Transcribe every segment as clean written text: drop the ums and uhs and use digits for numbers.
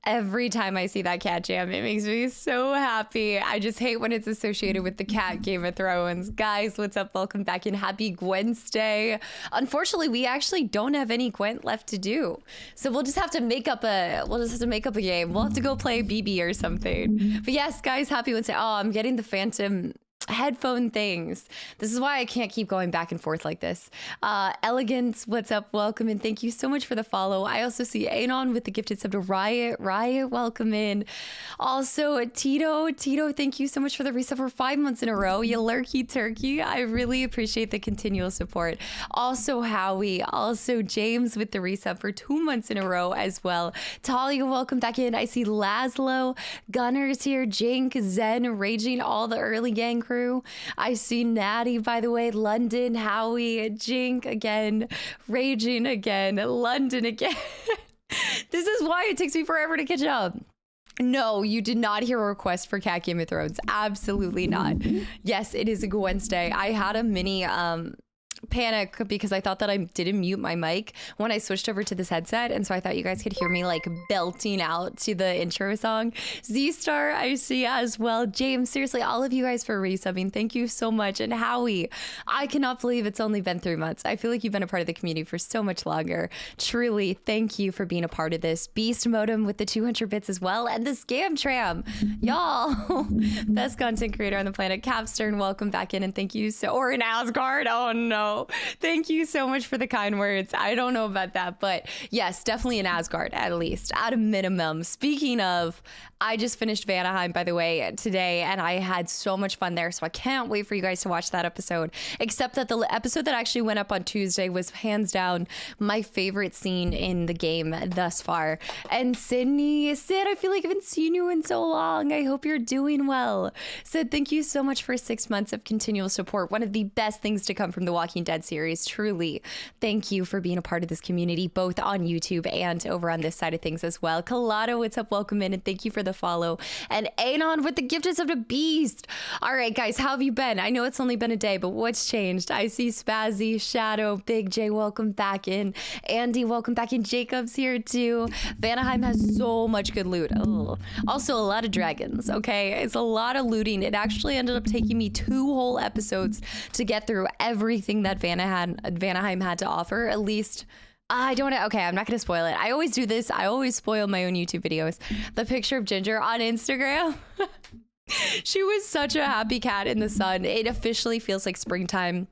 Every time I see that cat jam, it makes me so happy. I just hate when it's associated with the cat Game of Thrones. Guys, what's up? Welcome back in. Happy Gwent's Day. Unfortunately, we actually don't have any Gwent left to do. So we'll just have to make up a game. We'll have to go play BB or something. But yes, guys, happy Wednesday. Oh, I'm getting the Phantom headphone things. This is why I can't keep going back and forth like this. Elegance, what's up? Welcome and thank you so much for the follow. I also see Anon with the gifted sub to Riot, welcome in. Also Tito, thank you so much for the resub for 5 months in a row. You lurky turkey. I really appreciate the continual support. Also Howie, also James with the resub for 2 months in a row as well. Talia, welcome back in. I see Laszlo, Gunners here, Jink, Zen, Raging, all the early gang crew. I see Natty, by the way, London, Howie, Jink again, Raging again, London again. This is why it takes me forever to catch up. No, you did not hear a request for Cat Game of Thrones. Absolutely not. Yes, it is a Wednesday. I had a mini panic because I thought that I didn't mute my mic when I switched over to this headset, and so I thought you guys could hear me like belting out to the intro song. Z-Star, I see as well. James, seriously, all of you guys for resubbing, thank you so much. And Howie, I cannot believe it's only been 3 months. I feel like you've been a part of the community for so much longer. Truly, thank you for being a part of this. Beast Modem with the 200 bits as well, and the Scam Tram, y'all. Best content creator on the planet. Capstern, welcome back in, and thank you so. Or in Asgard, oh no. Thank you so much for the kind words. I don't know about that, but yes, definitely in Asgard, at least, at a minimum. Speaking of, I just finished Vanaheim, by the way, today, and I had so much fun there, so I can't wait for you guys to watch that episode, except that the episode that actually went up on Tuesday was hands down my favorite scene in the game thus far. And Sid, I feel like I haven't seen you in so long. I hope you're doing well. Sid, thank you so much for 6 months of continual support. One of the best things to come from the Walking Dead series, truly. Thank you for being a part of this community, both on YouTube and over on this side of things as well. Colado, what's up? Welcome in, and thank you for the follow. And Anon with the gifted sub to Beast. All right, guys, how have you been? I know it's only been a day, but what's changed? I see Spazzy, Shadow, Big J, welcome back in. Andy, welcome back in. Jacob's here too. Vanaheim has so much good loot. Ugh. Also, a lot of dragons, okay? It's a lot of looting. It actually ended up taking me 2 whole episodes to get through everything that Vanaheim had to offer. At least I don't know. Okay, I'm not gonna spoil it. I always do this. I always spoil my own YouTube videos. The picture of Ginger on Instagram. She was such a happy cat in the sun. It officially feels like springtime.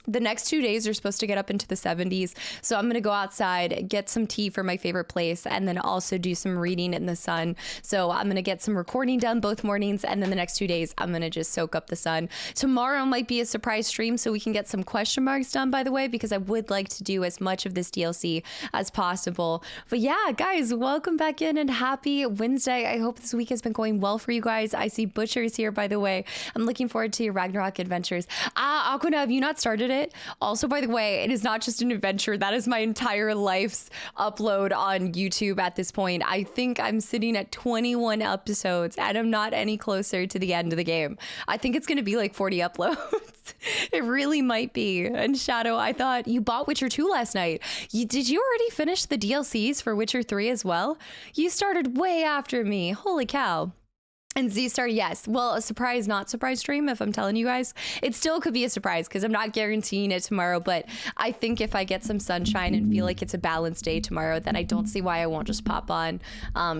The next 2 days are supposed to get up into the 70s. So I'm going to go outside, get some tea for my favorite place, and then also do some reading in the sun. So I'm going to get some recording done both mornings. And then the next 2 days, I'm going to just soak up the sun. Tomorrow might be a surprise stream so we can get some question marks done, by the way, because I would like to do as much of this DLC as possible. But yeah, guys, welcome back in and happy Wednesday. I hope this week has been going well for you guys. I see Butcher's here, by the way. I'm looking forward to your Ragnarok adventures. Aquina, have you not started it? Also, by the way, it is not just an adventure. That is my entire life's upload on YouTube at this point. I think I'm sitting at 21 episodes and I'm not any closer to the end of the game. I think it's going to be like 40 uploads. It really might be. And Shadow, I thought you bought Witcher 2 last night. Did you already finish the DLCs for Witcher 3 as well? You started way after me. Holy cow. And Z-Star, yes. Well, a surprise, not surprise stream, if I'm telling you guys. It still could be a surprise because I'm not guaranteeing it tomorrow. But I think if I get some sunshine and feel like it's a balanced day tomorrow, then I don't see why I won't just pop on.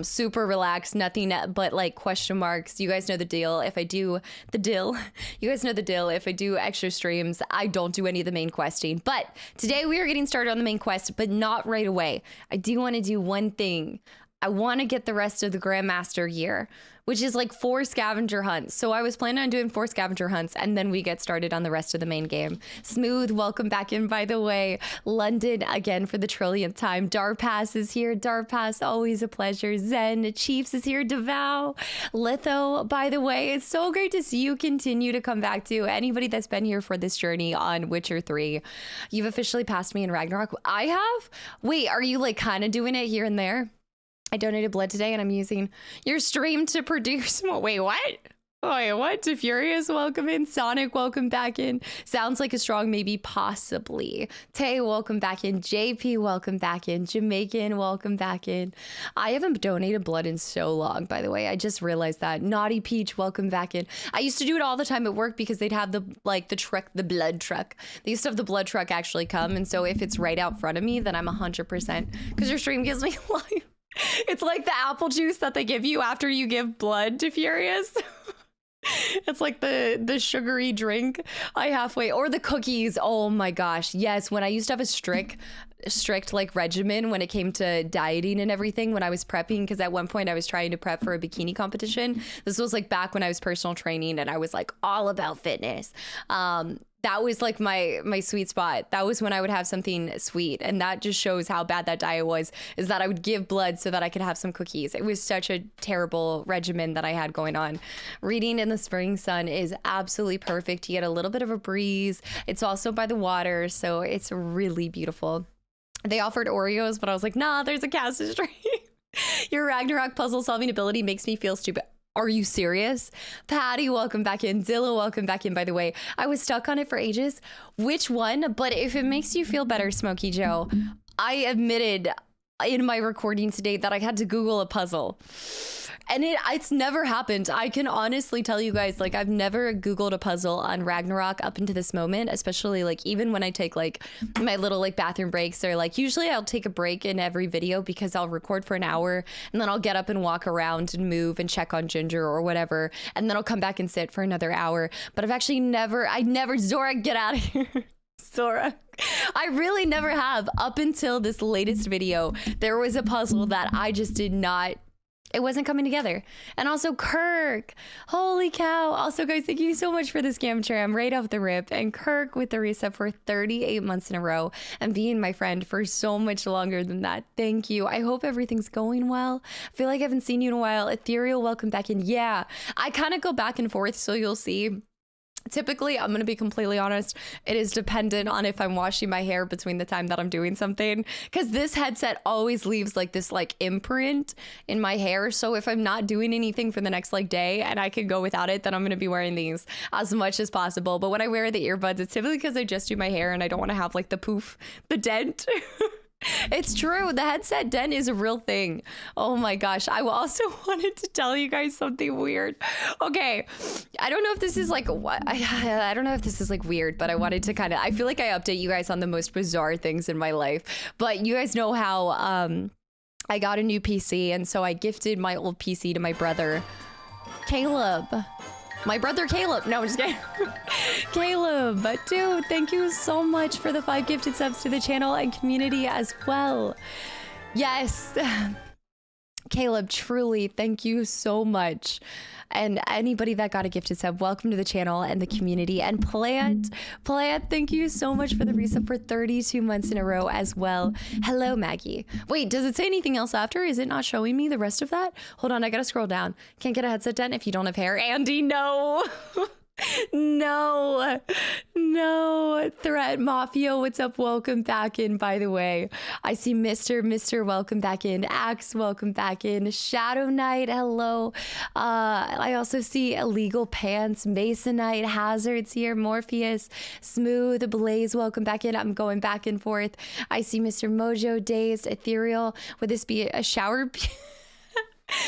Super relaxed, nothing but like question marks. You guys know the deal. If I do the deal, you guys know the deal. If I do extra streams, I don't do any of the main questing. But today we are getting started on the main quest, but not right away. I do want to do one thing. I want to get the rest of the Grandmaster gear, which is like 4 scavenger hunts. So I was planning on doing 4 scavenger hunts and then we get started on the rest of the main game. Smooth, welcome back in, by the way. London, again for the trillionth time. Darpass is here. Darpass, always a pleasure. Zen, Chiefs is here. Devow. Litho, by the way, it's so great to see you continue to come back to. Anybody that's been here for this journey on Witcher 3. You've officially passed me in Ragnarok. I have? Wait, are you like kind of doing it here and there? I donated blood today and I'm using your stream to produce. Wait, what? Wait, what? Furious, welcome in. Sonic, welcome back in. Sounds like a strong maybe, possibly. Tay, welcome back in. JP, welcome back in. Jamaican, welcome back in. I haven't donated blood in so long, by the way. I just realized that. Naughty Peach, welcome back in. I used to do it all the time at work because they'd have the blood truck. They used to have the blood truck actually come. And so if it's right out front of me, then I'm 100%. Because your stream gives me life. It's like the apple juice that they give you after you give blood to Furious. It's like the sugary drink I halfway, or the cookies. Oh my gosh, yes. When I used to have a strict like regimen when it came to dieting and everything, when I was prepping, because at one point I was trying to prep for a bikini competition. This was like back when I was personal training and I was like all about fitness. That was like my sweet spot. That was when I would have something sweet. And that just shows how bad that diet was, is that I would give blood so that I could have some cookies. It was such a terrible regimen that I had going on. Reading in the spring sun is absolutely perfect. You get a little bit of a breeze. It's also by the water, so it's really beautiful. They offered Oreos, but I was like, nah, there's a Cassis tree. Your Ragnarok puzzle solving ability makes me feel stupid. Are you serious? Patty, welcome back in. Zilla, welcome back in, by the way. I was stuck on it for ages. Which one? But if it makes you feel better, Smokey Joe, I admitted in my recording today that I had to Google a puzzle. And it's never happened. I can honestly tell you guys, like, I've never Googled a puzzle on Ragnarok up into this moment, especially like even when I take like my little like bathroom breaks, or like usually I'll take a break in every video because I'll record for an hour and then I'll get up and walk around and move and check on Ginger or whatever. And then I'll come back and sit for another hour. But I've actually never, Zora, get out of here. Zora. I really never have. Up until this latest video, there was a puzzle that I just did not, it wasn't coming together. And also Kirk, holy cow. Also guys, thank you so much for the scam tram right off the rip. And Kirk with the reset for 38 months in a row and being my friend for so much longer than that. Thank you. I hope everything's going well. I feel like I haven't seen you in a while. Ethereal, welcome back in. Yeah, I kind of go back and forth, so you'll see. Typically, I'm going to be completely honest, it is dependent on if I'm washing my hair between the time that I'm doing something, because this headset always leaves like this like imprint in my hair. So if I'm not doing anything for the next like day and I can go without it, then I'm going to be wearing these as much as possible. But when I wear the earbuds, it's typically because I just do my hair and I don't want to have like the poof, the dent. It's true. The headset dent is a real thing. Oh my gosh. I also wanted to tell you guys something weird. Okay. I don't know if this is like what I don't know if this is like weird, but I wanted to kind of, I feel like I update you guys on the most bizarre things in my life. But you guys know how I got a new PC, and so I gifted my old PC to my brother Caleb. My brother Caleb. No, I'm just kidding. Caleb, dude, thank you so much for the 5 gifted subs to the channel and community as well. Yes. Caleb, truly, thank you so much. And anybody that got a gifted sub, welcome to the channel and the community. And Plant, thank you so much for the resub for 32 months in a row as well. Hello, Maggie. Wait, does it say anything else after? Is it not showing me the rest of that? Hold on, I gotta scroll down. Can't get a headset dent if you don't have hair. Andy, no. No, Threat Mafia, what's up? Welcome back in, by the way. I see Mr. Welcome back in. Axe, welcome back in. Shadow Knight, hello. I also see Illegal Pants, Masonite, Hazards here, Morpheus, Smooth, Blaze, welcome back in. I'm going back and forth. I see Mr. Mojo, Dazed, Ethereal. Would this be a shower?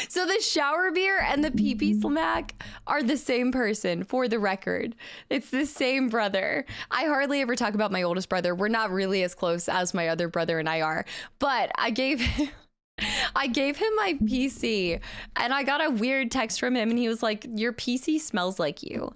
So the shower beer and the pee-pee smack are the same person, for the record. It's the same brother. I hardly ever talk about my oldest brother. We're not really as close as my other brother and I are. But I gave him my PC and I got a weird text from him and he was like, your PC smells like you.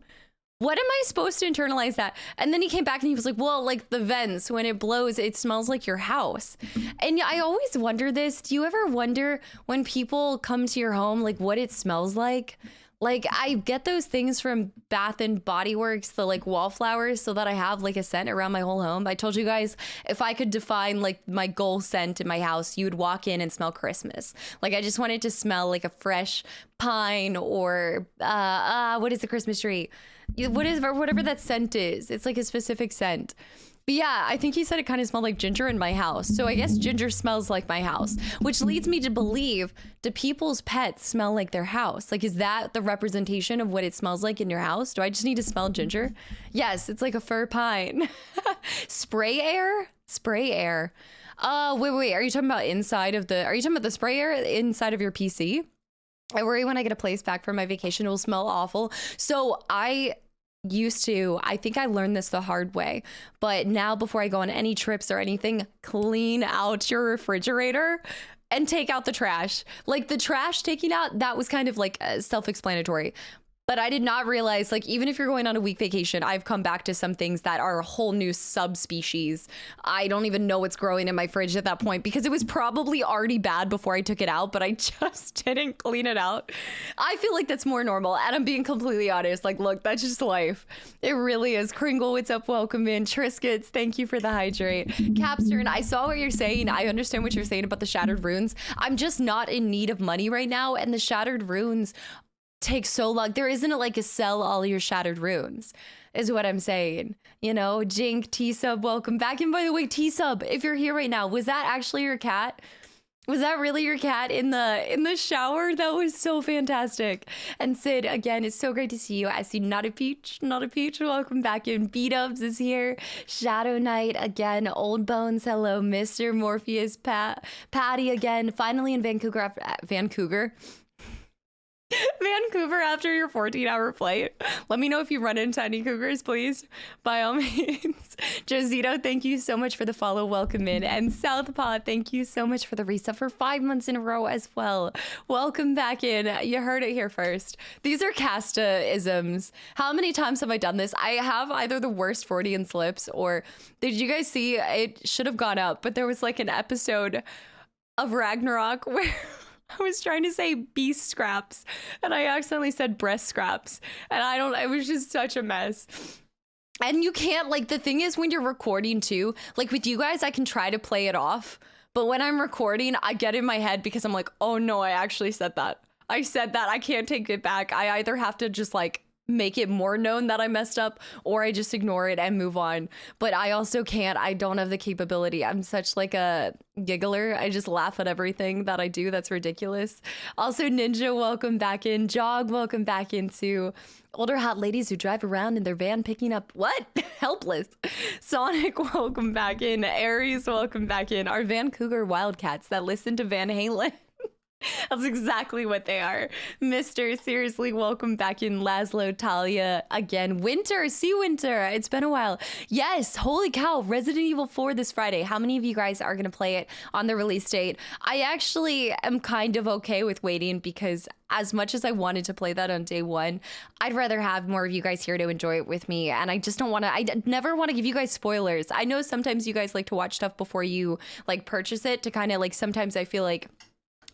What am I supposed to internalize that? And then he came back and he was like, well, like the vents, when it blows, it smells like your house. And I always wonder this. Do you ever wonder when people come to your home, like what it smells like? Like I get those things from Bath and Body Works, the like wallflowers, so that I have like a scent around my whole home. I told you guys, if I could define like my goal scent in my house, you would walk in and smell Christmas. Like I just wanted to smell like a fresh pine or what is the Christmas tree? Whatever that scent is. It's like a specific scent. But yeah, I think he said it kind of smelled like ginger in my house. So I guess ginger smells like my house, which leads me to believe, do people's pets smell like their house? Like, is that the representation of what it smells like in your house? Do I just need to smell ginger? Yes, it's like a fur pine. Spray air? Spray air. Wait. Are you talking about are you talking about the spray air inside of your PC? I worry when I get a place back from my vacation, it will smell awful. So I think I learned this the hard way, but now before I go on any trips or anything, clean out your refrigerator and take out the trash. Like the trash taking out, that was kind of like self-explanatory. But I did not realize, like, even if you're going on a week vacation, I've come back to some things that are a whole new subspecies. I don't even know what's growing in my fridge at that point because it was probably already bad before I took it out, but I just didn't clean it out. I feel like that's more normal. And I'm being completely honest. Like, look, that's just life. It really is. Kringle, what's up? Welcome in. Triscuits, thank you for the hydrate. Capstern, I saw what you're saying. I understand what you're saying about the shattered runes. I'm just not in need of money right now. And the shattered runes take so long. There isn't like a sell all your shattered runes is what I'm saying. You know, Jink, T-Sub, welcome back. And by the way, T-Sub, if you're here right now, was that actually your cat? Was that really your cat in the shower? That was so fantastic. And Sid, again, it's so great to see you. I see Not a Peach. Welcome back in. B-Dubs is here. Shadow Knight again. Old Bones, hello. Mr. Morpheus, Patty again. Finally in Vancouver. Vancouver after your 14-hour flight. Let me know if you run into any cougars, please. By all means. Josito, thank you so much for the follow. Welcome in. And Southpaw, thank you so much for the resub for 5 months in a row as well. Welcome back in. You heard it here first. These are Kasta-isms. How many times have I done this? I have either the worst Freudian slips or did you guys see? It should have gone up, but there was like an episode of Ragnarok where I was trying to say beast scraps and I accidentally said breast scraps and it was just such a mess. And you can't, like, the thing is when you're recording too, like with you guys, I can try to play it off, but when I'm recording, I get in my head because I'm like, oh no, I actually said that. I said that. I can't take it back. I either have to just like make it more known that I messed up or I just ignore it and move on. But I also can't. I don't have the capability. I'm such like a giggler. I just laugh at everything that I do. That's ridiculous. Also, Ninja, welcome back in. Jog, welcome back into older hot ladies who drive around in their van picking up what? Helpless. Sonic, welcome back in. Aries, welcome back in. Our Vancouver Wildcats that listen to Van Halen. That's exactly what they are. Mr. Seriously, welcome back in. Laszlo, Talia, again. Winter, see Winter. It's been a while. Yes, holy cow. Resident Evil 4 this Friday. How many of you guys are going to play it on the release date? I actually am kind of okay with waiting because as much as I wanted to play that on day one, I'd rather have more of you guys here to enjoy it with me. And I just don't want to, I never want to give you guys spoilers. I know sometimes you guys like to watch stuff before you like purchase it to kind of like, sometimes I feel like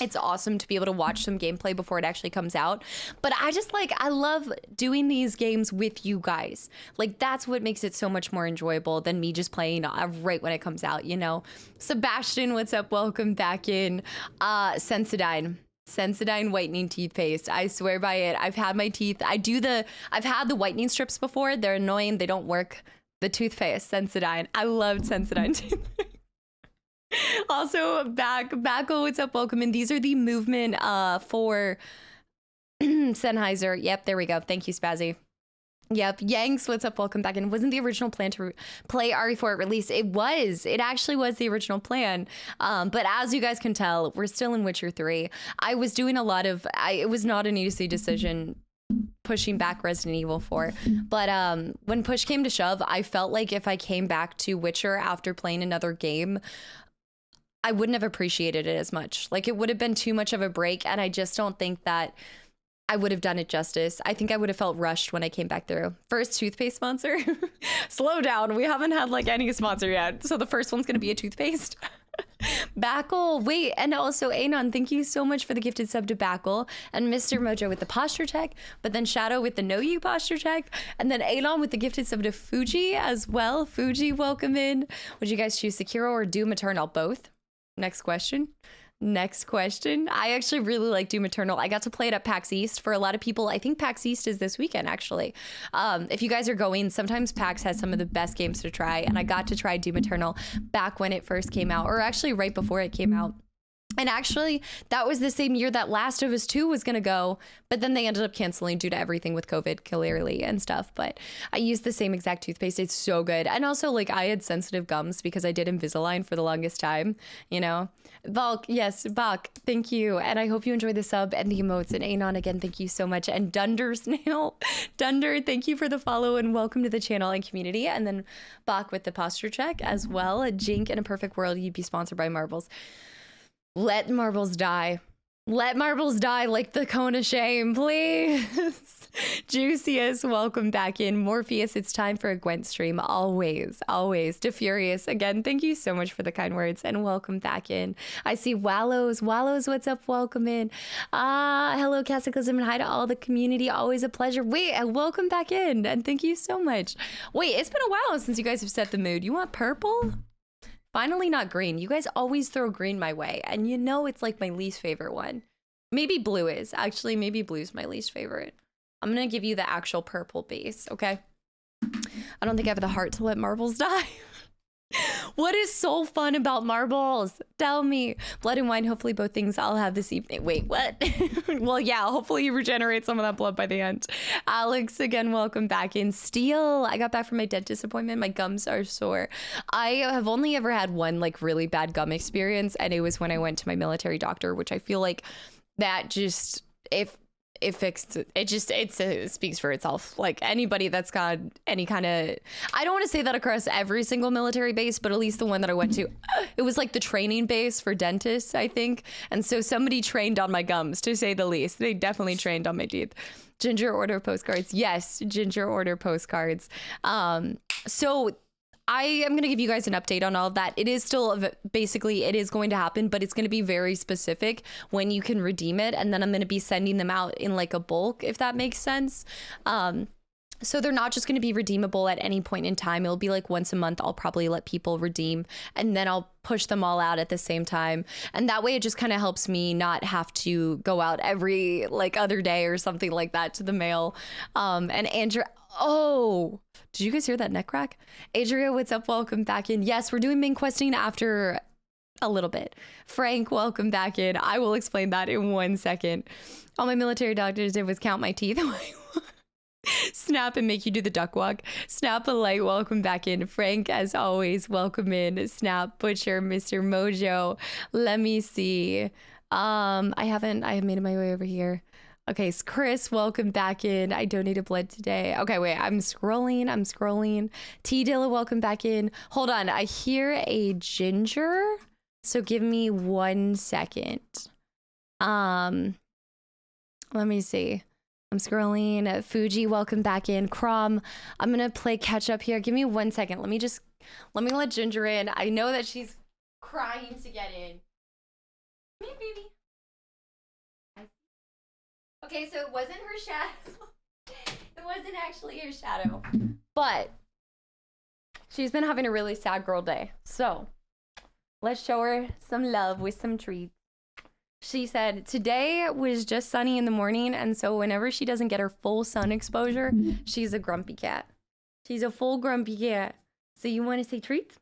it's awesome to be able to watch some gameplay before it actually comes out. But I just like, I love doing these games with you guys. Like that's what makes it so much more enjoyable than me just playing right when it comes out, you know? Sebastian, what's up? Welcome back in. Sensodyne whitening toothpaste. I swear by it. I've had my teeth. I've had the whitening strips before. They're annoying. They don't work. The toothpaste, Sensodyne. I loved Sensodyne toothpaste. Also, Backo, what's up? Welcome in. These are the movement for Sennheiser. Yep, there we go. Thank you, Spazzy. Yep, Yanks, what's up? Welcome back. And wasn't the original plan to play RE4 at release? It was. It actually was the original plan. But as you guys can tell, we're still in Witcher 3. I was doing a lot of... it was not an easy decision pushing back Resident Evil 4. But when push came to shove, I felt like if I came back to Witcher after playing another game, I wouldn't have appreciated it as much. Like it would have been too much of a break. And I just don't think that I would have done it justice. I think I would have felt rushed when I came back through. First toothpaste sponsor. Slow down. We haven't had like any sponsor yet. So the first one's going to be a toothpaste. Backle, wait, and also Anon, thank you so much for the gifted sub to Backle, and Mr. Mojo with the posture check, but then Shadow with the know you posture check, and then Anon with the gifted sub to Fuji as well. Fuji, welcome in. Would you guys choose Sekiro or Doom Eternal? Both. Next question. Next question. I actually really like Doom Eternal. I got to play it at PAX East. For a lot of people, I think PAX East is this weekend, actually. If you guys are going, sometimes PAX has some of the best games to try, and I got to try Doom Eternal back when it first came out, or actually right before it came out. And actually, that was the same year that Last of Us 2 was going to go, but then they ended up canceling due to everything with COVID, clearly, and stuff. But I used the same exact toothpaste. It's so good. And also, like, I had sensitive gums because I did Invisalign for the longest time, you know? Valk, yes, Bach, thank you. And I hope you enjoy the sub and the emotes. And Anon, again, thank you so much. And Dunder Snail, Dunder, thank you for the follow and welcome to the channel and community. And then Bach with the posture check as well. Jink, in a perfect world, you'd be sponsored by Marbles. Let marbles die. Let marbles die like the cone of shame, please. Juiciest, welcome back in. Morpheus, it's time for a Gwent stream. Always, always. DeFurious, again, thank you so much for the kind words and welcome back in. I see Wallows. Wallows, what's up? Welcome in. Hello, Kastaclysm, and hi to all the community. Always a pleasure. Wait, welcome back in, and thank you so much. Wait, it's been a while since you guys have set the mood. You want purple? Finally not green. You guys always throw green my way, and you know it's like my least favorite one. Maybe blue is. Actually, maybe blue's my least favorite. I'm gonna give you the actual purple base, okay? I don't think I have the heart to let marbles die. What is so fun about marbles? Tell me. Blood and wine, hopefully both things I'll have this evening. Wait, what? Well, yeah, hopefully you regenerate some of that blood by the end. Alex, again, welcome back in. Steel, I got back from my dentist appointment. My gums are sore. I have only ever had one like really bad gum experience, and it was when I went to my military doctor, which I feel like that just, if it fixed it, just it speaks for itself. Like anybody that's got any kind of, I don't want to say that across every single military base, but at least the one that I went to, it was like the training base for dentists, I think. And so somebody trained on my gums, to say the least. They definitely trained on my teeth. Ginger order postcards, yes, Ginger order postcards. So I am going to give you guys an update on all of that. It is still, basically, it is going to happen, but it's going to be very specific when you can redeem it. And then I'm going to be sending them out in like a bulk, if that makes sense. So they're not just going to be redeemable at any point in time. It'll be like once a month, I'll probably let people redeem, and then I'll push them all out at the same time. And that way it just kind of helps me not have to go out every like other day or something like that to the mail. And Andrew, oh, did you guys hear that neck crack? Adria, what's up? Welcome back in. Yes, we're doing main questing after a little bit. Frank, welcome back in. I will explain that in 1 second. All my military doctors did was count my teeth. Snap and make you do the duck walk. Snap a light, welcome back in. Frank, as always, welcome in. Snap, Butcher, Mr. Mojo. Let me see. I have made my way over here. Okay, Chris, welcome back in. I donated blood today. Okay, wait, I'm scrolling. T Dilla, welcome back in. Hold on, I hear a ginger. So give me 1 second. Let me see. I'm scrolling. Fuji, welcome back in. Crom, I'm gonna play catch up here. Give me 1 second. Let me let Ginger in. I know that she's crying to get in. Come here, baby. Okay, so it wasn't her shadow. It wasn't actually her shadow. But she's been having a really sad girl day. So let's show her some love with some treats. She said today was just sunny in the morning, and so whenever she doesn't get her full sun exposure, she's a grumpy cat. She's a full grumpy cat. So you want to say treats?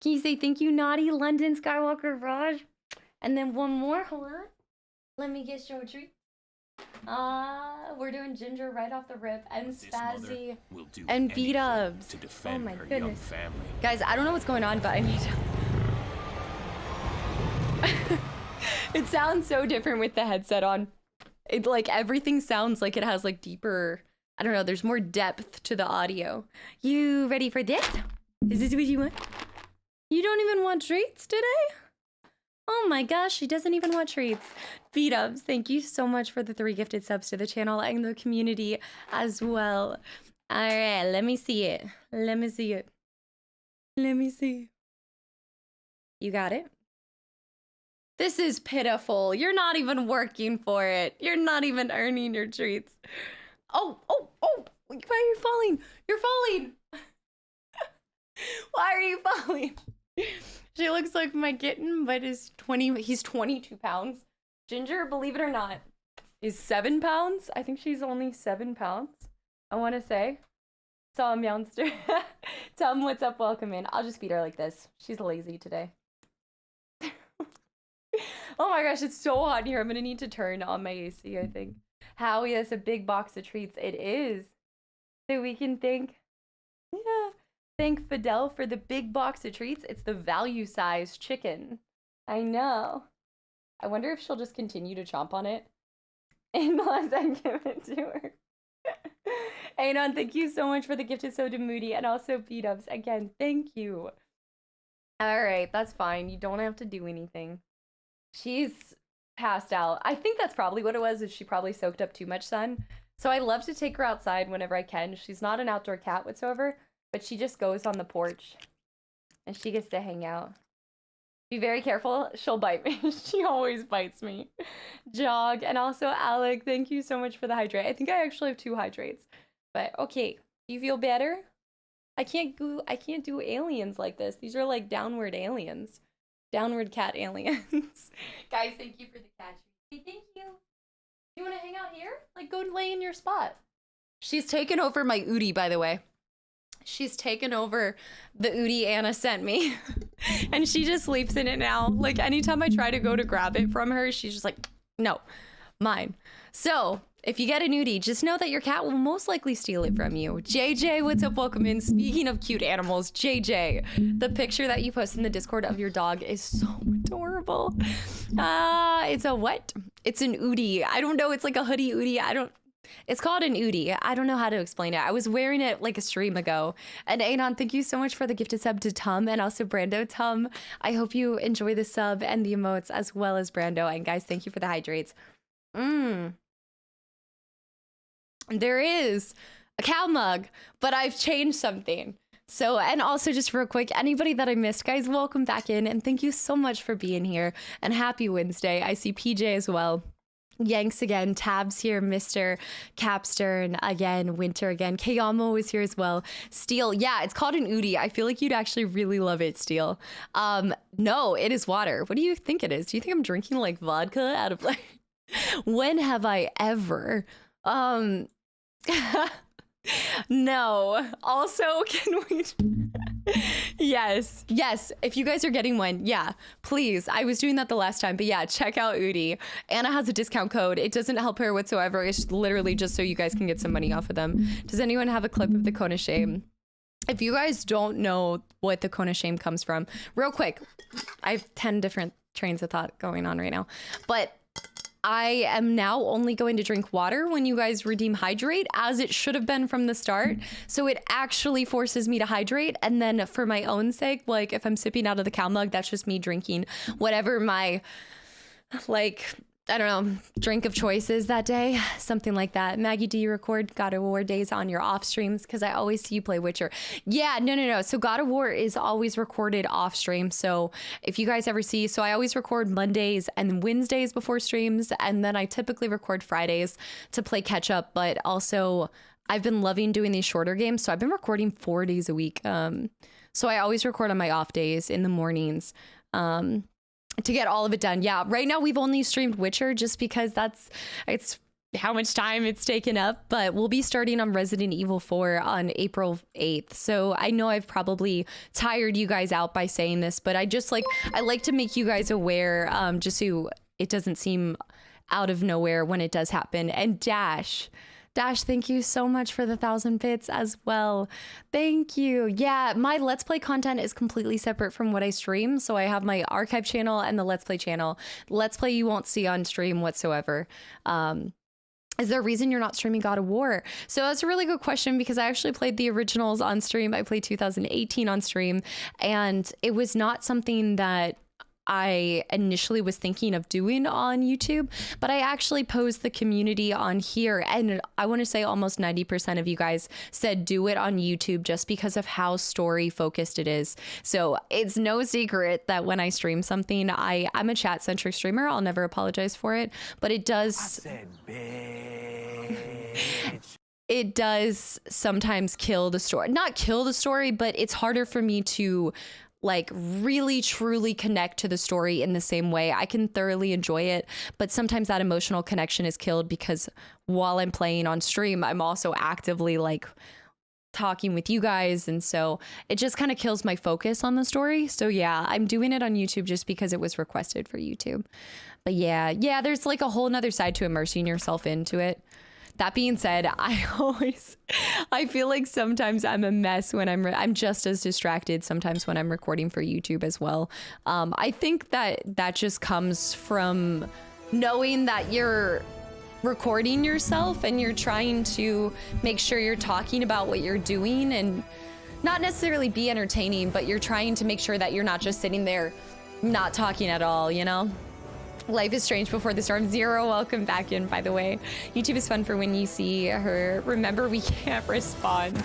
Can you say thank you, Naughty London Skywalker Raj? And then one more, hold on. Let me get you a treat. We're doing Ginger right off the rip, and Spazzy and B-Dubs. Oh my goodness. Guys, I don't know what's going on, but I need to... It sounds so different with the headset on. It like everything sounds like it has like deeper, I don't know, there's more depth to the audio. You ready for this? Is this what you want? You don't even want treats today? Oh my gosh, she doesn't even want treats. B-Dubs, thank you so much for the 3 gifted subs to the channel and the community as well. All right, let me see it. Let me see it. Let me see. You got it? This is pitiful. You're not even working for it. You're not even earning your treats. Oh. Why are you falling? You're falling. Why are you falling? She looks like my kitten, but he's 22 pounds. Ginger, believe it or not, is 7 pounds. I think she's only 7 pounds, I want to say. Tom Youngster. Tom, what's up? Welcome in. I'll just feed her like this. She's lazy today. Oh my gosh, it's so hot in here. I'm gonna need to turn on my AC, I think. Howie, that's a big box of treats. It is. So we can thank, yeah, thank Fidel for the big box of treats. It's the value size chicken. I know. I wonder if she'll just continue to chomp on it unless I give it to her. Anon, thank you so much for the gifted sub to Moody and also beat-ups. Again, thank you. Alright, that's fine. You don't have to do anything. She's passed out. I think that's probably what it was, is she probably soaked up too much sun. So I love to take her outside whenever I can. She's not an outdoor cat whatsoever, but she just goes on the porch and she gets to hang out. Be very careful. She'll bite me. She always bites me. Jog. And also Alec, thank you so much for the hydrate. I think I actually have 2 hydrates. But okay. Do you feel better? I can't do aliens like this. These are like downward aliens. Downward cat aliens. Guys, thank you for the cat treat. Hey, thank you. You want to hang out here? Like, go lay in your spot. She's taken over my Udi, by the way. She's taken over the Udi Anna sent me. And she just sleeps in it now. Like, anytime I try to go to grab it from her, she's just like, no, mine. So, if you get a Udi, just know that your cat will most likely steal it from you. JJ, what's up? Welcome in. Speaking of cute animals, JJ, the picture that you post in the Discord of your dog is so adorable. It's a what? It's an Udi. I don't know. It's like a hoodie Udi. It's called an Udi. I don't know how to explain it. I was wearing it like a stream ago. And Anon, thank you so much for the gifted sub to Tum and also Brando. Tum, I hope you enjoy the sub and the emotes as well as Brando. And guys, thank you for the hydrates. There is a cow mug, but I've changed something. So, and also just real quick, anybody that I missed, guys, welcome back in. And thank you so much for being here. And happy Wednesday. I see PJ as well. Yanks again, Tabs here, Mr. Capstern again, Winter again, Kayamo is here as well. Steel, yeah, it's called an Udi. I feel like you'd actually really love it, Steel. No, it is water. What do you think it is? Do you think I'm drinking like vodka out of like, when have I ever? No. Also, can we? Yes. If you guys are getting one, yeah, please. I was doing that the last time, but yeah, check out Udi. Anna has a discount code. It doesn't help her whatsoever. It's literally just so you guys can get some money off of them. Does anyone have a clip of the cone of shame? If you guys don't know what the cone of shame comes from, real quick, I have 10 different trains of thought going on right now, but I am now only going to drink water when you guys redeem hydrate, as it should have been from the start. So it actually forces me to hydrate. And then for my own sake, like if I'm sipping out of the cow mug, that's just me drinking whatever my, like, I don't know, drink of choice is that day. Something like that. Maggie, do you record God of War days on your off streams? Because I always see you play Witcher. Yeah, no. So God of War is always recorded off stream. So if you guys ever see, so I always record Mondays and Wednesdays before streams. And then I typically record Fridays to play catch up. But also I've been loving doing these shorter games. So I've been recording 4 days a week. So I always record on my off days in the mornings. To get all of it done. Yeah, right now we've only streamed Witcher just because it's how much time it's taken up, but we'll be starting on Resident Evil 4 on April 8th. So I know I've probably tired you guys out by saying this, but I like to make you guys aware, just so it doesn't seem out of nowhere when it does happen. And Dash, thank you so much for the 1,000 bits as well. Thank you. Yeah, my Let's Play content is completely separate from what I stream. So I have my archive channel and the Let's Play channel. Let's Play you won't see on stream whatsoever. Is there a reason you're not streaming God of War? So that's a really good question, because I actually played the originals on stream. I played 2018 on stream, and it was not something that I initially was thinking of doing on YouTube, but I actually posed the community on here, and I want to say almost 90% of you guys said do it on YouTube just because of how story focused it is. So it's no secret that when I stream something, I'm a chat centric streamer. I'll never apologize for it, but it does. It does sometimes kill the story. Not kill the story, but it's harder for me to like really truly connect to the story in the same way. I can thoroughly enjoy it, but sometimes that emotional connection is killed because while I'm playing on stream, I'm also actively like talking with you guys, and so it just kind of kills my focus on the story. So yeah, I'm doing it on YouTube just because it was requested for YouTube. But yeah, there's like a whole nother side to immersing yourself into it. That being said, I feel like sometimes I'm a mess when I'm just as distracted sometimes when I'm recording for YouTube as well. I think that just comes from knowing that you're recording yourself and you're trying to make sure you're talking about what you're doing and not necessarily be entertaining, but you're trying to make sure that you're not just sitting there not talking at all, you know? Life is strange before the storm. Zero, welcome back in, by the way. YouTube is fun for when you see her. Remember, we can't respond.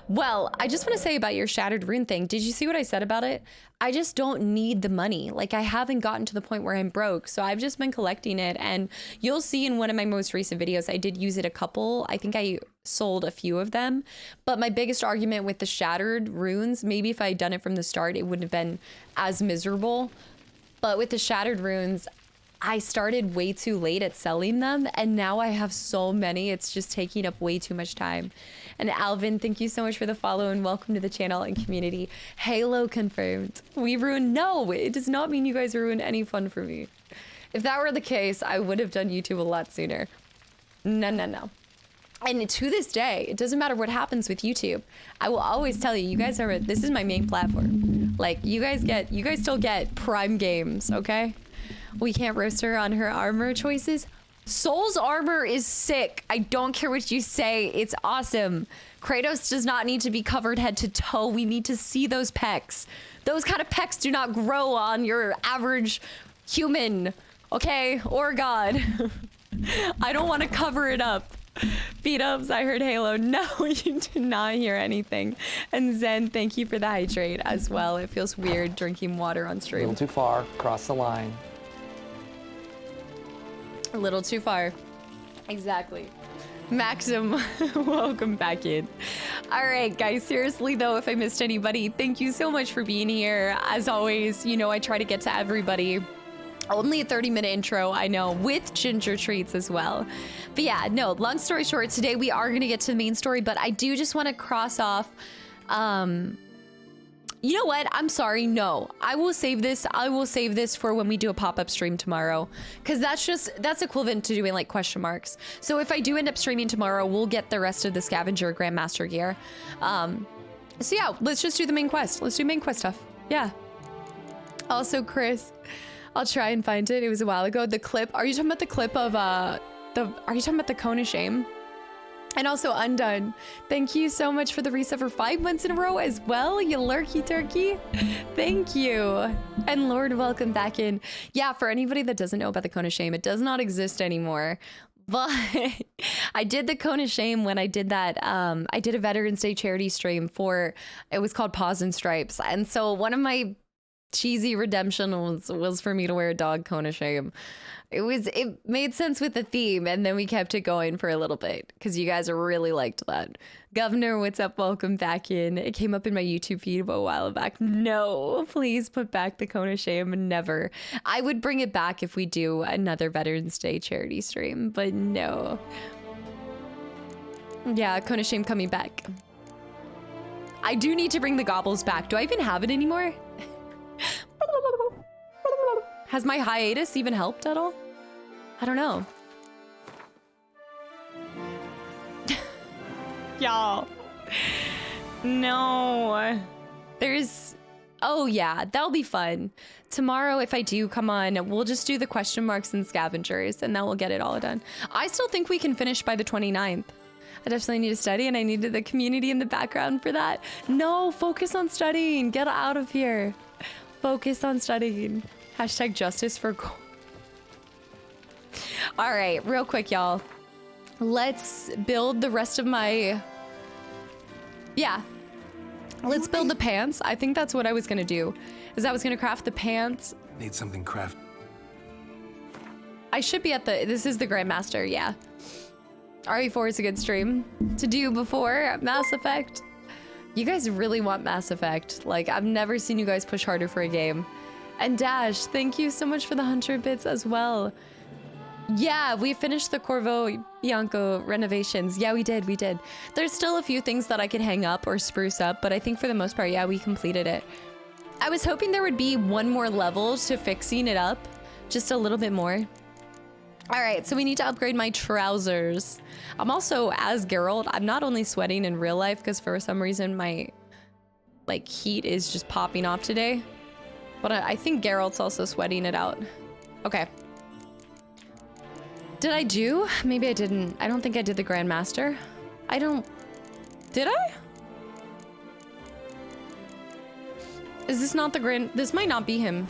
Well, I just want to say about your shattered rune thing. Did you see what I said about it? I just don't need the money. Like, I haven't gotten to the point where I'm broke. So I've just been collecting it. And you'll see in one of my most recent videos, I did use it a couple. I think I sold a few of them. But my biggest argument with the shattered runes, maybe if I had done it from the start, it wouldn't have been as miserable. But with the shattered runes, I started way too late at selling them, and now I have so many, it's just taking up way too much time. And Alvin, thank you so much for the follow and welcome to the channel and community. Halo confirmed. We ruined, no, it does not mean you guys ruined any fun for me. If that were the case, I would have done YouTube a lot sooner. No. And to this day, it doesn't matter what happens with YouTube. I will always tell you, this is my main platform. Like, you guys still get prime games, okay? We can't roast her on her armor choices. Soul's armor is sick. I don't care what you say. It's awesome. Kratos does not need to be covered head to toe. We need to see those pecs. Those kind of pecs do not grow on your average human, okay? Or God. I don't want to cover it up. Beat-ups, I heard Halo. No, you did not hear anything. And Zen, thank you for the hydrate as well. It feels weird drinking water on stream. A little too far, cross the line. A little too far. Exactly. Maxim, welcome back in. All right, guys, seriously though, if I missed anybody, thank you so much for being here. As always, you know, I try to get to everybody. Only a 30-minute intro, I know, with ginger treats as well. But yeah, no, long story short, today we are going to get to the main story, but I do just want to cross off, you know what? I'm sorry, no. I will save this for when we do a pop-up stream tomorrow, because that's equivalent to doing like question marks. So if I do end up streaming tomorrow, we'll get the rest of the scavenger Grandmaster gear. So yeah, let's just do the main quest. Let's do main quest stuff. Yeah. Also, Chris, I'll try and find it. It was a while ago. The clip. Are you talking about the clip of are you talking about the cone of shame? And also Undone. Thank you so much for the reset for 5 months in a row as well, you lurky turkey. Thank you. And Lord, welcome back in. Yeah, for anybody that doesn't know about the cone of shame, it does not exist anymore. But I did the cone of shame when I did that. I did a Veterans Day charity stream for, it was called Paws and Stripes. And so one of my cheesy redemption was for me to wear a dog cone of shame. It made sense with the theme, and then we kept it going for a little bit because you guys really liked that. Governor, what's up? Welcome back in. It came up in my YouTube feed a while back. No, please put back the cone of shame. Never. I would bring it back if we do another Veterans Day charity stream, but no. Yeah, cone of shame coming back. I do need to bring the gobbles back. Do I even have it anymore? Has my hiatus even helped at all? I don't know. Y'all. No. Oh yeah, that'll be fun. Tomorrow, if I do come on, we'll just do the question marks and scavengers, and then we'll get it all done. I still think we can finish by the 29th. I definitely need to study, and I needed the community in the background for that. No, focus on studying. Get out of here. Focus on studying. Hashtag justice for gold. All right, real quick, y'all. Let's build the rest of my... Yeah. Let's build the pants. I think that's what I was going to do. Is I was going to craft the pants. Need something craft. I should be at the... This is the Grandmaster, yeah. RE4 is a good stream to do before Mass Effect. You guys really want Mass Effect. Like, I've never seen you guys push harder for a game. And Dash, thank you so much for the 100 bits as well. Yeah, we finished the Corvo Bianco renovations. Yeah, we did. There's still a few things that I could hang up or spruce up, but I think for the most part, yeah, we completed it. I was hoping there would be one more level to fixing it up. Just a little bit more. All right, so we need to upgrade my trousers. I'm also, as Geralt, I'm not only sweating in real life because for some reason my, like, heat is just popping off today. But I think Geralt's also sweating it out. Okay. Did I do? Maybe I didn't. I don't think I did the Grandmaster. Did I? Is this not the this might not be him.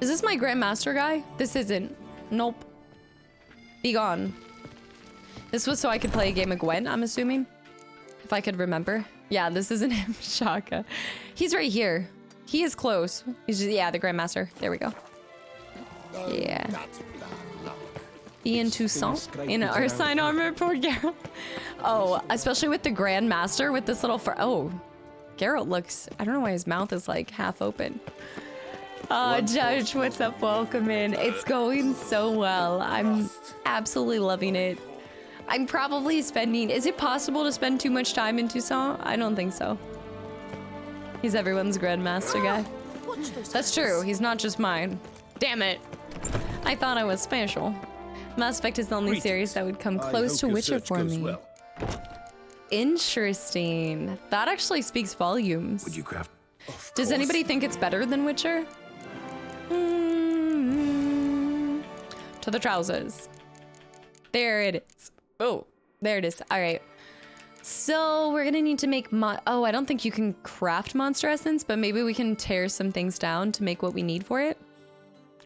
Is this my Grandmaster guy? This isn't. Nope. Be gone. This was so I could play a game of Gwent, I'm assuming. If I could remember. Yeah, this isn't him. Shaka. He's right here. He is close. He's just, yeah, the Grandmaster. There we go. Yeah. Ian Toussaint in our sign armor, poor Geralt. Oh, especially with the Grandmaster with this little oh, Geralt looks, I don't know why his mouth is like half open. Judge, what's up? Welcome in. It's going so well. I'm absolutely loving it. I'm probably spending, is it possible to spend too much time in Toussaint? I don't think so. He's everyone's Grandmaster guy. That's true. He's not just mine. Damn it. I thought I was special. Mass Effect is the only series that would come close to Witcher for me. Well. Interesting. That actually speaks volumes. Would you craft? Does anybody think it's better than Witcher? To the trousers. There it is. Oh, there it is. All right. So we're gonna need to make oh, I don't think you can craft Monster Essence, but maybe we can tear some things down to make what we need for it.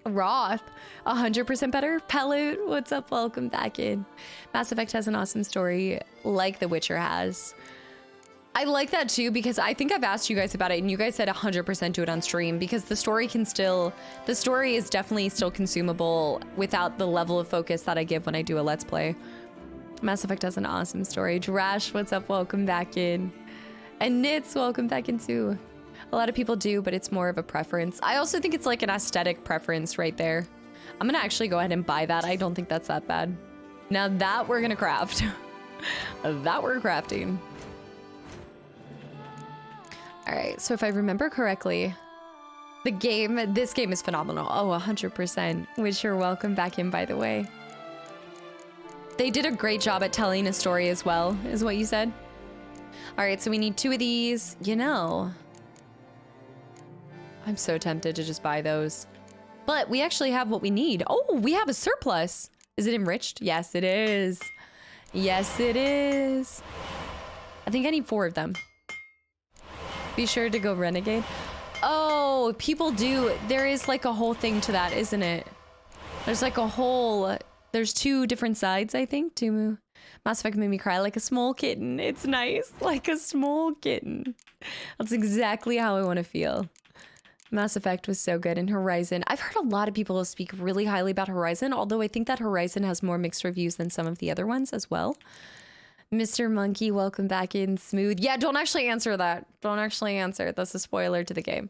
Roth, 100% better. Pellet, what's up? Welcome back in. Mass Effect has an awesome story like The Witcher has. I like that too because I think I've asked you guys about it and you guys said 100% do it on stream because the story is definitely still consumable without the level of focus that I give when I do a Let's Play. Mass Effect has an awesome story. Drash, what's up? Welcome back in. And Nits, welcome back in too. A lot of people do, but it's more of a preference. I also think it's like an aesthetic preference right there. I'm gonna actually go ahead and buy that. I don't think that's that bad. Now that we're gonna craft. That we're crafting. All right, so if I remember correctly, this game is phenomenal. Oh, 100%. Witcher, welcome back in, by the way. They did a great job at telling a story as well, is what you said. All right, so we need 2 of these. You know, I'm so tempted to just buy those. But we actually have what we need. Oh, we have a surplus. Is it enriched? Yes, it is. Yes, it is. I think I need 4 of them. Be sure to go Renegade. Oh, people do. There is like a whole thing to that, isn't it? There's like a whole... There's 2 different sides, I think. To Mass Effect made me cry like a small kitten. It's nice. Like a small kitten. That's exactly how I want to feel. Mass Effect was so good. And Horizon. I've heard a lot of people speak really highly about Horizon, although I think that Horizon has more mixed reviews than some of the other ones as well. Mr. Monkey, welcome back in. Smooth. Yeah, don't actually answer that. Don't actually answer it. That's a spoiler to the game.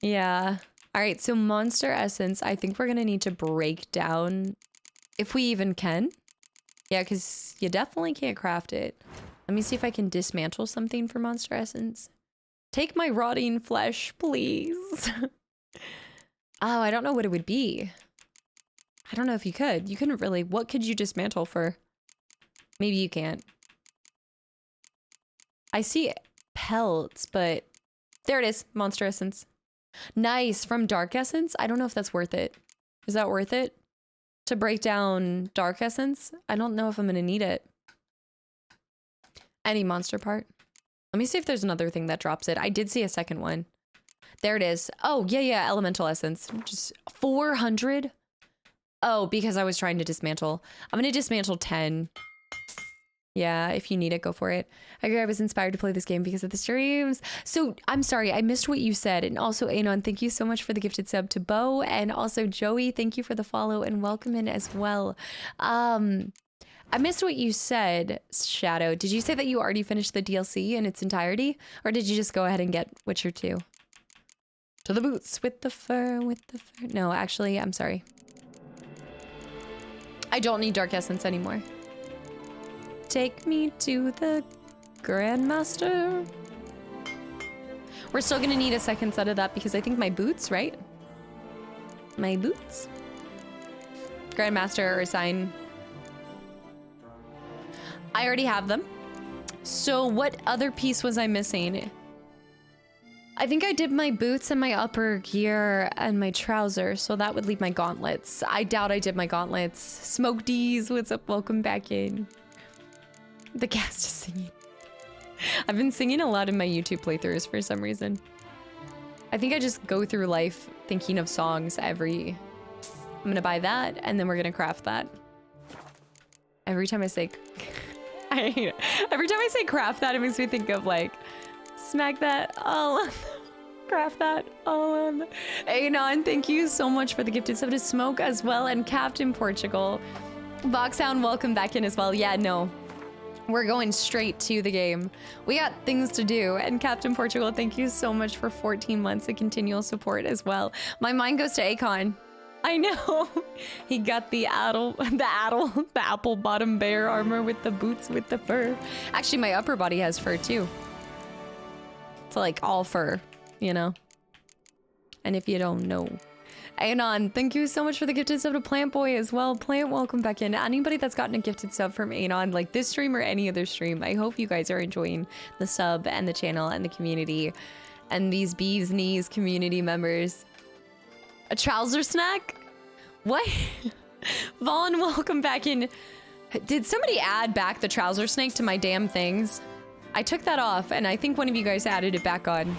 Yeah. All right, so Monster Essence, I think we're going to need to break down, if we even can. Yeah, because you definitely can't craft it. Let me see if I can dismantle something for Monster Essence. Take my rotting flesh, please. Oh, I don't know what it would be. I don't know if you could. You couldn't really. What could you dismantle for? Maybe you can't. I see pelts, but there it is. Monster Essence. Nice. From Dark Essence? I don't know if that's worth it. Is that worth it? To break down Dark Essence? I don't know if I'm going to need it. Any monster part. Let me see if there's another thing that drops it. I did see a second one. There it is. Oh, yeah. Elemental Essence. Just 400? Oh, because I was trying to dismantle. I'm going to dismantle 10. Yeah, if you need it, go for it. I agree, I was inspired to play this game because of the streams. So, I'm sorry, I missed what you said. And also, Anon, thank you so much for the gifted sub to Bo. And also, Joey, thank you for the follow and welcome in as well. I missed what you said, Shadow. Did you say that you already finished the DLC in its entirety? Or did you just go ahead and get Witcher 2? To the boots with the fur, No, actually, I'm sorry. I don't need Dark Essence anymore. Take me to the Grandmaster. We're still gonna need a second set of that because I think my boots, right? My boots? Grandmaster or sign. I already have them. So what other piece was I missing? I think I did my boots and my upper gear and my trousers, so that would leave my gauntlets. I doubt I did my gauntlets. Smoke D's, what's up? Welcome back in. The cast is singing. I've been singing a lot in my YouTube playthroughs for some reason. I think I just go through life thinking of songs every... I'm gonna buy that, and then we're gonna craft that. Every time I say... I hate it. Every time I say craft that, it makes me think of like... Smack that all on... Craft that all on... Anon, thank you so much for the gifted sub to Smoke as well, and Captain Portugal. Voxhound, welcome back in as well. Yeah, no. We're going straight to the game. We got things to do. And Captain Portugal, thank you so much for 14 months of continual support as well. My mind goes to Akon. I know. He got the apple bottom bear armor with the boots with the fur. Actually, my upper body has fur too. It's like all fur, you know? And if you don't know. Anon, thank you so much for the gifted sub to Plant Boy as well. Plant, welcome back in. Anybody that's gotten a gifted sub from Anon, like this stream or any other stream, I hope you guys are enjoying the sub and the channel and the community and these bees knees community members. A trouser snack? What? Vaughn, welcome back in. Did somebody add back the trouser snake to my damn things? I took that off and I think one of you guys added it back on.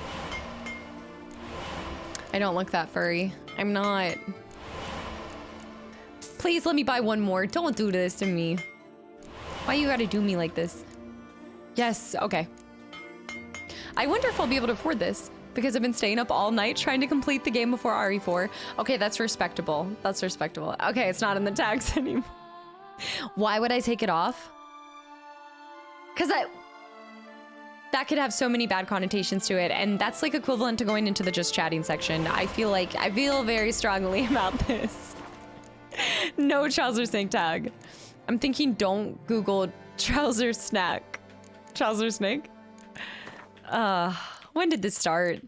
I don't look that furry. I'm not. Please let me buy one more. Don't do this to me. Why you gotta do me like this? Yes, okay. I wonder if I'll be able to afford this because I've been staying up all night trying to complete the game before RE4. Okay, that's respectable. That's respectable. Okay, it's not in the tags anymore. Why would I take it off? Because that could have so many bad connotations to it, and that's like equivalent to going into the just chatting section. I feel very strongly about this. No trouser snake tag. I'm thinking don't Google trouser snack. Trouser snake? When did this start?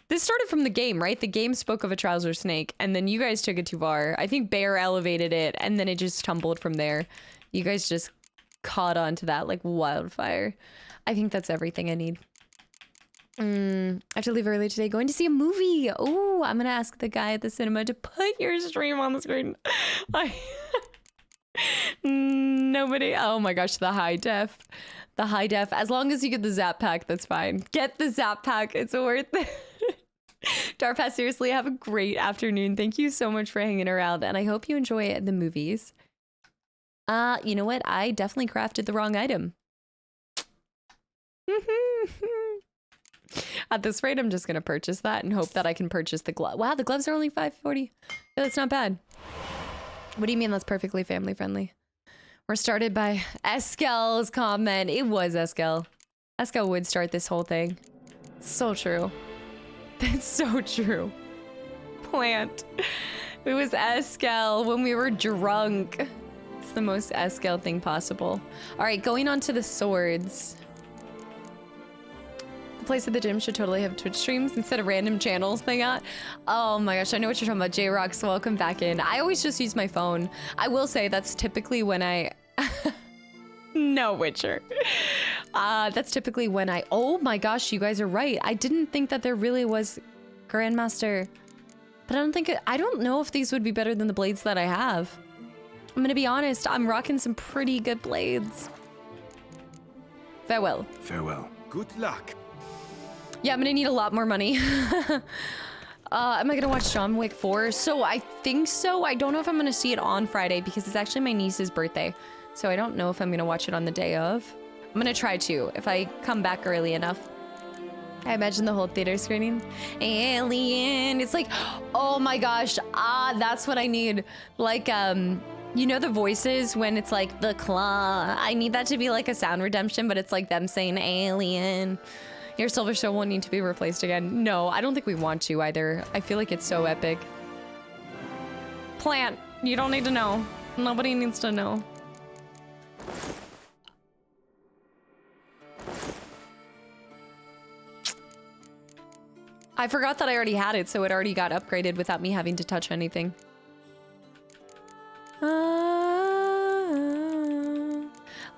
This started from the game, right? The game spoke of a trouser snake, and then you guys took it too far. I think Bear elevated it, and then it just tumbled from there. You guys just caught on to that like wildfire. I think that's everything I need. I have to leave early today. Going to see a movie. Oh, I'm gonna ask the guy at the cinema to put your stream on the screen. Nobody. Oh my gosh, the high def. The high def. As long as you get the Zap Pack, that's fine. Get the Zap Pack. It's worth it. Darpass, seriously, have a great afternoon. Thank you so much for hanging around, and I hope you enjoy the movies. You know what? I definitely crafted the wrong item. At this rate, I'm just gonna purchase that and hope that I can purchase the glove. Wow, the gloves are only $5.40. Yeah, that's not bad. What do you mean that's perfectly family friendly? We're started by Eskel's comment. It was Eskel. Eskel would start this whole thing. So true. That's so true. Plant. It was Eskel when we were drunk. It's the most Eskel thing possible. All right, going on to the swords. The place at the gym should totally have Twitch streams instead of random channels they got. Oh my gosh, I know what you're talking about. J-Rocks, welcome back in. I always just use my phone. I will say that's typically when I... No, Witcher. That's typically when I... Oh my gosh, you guys are right. I didn't think that there really was Grandmaster. But I don't know if these would be better than the blades that I have. I'm gonna be honest, I'm rocking some pretty good blades. Farewell. Farewell. Good luck. Yeah, I'm gonna need a lot more money. Am I gonna watch John Wick 4? So I think so. I don't know if I'm gonna see it on Friday because it's actually my niece's birthday. So I don't know if I'm gonna watch it on the day of. I'm gonna try to, if I come back early enough. I imagine the whole theater screening. Alien, it's like, oh my gosh, that's what I need. Like You know the voices when it's like the claw. I need that to be like a sound redemption, but it's like them saying alien. Your silver soul won't need to be replaced again. No, I don't think we want to either. I feel like it's so epic. Plant, you don't need to know. Nobody needs to know. I forgot that I already had it, so it already got upgraded without me having to touch anything.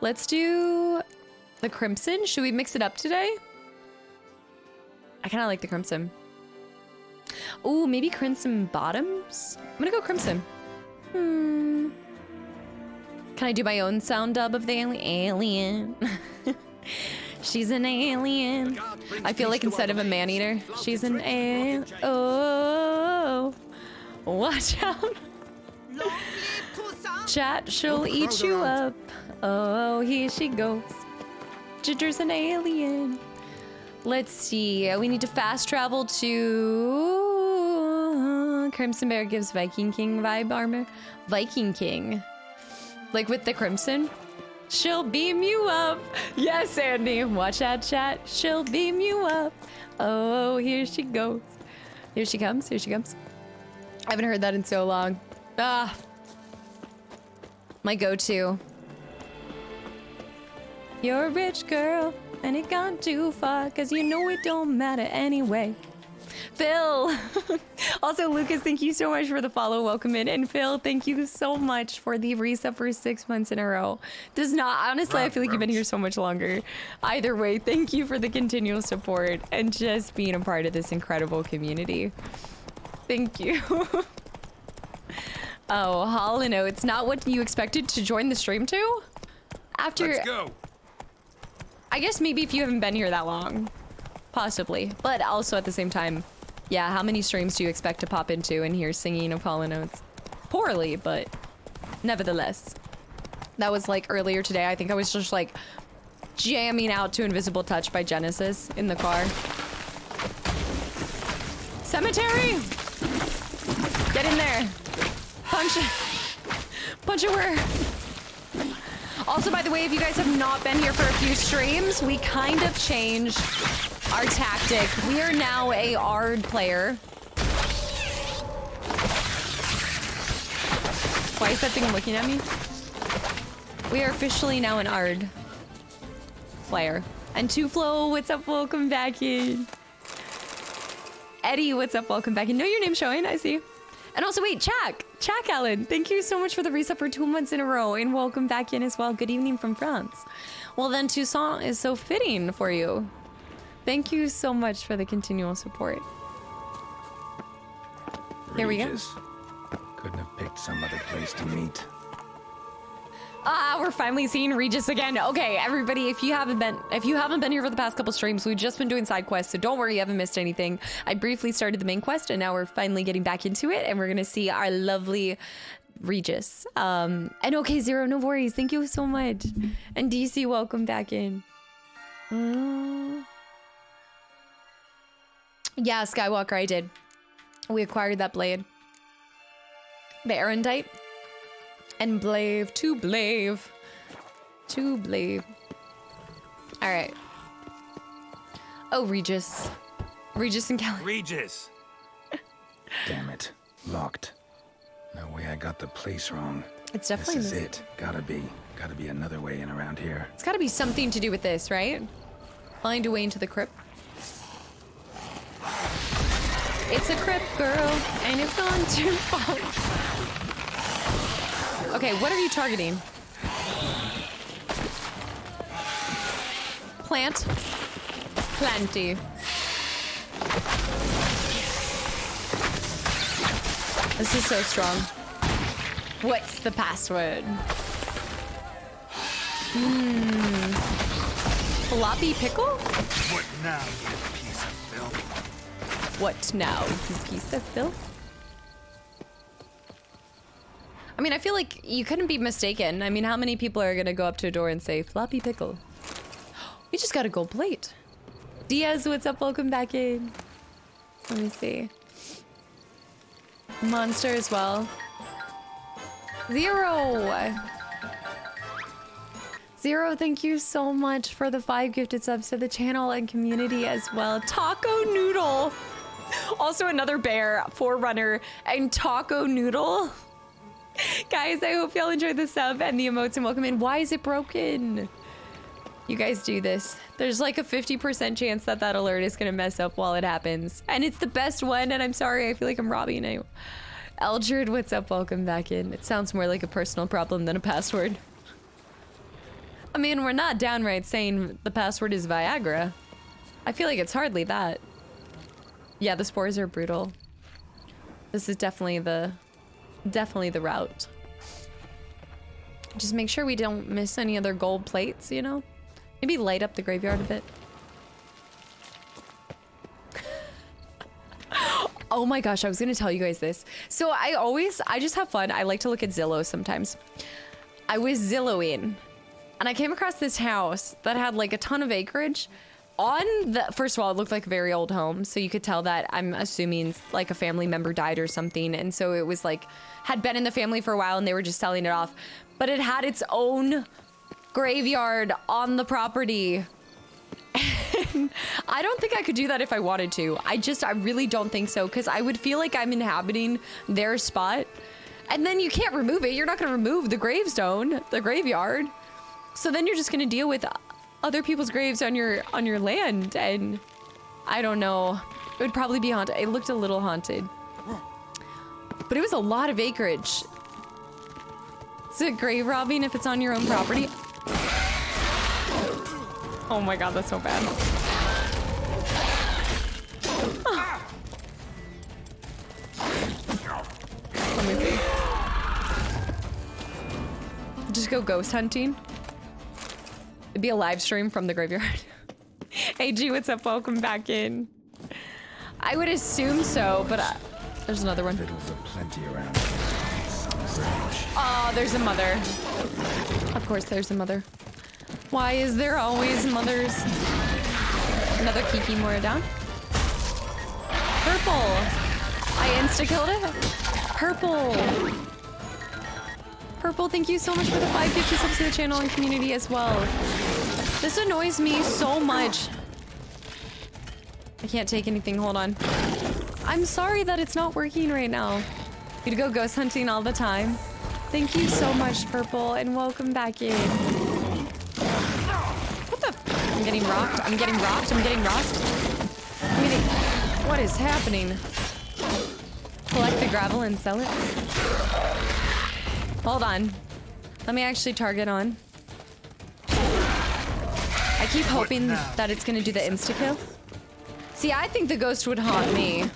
Let's do the crimson. Should we mix it up today? I kind of like the crimson. Ooh, maybe crimson bottoms? I'm gonna go crimson. Can I do my own sound dub of the alien? She's an alien. I feel like instead of a man-eater, she's an alien. Oh, watch out. Chat, she'll eat you up. Oh, here she goes. Ginger's an alien. Let's see. We need to fast travel to... Crimson Bear gives Viking King vibe armor. Viking King. Like with the crimson. She'll beam you up. Yes, Andy. Watch out, chat. She'll beam you up. Oh, here she goes. Here she comes. Here she comes. I haven't heard that in so long. Ah. My go-to. You're a rich girl, and it gone too far, cause you know it don't matter anyway. Phil! Also, Lucas, thank you so much for the follow. Welcome in. And Phil, thank you so much for the resub for 6 months in a row. Does not, honestly, I feel like you've been here so much longer. Either way, thank you for the continual support and just being a part of this incredible community. Thank you. Oh, Hollow, it's not what you expected to join the stream to? After... Let's go. I guess maybe if you haven't been here that long. Possibly. But also at the same time, yeah, how many streams do you expect to pop into and hear singing of Hollow Notes? Poorly, but nevertheless. That was like earlier today. I think I was just like jamming out to Invisible Touch by Genesis in the car. Cemetery! Get in there. Punch it. Punch it where... Also, by the way, if you guys have not been here for a few streams, we kind of changed our tactic. We are now a ARD player. Why is that thing looking at me? We are officially now an ARD player. And Tuflo, what's up? Welcome back in. Eddie, what's up? Welcome back in. Know your name showing, I see. And also, wait, Chak Allen, thank you so much for the resub for 2 months in a row, and welcome back in as well. Good evening from France. Well, then Toussaint is so fitting for you. Thank you so much for the continual support. Here we go. Regis. Couldn't have picked some other place to meet. Ah, we're finally seeing Regis again. Okay, everybody, if you haven't been here for the past couple streams, we've just been doing side quests, so don't worry, you haven't missed anything. I briefly started the main quest, and now we're finally getting back into it, and we're gonna see our lovely Regis. And okay, Zero, no worries. Thank you so much. And DC, welcome back in. Yeah, Skywalker, I did. We acquired that blade. The Erendite. And Blave, to Blave. All right. Oh, Regis. Regis and Kelly. Regis! Damn it. Locked. No way I got the place wrong. It's definitely This is it. Gotta be another way in around here. It's gotta be something to do with this, right? Find a way into the crypt. It's a crypt, girl, and it's gone too far. Okay, what are you targeting? Plant. Planty. This is so strong. What's the password? Floppy pickle? What now, you piece of filth? What now, you piece of filth? I mean, I feel like you couldn't be mistaken. I mean, how many people are gonna go up to a door and say, floppy pickle? We just got a gold plate. Diaz, what's up? Welcome back in. Let me see. Monster as well. Zero. Zero, thank you so much for the 5 gifted subs to the channel and community as well. Taco Noodle. Also another bear, Forerunner, and Taco Noodle. Guys, I hope y'all enjoyed the sub and the emotes and welcome in. Why is it broken? You guys do this. There's like a 50% chance that that alert is gonna mess up while it happens. And it's the best one, and I'm sorry, I feel like I'm robbing you. Eldred, what's up? Welcome back in. It sounds more like a personal problem than a password. I mean, we're not downright saying the password is Viagra. I feel like it's hardly that. Yeah, the spores are brutal. This is definitely the route. Just make sure we don't miss any other gold plates, you know? Maybe light up the graveyard a bit. Oh my gosh, I was gonna tell you guys this. So I just have fun. I like to look at Zillow sometimes. I was Zillowing, and I came across this house that had like a ton of acreage. First of all, it looked like a very old home, so you could tell that I'm assuming like a family member died or something, and so it was like, had been in the family for a while and they were just selling it off. But it had its own graveyard on the property. And I don't think I could do that if I wanted to. I really don't think so, because I would feel like I'm inhabiting their spot. And then you can't remove it. You're not going to remove the gravestone, the graveyard. So then you're just going to deal with other people's graves on your land, and I don't know. It would probably be haunted. It looked a little haunted. But it was a lot of acreage. Is it grave robbing if it's on your own property? Oh my god, that's so bad. Let me see. Just go ghost hunting. It'd be a live stream from the graveyard. Hey G, what's up? Welcome back in. I would assume so, but there's another one. Fiddles are plenty around. Oh, there's a mother. Of course there's a mother. Why is there always mothers? Another Kiki Mora down. Purple. I insta-killed it. Purple. Purple, thank you so much for the 5 gifted subs to the channel and community as well. This annoys me so much. I can't take anything, hold on. I'm sorry that it's not working right now. You'd go ghost hunting all the time. Thank you so much, Purple, and welcome back in. What the? I'm getting rocked. I'm getting rocked. I'm getting rocked. What is happening? Collect the gravel and sell it. Hold on. Let me actually target on. I keep hoping that it's gonna do the insta-kill. See, I think the ghost would haunt me.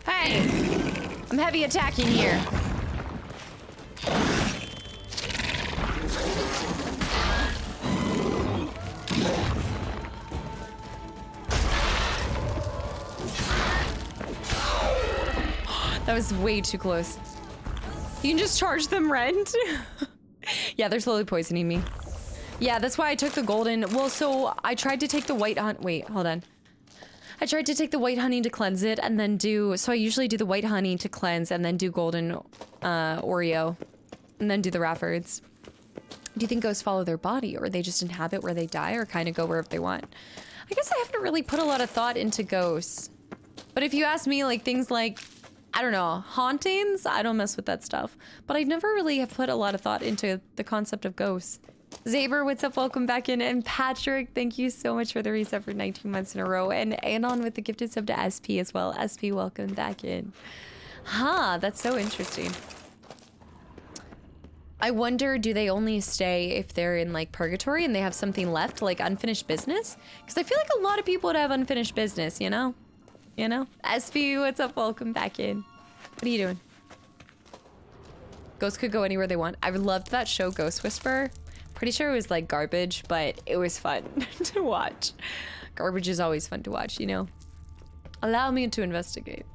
Hey! I'm heavy attacking here. That was way too close. You can just charge them rent. Yeah, they're slowly poisoning me. Yeah, that's why I took the golden. Well, so I tried to take the white hunt. Wait, hold on. I tried to take the white honey to cleanse it and then so I usually do the white honey to cleanse and then do golden Oreo and then do the Raffords. Do you think ghosts follow their body, or they just inhabit where they die, or kind of go wherever they want? I guess I haven't really put a lot of thought into ghosts. But if you ask me, like things like, I don't know, hauntings, I don't mess with that stuff. But I never really have put a lot of thought into the concept of ghosts. Zaber, what's up? Welcome back in. And Patrick, thank you so much for the reset for 19 months in a row. And Anon with the gifted sub to SP as well. SP, welcome back in. Huh, that's so interesting. I wonder, do they only stay if they're in like purgatory and they have something left, like unfinished business? Because I feel like a lot of people would have unfinished business, you know? You know? SP, what's up? Welcome back in. What are you doing? Ghosts could go anywhere they want. I loved that show, Ghost Whisperer. Pretty sure it was like garbage, but it was fun to watch. Garbage is always fun to watch, you know? Allow me to investigate.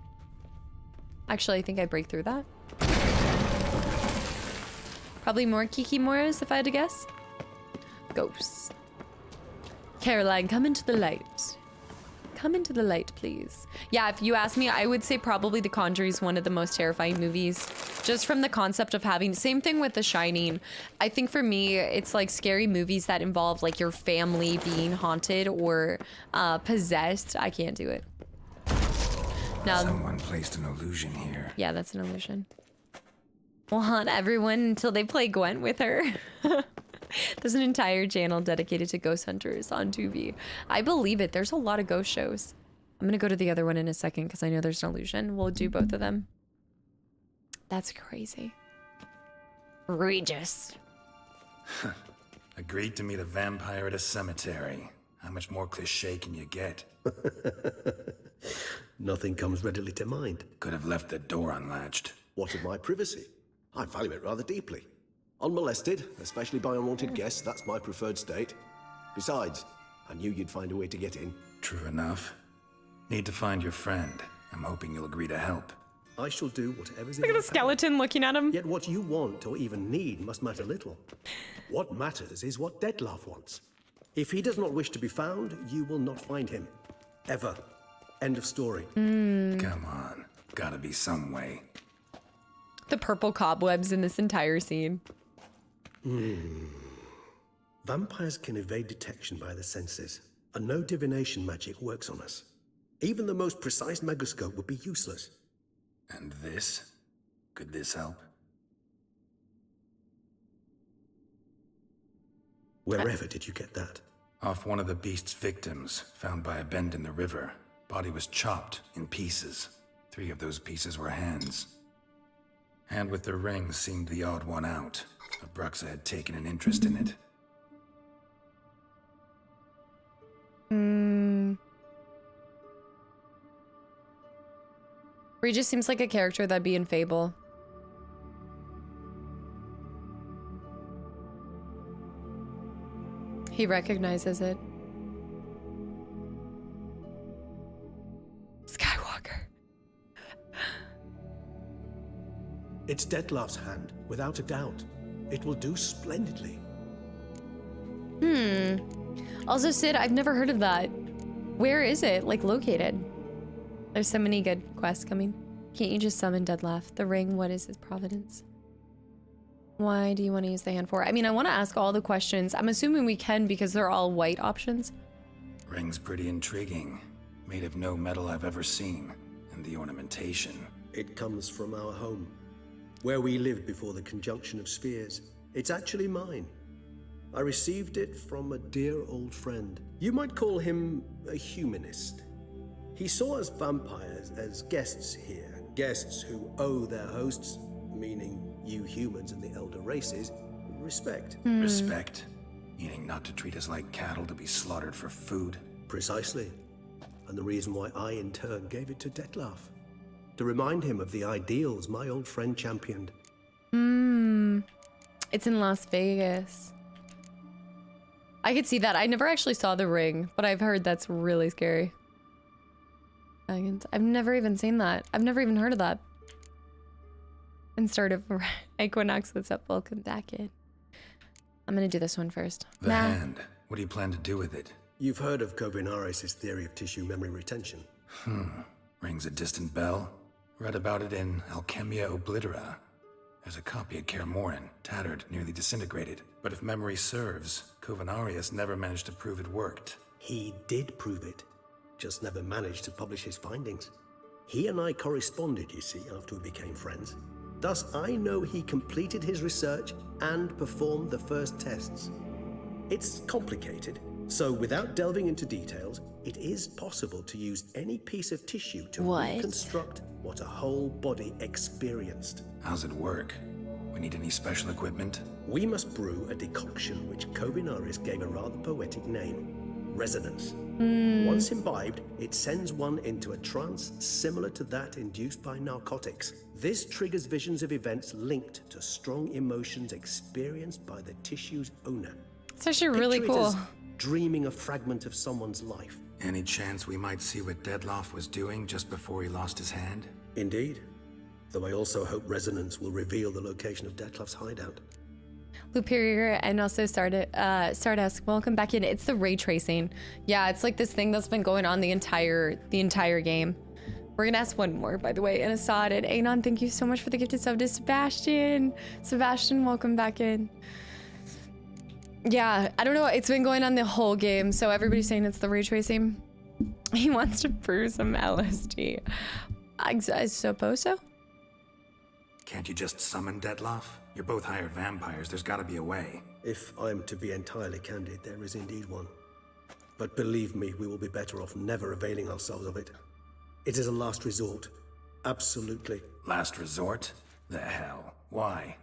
Actually, I think I break through that. Probably more Kikimoras if I had to guess. Ghosts. Caroline, come into the light. come into the light, please. Yeah, if you ask me, I would say probably The Conjuring is one of the most terrifying movies. Just from the concept of having, same thing with The Shining. I think for me, it's like scary movies that involve like your family being haunted or possessed. I can't do it. Now, Someone placed an illusion here. yeah, that's an illusion. We'll haunt everyone until they play Gwent with her. There's an entire channel dedicated to ghost hunters on Tubi. I believe it. There's a lot of ghost shows. I'm gonna go to the other one in a second because I know there's an illusion. We'll do both of them. That's crazy. Regis. Agreed to meet a vampire at a cemetery. How much more cliché can you get? Nothing comes readily to mind. Could have left the door unlatched. What of my privacy? I value it rather deeply. Unmolested, especially by unwanted guests, that's my preferred state. Besides, I knew you'd find a way to get in. True enough. Need to find your friend. I'm hoping you'll agree to help. I shall do whatever's in Look at my the skeleton looking at him. power. Yet what you want or even need must matter little. What matters is what Detlef wants. If he does not wish to be found, you will not find him. Ever. End of story. Come on. Gotta be some way. The purple cobwebs in this entire scene. Vampires can evade detection by the senses, and no divination magic works on us. Even the most precise megascope would be useless. And this? Could this help? Wherever did you get that? Off one of the beast's victims, found by a bend in the river. Body was chopped in pieces. 3 of those pieces were hands. Hand with the ring seemed the odd one out. Abruxa had taken an interest in it. Regis seems like a character that'd be in Fable. He recognizes it. Skywalker. It's Detlef's hand, without a doubt. It will do splendidly. Also, Sid, I've never heard of that. Where is it, like, located? There's so many good quests coming. Can't you just summon Detlef? The ring, what is its providence? Why do you want to use the hand for? I mean, I want to ask all the questions. I'm assuming we can because they're all white options. Ring's pretty intriguing. Made of no metal I've ever seen. And the ornamentation. It comes from our home, where we lived before the conjunction of spheres. It's actually mine. I received it from a dear old friend. You might call him a humanist. He saw us vampires as guests here, guests who owe their hosts, meaning you humans and the elder races, respect. Respect? Meaning not to treat us like cattle to be slaughtered for food? Precisely. And the reason why I, in turn, gave it to Detlef. To remind him of the ideals my old friend championed. It's in Las Vegas. I could see that. I never actually saw the ring, but I've heard that's really scary. I've never even seen that. I've never even heard of that. And start of Equinox, what's up? Welcome back in. I'm gonna do this one first. The hand. What do you plan to do with it? You've heard of Kovinaris' theory of tissue memory retention. Rings a distant bell. Read about it in Alchemia Oblitera. There's a copy at Kaer Morhen, tattered, nearly disintegrated. But if memory serves, Kovinaris never managed to prove it worked. He did prove it, just never managed to publish his findings. He and I corresponded, you see, after we became friends. Thus, I know he completed his research and performed the first tests. It's complicated, so without delving into details, it is possible to use any piece of tissue to reconstruct what a whole body experienced. How's it work? We need any special equipment? We must brew a decoction which Kovinaris gave a rather poetic name, resonance. Once imbibed, it sends one into a trance similar to that induced by narcotics. This triggers visions of events linked to strong emotions experienced by the tissue's owner. It's actually really Picture it cool. as dreaming a fragment of someone's life. Any chance we might see what Detlef was doing just before he lost his hand? Indeed. Though I also hope resonance will reveal the location of Detlef's hideout. Superior, and also Stardust, welcome back in. It's the ray tracing. Yeah, it's like this thing that's been going on the entire game. We're gonna ask one more, by the way. And Assad and Anon, thank you so much for the gifted sub to Sebastian. Sebastian, welcome back in. Yeah, I don't know. It's been going on the whole game, so everybody's saying it's the ray tracing. He wants to brew some LSD. I suppose so. Can't you just summon Detloff? You're both hired vampires. There's gotta be a way. If I'm to be entirely candid, there is indeed one. But believe me, we will be better off never availing ourselves of it. It is a last resort. Absolutely. Last resort? The hell? Why?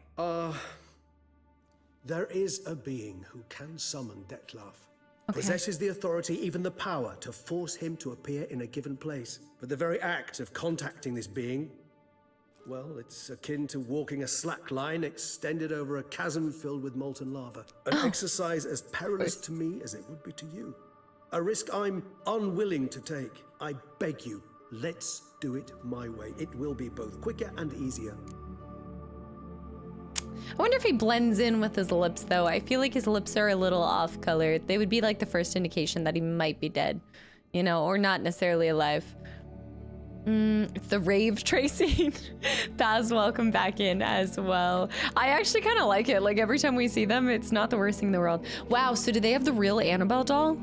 There is a being who can summon Detloff. Possesses the authority, even the power, to force him to appear in a given place. But the very act of contacting this being, well, it's akin to walking a slack line extended over a chasm filled with molten lava. An exercise as perilous to me as it would be to you. A risk I'm unwilling to take. I beg you, let's do it my way. It will be both quicker and easier. I wonder if he blends in with his lips, though. I feel like his lips are a little off-colored. They would be like the first indication that he might be dead, you know, or not necessarily alive. It's the rave tracing. Baz, welcome back in as well. I actually kind of like it. Like, every time we see them, it's not the worst thing in the world. Wow, so do they have the real Annabelle doll?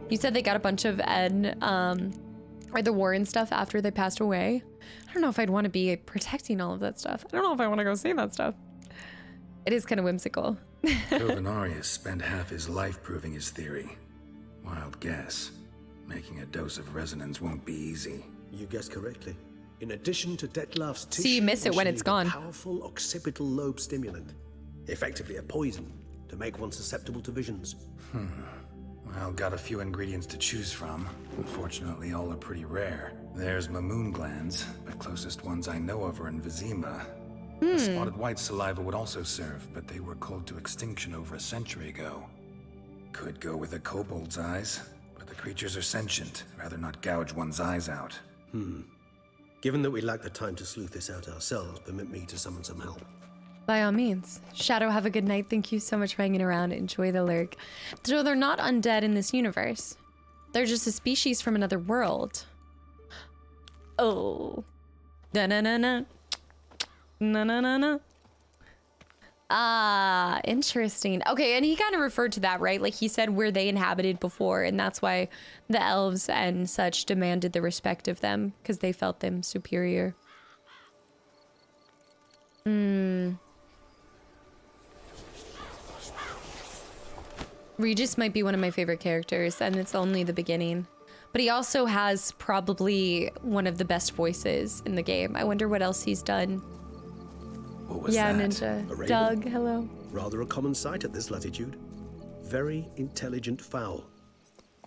You said they got a bunch of Ed, or the Warren stuff after they passed away. I don't know if I'd want to be protecting all of that stuff. I don't know if I want to go see that stuff. It is kind of whimsical. Covenarius spent half his life proving his theory. Wild guess. Making a dose of resonance won't be easy. You guessed correctly. In addition to Detloff's tissue, See, you miss it when it's gone. A powerful occipital lobe stimulant. Effectively a poison to make one susceptible to visions. Well, got a few ingredients to choose from. Unfortunately, all are pretty rare. There's Mamoon glands, but closest ones I know of are in Vizima. The spotted white saliva would also serve, but they were culled to extinction over a century ago. Could go with a kobold's eyes, but the creatures are sentient. Rather not gouge one's eyes out. Given that we lack the time to sleuth this out ourselves, permit me to summon some help. By all means. Shadow, have a good night. Thank you so much for hanging around. Enjoy the lurk. So they're not undead in this universe. They're just a species from another world. Oh. Da-na-na-na. No. Ah, interesting. Okay, and he kind of referred to that, right? Like, he said where they inhabited before, and that's why the elves and such demanded the respect of them, because they felt them superior. Regis might be one of my favorite characters, and it's only the beginning. But he also has probably one of the best voices in the game. I wonder what else he's done. What was Yeah, that? Ninja. Doug, hello. Rather a common sight at this latitude. Very intelligent fowl.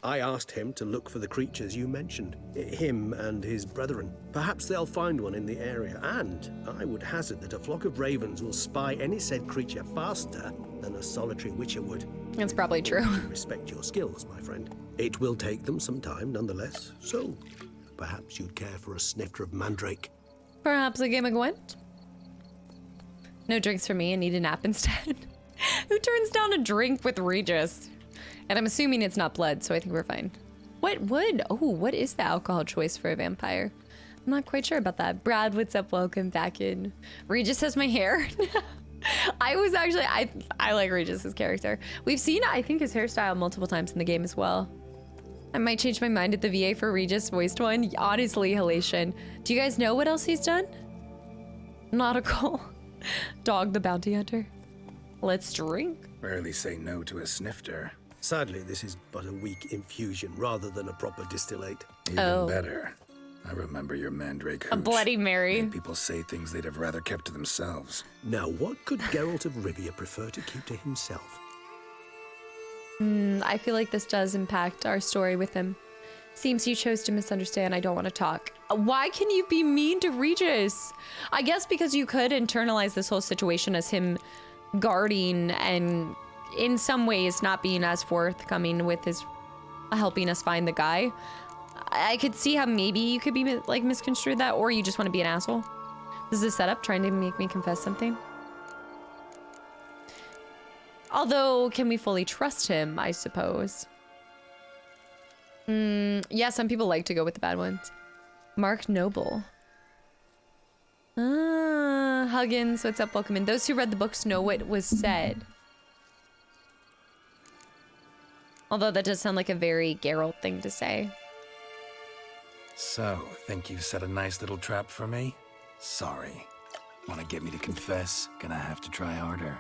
I asked him to look for the creatures you mentioned, him and his brethren. Perhaps they'll find one in the area, and I would hazard that a flock of ravens will spy any said creature faster than a solitary witcher would. That's probably true. I respect your skills, my friend. It will take them some time, nonetheless, so perhaps you'd care for a snifter of mandrake. Perhaps a game of Gwent? No drinks for me. I need a nap instead. Who turns down a drink with Regis? And I'm assuming it's not blood, so I think we're fine. What is the alcohol choice for a vampire? I'm not quite sure about that. Brad, what's up? Welcome back in. Regis has my hair. I like Regis's character. We've seen, I think, his hairstyle multiple times in the game as well. I might change my mind at the VA for Regis voiced one. Honestly, Halation. Do you guys know what else he's done? Nautical. Dog the bounty hunter. Let's drink. Rarely say no to a snifter. Sadly, this is but a weak infusion rather than a proper distillate. Even better. I remember your mandrake hooch. A Bloody Mary. Made people say things they'd have rather kept to themselves. Now, what could Geralt of Rivia prefer to keep to himself? I feel like this does impact our story with him. Seems you chose to misunderstand. I don't want to talk. Why can you be mean to Regis? I guess because you could internalize this whole situation as him guarding and in some ways not being as forthcoming with his helping us find the guy. I could see how maybe you could be like misconstrued that, or you just want to be an asshole. This is a setup trying to make me confess something. Although, can we fully trust him, I suppose? Yeah, some people like to go with the bad ones. Mark Noble. Huggins, what's up? Welcome in. Those who read the books know what was said. Although that does sound like a very Geralt thing to say. So, think you've set a nice little trap for me? Sorry. Want to get me to confess? Gonna have to try harder.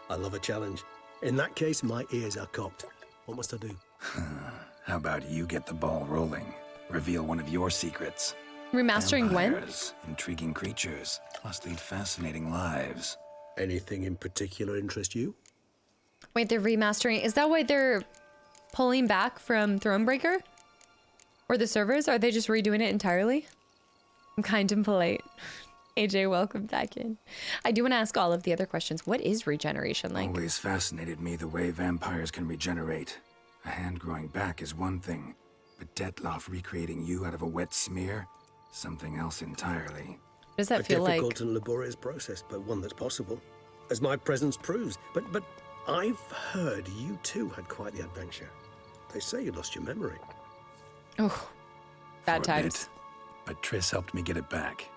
I love a challenge. In that case, my ears are cocked. What must I do? How about you get the ball rolling? Reveal one of your secrets. Remastering Gwent? Vampires, intriguing creatures, must lead fascinating lives. Anything in particular interest you? Wait, they're remastering. Is that why they're pulling back from Thronebreaker? Or the servers? Are they just redoing it entirely? I'm kind and polite. AJ, welcome back in. I do want to ask all of the other questions. What is regeneration like? Always fascinated me the way vampires can regenerate. A hand growing back is one thing, but Detloff recreating you out of a wet smear? Something else entirely. What does that feel like? A difficult and laborious process, but one that's possible, as my presence proves. But I've heard you too had quite the adventure. They say you lost your memory. Oh, bad For a times. bit, but Triss helped me get it back.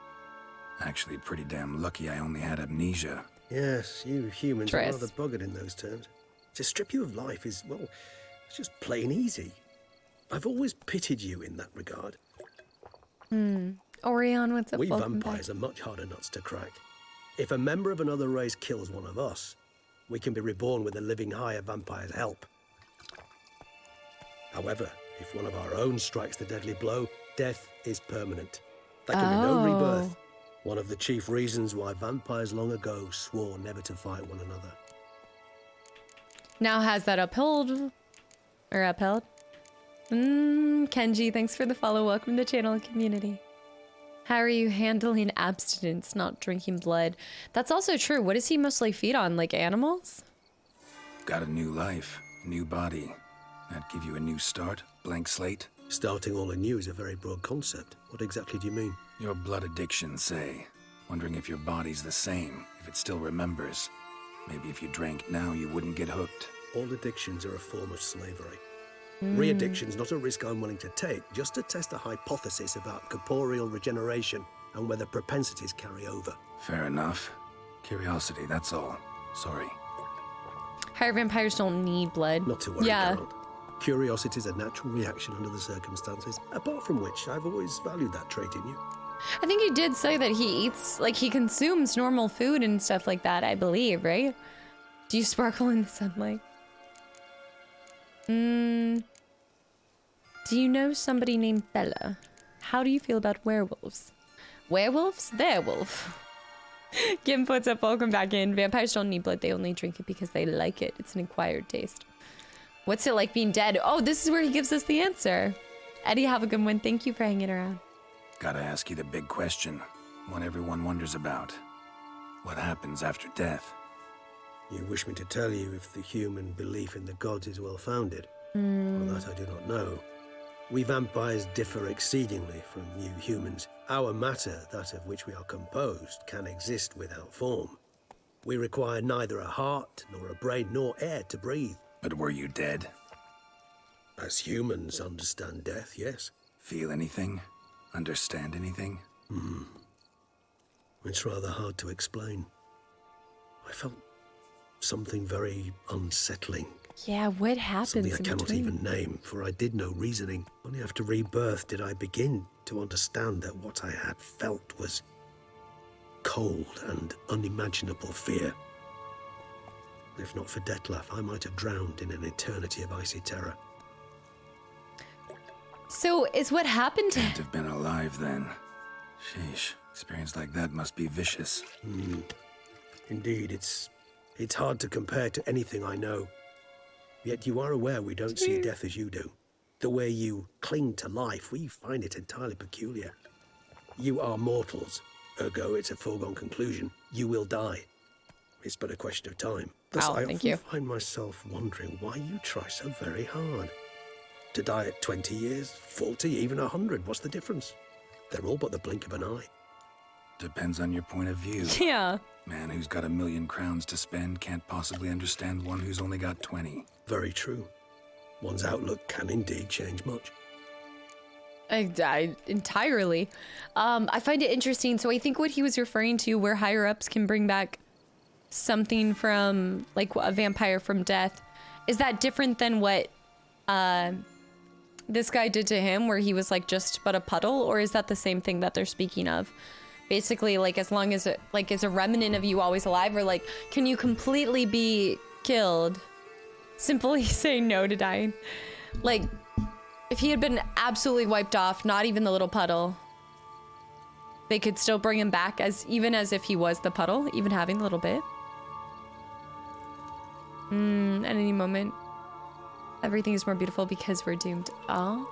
Actually, pretty damn lucky I only had amnesia. Yes, you humans are Triss. rather buggered in those terms. To strip you of life is, well, it's just plain easy. I've always pitied you in that regard. Orion, what's up? We Welcome vampires back. are much harder nuts to crack. If a member of another race kills one of us, we can be reborn with a living higher vampire's help. However, if one of our own strikes the deadly blow, death is permanent. There can be no rebirth. One of the chief reasons why vampires long ago swore never to fight one another. Now has that upheld? Or upheld? Kenji, thanks for the follow. Welcome to the channel and community. How are you handling abstinence, not drinking blood? That's also true. What does he mostly feed on? Like animals? Got a new life, new body. That give you a new start, blank slate? Starting all anew is a very broad concept. What exactly do you mean? Your blood addiction, say. Wondering if your body's the same, if it still remembers. Maybe if you drank now, you wouldn't get hooked. All addictions are a form of slavery. Re-addiction's not a risk I'm willing to take, just to test a hypothesis about corporeal regeneration and whether propensities carry over. Fair enough. Curiosity, that's all. Sorry. Higher vampires don't need blood. Not to worry, Yeah. Geralt. Curiosity is a natural reaction under the circumstances, apart from which I've always valued that trait in you. I think he did say that he eats, like he consumes normal food and stuff like that, I believe, right? Do you sparkle in the sunlight? Do you know somebody named Bella? How do you feel about werewolves? Werewolves? They're wolf. Gim puts up, welcome back in. Vampires don't need blood, they only drink it because they like it. It's an acquired taste. What's it like being dead? Oh, this is where he gives us the answer. Eddie, have a good one. Thank you for hanging around. Gotta ask you the big question. One everyone wonders about. What happens after death? You wish me to tell you if the human belief in the gods is well-founded? Well, that I do not know. We vampires differ exceedingly from you humans. Our matter, that of which we are composed, can exist without form. We require neither a heart, nor a brain, nor air to breathe. But were you dead? As humans understand death, yes. Feel anything? Understand anything? It's rather hard to explain. I felt something very unsettling. Yeah, what happens Something I in cannot between? even name, for I did no reasoning. Only after rebirth did I begin to understand that what I had felt was cold and unimaginable fear. If not for Detlaff, I might have drowned in an eternity of icy terror. So, is what happened to Can't have been alive then. Sheesh, experience like that must be vicious. Indeed, it's hard to compare to anything I know. Yet you are aware we don't see death as you do. The way you cling to life, we find it entirely peculiar. You are mortals, ergo it's a foregone conclusion. You will die. It's but a question of time. Thus, Wow, I thank often you. find myself wondering why you try so very hard. To die at 20 years, 40, even 100, what's the difference? They're all but the blink of an eye. Depends on your point of view. Yeah. Man who's got 1,000,000 crowns to spend can't possibly understand one who's only got 20. Very true. One's outlook can indeed change much. I entirely. I find it interesting. So I think what he was referring to, where higher ups can bring back something from, like, a vampire from death, is that different than what this guy did to him, where he was like just but a puddle, or is that the same thing that they're speaking of? Basically, like, as long as it, like, is a remnant of you always alive, or like, can you completely be killed? Simply say no to dying. Like, if he had been absolutely wiped off, not even the little puddle, they could still bring him back even as if he was the puddle, even having a little bit. At any moment, everything is more beautiful because we're doomed. Oh,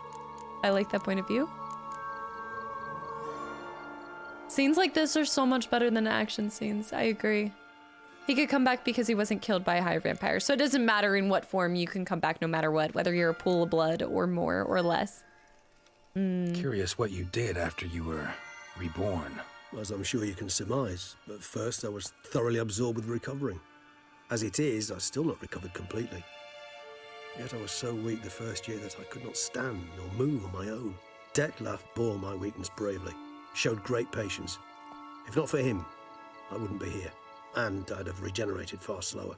I like that point of view. Scenes like this are so much better than action scenes. I agree. He could come back because he wasn't killed by a higher vampire. So it doesn't matter in what form, you can come back no matter what, whether you're a pool of blood or more or less. Curious what you did after you were reborn. As I'm sure you can surmise, at first I was thoroughly absorbed with recovering. As it is, I've still not recovered completely. Yet I was so weak the first year that I could not stand nor move on my own. Detlef bore my weakness bravely, showed great patience. If not for him, I wouldn't be here, and I'd have regenerated far slower.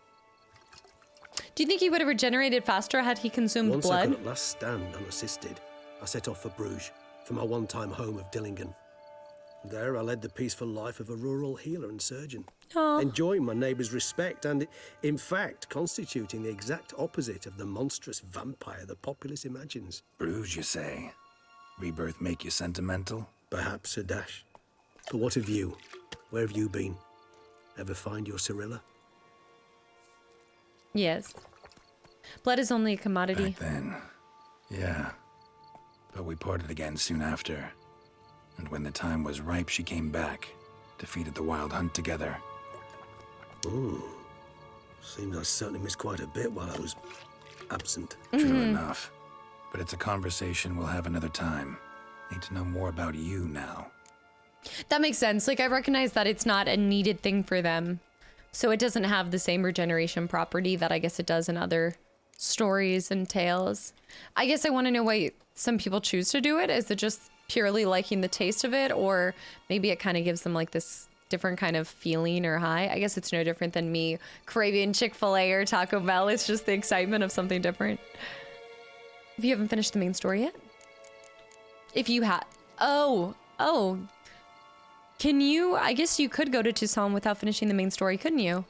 Do you think he would have regenerated faster had he consumed Once blood? I could at last stand unassisted, I set off for Bruges, for my one-time home of Dillingen. There I led the peaceful life of a rural healer and surgeon, enjoying my neighbours' respect and, in fact, constituting the exact opposite of the monstrous vampire the populace imagines. Bruges, you say? Rebirth make you sentimental? Perhaps a dash. But what of you? Where have you been? Ever find your Cecilia? Yes. Blood is only a commodity. Back then, yeah. But we parted again soon after. And when the time was ripe, she came back, defeated the wild hunt together. Ooh. Seems I certainly missed quite a bit while I was absent. True enough. But it's a conversation we'll have another time. Need to know more about you now. That makes sense. Like, I recognize that it's not a needed thing for them. So it doesn't have the same regeneration property that I guess it does in other stories and tales. I guess I want to know why some people choose to do it. Is it just purely liking the taste of it? Or maybe it kind of gives them like this different kind of feeling or high. I guess it's no different than me craving Chick-fil-A or Taco Bell. It's just the excitement of something different. If you haven't finished the main story yet? If you had... Oh. Can you... I guess you could go to Toussaint without finishing the main story, couldn't you?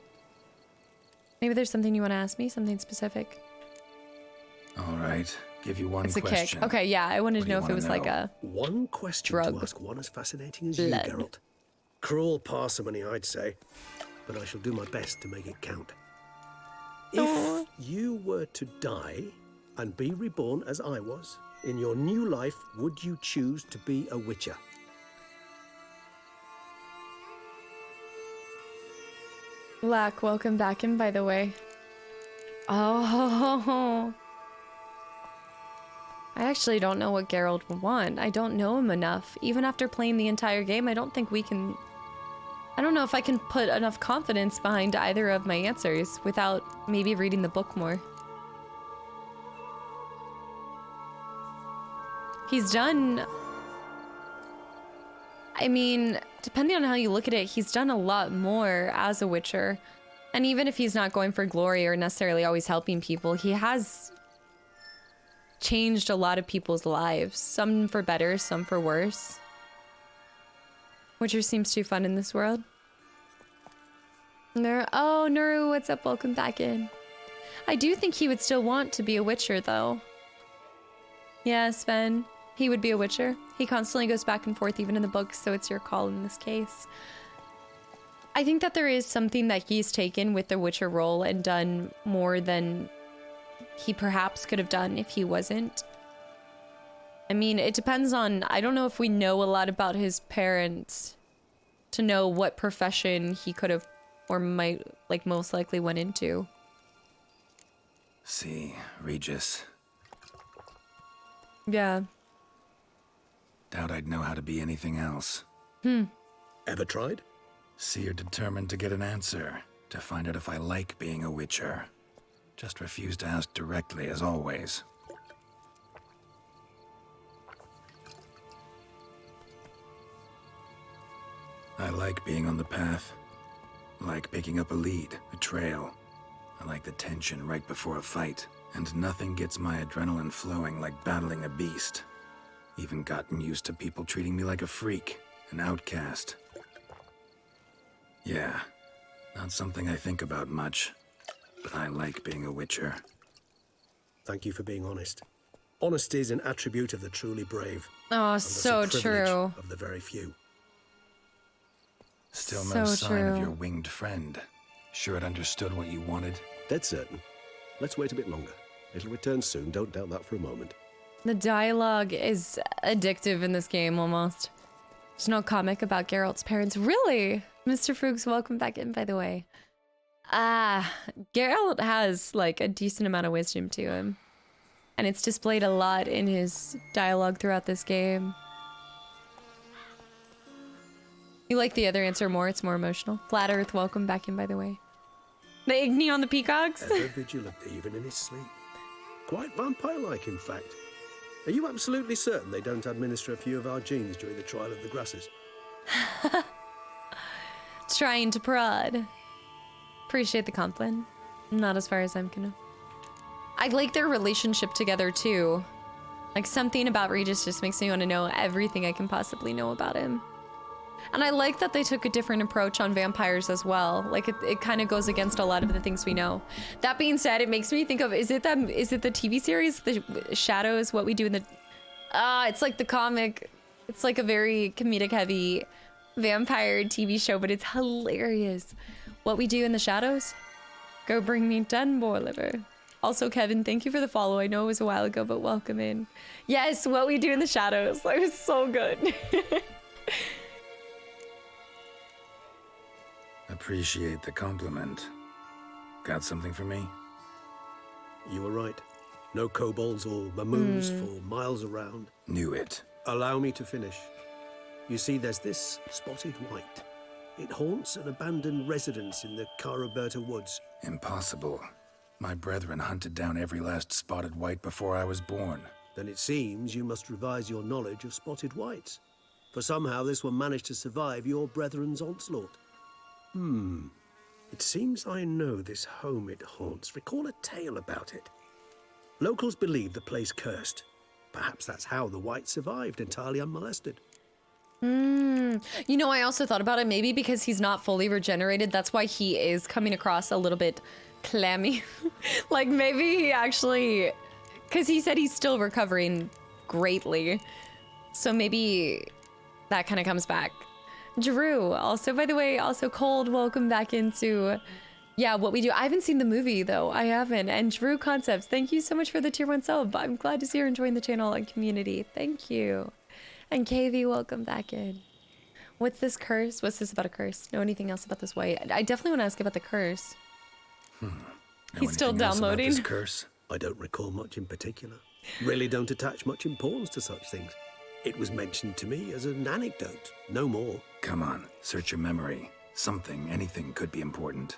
Maybe there's something you want to ask me? Something specific? All right. Give you one It's a question. kick. Okay, yeah. I wanted What to do you know if it wanna was like know? a... One question Drug. to ask one as fascinating as Blood. you, Geralt. Cruel parsimony, I'd say, but I shall do my best to make it count. If you were to die and be reborn as I was, in your new life, would you choose to be a witcher? Lack, welcome back in, by the way. Oh. I actually don't know what Geralt would want. I don't know him enough. Even after playing the entire game, I don't think we can... I don't know if I can put enough confidence behind either of my answers without maybe reading the book more. He's done... I mean, depending on how you look at it, he's done a lot more as a Witcher. And even if he's not going for glory or necessarily always helping people, he has changed a lot of people's lives. Some for better, some for worse. Witcher seems too fun in this world. Oh, Nuru, what's up? Welcome back in. I do think he would still want to be a Witcher, though. Yeah, Sven. He would be a Witcher. He constantly goes back and forth, even in the books, so it's your call in this case. I think that there is something that he's taken with the Witcher role and done more than he perhaps could have done if he wasn't. I mean, it depends on... I don't know if we know a lot about his parents to know what profession he could have or might, like, most likely went into. See, Regis. Yeah. Doubt I'd know how to be anything else. Ever tried? Seer determined to get an answer, to find out if I like being a witcher. Just refused to ask directly, as always. I like being on the path. Like picking up a lead, a trail. I like the tension right before a fight. And nothing gets my adrenaline flowing like battling a beast. Even gotten used to people treating me like a freak, an outcast. Yeah, not something I think about much, but I like being a witcher. Thank you for being honest. Honesty is an attribute of the truly brave. Oh, and thus so a privilege true. of the very few. Still no sign of true. your winged friend. Sure it understood what you wanted? Dead certain. Let's wait a bit longer. It'll return soon, don't doubt that for a moment. The dialogue is addictive in this game, almost. There's no comic about Geralt's parents. Really? Mr. Fuchs, welcome back in, by the way. Geralt has, like, a decent amount of wisdom to him. And it's displayed a lot in his dialogue throughout this game. You like the other answer more? It's more emotional. Flat Earth, welcome back in, by the way. The Igni on the peacocks? Ever vigilant, even in his sleep. Quite vampire-like, in fact. Are you absolutely certain they don't administer a few of our genes during the trial of the grasses? Trying to prod. Appreciate the compliment. Not as far as I'm gonna. I like their relationship together, too. Like, something about Regis just makes me want to know everything I can possibly know about him. And I like that they took a different approach on vampires as well. Like, it kind of goes against a lot of the things we know. That being said, it makes me think of, is it the TV series, The Shadows, What We Do in the... it's like the comic. It's like a very comedic heavy vampire TV show, but it's hilarious. What We Do in the Shadows? Go bring me 10 more liver. Also, Kevin, thank you for the follow. I know it was a while ago, but welcome in. Yes, What We Do in the Shadows. That was so good. Appreciate the compliment. Got something for me? You were right. No kobolds or mamoons for miles around. Knew it. Allow me to finish. You see, there's this spotted wight. It haunts an abandoned residence in the Caraberta woods. Impossible. My brethren hunted down every last spotted wight before I was born. Then it seems you must revise your knowledge of spotted wights. For somehow this one managed to survive your brethren's onslaught. It seems I know this home it haunts. Recall a tale about it. Locals believe the place cursed. Perhaps that's how the wight survived entirely unmolested. You know, I also thought about it, maybe because he's not fully regenerated, that's why he is coming across a little bit clammy. Like, maybe he actually... Because he said he's still recovering greatly. So maybe that kind of comes back. Drew, also, by the way, also Cold, welcome back into... Yeah, What We Do. I haven't seen the movie, though. I haven't. And Drew Concepts, thank you so much for the tier 1 sub. I'm glad to see you're enjoying the channel and community. Thank you. And KV, welcome back in. What's this curse? What's this about a curse? Know anything else about this wight? I definitely want to ask about the curse. He's still downloading. This curse? I don't recall much in particular. Really don't attach much importance to such things. It was mentioned to me as an anecdote, no more. Come on, search your memory. Something, anything could be important.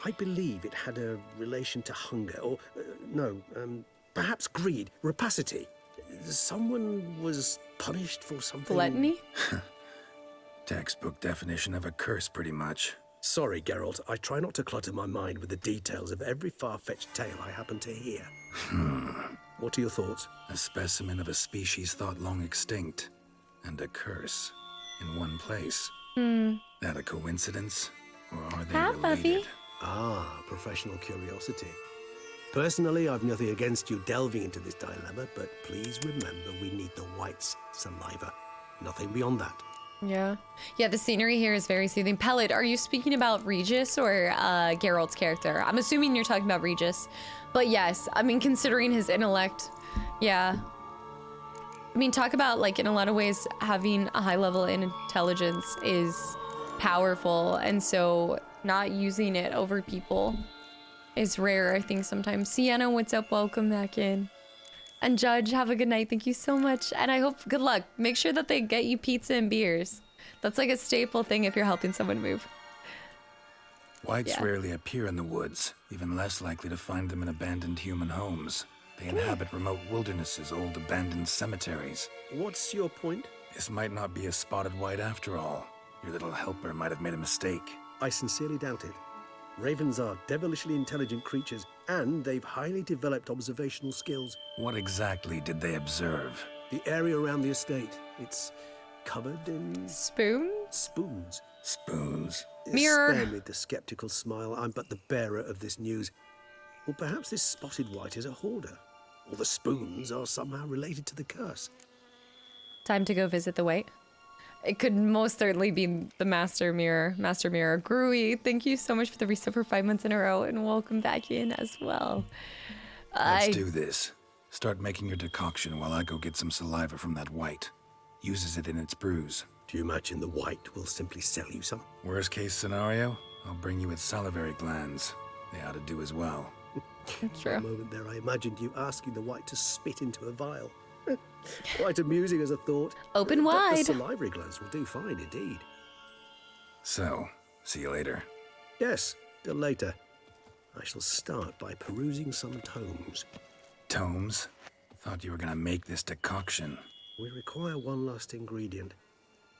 I believe it had a relation to hunger, or, perhaps greed, rapacity. Someone was punished for something... Gluttony? Textbook definition of a curse, pretty much. Sorry, Geralt. I try not to clutter my mind with the details of every far-fetched tale I happen to hear. What are your thoughts? A specimen of a species thought long extinct. And a curse. In one place. That a coincidence? Or are they Hi, related? Buffy. Ah, professional curiosity. Personally, I've nothing against you delving into this dilemma, but please remember we need the wight's saliva. Nothing beyond that. Yeah. Yeah, the scenery here is very soothing. Pellet, are you speaking about Regis or Geralt's character? I'm assuming you're talking about Regis. But yes, I mean, considering his intellect, yeah. I mean, talk about, like, in a lot of ways, having a high level in intelligence is powerful. And so not using it over people is rare, I think, sometimes. Sienna, what's up? Welcome back in. And Judge, have a good night. Thank you so much. And I hope good luck. Make sure that they get you pizza and beers. That's like a staple thing if you're helping someone move. Wights rarely appear in the woods, even less likely to find them in abandoned human homes. They inhabit remote wildernesses, old abandoned cemeteries. What's your point? This might not be a spotted wight after all. Your little helper might have made a mistake. I sincerely doubt it. Ravens are devilishly intelligent creatures, and they've highly developed observational skills. What exactly did they observe? The area around the estate, it's covered in... Spoon? Spoons. Spoons. Mirror. Spare me the skeptical smile. I'm but the bearer of this news. Or perhaps this spotted wight is a hoarder. Or the spoons are somehow related to the curse. Time to go visit the Wight. It could most certainly be the Master Mirror. Master Mirror. Grooey, thank you so much for the resub for 5 months in a row, and welcome back in as well. Let's do this. Start making your decoction while I go get some saliva from that wight. Uses it in its brews. Do you imagine the wight will simply sell you some? Worst case scenario, I'll bring you its salivary glands. They ought to do as well. True. For a moment there, I imagined you asking the wight to spit into a vial. Quite amusing as a thought. Open But wide. the salivary glands will do fine indeed. So, see you later. Yes, till later. I shall start by perusing some tomes. Tomes? Thought you were gonna make this decoction. We require one last ingredient.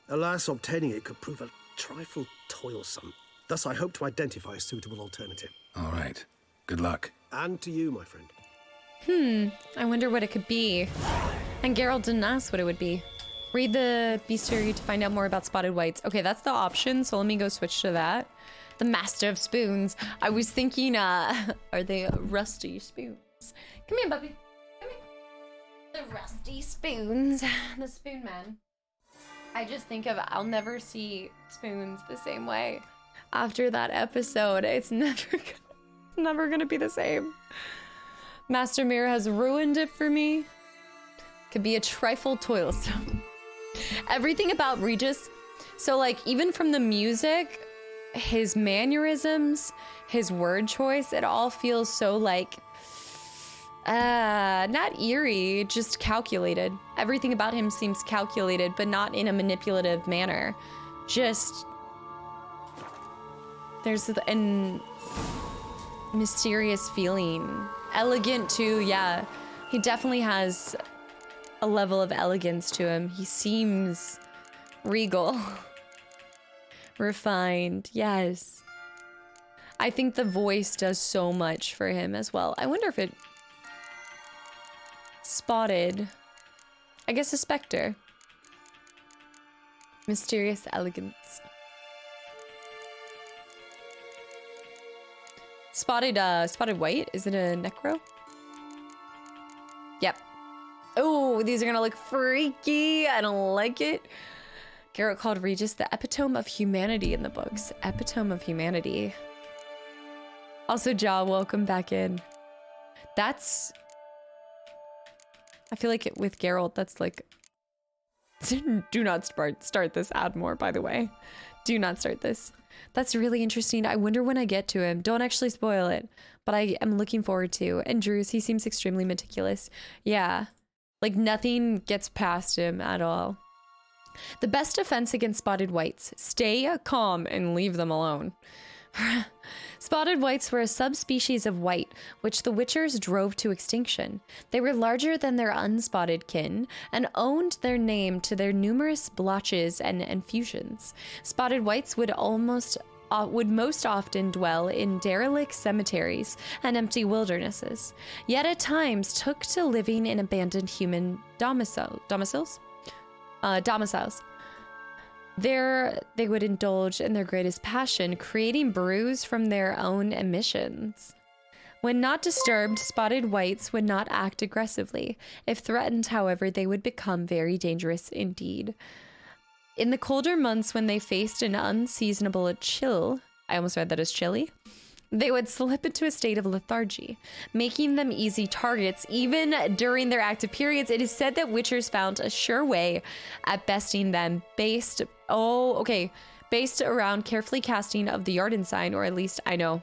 Alas, obtaining it could prove a trifle toilsome. Thus, I hope to identify a suitable alternative. All right. Good luck. And to you, my friend. I wonder what it could be. And Geralt didn't ask what it would be. Read the bestiary to find out more about spotted wights. Okay, that's the option, so let me go switch to that. The Master of Spoons. I was thinking, are they rusty spoons? Come here, puppy. Come here. The rusty spoons. The Spoon Man. I just think of, I'll never see spoons the same way. After that episode, it's never gonna be the same. Master Mirror has ruined it for me. Could be a trifle toilsome. Everything about Regis, so like even from the music, his mannerisms, his word choice, it all feels so like, not eerie, just calculated. Everything about him seems calculated, but not in a manipulative manner. Just, there's an mysterious feeling. Elegant too, yeah. He definitely has a level of elegance to him. He seems regal. Refined, yes. I think the voice does so much for him as well. I wonder if it... Spotted. I guess a specter. Mysterious elegance. Spotted wight? Is it a necro? Yep. Oh, these are gonna look freaky. I don't like it. Geralt called Regis the epitome of humanity in the books. Epitome of humanity. Also, Ja, welcome back in. That's... I feel like with Geralt, that's like... Do not start this ad more, by the way. Do not start this. That's really interesting. I wonder when I get to him. Don't actually spoil it, but I am looking forward to. And Drew's, he seems extremely meticulous. Yeah, like nothing gets past him at all. The best defense against spotted wights: stay calm and leave them alone. Spotted wights were a subspecies of wight, which the Witchers drove to extinction. They were larger than their unspotted kin, and owned their name to their numerous blotches and infusions. Spotted wights would most often dwell in derelict cemeteries and empty wildernesses, yet at times took to living in abandoned human domiciles. There, they would indulge in their greatest passion, creating brews from their own emissions. When not disturbed, spotted wights would not act aggressively. If threatened, however, they would become very dangerous indeed. In the colder months, when they faced an unseasonable chill, I almost read that as chilly, they would slip into a state of lethargy, making them easy targets even during their active periods. It is said that Witchers found a sure way at besting them based around carefully casting of the Yarden sign, or at least I know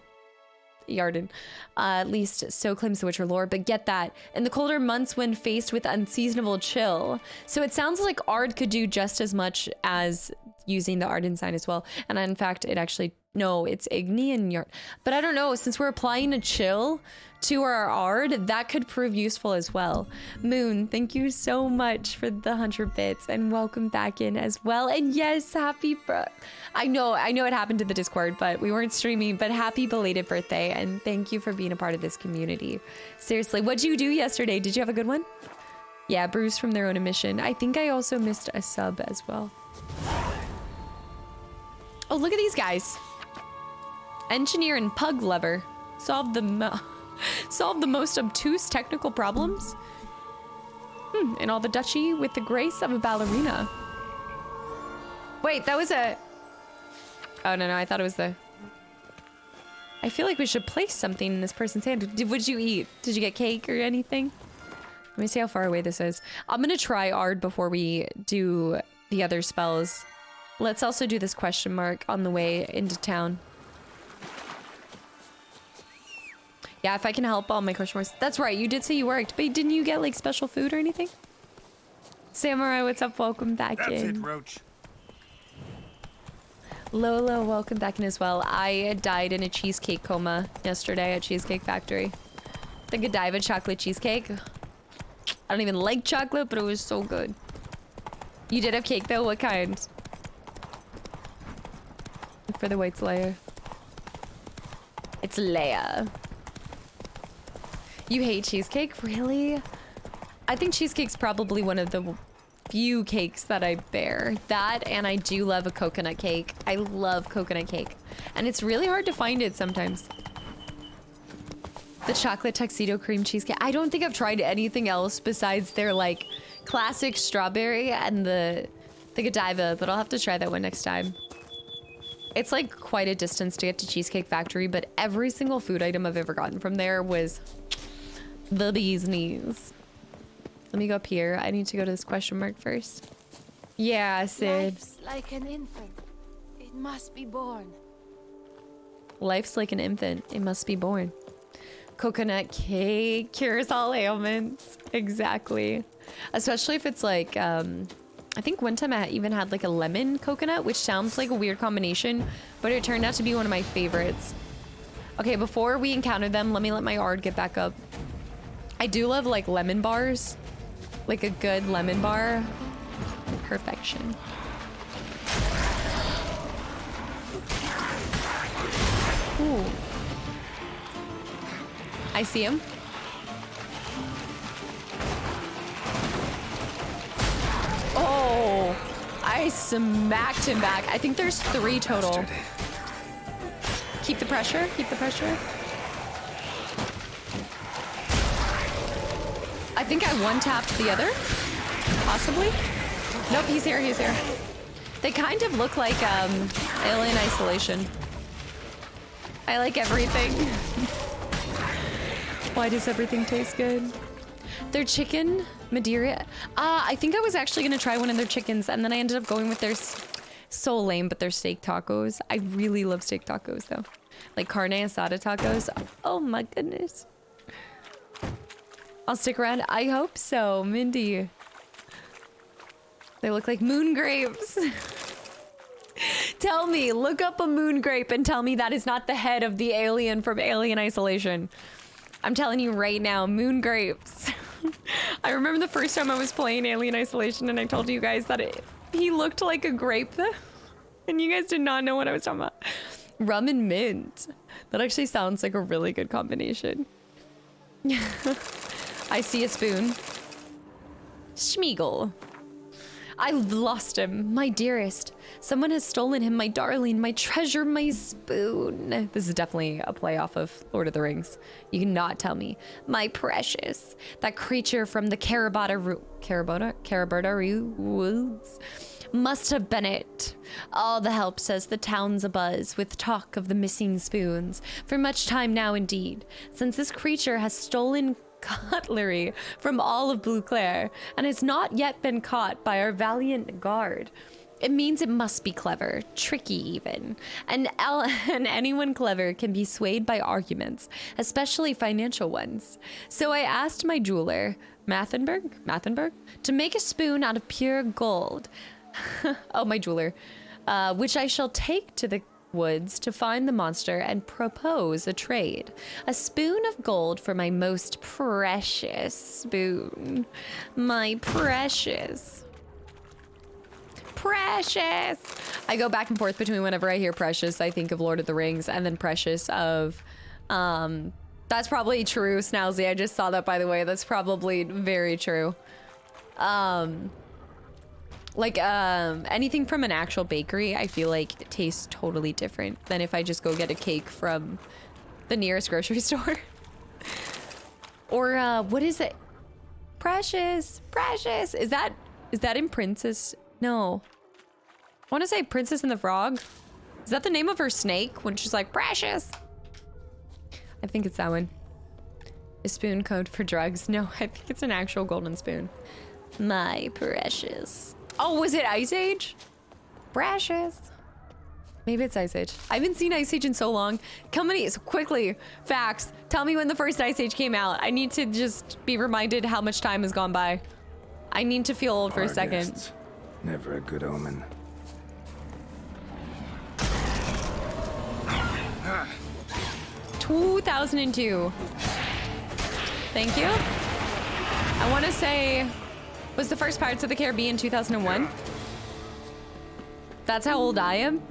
Yarden. At least so claims the Witcher lore, but get that. In the colder months when faced with unseasonable chill. So it sounds like Ard could do just as much as using the Arden sign as well. And in fact, it actually, no, it's Igni and Yard. But I don't know, since we're applying a chill to our Ard, that could prove useful as well. Moon, thank you so much for the 100 bits and welcome back in as well. And yes, happy I know it happened to the Discord, but we weren't streaming, but happy belated birthday and thank you for being a part of this community. Seriously, what'd you do yesterday? Did you have a good one? Yeah, Bruce from Their Own Admission. I think I also missed a sub as well. Oh, look at these guys. Engineer and pug lover solved the most obtuse technical problems in all the duchy with the grace of a ballerina. Wait, that was a... Oh, no, I thought it was the... I feel like we should place something in this person's hand. What'd you eat? Did you get cake or anything? Let me see how far away this is. I'm gonna try Ard before we do the other spells. Let's also do this question mark on the way into town. Yeah, if I can help all my question marks. That's right, you did say you worked, but didn't you get like special food or anything? Samurai, what's up? Welcome back in. That's it, Roach. Lolo, welcome back in as well. I died in a cheesecake coma yesterday at Cheesecake Factory. The Godiva chocolate cheesecake. I don't even like chocolate, but it was so good. You did have cake though? What kind? Look for the Wight's lair. It's Leia. You hate cheesecake? Really? I think cheesecake's probably one of the few cakes that I bear. That, and I do love a coconut cake. I love coconut cake. And it's really hard to find it sometimes. The chocolate tuxedo cream cheesecake. I don't think I've tried anything else besides their like classic strawberry and the Godiva, but I'll have to try that one next time. It's like quite a distance to get to Cheesecake Factory, but every single food item I've ever gotten from there was the bee's knees. Let me go up here. I need to go to this question mark first. Yeah, Sid. Life's like an infant. It must be born. Life's like an infant. It must be born. Coconut cake cures all ailments. Exactly. Especially if it's like, I think one time I even had like a lemon coconut, which sounds like a weird combination, but it turned out to be one of my favorites. Okay, before we encounter them, let me let my Ard get back up. I do love like lemon bars. Like a good lemon bar. Perfection. Ooh. I see him. Oh, I smacked him back. I think there's 3 total. Bastard. Keep the pressure, keep the pressure. I think I one-tapped the other, possibly. Nope, he's here, he's here. They kind of look like Alien Isolation. I like everything. Why does everything taste good? Their chicken, Madeira. I think I was actually gonna try one of their chickens and then I ended up going with their, so lame, but their steak tacos. I really love steak tacos though. Like carne asada tacos. Oh my goodness. I'll stick around. I hope so, Mindy. They look like moon grapes. Tell me, look up a moon grape and tell me that is not the head of the alien from Alien Isolation. I'm telling you right now, moon grapes. I remember the first time I was playing Alien Isolation and I told you guys that he looked like a grape. And you guys did not know what I was talking about. Rum and mint. That actually sounds like a really good combination. I see a spoon. Schmeagol. I lost him, my dearest. Someone has stolen him, my darling, my treasure, my spoon. This is definitely a play off of Lord of the Rings. You cannot tell me. My precious. That creature from the Carabata woods must have been it. All the help says the town's abuzz with talk of the missing spoons. For much time now indeed, since this creature has stolen cutlery from all of Blue Clare and has not yet been caught by our valiant guard. It means it must be clever, tricky even. And anyone clever can be swayed by arguments, especially financial ones. So I asked my jeweler, Mathenberg, to make a spoon out of pure gold. Oh, my jeweler. Which I shall take to the woods to find the monster and propose a trade. A spoon of gold for my most precious spoon. My precious. Precious. I go back and forth between whenever I hear precious, I think of Lord of the Rings, and then precious of, that's probably true, Snowsy. I just saw that, by the way. That's probably very true. Anything from an actual bakery, I feel like it tastes totally different than if I just go get a cake from the nearest grocery store. Or, what is it? Precious. Is that in Princess? No. I want to say Princess and the Frog. Is that the name of her snake when she's like, Precious? I think it's that one. A spoon code for drugs. No, I think it's an actual golden spoon. My precious. Oh, was it Ice Age? Precious. Maybe it's Ice Age. I haven't seen Ice Age in so long. So quickly, facts. Tell me when the first Ice Age came out. I need to just be reminded how much time has gone by. I need to feel old for a second. Guests. Never a good omen. 2002. Thank you. I want to say, was the first Pirates of the Caribbean 2001? That's how old I am.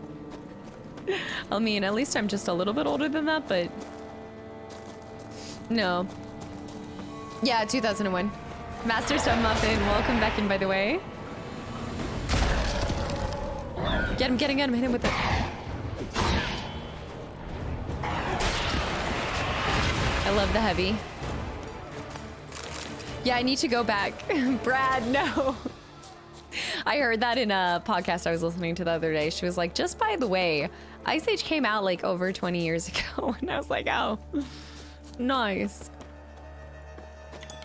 I mean, at least I'm just a little bit older than that, but no. Yeah, 2001. Master Stub Muffin, welcome back in, by the way. Get him, hit him with it. I love the heavy. Yeah, I need to go back. Brad, no. I heard that in a podcast I was listening to the other day. She was like, just by the way, Ice Age came out like over 20 years ago. And I was like, oh, nice.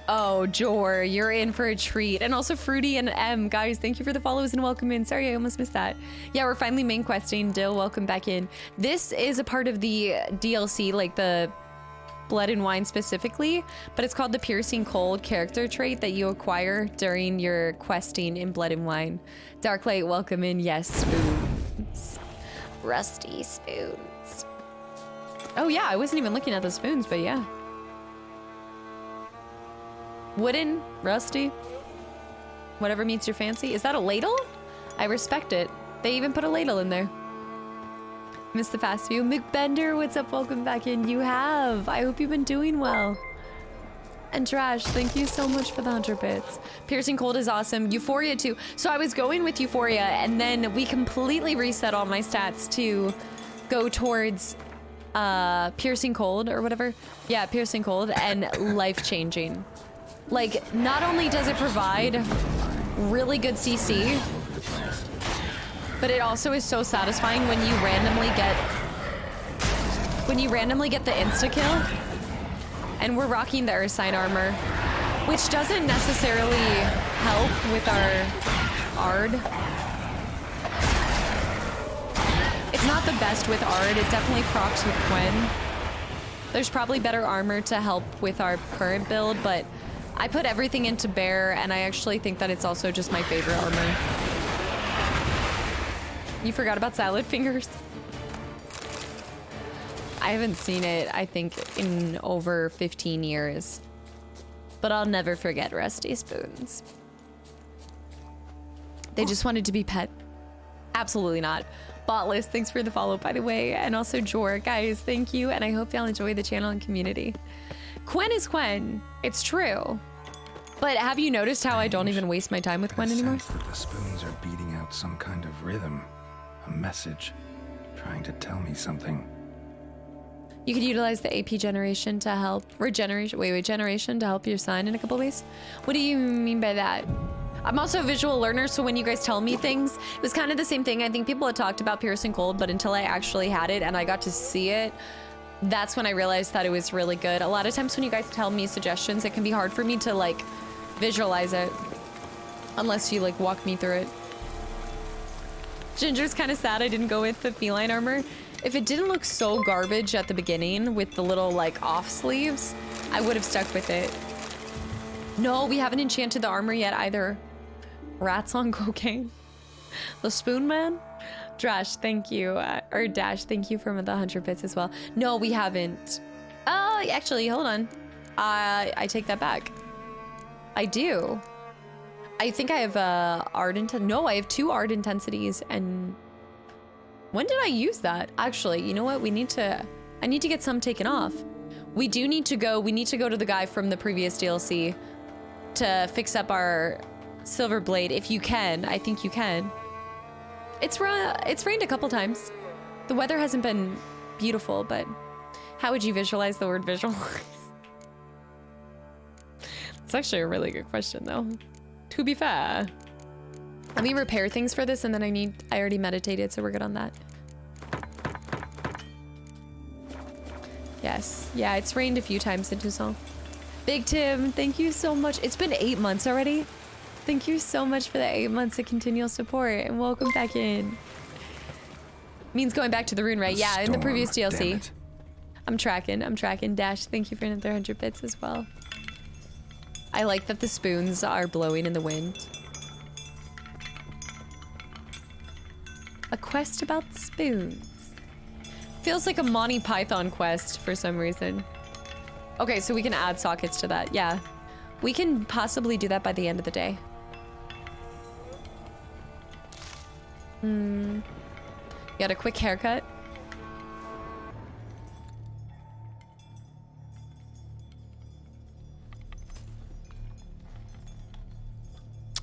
Oh, Jor, you're in for a treat. And also Fruity and M. Guys, thank you for the follows and welcome in. Sorry, I almost missed that. Yeah, we're finally main questing. Dill, welcome back in. This is a part of the DLC, like the Blood and Wine specifically, but it's called the Piercing Cold character trait that you acquire during your questing in Blood and Wine. Darklight, welcome in. Yes, spoons. Rusty spoons. Oh yeah, I wasn't even looking at the spoons, but yeah. Wooden, rusty, whatever meets your fancy. Is that a ladle? I respect it. They even put a ladle in there. Missed the fast view. McBender, what's up? Welcome back in. You have. I hope you've been doing well. And Trash, thank you so much for the 100 bits. Piercing Cold is awesome. Euphoria too. So I was going with Euphoria and then we completely reset all my stats to go towards Piercing Cold or whatever. Yeah, Piercing Cold and life-changing. Like, not only does it provide really good CC, but it also is so satisfying when you randomly get the insta-kill. And we're rocking the Ursine armor, which doesn't necessarily help with our Ard. It's not the best with Ard, it definitely procs with Gwen. There's probably better armor to help with our current build, but I put everything into Bear, and I actually think that it's also just my favorite armor. You forgot about Salad Fingers? I haven't seen it, I think, in over 15 years. But I'll never forget Rusty Spoons. They just wanted to be pet. Absolutely not. Botless, thanks for the follow, by the way. And also Jor, guys, thank you. And I hope y'all enjoy the channel and community. Gwen is Gwen. It's true. But have you noticed how I don't even waste my time with Gwen anymore? That the spoons are beating out some kind of rhythm. A message. Trying to tell me something. You could utilize the AP generation to help, generation to help your sign in a couple ways. What do you mean by that? I'm also a visual learner, so when you guys tell me things, it was kind of the same thing. I think people had talked about Piercing Cold, but until I actually had it and I got to see it, that's when I realized that it was really good. A lot of times when you guys tell me suggestions, it can be hard for me to like visualize it unless you like walk me through it. Ginger's kind of sad I didn't go with the feline armor. If it didn't look so garbage at the beginning with the little like off sleeves, I would have stuck with it. No, we haven't enchanted the armor yet either. Rats on cocaine. The Spoon Man? Drash, thank you. Or Dash, thank you for the 100 bits as well. No, we haven't. Actually, hold on. I take that back. I do. I think I have art intent. No, I have 2 art intensities. And when did I use that? Actually, you know what? I need to get some taken off. We need to go to the guy from the previous DLC to fix up our silver blade. If you can, I think you can. It's rained a couple times. The weather hasn't been beautiful, but how would you visualize the word visualize? It's actually a really good question though. To be fair. Let me repair things for this and then I already meditated, so we're good on that. Yes. Yeah, it's rained a few times in Tucson. Big Tim, thank you so much. It's been 8 months already. Thank you so much for the 8 months of continual support and welcome back in. Means going back to the rune, right? Yeah, in the previous DLC. I'm tracking. Dash, thank you for another 100 bits as well. I like that the spoons are blowing in the wind. A quest about spoons. Feels like a Monty Python quest for some reason. Okay, so we can add sockets to that. Yeah, we can possibly do that by the end of the day. Got a quick haircut.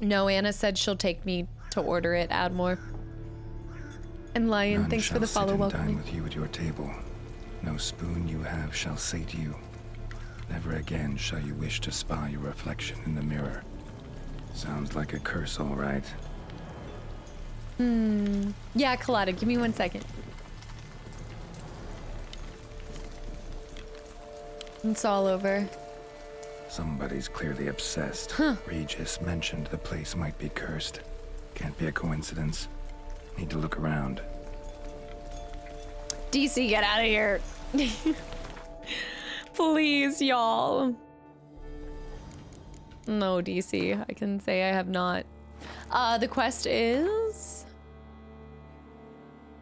No, Anna said she'll take me to order it. Add more. And Lion, None thanks for the follow. Welcome. Welcome. With you at your table. No spoon you have shall say to you. Never again shall you wish to spy your reflection in the mirror. Sounds like a curse, all right. Yeah, Colada, give me 1 second. It's all over. Somebody's clearly obsessed. Regis mentioned the place might be cursed. Can't be a coincidence. Need to look around. DC, get out of here. Please, y'all. No, DC, I can say I have not. The quest is...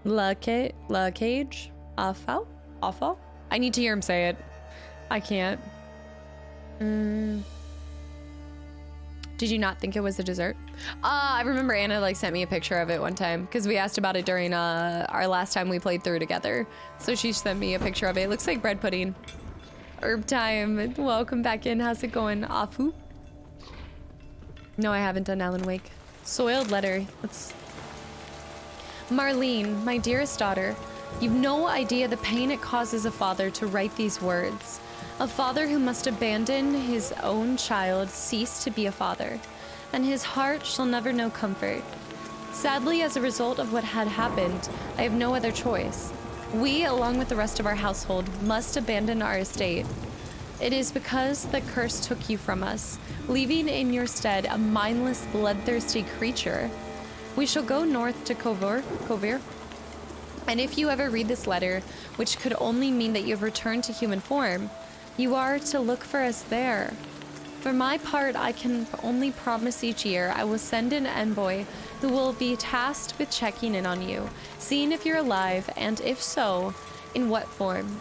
La Cage? Afo? I need to hear him say it. I can't. Did you not think it was a dessert? I remember Anna like sent me a picture of it one time because we asked about it during our last time we played through together. So she sent me a picture of it. It looks like bread pudding. Herb time. Welcome back in. How's it going, Afu? No, I haven't done Alan Wake. Soiled letter. Marlene, my dearest daughter, you've no idea the pain it causes a father to write these words. A father who must abandon his own child ceased to be a father, and his heart shall never know comfort. Sadly, as a result of what had happened, I have no other choice. We, along with the rest of our household, must abandon our estate. It is because the curse took you from us, leaving in your stead a mindless, bloodthirsty creature. We shall go north to Kovir, and if you ever read this letter, which could only mean that you have returned to human form, you are to look for us there. For my part, I can only promise each year I will send an envoy who will be tasked with checking in on you, seeing if you're alive, and if so, in what form.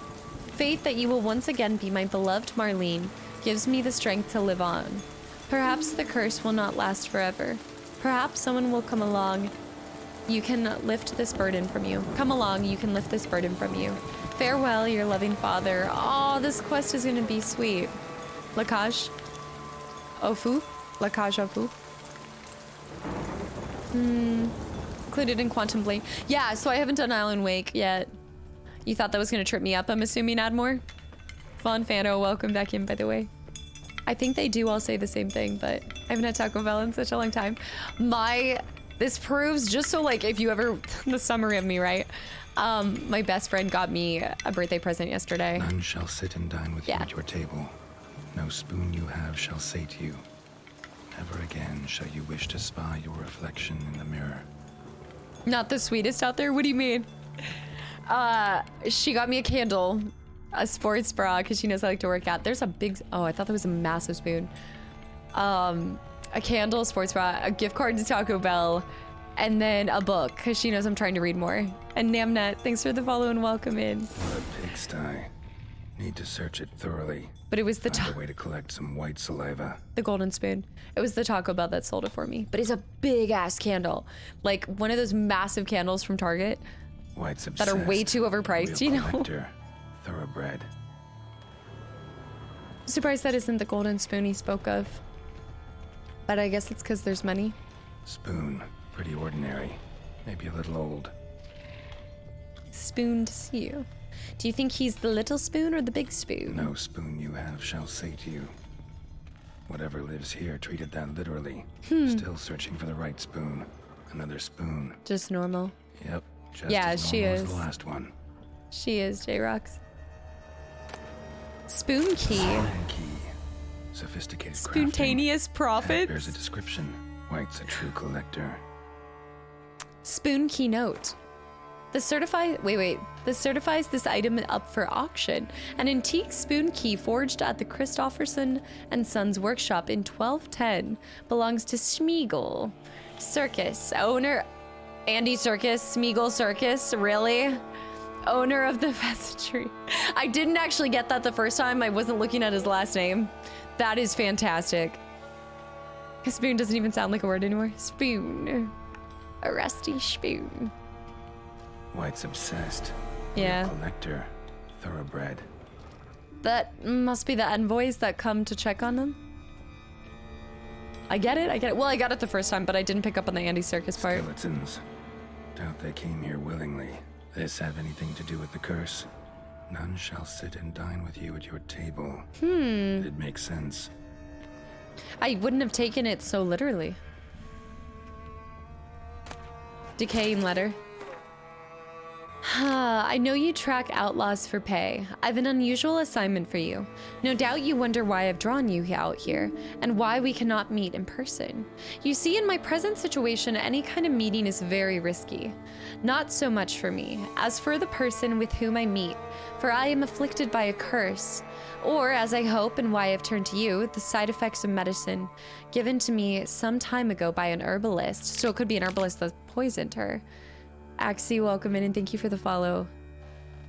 Faith that you will once again be my beloved Marlene gives me the strength to live on. Perhaps the curse will not last forever. Perhaps someone will come along. You can lift this burden from you. Come along, you can lift this burden from you. Farewell, your loving father. Oh, this quest is gonna be sweet. Lakaj. Ofu. Lakaj Ofu. Included in Quantum Blade. Yeah, so I haven't done Alan Wake yet. You thought that was gonna trip me up, I'm assuming, Admore? Fawn Fano, welcome back in, by the way. I think they do all say the same thing, but I haven't had Taco Bell in such a long time. This proves, just so like, if you ever, the summary of me, right? My best friend got me a birthday present yesterday. None shall sit and dine with you at your table. No spoon you have shall say to you, never again shall you wish to spy your reflection in the mirror. Not the sweetest out there? What do you mean? She got me a candle, a sports bra, because she knows I like to work out. There's a big, oh, I thought that was a massive spoon. A candle, a sports bra, a gift card to Taco Bell, and then a book, because she knows I'm trying to read more. And Namnet, thanks for the follow and welcome in. What a pigsty. Need to search it thoroughly. But it was the Find a way to collect some white saliva. the golden spoon. It was the Taco Bell that sold it for me. But it's a big ass candle. Like one of those massive candles from Target White's that are way too overpriced, you know? Collector, thoroughbred. Surprised that isn't the golden spoon he spoke of. But I guess it's because there's money. Spoon, pretty ordinary. Maybe a little old. Spoon to see you. Do you think he's the little spoon or the big spoon? No spoon you have shall say to you. Whatever lives here treated that literally. Still searching for the right spoon. Another spoon. Just normal. Yep. Just Yeah, as she normal is. as the last one. She is, J-Rox. Spoon key. Spoon key. Sophisticated crafting. Spontaneous Tag profits. bears a description. White's a true collector. Spoon key note. This certifies this item up for auction. An antique spoon key forged at the Christofferson and Sons workshop in 1210 belongs to Schmiegel Circus, owner Andy Circus, Schmiegel Circus, really? Owner of the pheasantry. I didn't actually get that the first time. I wasn't looking at his last name. That is fantastic. Spoon doesn't even sound like a word anymore. Spoon. A rusty spoon. White's obsessed. Yeah. Collector. Thoroughbred. That must be the envoys that come to check on them. I get it. Well, I got it the first time, but I didn't pick up on the Andy Circus part. Skeletons. Doubt they came here willingly. This have anything to do with the curse? None shall sit and dine with you at your table. It makes sense. I wouldn't have taken it so literally. Decaying letter. I know you track outlaws for pay. I've an unusual assignment for you. No doubt you wonder why I've drawn you out here, and why we cannot meet in person. You see, in my present situation, any kind of meeting is very risky. Not so much for me, as for the person with whom I meet, for I am afflicted by a curse, or, as I hope and why I've turned to you, the side effects of medicine given to me some time ago by an herbalist. So it could be an herbalist that poisoned her. Axie, welcome in and thank you for the follow.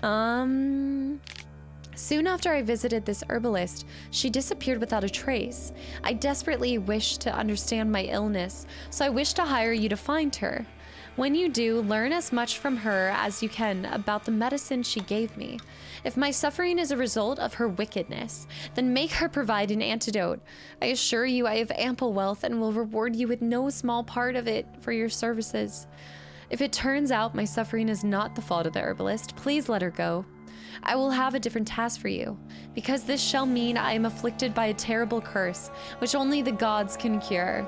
Soon after I visited this herbalist, she disappeared without a trace. I desperately wish to understand my illness, so I wish to hire you to find her. When you do, learn as much from her as you can about the medicine she gave me. If my suffering is a result of her wickedness, then make her provide an antidote. I assure you I have ample wealth and will reward you with no small part of it for your services. If it turns out my suffering is not the fault of the herbalist, please let her go. I will have a different task for you, because this shall mean I am afflicted by a terrible curse, which only the gods can cure.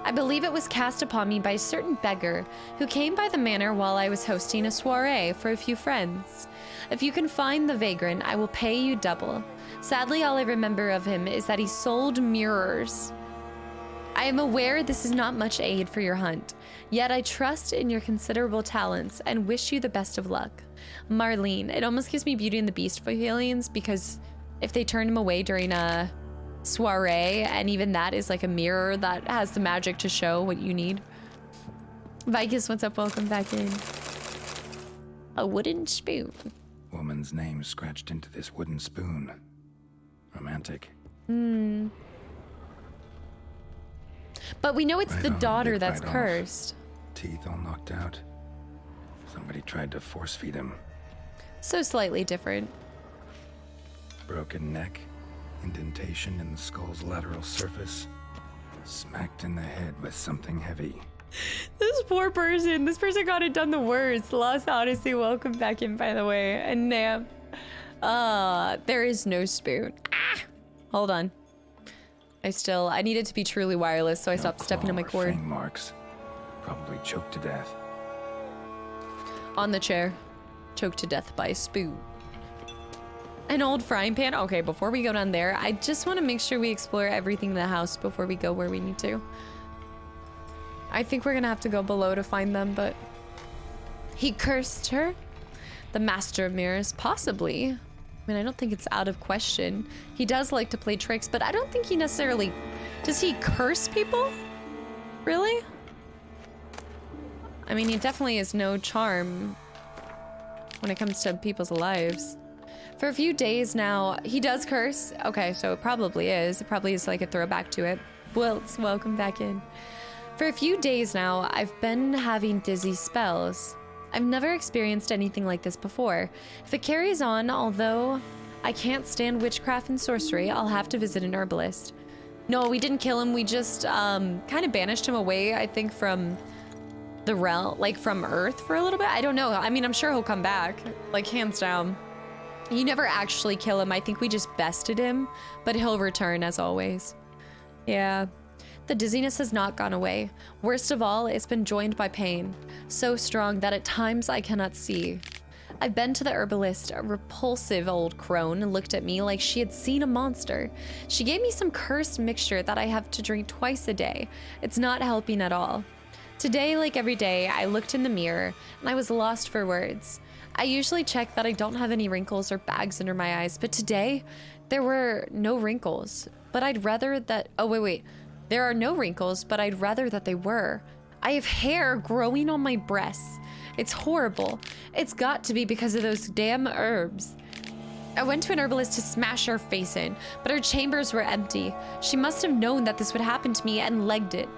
I believe it was cast upon me by a certain beggar who came by the manor while I was hosting a soiree for a few friends. If you can find the vagrant, I will pay you double. Sadly, all I remember of him is that he sold mirrors. I am aware this is not much aid for your hunt, yet I trust in your considerable talents and wish you the best of luck. Marlene. It almost gives me Beauty and the Beast feelings, because if they turn him away during a soiree, and even that is like a mirror that has the magic to show what you need. Vicus, what's up? Welcome back in. A wooden spoon. Woman's name scratched into this wooden spoon. Romantic. But we know it's Right the on, daughter big that's bite off. cursed. Teeth all knocked out. Somebody tried to force feed him. So slightly different. Broken neck. Indentation in the skull's lateral surface. Smacked in the head with something heavy. This poor person. This person got it done the worst. Lost Odyssey, welcome back in, by the way. And Nam. There is no spoon. Hold on. I need it to be truly wireless, so I stopped stepping on my cord. Fang marks. Probably choked to death. On the chair. Choked to death by a spoon. An old frying pan? Okay, before we go down there, I just want to make sure we explore everything in the house before we go where we need to. I think we're gonna have to go below to find them, but He cursed her? The Master of Mirrors? Possibly. I mean, I don't think it's out of question. He does like to play tricks, but I don't think he necessarily... Does he curse people? Really? I mean, he definitely has no charm when it comes to people's lives. For a few days now, he does curse. Okay, so it probably is. It probably is like a throwback to it. Wilts, welcome back in. For a few days now, I've been having dizzy spells. I've never experienced anything like this before. If it carries on, although I can't stand witchcraft and sorcery, I'll have to visit an herbalist. No, we didn't kill him. We just kind of banished him away, I think, from the realm, like from Earth for a little bit. I don't know. I mean, I'm sure he'll come back, like hands down. You never actually kill him. I think we just bested him, but he'll return as always. Yeah. The dizziness has not gone away. Worst of all, it's been joined by pain. So strong that at times I cannot see. I've been to the herbalist, a repulsive old crone, and looked at me like she had seen a monster. She gave me some cursed mixture that I have to drink twice a day. It's not helping at all. Today, like every day, I looked in the mirror and I was lost for words. I usually check that I don't have any wrinkles or bags under my eyes, but today there were no wrinkles. But I'd rather that... Oh, wait. There are no wrinkles, but I'd rather that they were. I have hair growing on my breasts. It's horrible. It's got to be because of those damn herbs. I went to an herbalist to smash her face in, but her chambers were empty. She must have known that this would happen to me and legged it.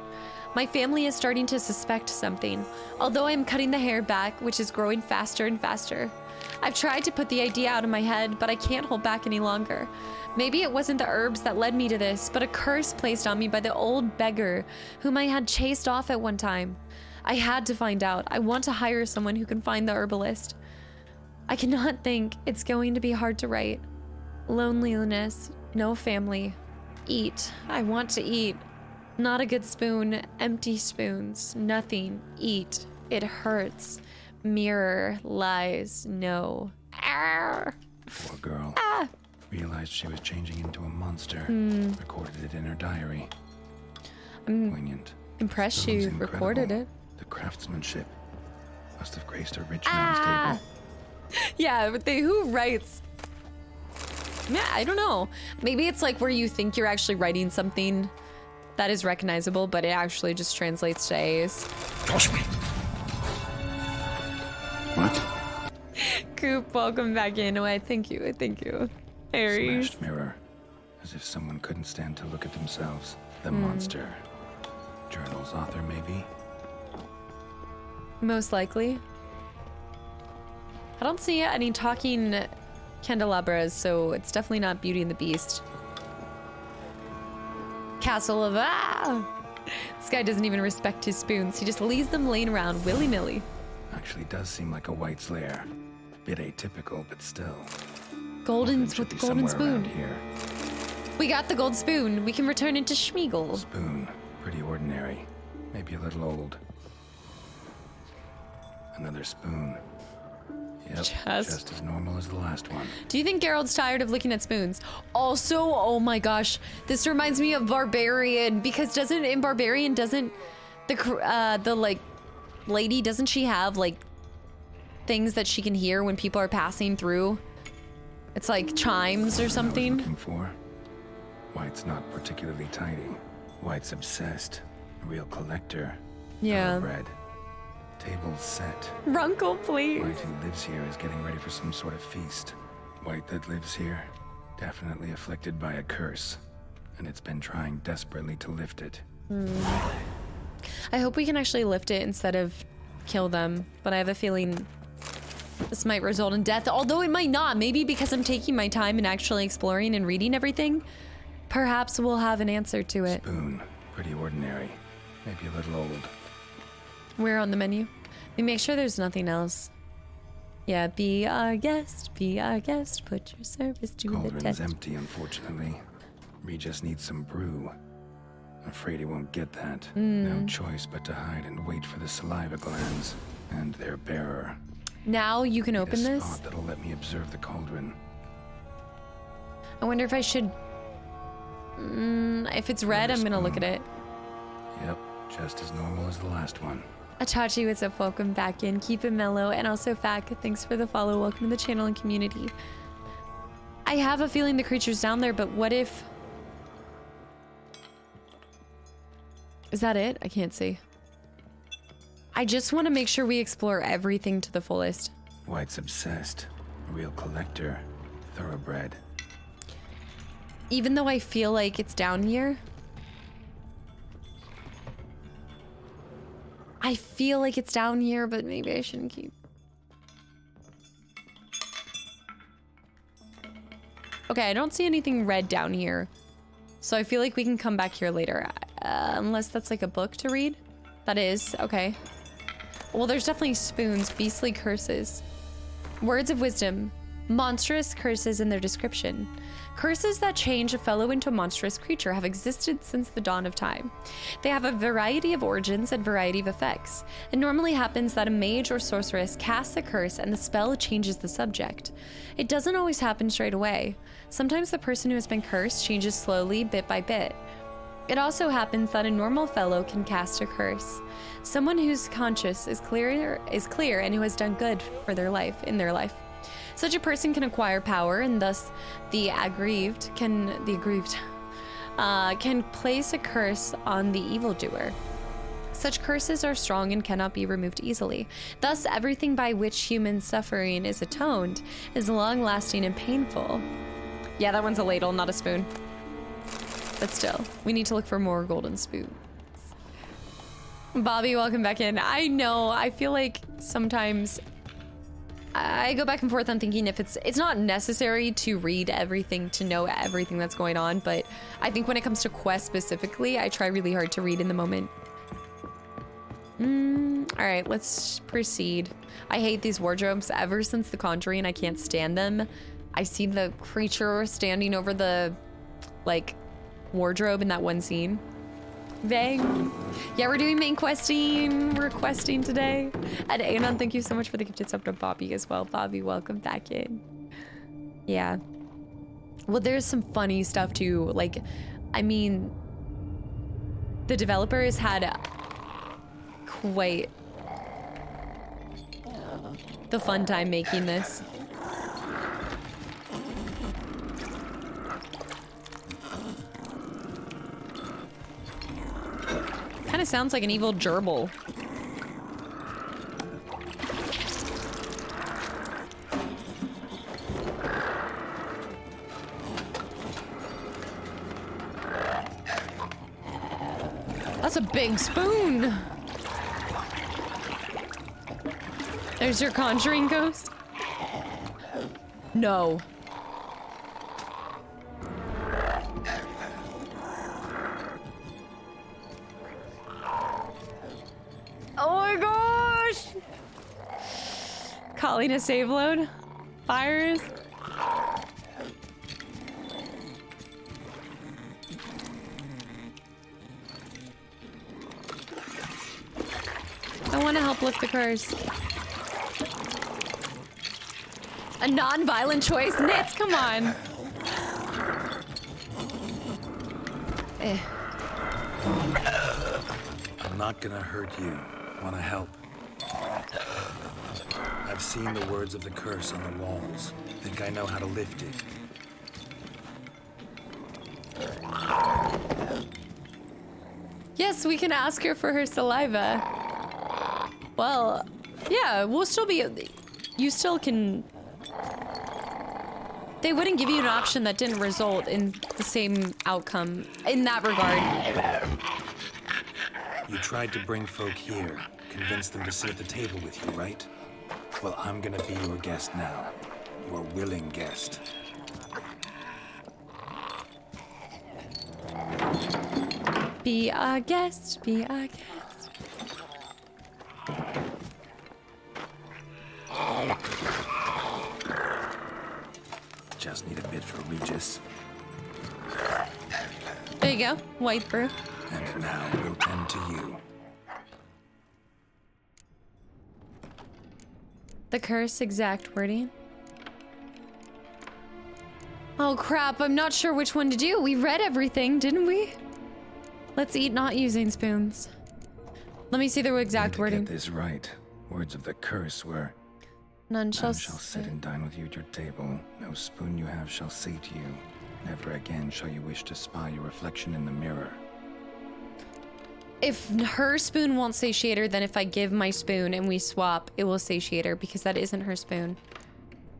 My family is starting to suspect something, although I am cutting the hair back, which is growing faster and faster. I've tried to put the idea out of my head, but I can't hold back any longer. Maybe it wasn't the herbs that led me to this, but a curse placed on me by the old beggar whom I had chased off at one time. I had to find out. I want to hire someone who can find the herbalist. I cannot think. It's going to be hard to write. Loneliness, no family. Eat. I want to eat. Not a good spoon, empty spoons, nothing. Eat. It hurts. Mirror, lies, no. Arr. Poor girl. Ah. Realized she was changing into a monster. Recorded it in her diary. I'm Poignant. impressed Spoon's you incredible. recorded it. The craftsmanship must have graced a rich man's table. Yeah, but who writes? Yeah, I don't know. Maybe it's like where you think you're actually writing something that is recognizable, but it actually just translates to A's. Toss me. What? Coop, welcome back in. Oh, thank you. Aries. Smashed mirror. As if someone couldn't stand to look at themselves. The monster. Journal's author, maybe? Most likely. I don't see any talking candelabras, so it's definitely not Beauty and the Beast. Castle of This guy doesn't even respect his spoons. He just leaves them laying around willy-nilly. Actually does seem like a Wight's lair. Bit atypical, but still. Golden's Should with the be golden somewhere around spoon. here. We got the gold spoon. We can return it to Schmeagol. Spoon. Pretty ordinary. Maybe a little old. Another spoon. Yep, just as normal as the last one. Do you think Geralt's tired of looking at spoons? Also, oh my gosh, this reminds me of Barbarian, because in Barbarian doesn't the like lady, doesn't she have like things that she can hear when people are passing through? It's like chimes or something. Looking for. Wight's not particularly tidy. Wight's obsessed. A real collector. Yeah. Thoroughbred. Table set. Runkle, please. Wight who lives here is getting ready for some sort of feast. Wight that lives here, definitely afflicted by a curse, and it's been trying desperately to lift it. I hope we can actually lift it instead of kill them, but I have a feeling this might result in death, although it might not. Maybe because I'm taking my time and actually exploring and reading everything, perhaps we'll have an answer to it. Spoon, pretty ordinary, maybe a little old. We're on the menu. We make sure there's nothing else. Yeah, be our guest, put your service to the Cauldron's test. empty, unfortunately. Regis needs some brew. Afraid he won't get that. No choice but to hide and wait for the saliva glands and their bearer. Now you can open A this. spot that'll let me observe the cauldron. I wonder if I should... if it's red, I'm gonna look at it. Yep, just as normal as the last one. Atachi, what's up? Welcome back in. Keep it mellow. And also, Fak, thanks for the follow. Welcome to the channel and community. I have a feeling the creature's down there, but what if... Is that it? I can't see. I just want to make sure we explore everything to the fullest. Wight's obsessed. A real collector. Thoroughbred. Even though I feel like it's down here. I feel like it's down here, but maybe I shouldn't keep. Okay, I don't see anything red down here. So I feel like we can come back here later. Unless that's like a book to read. That is, okay. Well, there's definitely spoons, beastly curses. Words of wisdom. Monstrous curses in their description. Curses that change a fellow into a monstrous creature have existed since the dawn of time. They have a variety of origins and variety of effects. It normally happens that a mage or sorceress casts a curse and the spell changes the subject. It doesn't always happen straight away. Sometimes the person who has been cursed changes slowly, bit by bit. It also happens that a normal fellow can cast a curse. Someone whose conscience is clear and who has done good for their life in their life. Such a person can acquire power, and thus the aggrieved can place a curse on the evildoer. Such curses are strong and cannot be removed easily. Thus, everything by which human suffering is atoned is long-lasting and painful. Yeah, that one's a ladle, not a spoon. But still, we need to look for more golden spoons. Bobby, welcome back in. I know, I feel like sometimes I go back and forth on thinking if it's not necessary to read everything to know everything that's going on, but I think when it comes to quests specifically, I try really hard to read in the moment. All right, let's proceed. I hate these wardrobes. Ever since The Conjuring, I can't stand them. I see the creature standing over the, like, wardrobe in that one scene. Bang. Yeah, we're doing main questing. We're questing today. And Anon, thank you so much for the gifted sub to Bobby as well. Bobby, welcome back in. Yeah. Well, there's some funny stuff too. Like, I mean, the developers had quite the fun time making this. Kind of sounds like an evil gerbil. That's a big spoon. There's your conjuring ghost. No. Oh my gosh! Calling a save load. Fires. I want to help lift the curse. A non-violent choice? Nits, come on. I'm not gonna hurt you. Wanna help? I've seen the words of the curse on the walls. Think I know how to lift it. Yes, we can ask her for her saliva. Well, yeah, we'll still be... You still can... They wouldn't give you an option that didn't result in the same outcome in that regard. You tried to bring folk here, convince them to sit at the table with you, right? Well, I'm gonna be your guest now. Your willing guest. Be our guest, be our guest. Just need a bit for Regis. There you go, white brew. And now we'll tend to you. The curse exact wording. Oh crap, I'm not sure which one to do. We read everything, didn't we? Let's eat not using spoons. Let me see the exact To wording. get this right, words of the curse were, None shall sit and dine with you at your table. No spoon you have shall say to you, never again shall you wish to spy your reflection in the mirror. If her spoon won't satiate her, then if I give my spoon and we swap, it will satiate her because that isn't her spoon.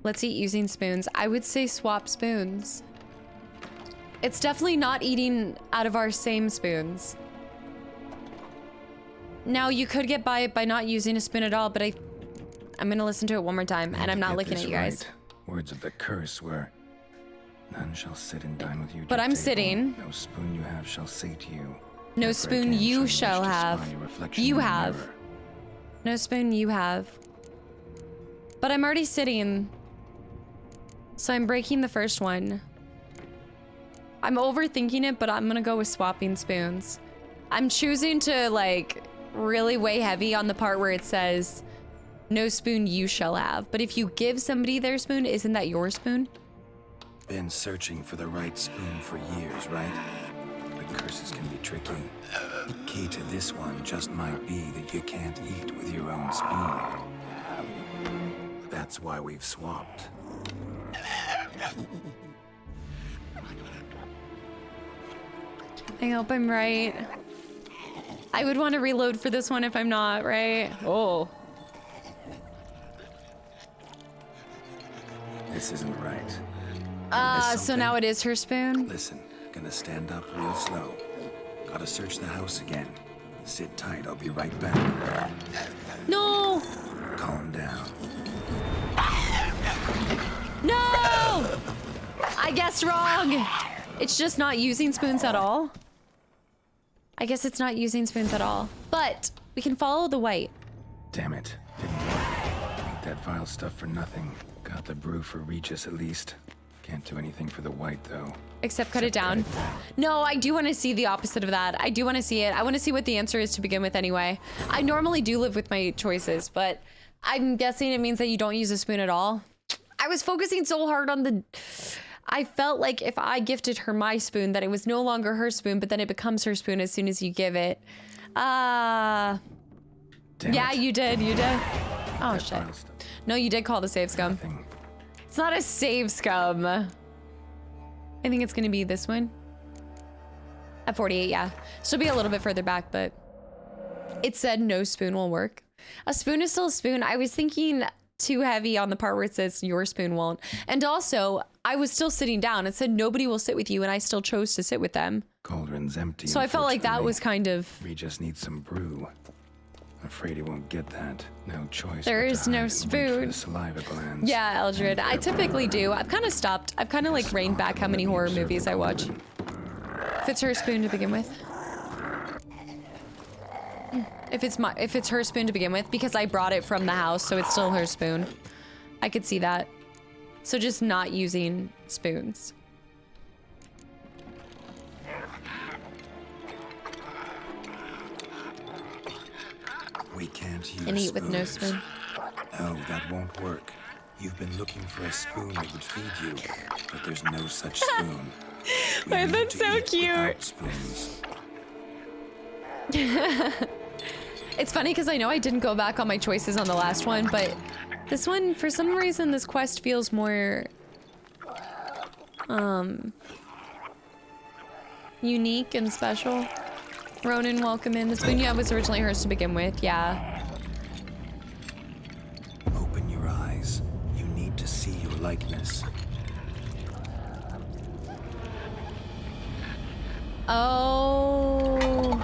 Let's eat using spoons. I would say swap spoons. It's definitely not eating out of our same spoons. Now, you could get by it by not using a spoon at all, but I'm gonna listen to it one more time, and I'm not looking at you guys. Words of the curse were, none shall sit and dine with you. But I'm sitting. No spoon you have shall say to you. No never spoon again you wish shall to spy have. your reflection You in the have. mirror. No spoon you have. But I'm already sitting. So I'm breaking the first one. I'm overthinking it, but I'm gonna go with swapping spoons. I'm choosing to, like, really weigh heavy on the part where it says, no spoon you shall have. But if you give somebody their spoon, isn't that your spoon? Been searching for the right spoon for years, right? But curses can be tricky. Key to this one just might be that you can't eat with your own spoon. That's why we've swapped. I hope I'm right. I would want to reload for this one if I'm not, right? Oh. This isn't right. So now it is her spoon? Listen, gonna stand up real slow. Gotta search the house again. Sit tight, I'll be right back. No! Calm down. No! I guessed wrong. It's just not using spoons at all. I guess it's not using spoons at all. But we can follow the Wight. Damn it. Didn't work. Ate that vile stuff for nothing. Got the brew for Regis at least. Can't do anything for the Wight though. Except cut it down. No, I do want to see the opposite of that. I do want to see it. I want to see what the answer is to begin with anyway. I normally do live with my choices, but I'm guessing it means that you don't use a spoon at all. I was focusing so hard on the... I felt like if I gifted her my spoon, that it was no longer her spoon, but then it becomes her spoon as soon as you give it. Damn yeah, it. you did. Oh, That shit. vile stuff. No, you did call the save scum. Nothing. It's not a save scum. I think it's gonna be this one. At 48, yeah. She'll be a little bit further back, but it said no spoon will work. A spoon is still a spoon. I was thinking too heavy on the part where it says your spoon won't. And also, I was still sitting down. It said nobody will sit with you, and I still chose to sit with them. Cauldron's empty. So I felt like that was kind of... We just need some brew. Afraid he won't get that. No choice. There but is to no hide and wait for spoon. the saliva glands. Yeah, Eldred. I typically do. I've kind of stopped. I've kind of like reined back how many horror movies I watch. If it's her spoon to begin with. If it's her spoon to begin with, because I brought it from the house, so it's still her spoon. I could see that. So just not using spoons. We can't use And eat with no spoons. spoon. No, that won't work. You've been looking for a spoon that would feed you, but there's no such spoon. We Wait, need that's to so eat cute. without spoons. It's funny because I know I didn't go back on my choices on the last one, but this one, for some reason, this quest feels more unique and special. Ronan, welcome in. The spoon, yeah, was originally hers to begin with, yeah. Open your eyes. You need to see your likeness. Oh.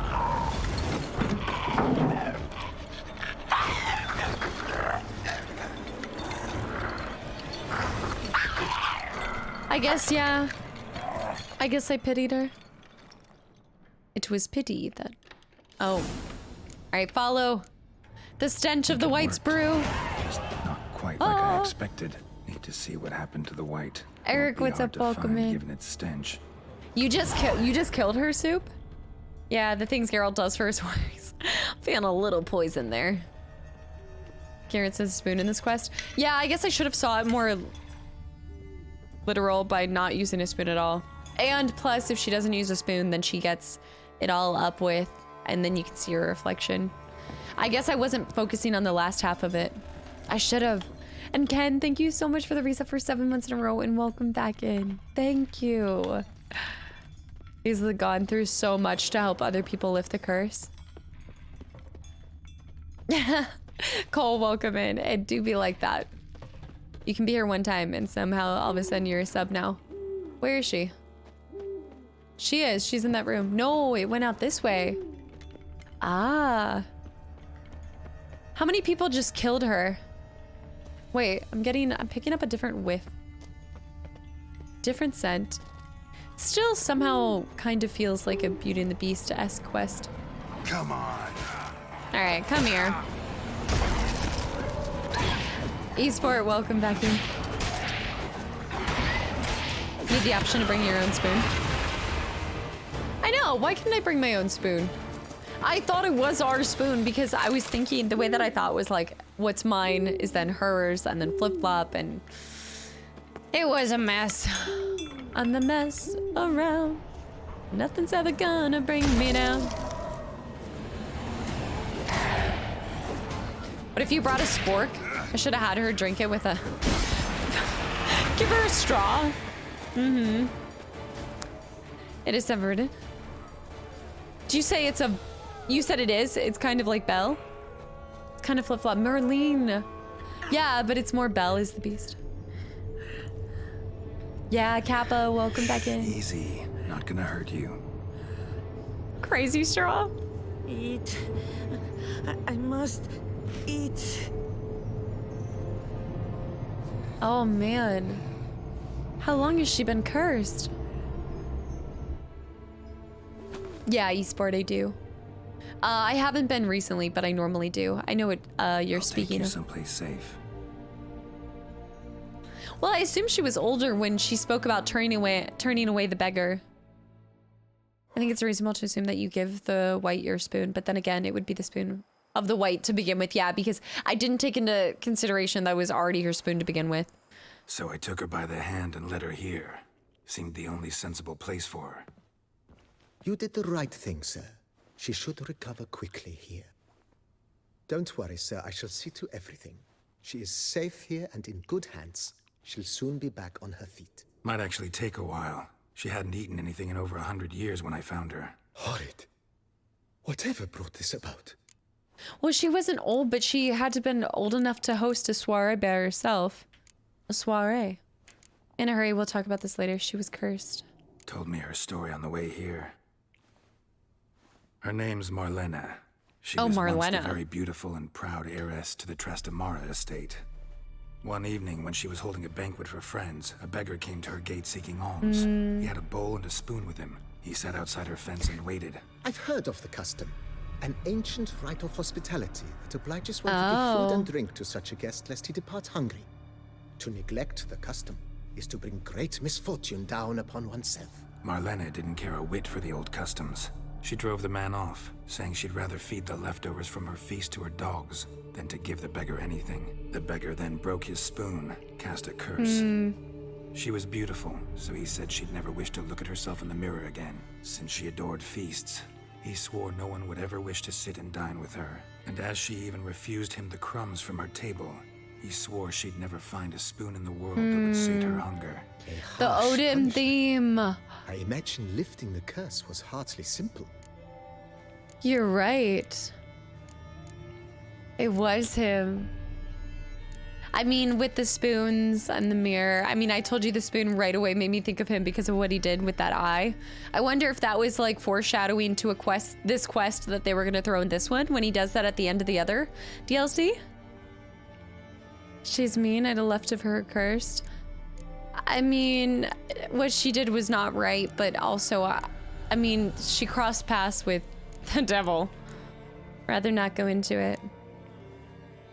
I guess, yeah. I guess I pitied her. It was pity that... Oh. Alright, follow. The stench of the Wight's brew. Just not quite like I expected. Need to see what happened to the Wight. Eric, Won't be what's hard up? to Welcome find, in. Given its stench. You just killed her, Soup? Yeah, the things Geralt does for his wives. Feeling a little poison there. Garrett says spoon in this quest. Yeah, I guess I should have saw it more literal by not using a spoon at all. And plus, if she doesn't use a spoon, then she gets it all up with, and then you can see her reflection. I guess I wasn't focusing on the last half of it. I should have. And Ken, thank you so much for the reset for 7 months in a row and welcome back in. Thank you. He's gone through so much to help other people lift the curse. Cole, welcome in. It do be like that. You can be here one time and somehow all of a sudden you're a sub now. Where is she? She is. She's in that room. No, it went out this way. Ah. How many people just killed her? Wait, I'm picking up a different whiff. Different scent. Still somehow kind of feels like a Beauty and the Beast-esque quest. Come on. All right, come here. Esport, welcome back in. Need the option to bring your own spoon. I know, why couldn't I bring my own spoon? I thought it was our spoon because I was thinking the way that I thought was like, what's mine is then hers and then flip-flop and it was a mess. I'm the mess around. Nothing's ever gonna bring me down. But if you brought a spork, I should have had her drink it with a... Give her a straw. Mm-hmm. It is subverted. Did you say it's a... You said it is? It's kind of like Belle? It's kind of flip-flop. Merlin. Yeah, but it's more Belle is the beast. Yeah, Kappa, welcome back in. Easy. Not gonna hurt you. Crazy straw. Eat. I must eat. Oh, man. How long has she been cursed? Yeah, esport, I do. I haven't been recently, but I normally do. I know what you're speaking Take you of. someplace safe. Well, I assume she was older when she spoke about turning away the beggar. I think it's reasonable to assume that you give the Wight your spoon, but then again, it would be the spoon of the Wight to begin with. Yeah, because I didn't take into consideration that was already her spoon to begin with. So I took her by the hand and led her here. Seemed the only sensible place for her. You did the right thing, sir. She should recover quickly here. Don't worry, sir. I shall see to everything. She is safe here and in good hands. She'll soon be back on her feet. Might actually take a while. She hadn't eaten anything in over 100 years when I found her. Horrid. Whatever brought this about? Well, she wasn't old, but she had to have been old enough to host a soiree by herself. A soiree. In a hurry, we'll talk about this later. She was cursed. Told me her story on the way here. Her name's Marlena. She was once the very beautiful and proud heiress to the Trastamara estate. One evening, when she was holding a banquet for friends, a beggar came to her gate seeking alms. He had a bowl and a spoon with him. He sat outside her fence and waited. I've heard of the custom. An ancient rite of hospitality that obliges one to give food and drink to such a guest lest he depart hungry. To neglect the custom is to bring great misfortune down upon oneself. Marlena didn't care a whit for the old customs. She drove the man off, saying she'd rather feed the leftovers from her feast to her dogs than to give the beggar anything. The beggar then broke his spoon, cast a curse. She was beautiful, so he said she'd never wish to look at herself in the mirror again. Since she adored feasts, he swore no one would ever wish to sit and dine with her. And as she even refused him the crumbs from her table, he swore she'd never find a spoon in the world that would sate her hunger. The Odin theme. I imagine lifting the curse was hardly simple. You're right. It was him. I mean, with the spoons and the mirror. I mean, I told you the spoon right away made me think of him because of what he did with that eye. I wonder if that was like foreshadowing to a quest, this quest that they were going to throw in this one when he does that at the end of the other DLC. She's mean. I'd have left of her cursed. I mean, what she did was not right, but also, I mean, she crossed paths with the devil. Rather not go into it.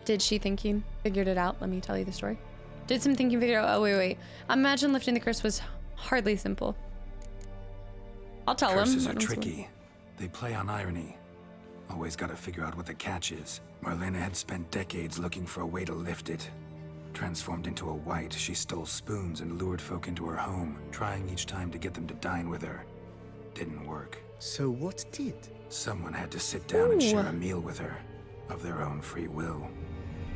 Did she thinking? Figured it out? Let me tell you the story. Did some thinking, figure out, oh, wait. Imagine lifting the curse was hardly simple. I'll tell him. Curses are tricky. They play on irony. Always gotta figure out what the catch is. Marlena had spent decades looking for a way to lift it. Transformed into a Wight, she stole spoons and lured folk into her home, trying each time to get them to dine with her. Didn't work. So what did? Someone had to sit down and share a meal with her. of their own free will.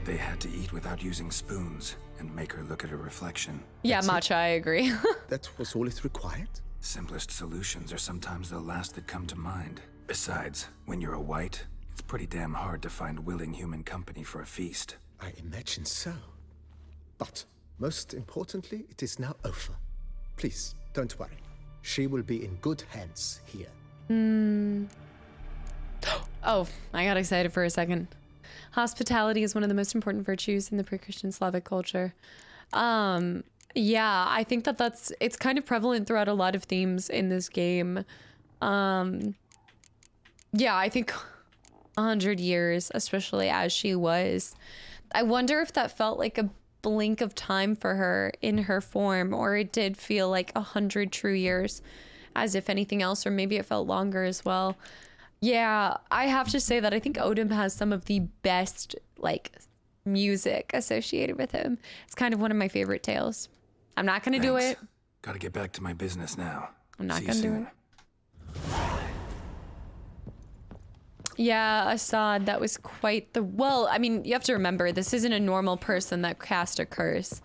They had to eat without using spoons and make her look at her reflection. Yeah, Matcha, I agree. That was all it required? Simplest solutions are sometimes the last that come to mind. Besides, when you're a Wight, it's pretty damn hard to find willing human company for a feast. I imagine so. But, most importantly, it is now over. Please, don't worry. She will be in good hands here. Oh, I got excited for a second. Hospitality is one of the most important virtues in the pre-Christian Slavic culture. Yeah, I think that it's kind of prevalent throughout a lot of themes in this game. Yeah, I think 100 years, especially as she was. I wonder if that felt like a blink of time for her in her form, or it did feel like 100 true years, as if anything else, or maybe it felt longer as well. Yeah, I have to say that I think Odin has some of the best, like, music associated with him. It's kind of one of my favorite tales. I'm not gonna do it. Gotta get back to my business now. I'm not gonna do it. Yeah, Assad, that was quite the... Well, I mean, you have to remember, this isn't a normal person that cast a curse.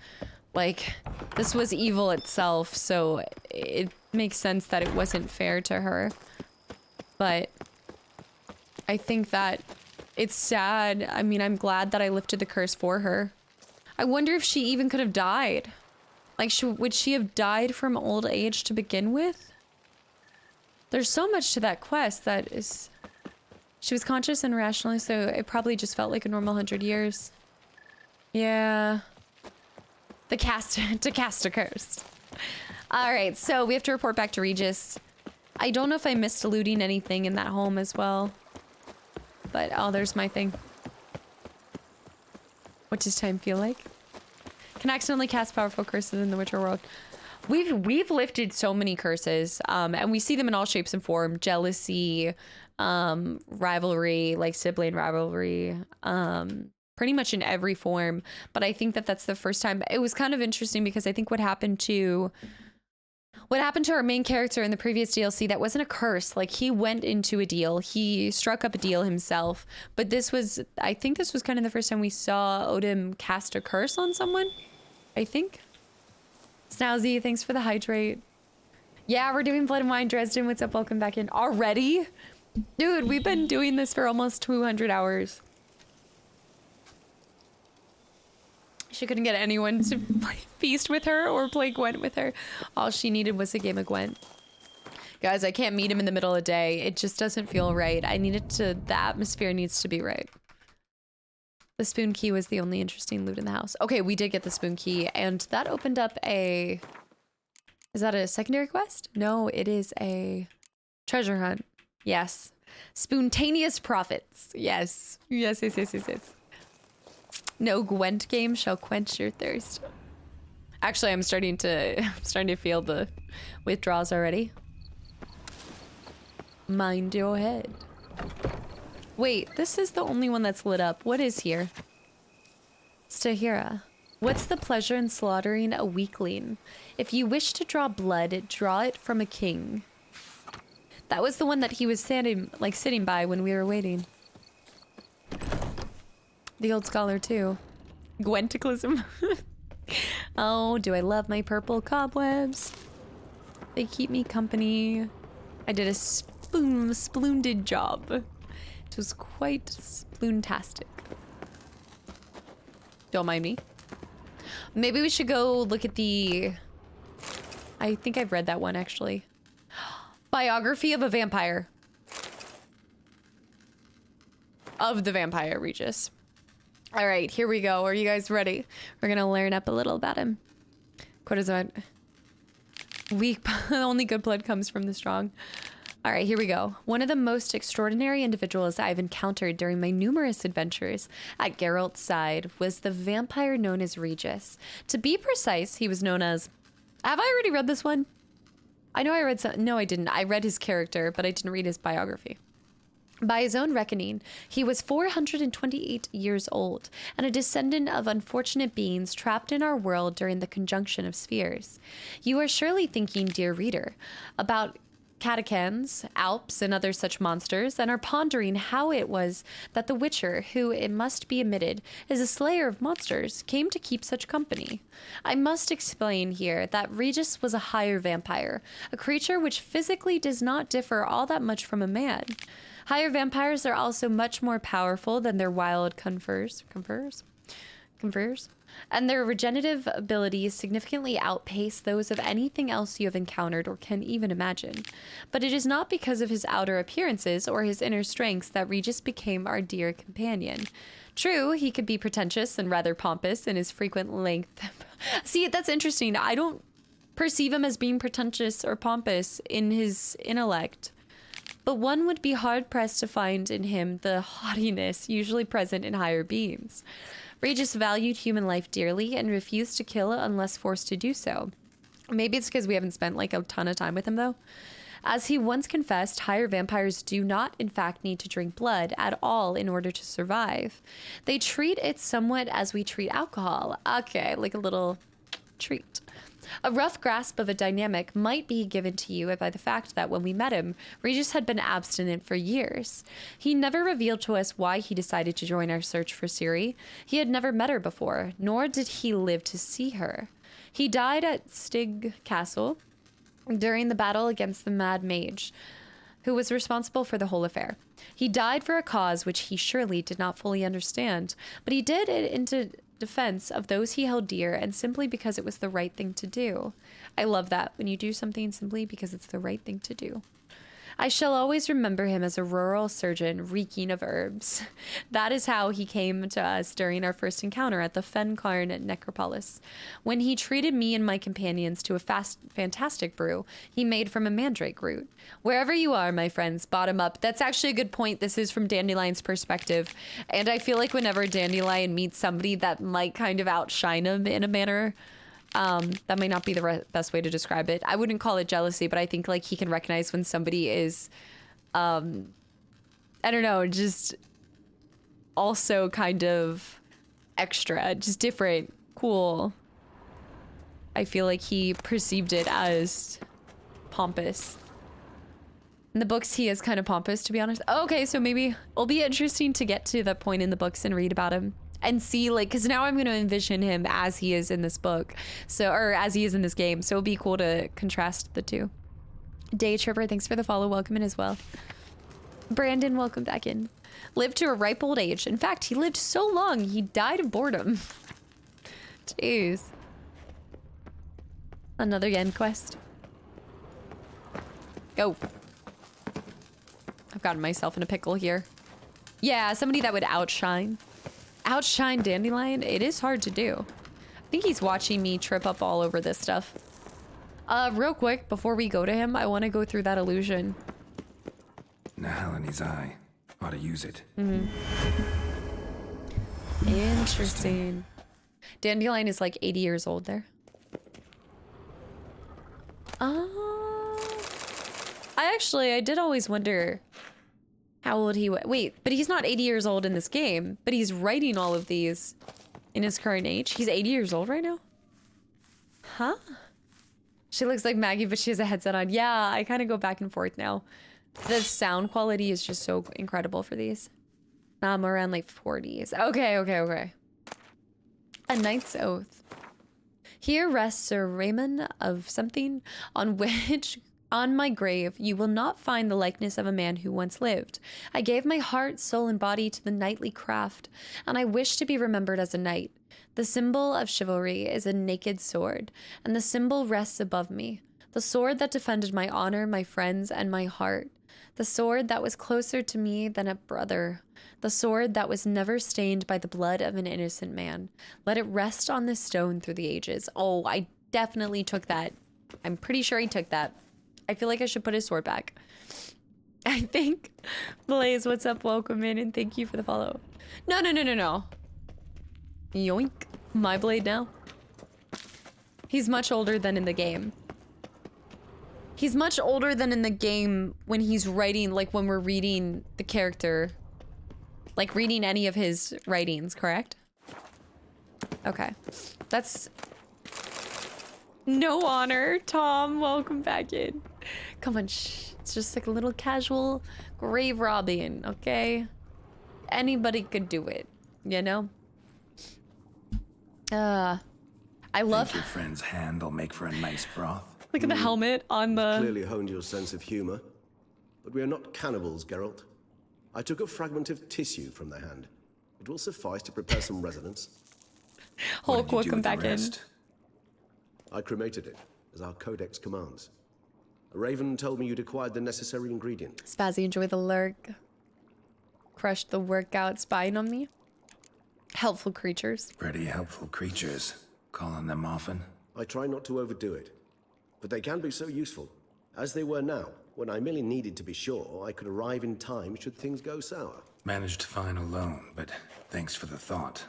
Like, this was evil itself, so it makes sense that it wasn't fair to her. But I think that it's sad. I mean, I'm glad that I lifted the curse for her. I wonder if she even could have died. Like, would she have died from old age to begin with? There's so much to that quest that is... She was conscious and rational, so it probably just felt like a normal 100 years. Yeah. To cast a curse. All right, so we have to report back to Regis. I don't know if I missed looting anything in that home as well. But, oh, there's my thing. What does time feel like? Can accidentally cast powerful curses in the Witcher world. We've lifted so many curses, and we see them in all shapes and form. Jealousy, rivalry, like sibling rivalry, pretty much in every form. But I think that that's the first time. It was kind of interesting because I think what happened to our main character in the previous DLC, that wasn't a curse. Like, he went into a deal, he struck up a deal himself, but I think this was kind of the first time we saw Odin cast a curse on someone, I think. Snowzy, thanks for the hydrate. Yeah, we're doing Blood and Wine. Dresden, what's up? Welcome back in. Already? Dude, we've been doing this for almost 200 hours. She couldn't get anyone to play Feast with her or play Gwent with her. All she needed was a game of Gwent. Guys, I can't meet him in the middle of the day. It just doesn't feel right. The atmosphere needs to be right. The spoon key was the only interesting loot in the house. Okay, we did get the spoon key, and that opened up a... Is that a secondary quest? No, it is a treasure hunt. Yes. Spontaneous profits. Yes. Yes. No Gwent game shall quench your thirst. Actually, I'm starting to feel the withdrawals already. Mind your head. Wait, this is the only one that's lit up. What is here? Stahira. What's the pleasure in slaughtering a weakling? If you wish to draw blood, draw it from a king. That was the one that he was sitting by when we were waiting. The old scholar too. Gwenticlism. Oh, do I love my purple cobwebs? They keep me company. I did a splendid job. It was quite sploontastic. Don't mind me. Maybe we should go look at the... I think I've read that one actually. Biography of a Vampire. Of the Vampire, Regis. All right, here we go. Are you guys ready? We're gonna learn up a little about him. What is that? Weak, only good blood comes from the strong. All right, here we go. One of the most extraordinary individuals I've encountered during my numerous adventures at Geralt's side was the vampire known as Regis. To be precise, he was known as... Have I already read this one? I know I read some... No, I didn't. I read his character, but I didn't read his biography. By his own reckoning, he was 428 years old and a descendant of unfortunate beings trapped in our world during the conjunction of spheres. You are surely thinking, dear reader, about catacans, alps, and other such monsters, and are pondering how it was that the Witcher, who, it must be admitted, is a slayer of monsters, came to keep such company. I must explain here that Regis was a higher vampire, a creature which physically does not differ all that much from a man. Higher vampires are also much more powerful than their wild confers, and their regenerative abilities significantly outpace those of anything else you have encountered or can even imagine. But it is not because of his outer appearances or his inner strengths that Regis became our dear companion. True, he could be pretentious and rather pompous in his frequent length. See, that's interesting. I don't perceive him as being pretentious or pompous in his intellect. But one would be hard-pressed to find in him the haughtiness usually present in higher beings. Regis valued human life dearly and refused to kill unless forced to do so. Maybe it's because we haven't spent like a ton of time with him though. As he once confessed, higher vampires do not in fact need to drink blood at all in order to survive. They treat it somewhat as we treat alcohol. Okay, like a little treat. A rough grasp of a dynamic might be given to you by the fact that when we met him, Regis had been abstinent for years. He never revealed to us why he decided to join our search for Ciri. He had never met her before, nor did he live to see her. He died at Stig Castle during the battle against the Mad Mage, who was responsible for the whole affair. He died for a cause which he surely did not fully understand, but he did it into defense of those he held dear and simply because it was the right thing to do. I love that, when you do something simply because it's the right thing to do. I shall always remember him as a rural surgeon reeking of herbs. That is how he came to us during our first encounter at the Fencarn Necropolis, when he treated me and my companions to a fantastic brew he made from a mandrake root. Wherever you are, my friends, bottom up. That's actually a good point. This is from Dandelion's perspective, and I feel like whenever Dandelion meets somebody that might kind of outshine him in a manner, that might not be the best way to describe it. I wouldn't call it jealousy, but I think like he can recognize when somebody is, I don't know, just also kind of extra, just different, cool. I feel like he perceived it as pompous. In the books, he is kind of pompous, to be honest. Okay, so maybe it'll be interesting to get to that point in the books and read about him. And see, like, because now I'm going to envision him as he is in this book. So, or as he is in this game. So it'll be cool to contrast the two. Day Tripper, thanks for the follow. Welcome in as well. Brandon, welcome back in. Lived to a ripe old age. In fact, he lived so long, he died of boredom. Jeez. Another end quest. Go. I've gotten myself in a pickle here. Yeah, somebody that would outshine Dandelion. It is hard to do. I think he's watching me trip up all over this stuff. Real quick, before we go to him, I want to go through that illusion. Nahalani's eye. Ought to use it. Interesting. Dandelion is like 80 years old there. I did always wonder how old he was. Wait, but he's not 80 years old in this game, but he's writing all of these in his current age. He's 80 years old right now? Huh? She looks like Maggie, but she has a headset on. Yeah, I kind of go back and forth now. The sound quality is just so incredible for these. I'm around like 40s. Okay. A Knight's Oath. Here rests Sir Raymond of something on which... On my grave, you will not find the likeness of a man who once lived. I gave my heart, soul, and body to the knightly craft, and I wish to be remembered as a knight. The symbol of chivalry is a naked sword, and the symbol rests above me. The sword that defended my honor, my friends, and my heart. The sword that was closer to me than a brother. The sword that was never stained by the blood of an innocent man. Let it rest on this stone through the ages. Oh, I definitely took that. I'm pretty sure he took that. I feel like I should put his sword back. I think. Blaze, what's up? Welcome in and thank you for the follow. No. Yoink. My blade now. He's much older than in the game. He's much older than in the game when he's writing, like when we're reading the character. Like reading any of his writings, correct? Okay. That's... No honor. Tom, welcome back in. Come on, shh. It's just like a little casual grave robbing, okay? Anybody could do it, you know? I love... Think your friend's hand will make for a nice broth? Look at the helmet on the... Clearly honed your sense of humor. But we are not cannibals, Geralt. I took a fragment of tissue from the hand. It will suffice to prepare some resonance. Hulk, What did you do welcome with the back in. rest? I cremated it, as our codex commands. A raven told me you'd acquired the necessary ingredient. Spazzy, enjoy the lurk. Crushed the workout spying on me. Helpful creatures. Pretty helpful creatures. Call on them often? I try not to overdo it, but they can be so useful, as they were now, when I merely needed to be sure I could arrive in time should things go sour. Managed fine alone, but thanks for the thought.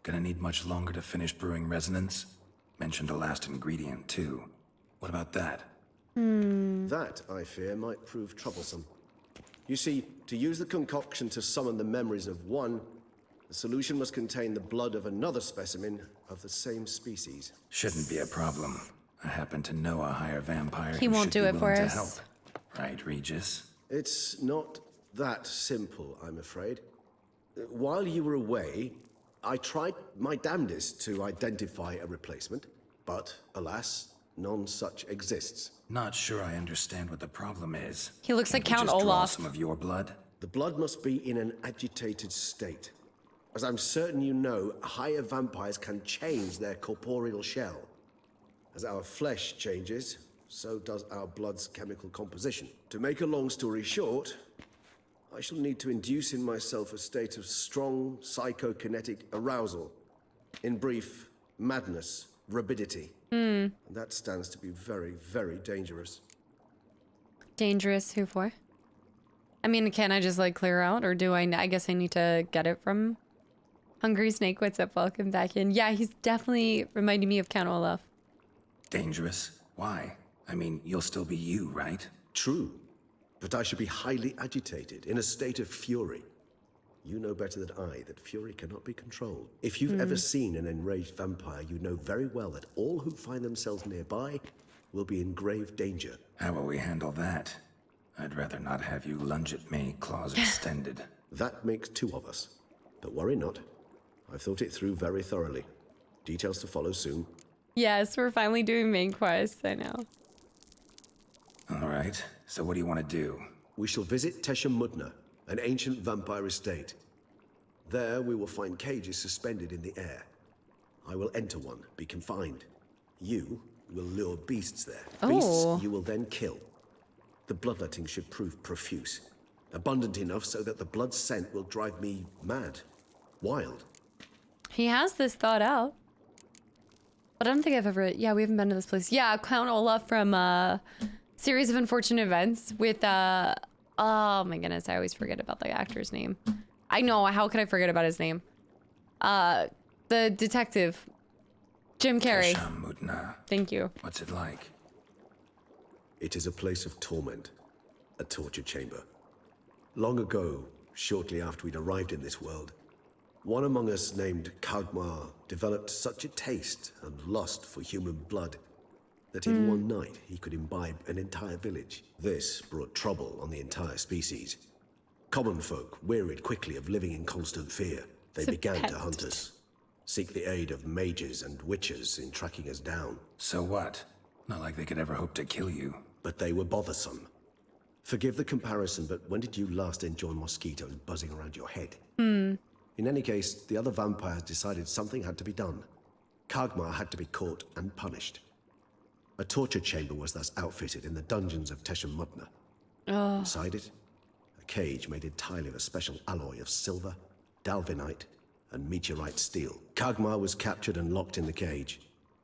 Gonna need much longer to finish brewing resonance? Mentioned a last ingredient, too. What about that? That, I fear, might prove troublesome. You see, to use the concoction to summon the memories of one, the solution must contain the blood of another specimen of the same species. Shouldn't be a problem. I happen to know a higher vampire He who won't should do be it for willing to us. help. Right, Regis? It's not that simple, I'm afraid. While you were away, I tried my damnedest to identify a replacement, but alas, none such exists. Not sure I understand what the problem is. He looks like Can't we Count just draw Olaf. some of your blood? The blood must be in an agitated state. As I'm certain you know, higher vampires can change their corporeal shell. As our flesh changes, so does our blood's chemical composition. To make a long story short, I shall need to induce in myself a state of strong psychokinetic arousal. In brief, madness, rabidity. And that stands to be very, very dangerous. Dangerous, who for? I mean, can I just like clear out, or do I guess I need to get it from Hungry Snake? What's up? Welcome back in. Yeah, he's definitely reminding me of Count Olaf. Dangerous? Why? I mean, you'll still be you, right? True, but I should be highly agitated, in a state of fury. You know better than I that fury cannot be controlled. If you've ever seen an enraged vampire, you know very well that all who find themselves nearby will be in grave danger. How will we handle that? I'd rather not have you lunge at me, claws extended. That makes two of us. But worry not. I've thought it through very thoroughly. Details to follow soon. Yes, we're finally doing main quests. I know. All right, so what do you want to do? We shall visit Teshna Mutna, an ancient vampire estate. There we will find cages suspended in the air. I will enter one, be confined. You will lure beasts there. Beasts you will then kill. The bloodletting should prove profuse. Abundant enough so that the blood scent will drive me mad. Wild. He has this thought out. But I don't think I've ever... Yeah, we haven't been to this place. Yeah, Count Olaf from Series of Unfortunate Events with... Oh my goodness, I always forget about the actor's name. I know, how could I forget about his name? The detective. Jim Carrey. Teshna Mutna. Thank you. What's it like? It is a place of torment. A torture chamber. Long ago, shortly after we'd arrived in this world, one among us named Kagmar developed such a taste and lust for human blood that in one night he could imbibe an entire village. This brought trouble on the entire species. Common folk wearied quickly of living in constant fear. They It's a began pet. to hunt us, seek the aid of mages and witches in tracking us down. So what? Not like they could ever hope to kill you. But they were bothersome. Forgive the comparison, but when did you last enjoy mosquitoes buzzing around your head? In any case, the other vampires decided something had to be done. Kagmar had to be caught and punished. A torture chamber was thus outfitted in the dungeons of Teshna Mutna. Inside it, a cage made entirely of a special alloy of silver, dalvinite, and meteorite steel. Kagmar was captured and locked in the cage.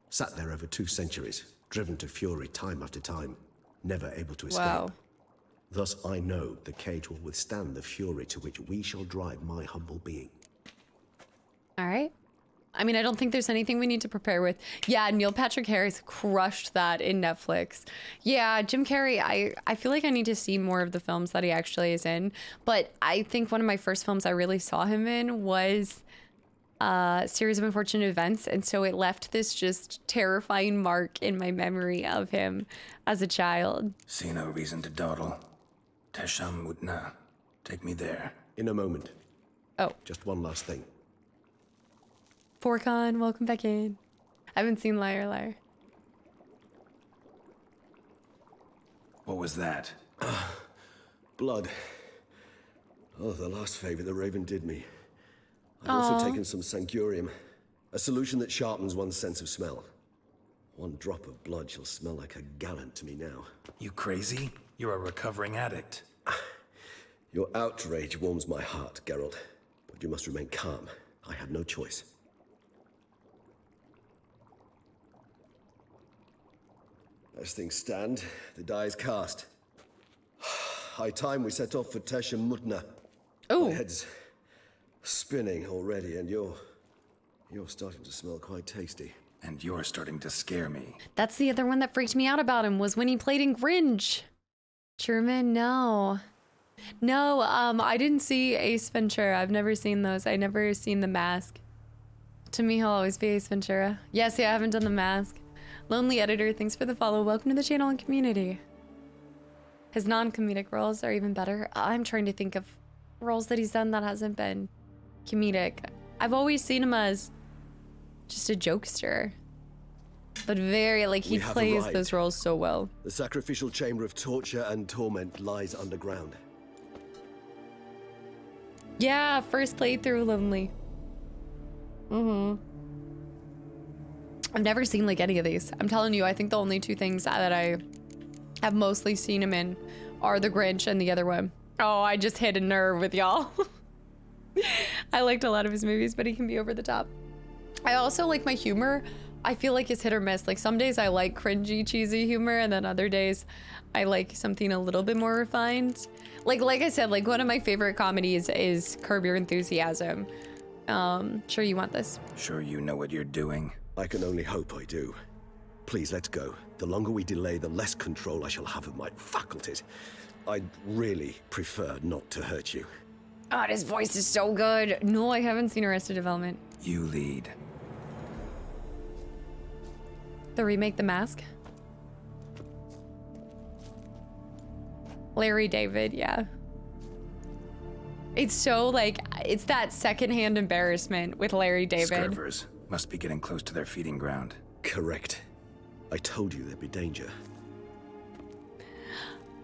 Sat there over 2 centuries, driven to fury time after time, never able to escape. Wow. Thus I know the cage will withstand the fury to which we shall drive my humble being. All right. I mean, I don't think there's anything we need to prepare with. Yeah, Neil Patrick Harris crushed that in Netflix. Yeah, Jim Carrey, I feel like I need to see more of the films that he actually is in. But I think one of my first films I really saw him in was series of unfortunate events, and so it left this just terrifying mark in my memory of him as a child. See no reason to dawdle. Teshna Mutna. Take me there. In a moment. Oh. Just one last thing. Forcon, welcome back in. I haven't seen Liar Liar. What was that? Blood. Oh, the last favor the Raven did me. I've also taken some sancurium, a solution that sharpens one's sense of smell. One drop of blood shall smell like a gallon to me now. You crazy? You're a recovering addict. Your outrage warms my heart, Geralt. But you must remain calm. I had no choice. As things stand, the die is cast. High time we set off for Teshna Mutna. Oh. My head's spinning already, and you're starting to smell quite tasty. And you're starting to scare me. That's the other one that freaked me out about him, was when he played in Grinch. German, no. No, I didn't see Ace Ventura. I've never seen those. I never seen The Mask. To me, he'll always be Ace Ventura. Yes, yeah, I haven't done The Mask. Lonely Editor, thanks for the follow. Welcome to the channel and community. His non-comedic roles are even better. I'm trying to think of roles that he's done that hasn't been comedic. I've always seen him as just a jokester. But very, like, he plays those roles so well. The sacrificial chamber of torture and torment lies underground. Yeah, first playthrough, Lonely. I've never seen, like, any of these. I'm telling you, I think the only two things that I have mostly seen him in are The Grinch and the other one. Oh, I just hit a nerve with y'all. I liked a lot of his movies, but he can be over the top. I also like my humor. I feel like it's hit or miss. Like, some days I like cringy, cheesy humor, and then other days I like something a little bit more refined. Like I said, like, one of my favorite comedies is Curb Your Enthusiasm. Sure you want this? Sure you know what you're doing? I can only hope I do. Please, let's go. The longer we delay, the less control I shall have of my faculties. I'd really prefer not to hurt you. God, his voice is so good. No, I haven't seen Arrested Development. You lead. The remake, The Mask? Larry David, yeah. It's so, like, it's that secondhand embarrassment with Larry David. Scurvers must be getting close to their feeding ground. Correct. I told you there'd be danger.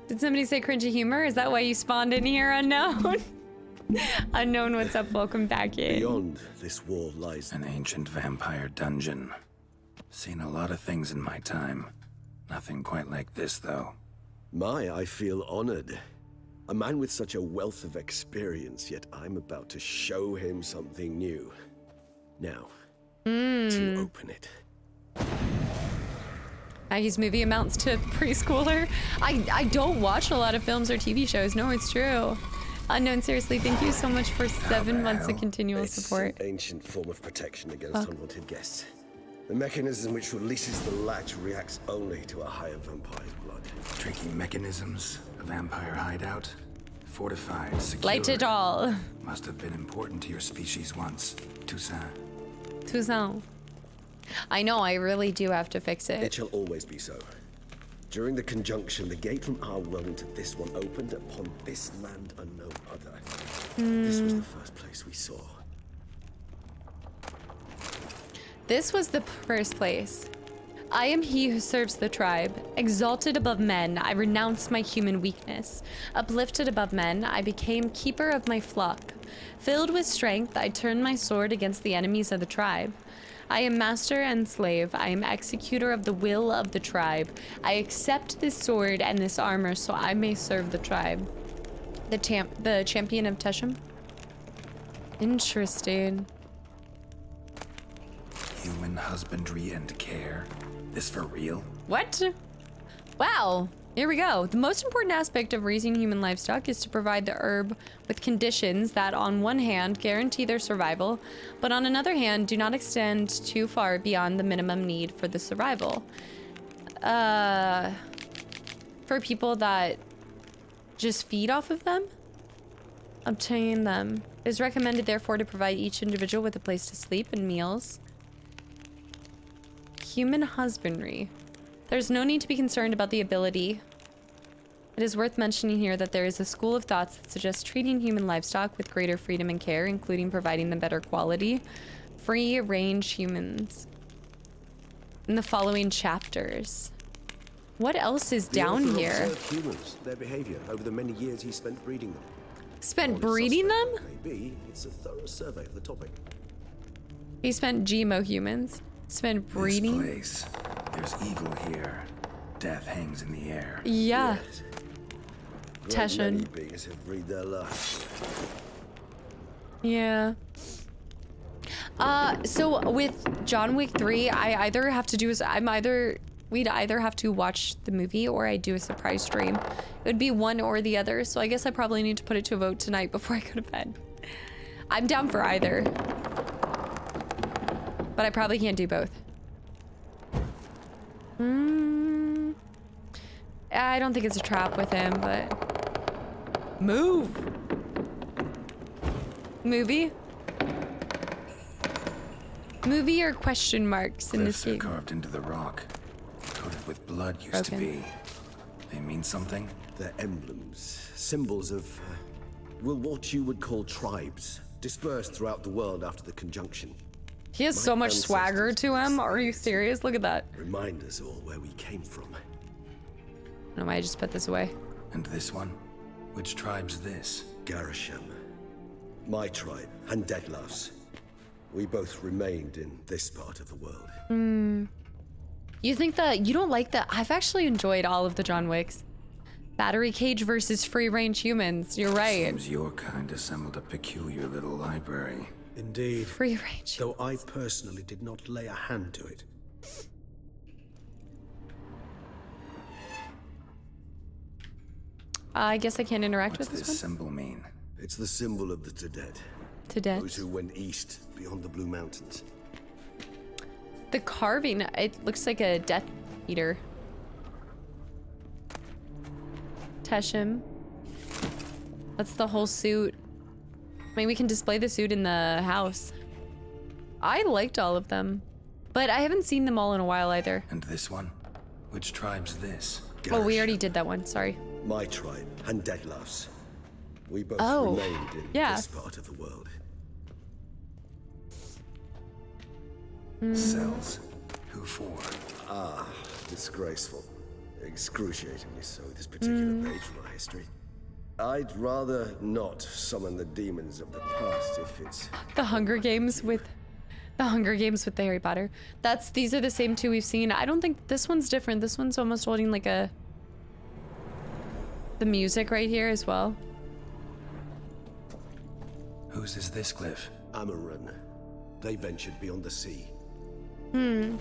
Did somebody say cringy humor? Is that why you spawned in here, Unknown? Unknown, what's up? Welcome back in. Beyond this wall lies An ancient vampire dungeon. Seen a lot of things in my time. Nothing quite like this, though. I feel honored. A man with such a wealth of experience, yet I'm about to show him something new. Now, to open it. Maggie's movie amounts to preschooler. I don't watch a lot of films or TV shows. No, it's true. Unknown, seriously, thank you so much for 7 months of continual support. It's an ancient form of protection against unwanted guests. The mechanism which releases the latch reacts only to a higher vampire's blood. Tricky mechanisms, a vampire hideout, fortified, secure. Light it all. Must have been important to your species once. Toussaint. I know, I really do have to fix it. It shall always be so. During the conjunction, the gate from our world into this one opened upon this land and no other. This was the first place we saw. This was the first place. I am he who serves the tribe. Exalted above men, I renounced my human weakness. Uplifted above men, I became keeper of my flock. Filled with strength, I turned my sword against the enemies of the tribe. I am master and slave. I am executor of the will of the tribe. I accept this sword and this armor so I may serve the tribe. The champion of Teshna? Interesting. Human husbandry and care. This for real? What? Wow. Here we go. The most important aspect of raising human livestock is to provide the herb with conditions that on one hand guarantee their survival, but on another hand do not extend too far beyond the minimum need for the survival. For people that just feed off of them? obtain them. It is recommended, therefore, to provide each individual with a place to sleep and meals. Human husbandry. There's no need to be concerned about the ability. It is worth mentioning here that there is a school of thoughts that suggests treating human livestock with greater freedom and care, including providing them better quality, free-range humans. In the following chapters. What else is down here? Observed humans, their behavior over the many years he spent breeding them. Spent breeding them? Maybe it's a thorough survey of the topic. He spent GMO humans. Spent breeding. This place. There's evil here. Death hangs in the air. Yeah. Yes. Teshna. Many beings have breathed their last. Yeah. So with John Wick 3, I either have to do we'd either have to watch the movie or I do a surprise stream. It would be one or the other, so I guess I probably need to put it to a vote tonight before I go to bed. I'm down for either. But I probably can't do both. I don't think it's a trap with him, but... Move! Movie? Movie or question marks in this Glyphs are game? carved into the rock. Coated with blood used to be. They mean something? They're emblems, symbols of, well, what you would call tribes, dispersed throughout the world after the conjunction. He has so much swagger to him. Are you serious? Look at that. Remind us all where we came from. No, I just put this away. And this one? Which tribe's this? Garisham. My tribe, and Deadloves. We both remained in this part of the world. You think that you don't like that? I've actually enjoyed all of the John Wicks. Battery cage versus free-range humans. You're right. Seems your kind assembled a peculiar little library. Indeed. Free-range. Though I personally did not lay a hand to it. I guess I can't interact What's with this this symbol mean? It's the symbol of the Tedet. To death. Those who went east beyond the Blue Mountains. The carving, it looks like a Death Eater. Teshna. That's the whole suit. I mean, we can display the suit in the house. I liked all of them, but I haven't seen them all in a while either. And this one? Which tribe's this? Oh, we already did that one. Sorry. My tribe, and Deadloves. We both remained in this part of the world. Cells. Who for? Ah, disgraceful. Excruciatingly so, this particular page from our history. I'd rather not summon the demons of the past if it's... The Hunger Games with the Harry Potter. These are the same two we've seen. I don't think this one's different. This one's almost holding like the music right here as well. Whose is this glyph? Amaran. They ventured beyond the sea. I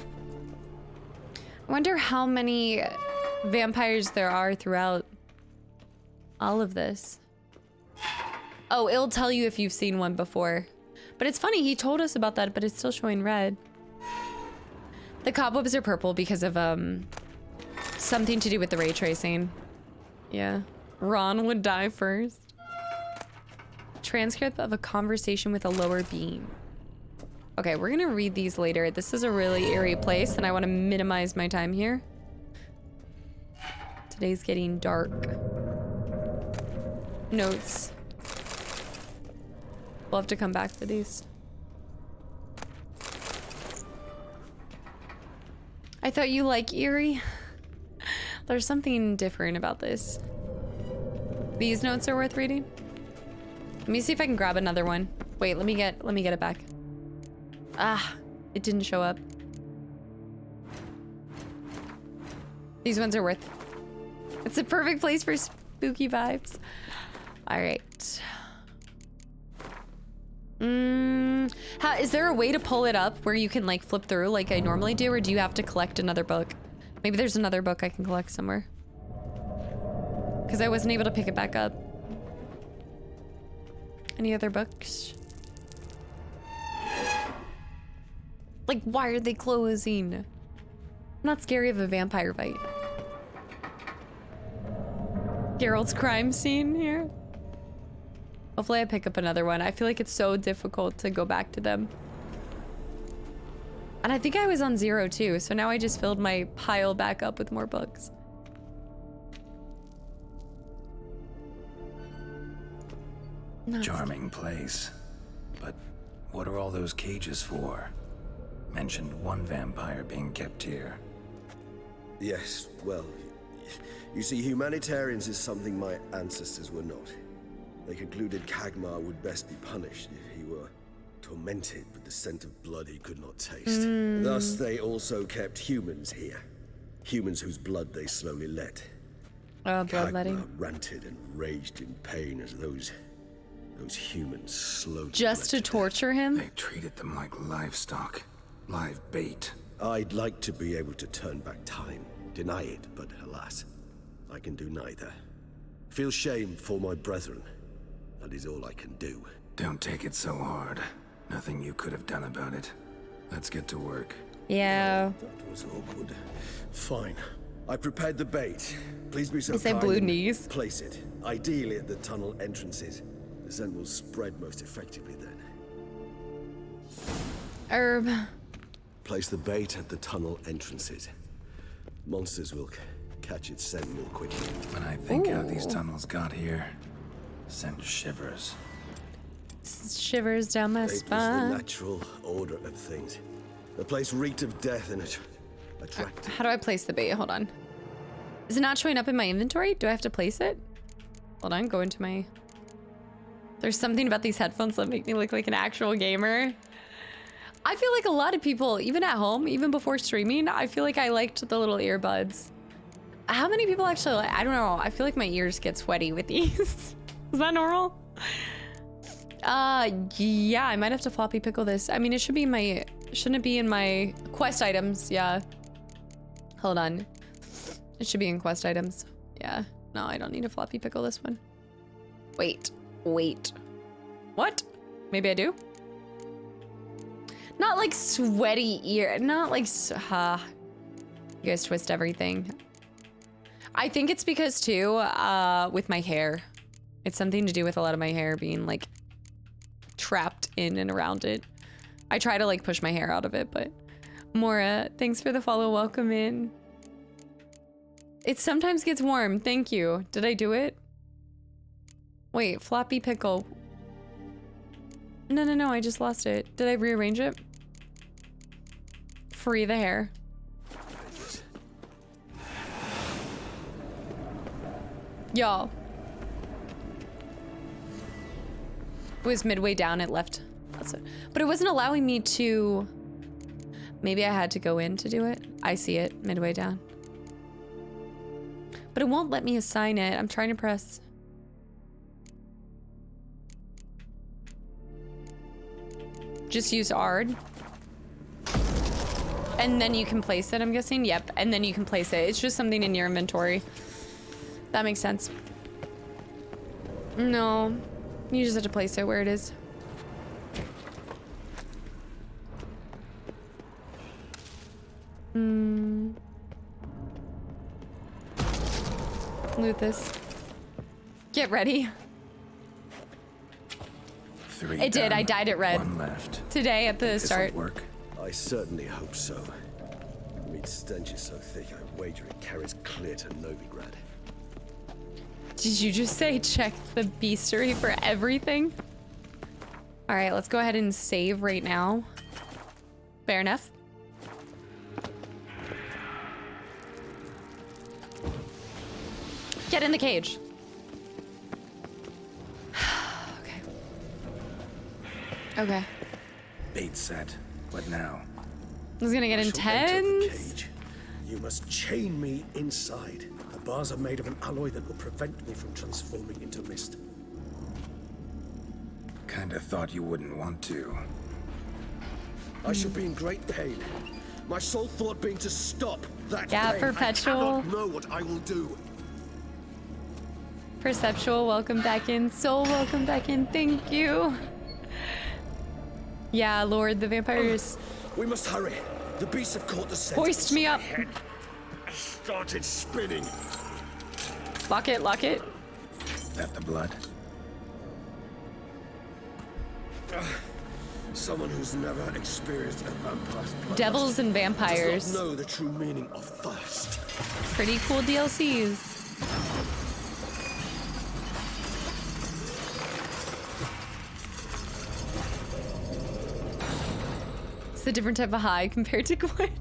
wonder how many vampires there are throughout all of this. Oh, it'll tell you if you've seen one before. But it's funny, he told us about that, but it's still showing red. The cobwebs are purple because of something to do with the ray tracing. Yeah. Ron would die first. Transcript of a conversation with a lower being. Okay, we're gonna read these later. This is a really eerie place, and I want to minimize my time here. Today's getting dark. Notes. We'll have to come back for these. I thought you like eerie. There's something different about this. These notes are worth reading. Let me see if I can grab another one. Wait, let me get it back. Ah, it didn't show up. These ones are worth. It's a perfect place for spooky vibes. All right. Is there a way to pull it up where you can like flip through like I normally do, or do you have to collect another book? Maybe there's another book I can collect somewhere. Because I wasn't able to pick it back up. Any other books? Like, why are they closing? I'm not scary of a vampire bite. Geralt's crime scene here. Hopefully I pick up another one. I feel like it's so difficult to go back to them. And I think I was on 0 too, so now I just filled my pile back up with more books. Charming place. But what are all those cages for? Mentioned one vampire being kept here. Yes, well, you see, humanitarians is something my ancestors were not. They concluded Kagmar would best be punished if he were tormented with the scent of blood he could not taste. Thus, they also kept humans here. Humans whose blood they slowly let. Oh, bloodletting. Kagmar ranted and raged in pain as those humans slowly Just to torture him? They treated them like livestock. Live bait. I'd like to be able to turn back time, deny it, but alas, I can do neither. Feel shame for my brethren. That is all I can do. Don't take it so hard. Nothing you could have done about it. Let's get to work. Yeah. That was awkward. Fine. I prepared the bait. Please be so Is that kind blue and knees? place it, ideally at the tunnel entrances. The scent will spread most effectively then. Herb. Place the bait at the tunnel entrances. Monsters will catch its scent more quickly. When I think how these tunnels got here, send shivers. Shivers down my It was the spine. natural order of things. The place reeked of death and attractive. How do I place the bait? Hold on. Is it not showing up in my inventory? Do I have to place it? Hold on, go into my... There's something about these headphones that make me look like an actual gamer. I feel like a lot of people, even at home, even before streaming, I feel like I liked the little earbuds. How many people actually like... I don't know. I feel like my ears get sweaty with these. Is that normal? Yeah, I might have to floppy pickle this. I mean, it should be in my... Shouldn't it be in my quest items? Yeah. Hold on. It should be in quest items. Yeah. No, I don't need to floppy pickle this one. Wait. What? Maybe I do? Not like sweaty ear. Not like... You guys twist everything. I think it's because, too, with my hair. It's something to do with a lot of my hair being, like, trapped in and around it. I try to, like, push my hair out of it, but... Mora, thanks for the follow. Welcome in. It sometimes gets warm. Thank you. Did I do it? Wait, floppy pickle. No, I just lost it. Did I rearrange it? Free the hair. Y'all. It was midway down, it left. That's it. But it wasn't allowing me to... Maybe I had to go in to do it. I see it midway down. But it won't let me assign it. I'm trying to press... Just use ARD. And then you can place it, I'm guessing? Yep, and then you can place it. It's just something in your inventory. That makes sense. No, you just have to place it where it is. Loot this. Get ready. 3 It did. down, I dyed it red. 1 left. Today at the This'll start. work. I certainly hope so. The meat stench is so thick, I wager it carries clear to Novigrad. Did you just say check the beastery for everything? All right, let's go ahead and save right now. Fair enough. Get in the cage. Okay. Bait set. What now? This is gonna get I shall enter the intense. cage. You must chain me inside. The bars are made of an alloy that will prevent me from transforming into mist. Kinda thought you wouldn't want to. I shall be in great pain. My sole thought being to stop that Yeah, pain. Perpetual. I cannot know what I will do. Perceptual, welcome back in. Soul, welcome back in. Thank you. Yeah, Lord, the vampires. We must hurry. The beasts have caught the scent. Hoist me up. My head started spinning. Lock it, lock it. That the blood? Someone who's never experienced a vampire's blood Devils and vampires. does not know the true meaning of thirst. Pretty cool DLCs. It's a different type of high compared to Gwent.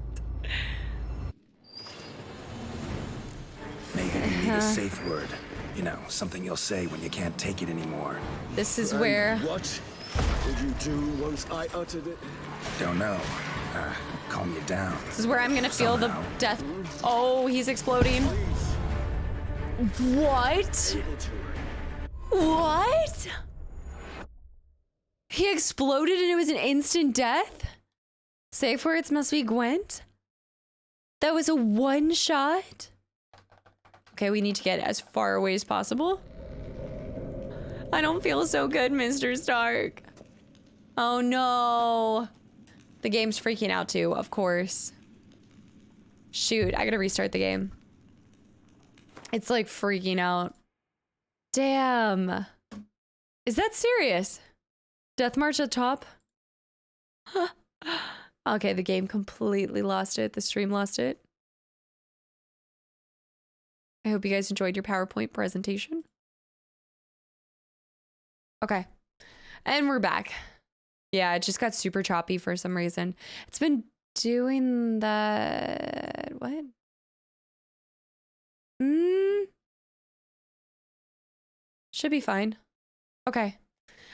Maybe we need a safe word. You know, something you'll say when you can't take it anymore. This is And where... what would you do once I uttered it? Don't know. Calm you down. This is where I'm gonna feel Somehow. the death. Oh, he's exploding. What? What? He exploded and it was an instant death? Safe words must be Gwent? That was a one shot? Okay, we need to get as far away as possible. I don't feel so good, Mr. Stark. Oh no. The game's freaking out too, of course. Shoot, I gotta restart the game. It's like freaking out. Damn. Is that serious? Death March at top? Okay, the game completely lost it. The stream lost it. I hope you guys enjoyed your PowerPoint presentation. Okay. And we're back. Yeah, it just got super choppy for some reason. It's been doing that. What? Should be fine. Okay.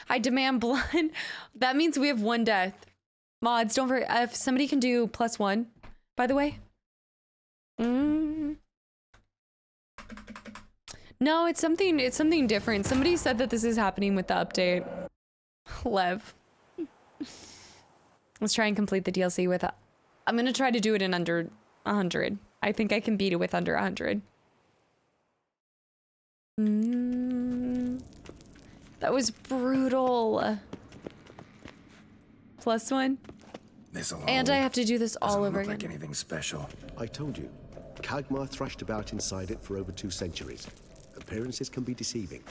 I demand blood. That means we have one death. Mods, don't forget, if somebody can do +1, by the way. No, it's something different. Somebody said that this is happening with the update. Lev. Let's try and complete the DLC with I'm gonna try to do it in under 100. I think I can beat it with under 100. That was brutal. +1. And I have to do this all over again. Like anything special. I told you, Kagmar thrashed about inside it for over 2 centuries. Appearances can be deceiving.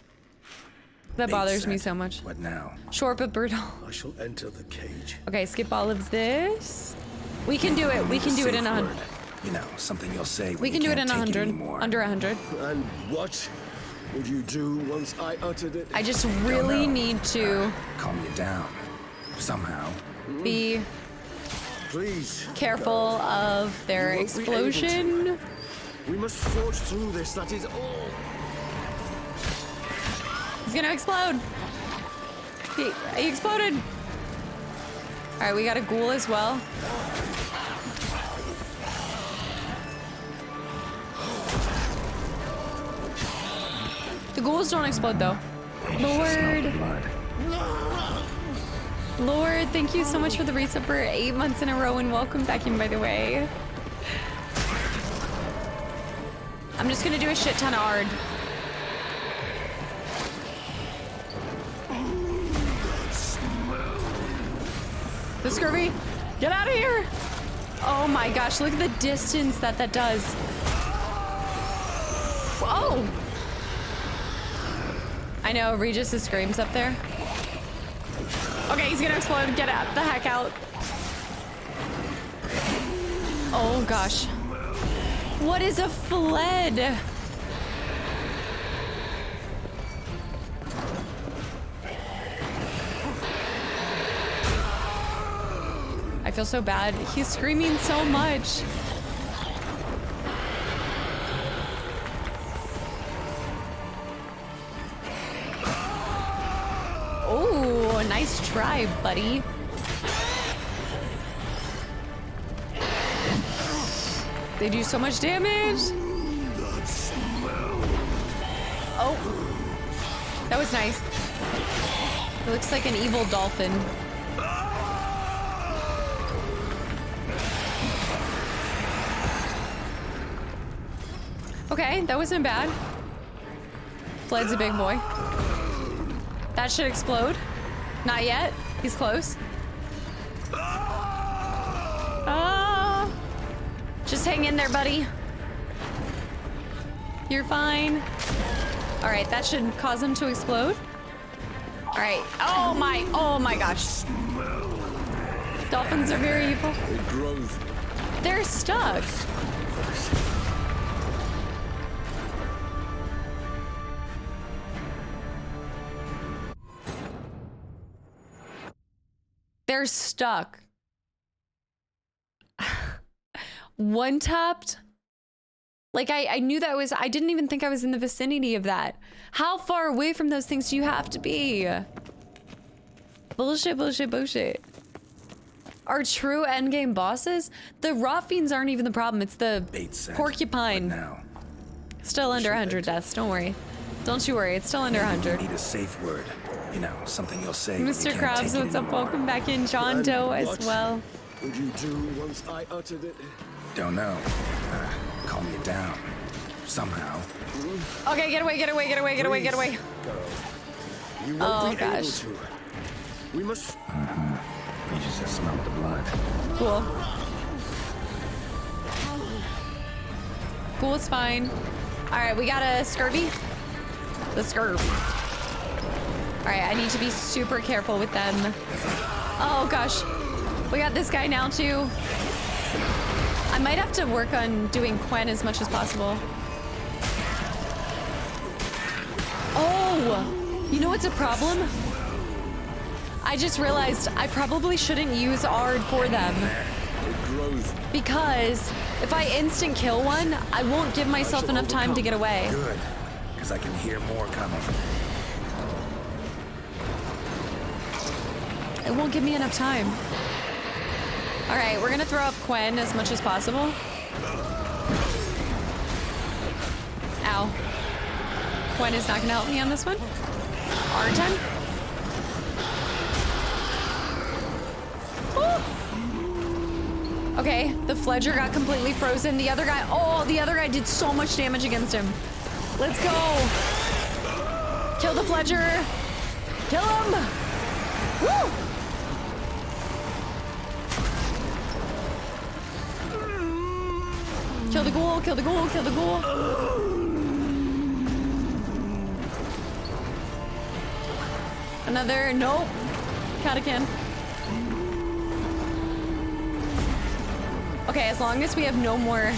That bothers me so much. What now? Short but brutal. I shall enter the cage. Okay, skip all of this. We can do it. We can do it in 100. You know, something you'll say when We can you do it in can't take 100. anymore. Under 100. And what would you do once I uttered it? I just really need to calm you down. Somehow. be Please. careful of their You won't be able explosion. We must forge through this, that is all. He's gonna explode. He exploded. All right, we got a ghoul as well. The ghouls don't explode though. Lord. Lord, thank you so much for the resub for 8 months in a row and welcome back in, by the way. I'm just gonna do a shit ton of Ard. The scurvy, get out of here! Oh my gosh, look at the distance that does. Whoa! I know, Regis' screams up there. Okay, he's gonna explode. Get out, the heck out. Oh gosh. What is a fled? I feel so bad. He's screaming so much. Oh, nice try, buddy. They do so much damage. Oh, that was nice. It looks like an evil dolphin. Okay, that wasn't bad. Fled's a big boy. That should explode. Not yet. He's close. Ah! Just hang in there, buddy. You're fine. All right, that should cause him to explode. All right. Oh my gosh. Dolphins are very evil. They're stuck. They're stuck. One tapped. Like I knew that was, I didn't even think I was in the vicinity of that. How far away from those things do you have to be? Bullshit, bullshit, bullshit. Our true endgame bosses? The raw fiends aren't even the problem. It's the porcupine. Now? Still under 100 deaths. Don't worry. Don't you worry. It's still under 100. Need a safe word. You know, something you'll say. Mr. Krabs, what's up? Welcome back in. John Doe as well. Would you do once I uttered it? Don't know. Calm you down. Somehow. Okay, get away, get away, get away, get away, get away. You won't be able gosh. to. We must. Regis has smelled the blood. Cool. Cool, it's fine. All right, we got a scurvy. The scurv. All right, I need to be super careful with them. Oh gosh. We got this guy now too. I might have to work on doing Gwent as much as possible. Oh, you know what's a problem? I just realized I probably shouldn't use Ard for them. Because if I instant kill one, I won't give myself enough time to get away. Good, because I can hear more coming. It won't give me enough time. All right, we're gonna throw up Gwent as much as possible. Ow. Gwent is not gonna help me on this one. Our time. Woo! Okay, the Fledger got completely frozen. The other guy, oh, the other guy did so much damage against him. Let's go. Kill the Fledger. Kill him. Woo! Kill the ghoul, kill the ghoul, kill the ghoul. Another, nope. Katakan. Okay, as long as we have no more.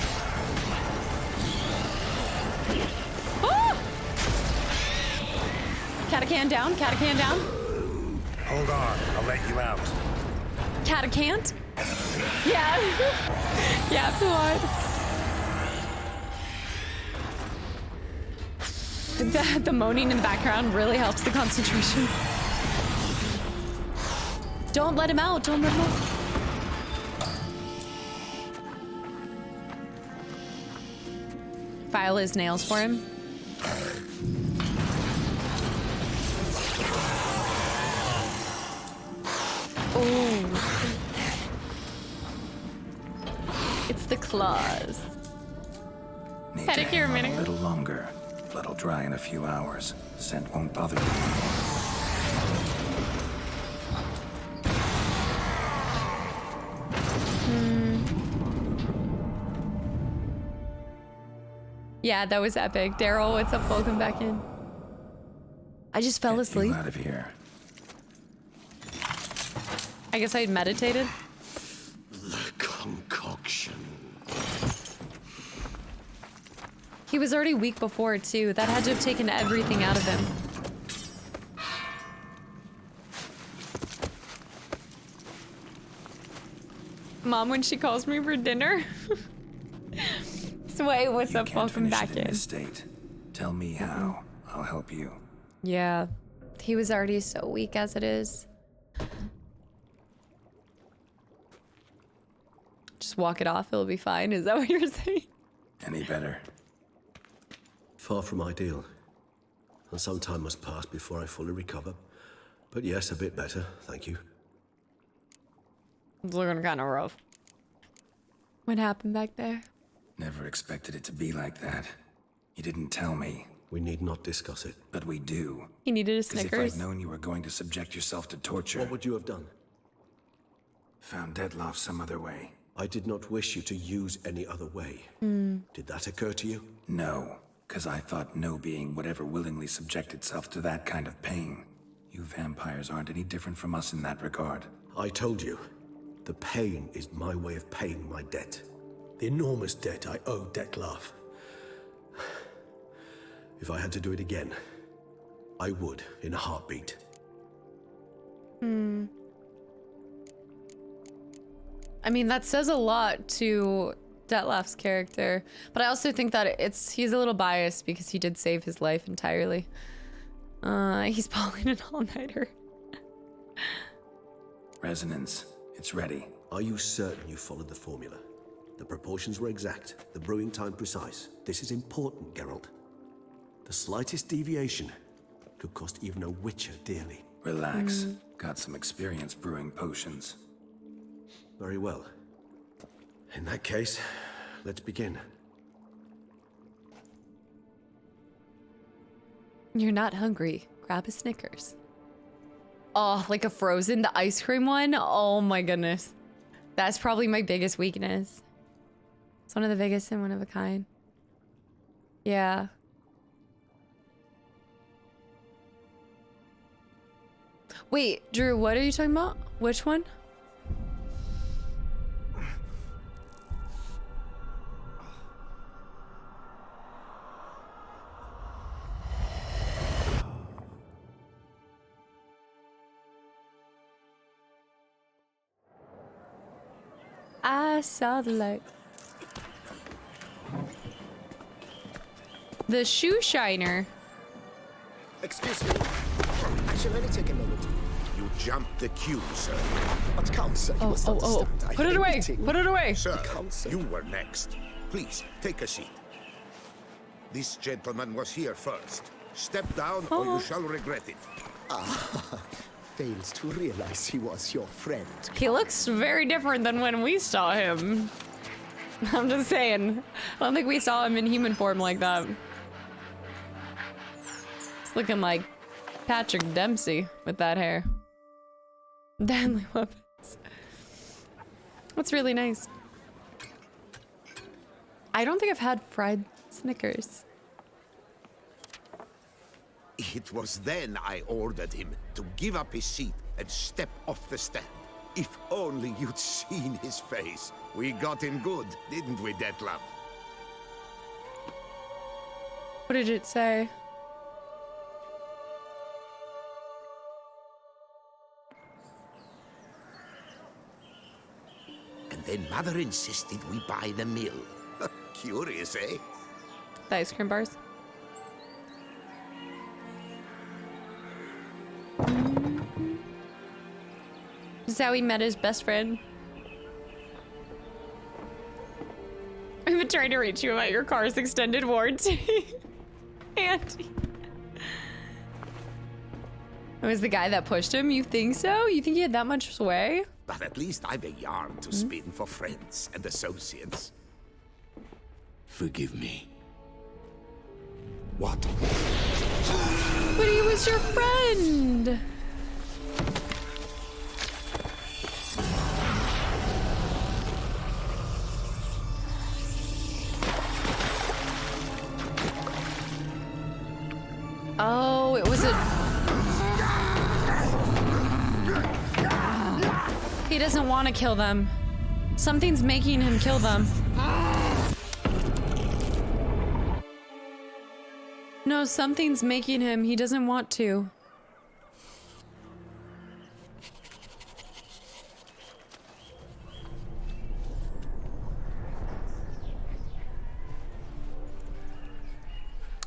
Ah! Katakan down, Katakan down. Hold on, I'll let you out. Katakant? Yeah. Yeah, come on. The moaning in the background really helps the concentration. Don't let him out. Don't let him out. File his nails for him. Oh. It's the claws. Need Pedicure to hang on minute. a little longer. Blood'll dry in a few hours. Scent won't bother you. Yeah, that was epic. Daryl, what's up? Welcome back in. I just fell asleep. Get you out of here. I guess I had meditated. The concoction. He was already weak before, too. That had to have taken everything out of him. Mom, when she calls me for dinner. Sway, what's up? Welcome back in. This state. Tell me how. I'll help you. Yeah, he was already so weak as it is. Just walk it off, it'll be fine. Is that what you're saying? Any better? Far from ideal. And some time must pass before I fully recover. But yes, a bit better, thank you. It's looking kind of rough. What happened back there? Never expected it to be like that. You didn't tell me. We need not discuss it. But we do. He needed a 'Cause Snickers. if I'd known you were going to subject yourself to torture... What would you have done? Found Deadloff some other way. I did not wish you to use any other way. Did that occur to you? No, because I thought no being would ever willingly subject itself to that kind of pain. You vampires aren't any different from us in that regard. I told you, the pain is my way of paying my debt. The enormous debt I owe Dettlaff. If I had to do it again, I would, in a heartbeat. I mean, that says a lot to Dettlaff's character, but I also think that he's a little biased because he did save his life entirely. He's pulling an all-nighter. Resonance. It's ready. Are you certain you followed the formula? The proportions were exact, the brewing time precise. This is important, Geralt. The slightest deviation could cost even a witcher dearly. Relax. Got some experience brewing potions. Very well. In that case, let's begin. You're not hungry. Grab a Snickers. Oh, like a frozen, the ice cream one? Oh my goodness. That's probably my biggest weakness. It's one of the biggest and one of a kind. Yeah. Wait, Drew, what are you talking about? Which one? I saw the light. The shoe shiner. Excuse me. I shall only take a moment. You jumped the queue, sir. But come, sir, you must understand. I Put it hate away. eating. Put it away. Sir, Sir. you were next. Please, take a seat. This gentleman was here first. Step down or you shall regret it. Fails to realize he was your friend. He looks very different than when we saw him. I'm just saying. I don't think we saw him in human form like that. It's looking like Patrick Dempsey with that hair. Deadly weapons. What's really nice. I don't think I've had fried Snickers. It was then I ordered him to give up his seat and step off the stand. If only you'd seen his face. We got him good, didn't we, Dettlaff? What did it say? And then Mother insisted we buy the mill. Curious, eh? The ice cream bars. This is how he met his best friend. I've been trying to reach you about your car's extended warranty. Andy. It was the guy that pushed him? You think so? You think he had that much sway? But at least I've a yarn to spin for friends and associates. Forgive me. What? But he was your friend. Oh, it was a... He doesn't want to kill them. Something's making him kill them. No, something's making him. He doesn't want to.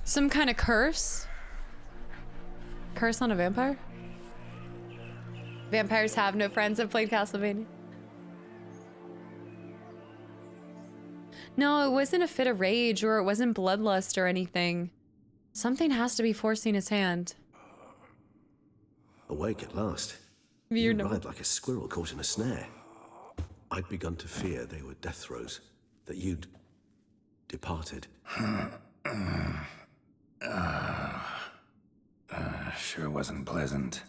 Some kind of curse? Curse on a vampire? Vampires have no friends that played Castlevania. No, it wasn't a fit of rage or it wasn't bloodlust or anything. Something has to be forcing his hand. Awake at last. You're You no- ride like a squirrel caught in a snare. I'd begun to fear they were death throes, that you'd departed. Sure wasn't pleasant,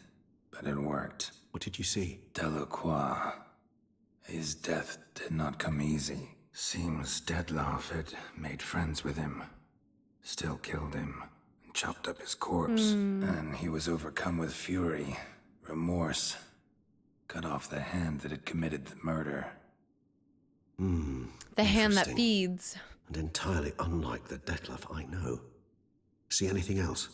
but it worked. What did you see? Delacroix. His death did not come easy. Seems Dettlaff had made friends with him. Still killed him. And chopped up his corpse, and he was overcome with fury, remorse, cut off the hand that had committed the murder. The hand that feeds. And entirely unlike the Detlef I know. See anything else?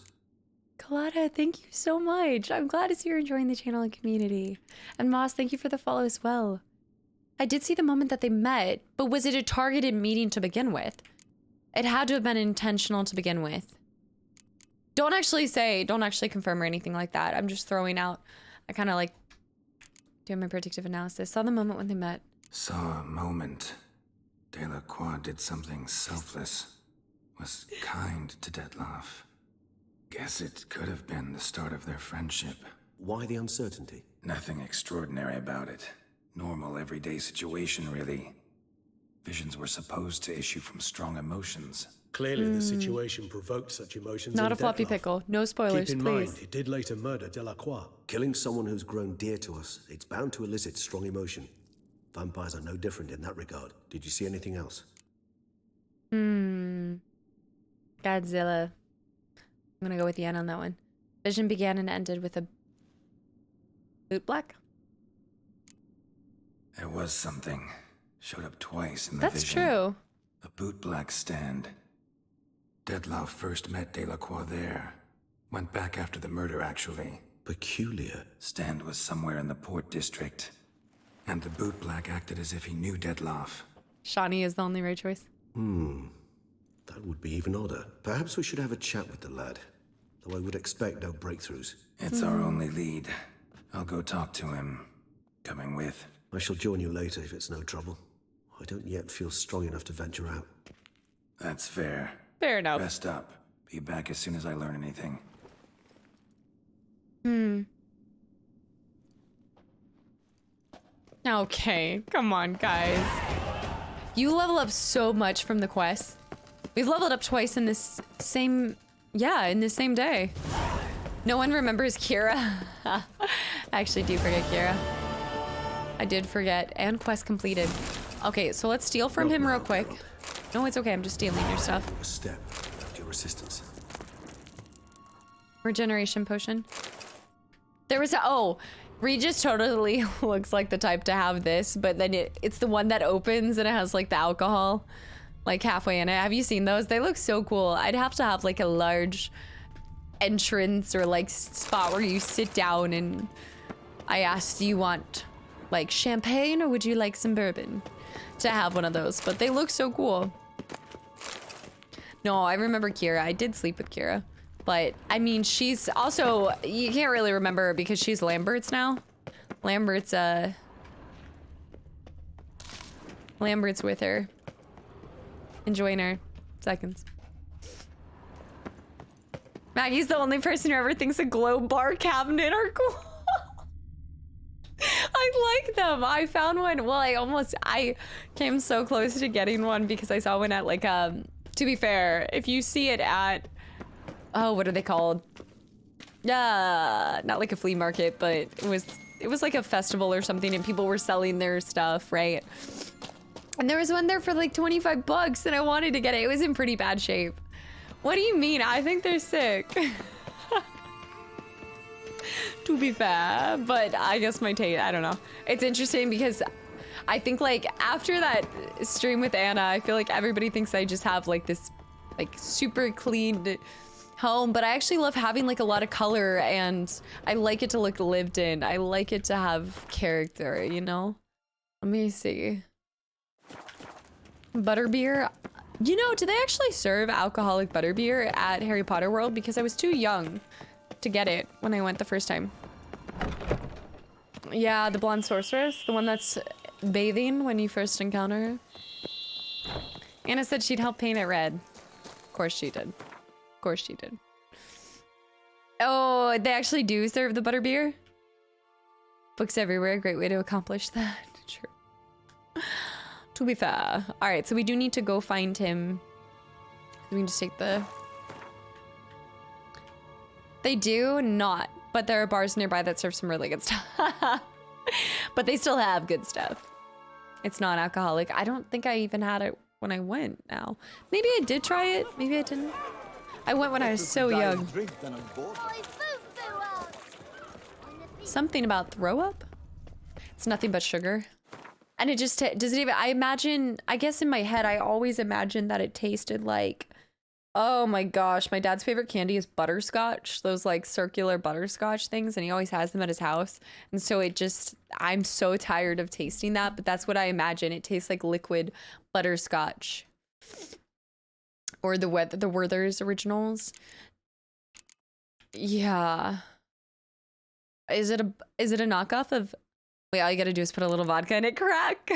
Kalada, thank you so much. I'm glad to see you're enjoying the channel and community. And Moss, thank you for the follow as well. I did see the moment that they met, but was it a targeted meeting to begin with? It had to have been intentional to begin with. Don't actually confirm or anything like that. I'm just throwing out, I kind of like doing my predictive analysis. Saw the moment when they met. Saw a moment. Delacroix did something selfless. Was kind to Detlef. Guess it could have been the start of their friendship. Why the uncertainty? Nothing extraordinary about it. Normal, everyday situation, really. Visions were supposed to issue from strong emotions. Clearly the situation provoked such emotions. Not in a floppy Detlef. pickle. No spoilers, Keep in please. mind, he did later murder Delacroix. Killing someone who's grown dear to us, it's bound to elicit strong emotion. Vampires are no different in that regard. Did you see anything else? Godzilla. I'm gonna go with the end on that one. Vision began and ended with a Bootblack. There was something. Showed up twice in the That's vision. true. A Bootblack stand. Detlef first met Delacroix there. Went back after the murder, actually. Peculiar. Stand was somewhere in the Port District. And the Bootblack acted as if he knew Detlef. Shawnee is the only right choice. That would be even odder. Perhaps we should have a chat with the lad. Though I would expect no breakthroughs. It's our only lead. I'll go talk to him. Coming with. I shall join you later if it's no trouble. I don't yet feel strong enough to venture out. That's fair. Fair enough. Rest up. Be back as soon as I learn anything. Okay, come on, guys. You level up so much from the quest. We've leveled up twice in this same... Yeah, in this same day. No one remembers Kira. I actually do forget Kira. I did forget. And quest completed. Okay, so let's steal from him real quick. No, it's okay. I'm just stealing your stuff. A step left your assistance. Regeneration potion. There was a... Oh, Regis totally looks like the type to have this, but then it's the one that opens and it has like the alcohol like halfway in it. Have you seen those? They look so cool. I'd have to have like a large entrance or like spot where you sit down and I asked, do you want like champagne or would you like some bourbon? To have one of those, but they look so cool. No, I remember Kira. I did sleep with Kira. But, I mean, she's also... You can't really remember her because she's Lambert's now. Lambert's with her. Enjoying her. Seconds. Maggie's the only person who ever thinks a glow bar cabinet are cool. I like them. I found one. Well, I came so close to getting one because I saw one at like, to be fair, if you see it at... Oh, what are they called? Not like a flea market, but it was like a festival or something and people were selling their stuff, right? And there was one there for like 25 bucks and I wanted to get it. It was in pretty bad shape. What do you mean? I think they're sick. To be fair, but I guess my taste, I don't know. It's interesting because I think like after that stream with Anna, I feel like everybody thinks I just have like this like super clean home, but I actually love having like a lot of color and I like it to look lived in. I like it to have character, you know? Let me see. Butterbeer. You know, do they actually serve alcoholic butterbeer at Harry Potter World? Because I was too young to get it when I went the first time. Yeah, the blonde sorceress, the one that's bathing when you first encounter her. Anna said she'd help paint it red. Of course she did. Of course she did. Oh, they actually do serve the butterbeer? Books everywhere, great way to accomplish that. True. To be fair. Alright, so we do need to go find him. We can just take the... They do not, but there are bars nearby that serve some really good stuff. But they still have good stuff. It's non-alcoholic. I don't think I even had it when I went now. Maybe I did try it. Maybe I didn't. I went when I was so young. Something about throw up? It's nothing but sugar. And it just, does it even, I guess in my head, I always imagined that it tasted like, oh my gosh, my dad's favorite candy is butterscotch. Those like circular butterscotch things, and he always has them at his house. And so it just, I'm so tired of tasting that, but that's what I imagine. It tastes like liquid butterscotch. Or the Werther's originals. Yeah. Is it a knockoff of, wait, all you gotta do is put a little vodka in it, Crack.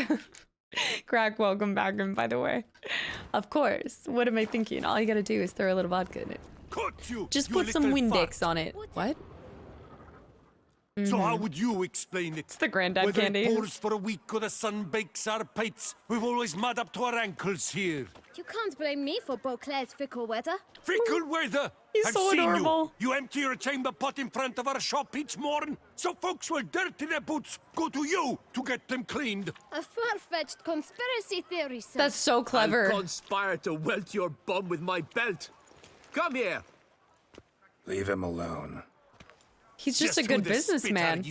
Crack, welcome back, and by the way, of course, what am I thinking? All you gotta do is throw a little vodka in it. Just put some Windex on it. What? So how would you explain it? It's the granddad candy. Whether it pours for a week or the sun bakes our pipes, we've always mud up to our ankles here. You can't blame me for Beauclair's fickle weather. Fickle weather? He's I've so seen adorable. You empty your chamber pot in front of our shop each morning, so folks will dirty their boots go to you to get them cleaned. A far-fetched conspiracy theory, sir. That's so clever. I'll conspire to welt your bum with my belt. Come here. Leave him alone. He's just a good businessman.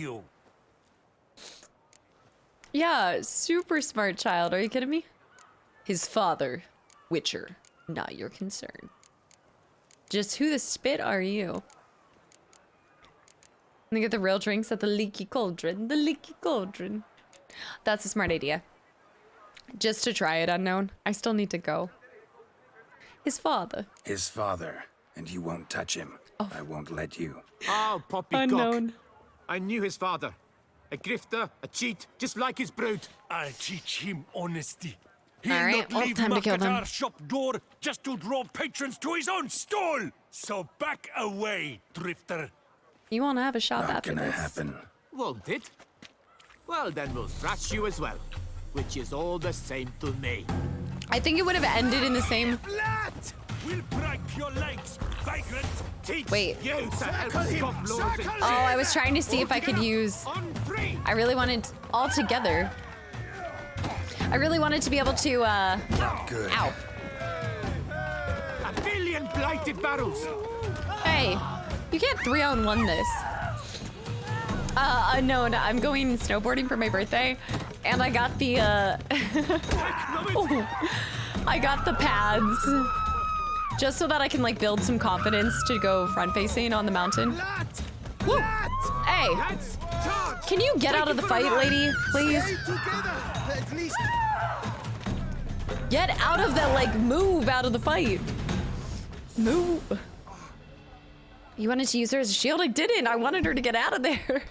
Yeah, super smart child. Are you kidding me? His father, Witcher, not your concern. Just who the spit are you? They get the real drinks at the Leaky Cauldron. The Leaky Cauldron. That's a smart idea. Just to try it, unknown. I still need to go. His father. His father, and you won't touch him. Oh. I won't let you. Oh, poppycock. Unknown. I knew his father. A grifter, a cheat, just like his brood. I'll teach him honesty. He'll All right, not leave time to muck kill at them. our shop door just to draw patrons to his own stall. So back away, drifter. You won't have a shop Not after gonna this. happen. Won't it? Well, then we'll thrash you as well. Which is all the same to me. I think it would have ended in the same... Flat! We'll break your legs, vagrant! Teach Wait. You to help scofflaws and Oh, I was trying to see if I could use... I really wanted... all together. I really wanted to be able to, Good. Ow. a billion blighted barrels. Hey, you can't 3-on-1 this. Unknown, I'm going snowboarding for my birthday, and I got the, I got the pads. Just so that I can, like, build some confidence to go front-facing on the mountain. Woo. Hey, can you get out of the fight, lady, please? Get out of that, like, move out of the fight. Move. You wanted to use her as a shield? I didn't. I wanted her to get out of there.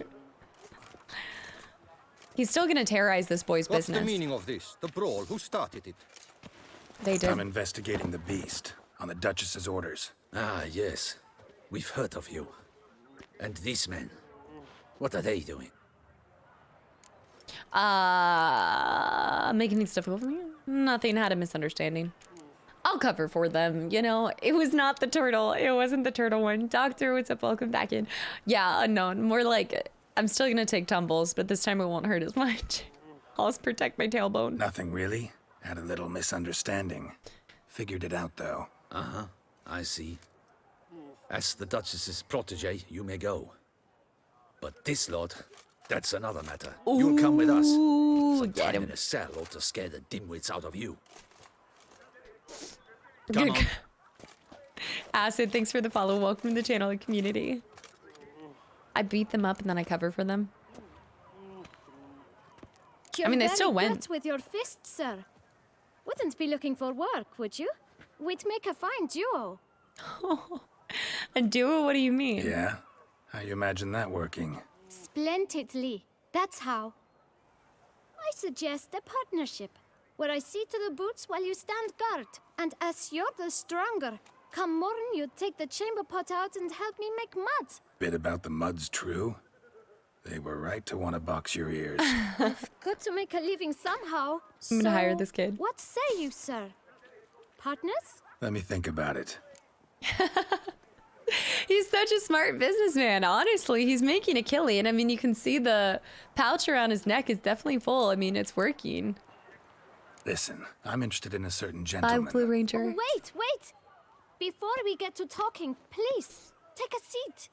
He's still gonna terrorize this boy's business. What's the meaning of this? The brawl? Who started it? They did. I'm investigating the beast on the Duchess's orders. Ah, yes. We've heard of you. And these men, what are they doing? Making things difficult for me? Nothing, had a misunderstanding. I'll cover for them, you know? It was not the turtle. It wasn't the turtle one. Doctor, what's up? Welcome back in. Yeah, unknown. More like, I'm still gonna take tumbles, but this time it won't hurt as much. I'll just protect my tailbone. Nothing really. Had a little misunderstanding. Figured it out, though. Uh-huh, I see. As the Duchess's protege, you may go. But this lot, that's another matter. You'll come with us. Some Get time him. in a cell ought to scare the dimwits out of you. Come on. Acid, thanks for the follow. Welcome to the channel and community. I beat them up and then I cover for them. You're I mean, they very still went. good with your fists, sir. Wouldn't be looking for work, would you? We'd make a fine duo. A duo? What do you mean? Yeah? How you imagine that working? Splendidly. That's how. I suggest a partnership, where I see to the boots while you stand guard. And as you're the stronger, come morning you take the chamber pot out and help me make mud. Bit about the mud's true? They were right to want to box your ears. Good to make a living somehow. I'm gonna hire So, this kid. What say you, sir? Partners? Let me think about it. He's such a smart businessman. Honestly, he's making a killing. I mean, you can see the pouch around his neck is definitely full. I mean, it's working. Listen, I'm interested in a certain Bye, gentleman. Blue Ranger. Oh, wait! before we get to talking, please, take a seat.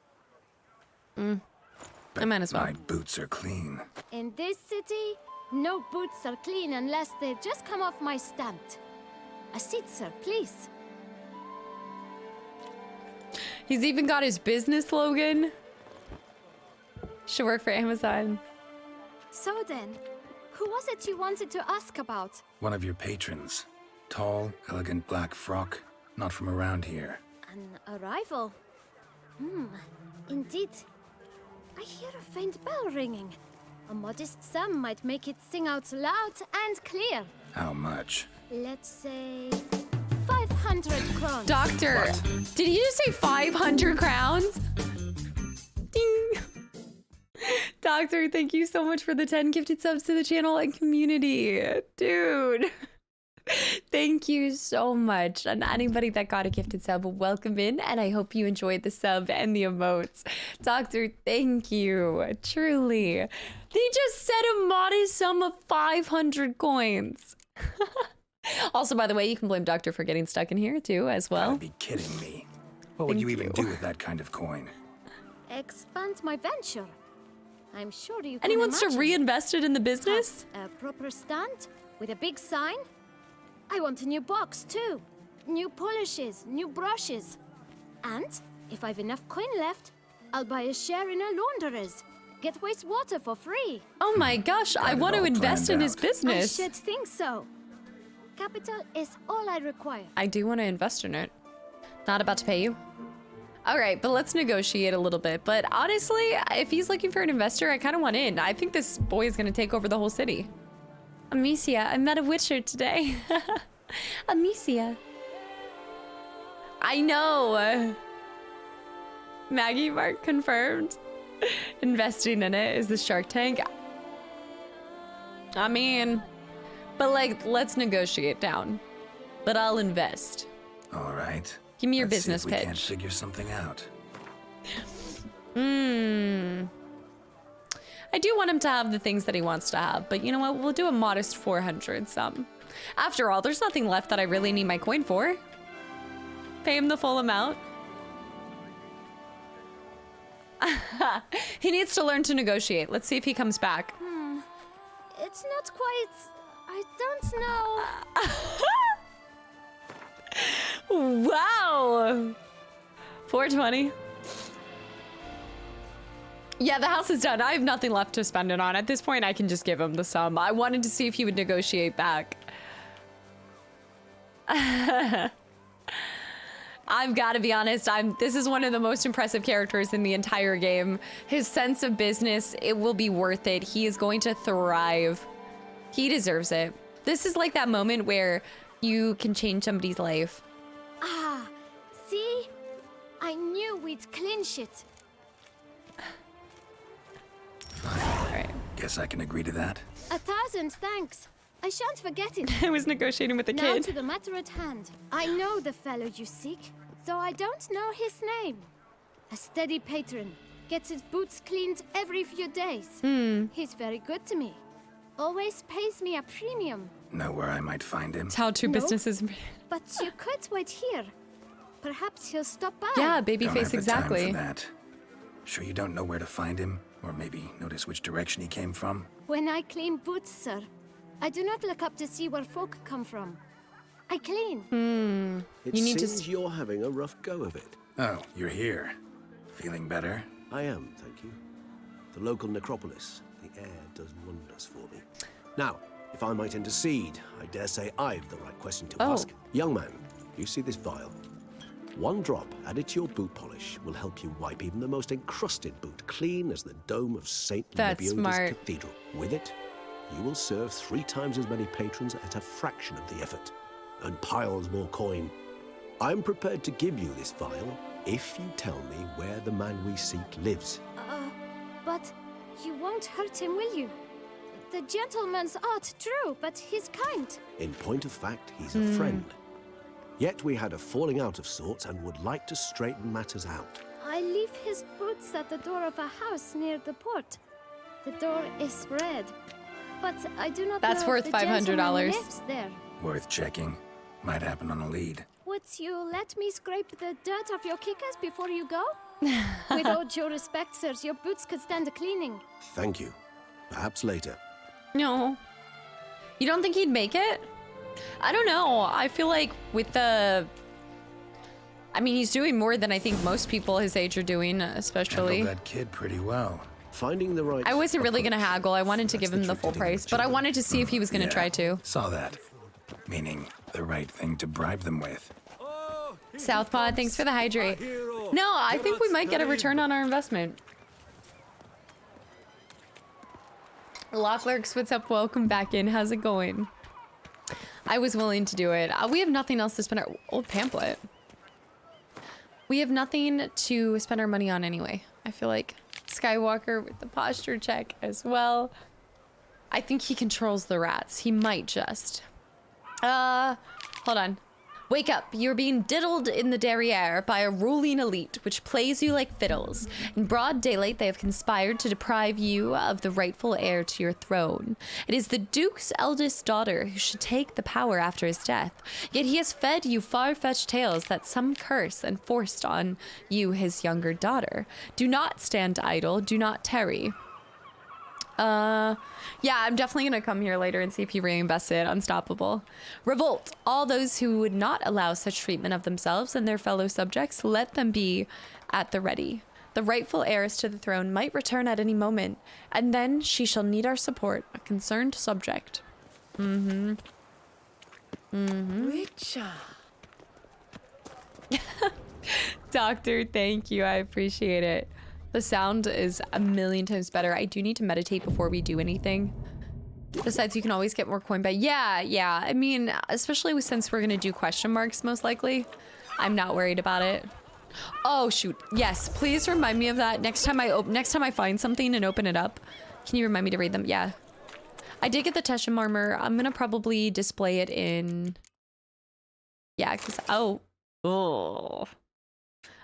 I might as well. My boots are clean. In this city, no boots are clean unless they just come off my stand. A seat, sir, please. He's even got his business slogan. Should work for Amazon. So then, who was it you wanted to ask about? One of your patrons. Tall, elegant black frock. Not from around here. An arrival? Indeed. I hear a faint bell ringing. A modest sum might make it sing out loud and clear. How much? Let's say 500 crowns. Doctor, did you just say 500 crowns? Ding. Doctor, thank you so much for the 10 gifted subs to the channel and community. Dude. Thank you so much. And anybody that got a gifted sub, welcome in. And I hope you enjoyed the sub and the emotes. Doctor, thank you. Truly. They just said a modest sum of 500 coins. Also, by the way, you can blame Doctor for getting stuck in here too, as well. Gotta be kidding me. What would you even do with that kind of coin? Expand my venture. I'm sure you can. And he wants to imagine. reinvest it in the business? A proper stand with a big sign. I want a new box too. New polishes, new brushes. And if I've enough coin left, I'll buy a share in a launderer's. Get wastewater for free. Oh my gosh, I want to invest in his business. I should think so. Capital is all I require. I do want to invest in it. Not about to pay you. All right, but let's negotiate a little bit. But honestly, if he's looking for an investor, I kind of want in. I think this boy is going to take over the whole city. Amicia, I met a witcher today. Amicia. I know. Maggie Mark confirmed. Investing in it is the Shark Tank. I mean, but like, let's negotiate down. But I'll invest. All right. Give me your Let's business see if we pitch. can't figure something out. I do want him to have the things that he wants to have, but you know what? We'll do a modest 400 sum. After all, there's nothing left that I really need my coin for. Pay him the full amount. He needs to learn to negotiate. Let's see if he comes back. It's not quite... I don't know. Wow. 420. Yeah, the house is done. I have nothing left to spend it on. At this point, I can just give him the sum. I wanted to see if he would negotiate back. I've got to be honest. This is one of the most impressive characters in the entire game. His sense of business, it will be worth it. He is going to thrive. He deserves it. This is like that moment where you can change somebody's life. Ah, see? I knew we'd clinch it. Fine. All right. Guess I can agree to that. 1,000 thanks. I shan't forget it. I was negotiating with the Now kid. to the matter at hand. I know the fellow you seek, though I don't know his name. A steady patron. Gets his boots cleaned every few days. He's very good to me. Always pays me a premium. Know where I might find him? It's how two businesses... But you could wait here. Perhaps he'll stop by. Yeah, Don't babyface, have the exactly. time for that. Sure you don't know where to find him? Or maybe notice which direction he came from? When I clean boots, sir, I do not look up to see where folk come from. I clean. It seems you're having a rough go of it. Oh, you're here. Feeling better? I am, thank you. The local necropolis. The air does wonders for me. Now, if I might intercede, I dare say I've the right question to ask. Young man, you see this vial? One drop added to your boot polish will help you wipe even the most encrusted boot clean as the dome of St. Lebioda's Cathedral. With it, you will serve 3 times as many patrons at a fraction of the effort, and piles more coin. I'm prepared to give you this vial if you tell me where the man we seek lives. But you won't hurt him, will you? The gentleman's art, true, but he's kind. In point of fact, he's a friend. Yet we had a falling out of sorts and would like to straighten matters out. I leave his boots at the door of a house near the port. The door is red, but I do not That's know worth if the gentleman $500. lives there. Worth checking. Might happen on a lead. Would permits, you let me scrape the dirt off your kickers before you go? With all due respect, sirs, your boots could stand a cleaning. Thank you. Perhaps later. No. You don't think he'd make it? I don't know. I feel like with the... I mean, he's doing more than I think most people his age are doing, especially. Handled that kid pretty well. Finding the right... I wasn't really going to haggle. I wanted to give him the full price, but I wanted to see if he was going to try to. Saw that. Meaning the right thing to bribe them with. Southpaw, thanks for the hydrate. No, I think we might get a return on our investment. Locklurks, what's up? Welcome back in. How's it going? I was willing to do it. We have nothing else to spend our... Old pamphlet. We have nothing to spend our money on anyway. I feel like Skywalker with the posture check as well. I think he controls the rats. He might just. Hold on. Wake up. You're being diddled in the derriere by a ruling elite, which plays you like fiddles. In broad daylight, they have conspired to deprive you of the rightful heir to your throne. It is the Duke's eldest daughter who should take the power after his death. Yet he has fed you far-fetched tales that some curse and forced on you his younger daughter. Do not stand idle. Do not tarry. Yeah, I'm definitely gonna come here later and see if he reinvests it. Unstoppable. Revolt. All those who would not allow such treatment of themselves and their fellow subjects, let them be at the ready. The rightful heiress to the throne might return at any moment, and then she shall need our support, a concerned subject. Richa. Doctor, thank you. I appreciate it. The sound is a million times better. I do need to meditate before we do anything. Besides, you can always get more coin back. Yeah. I mean, especially since we're gonna do question marks, most likely. I'm not worried about it. Oh shoot! Yes, please remind me of that next time I find something and open it up. Can you remind me to read them? Yeah. I did get the Teshna armor. I'm gonna probably display it in. Yeah, cause I'm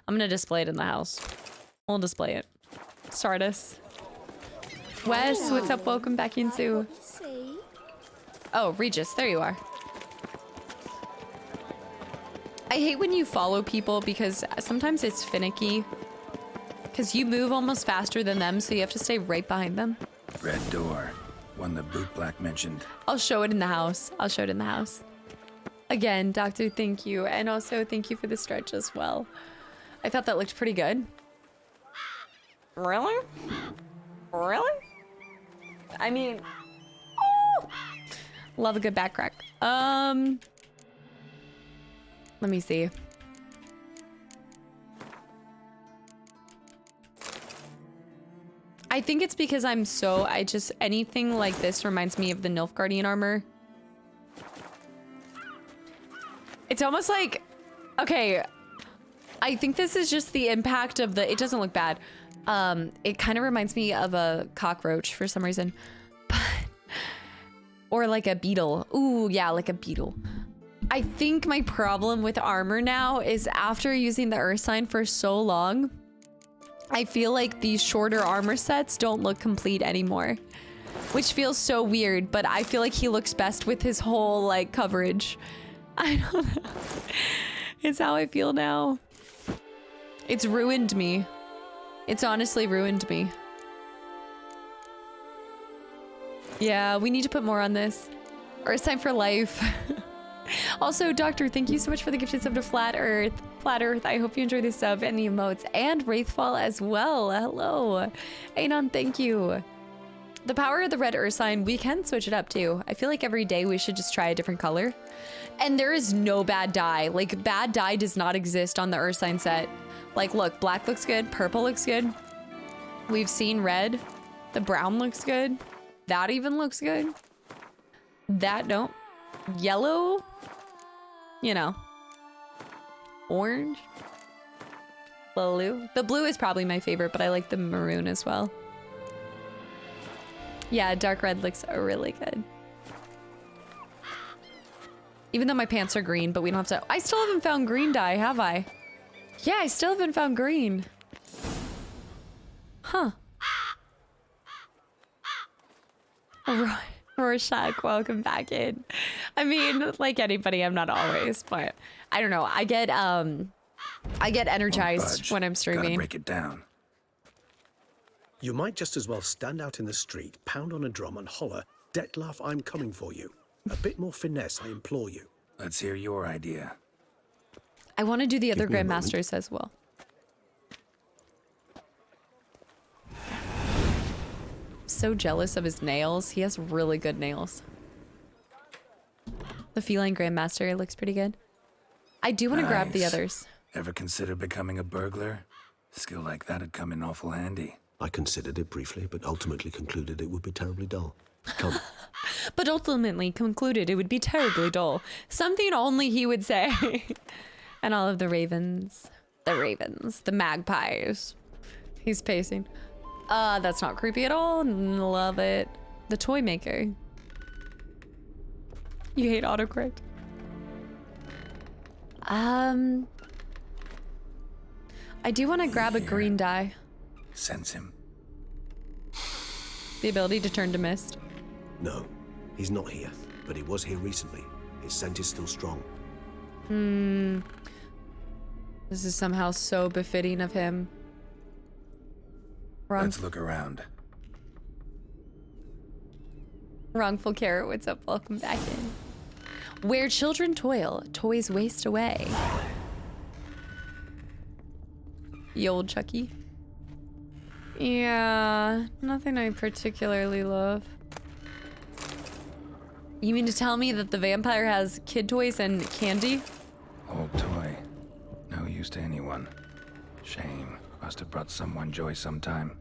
gonna display it in the house. We'll display it. Stardust. Wes, what's up? Welcome back into. Oh, Regis, there you are. I hate when you follow people because sometimes it's finicky. Because you move almost faster than them, so you have to stay right behind them. Red door. One the Bootblack mentioned. I'll show it in the house. Again, Doctor, thank you. And also, thank you for the stretch as well. I thought that looked pretty good. Really? I mean, love a good back crack. Let me see. I think it's because anything like this reminds me of the Nilfgaardian armor. It's almost like, okay, I think this is just the impact of it doesn't look bad. It kind of reminds me of a cockroach for some reason. Or like a beetle. Ooh, yeah, like a beetle. I think my problem with armor now is after using the Earth sign for so long, I feel like these shorter armor sets don't look complete anymore. Which feels so weird, but I feel like he looks best with his whole, like, coverage. I don't know. It's how I feel now. It's ruined me. It's honestly ruined me. Yeah, we need to put more on this. Earth sign for life. Also, Doctor, thank you so much for the gifted sub to Flat Earth. Flat Earth, I hope you enjoy the sub and the emotes. And Wraithfall as well. Hello. Anon, thank you. The power of the red Earth sign, we can switch it up too. I feel like every day we should just try a different color. And there is no bad dye. Like, bad dye does not exist on the Earth sign set. Like, look, black looks good. Purple looks good. We've seen red. The brown looks good. That even looks good. That don't. Yellow. You know. Orange. Blue. The blue is probably my favorite, but I like the maroon as well. Yeah, dark red looks really good. Even though my pants are green, but we don't have to... I still haven't found green dye, have I? Yeah, I still haven't found green. Huh. Rorschach, welcome back in. I mean, like anybody, I'm not always, but I don't know. I get energized when I'm streaming. Gotta break it down. You might just as well stand out in the street, pound on a drum and holler, "Detlef, I'm coming for you." A bit more finesse, I implore you. Let's hear your idea. I want to do the other Give me a moment. Grandmasters as well. So jealous of his nails. He has really good nails. The feline Grandmaster looks pretty good. I do want to grab the Nice. others. Ever consider becoming a burglar? Skill like that'd come in awful handy. I considered it briefly, but ultimately concluded it would be terribly dull. Come. But ultimately concluded it would be terribly dull. Something only he would say. And all of the ravens. The magpies. He's pacing. That's not creepy at all. Love it. The toy maker. You hate autocorrect. I do want to grab a green dye. Sense him. The ability to turn to mist. No, he's not here, but he was here recently. His scent is still strong. This is somehow so befitting of him. Let's look around. Wrongful Carrot, what's up? Welcome back in. Where children toil, toys waste away. Ye old Chucky. Yeah, nothing I particularly love. You mean to tell me that the vampire has kid toys and candy? Old toy. No use to anyone. Shame. Must have brought someone joy sometime.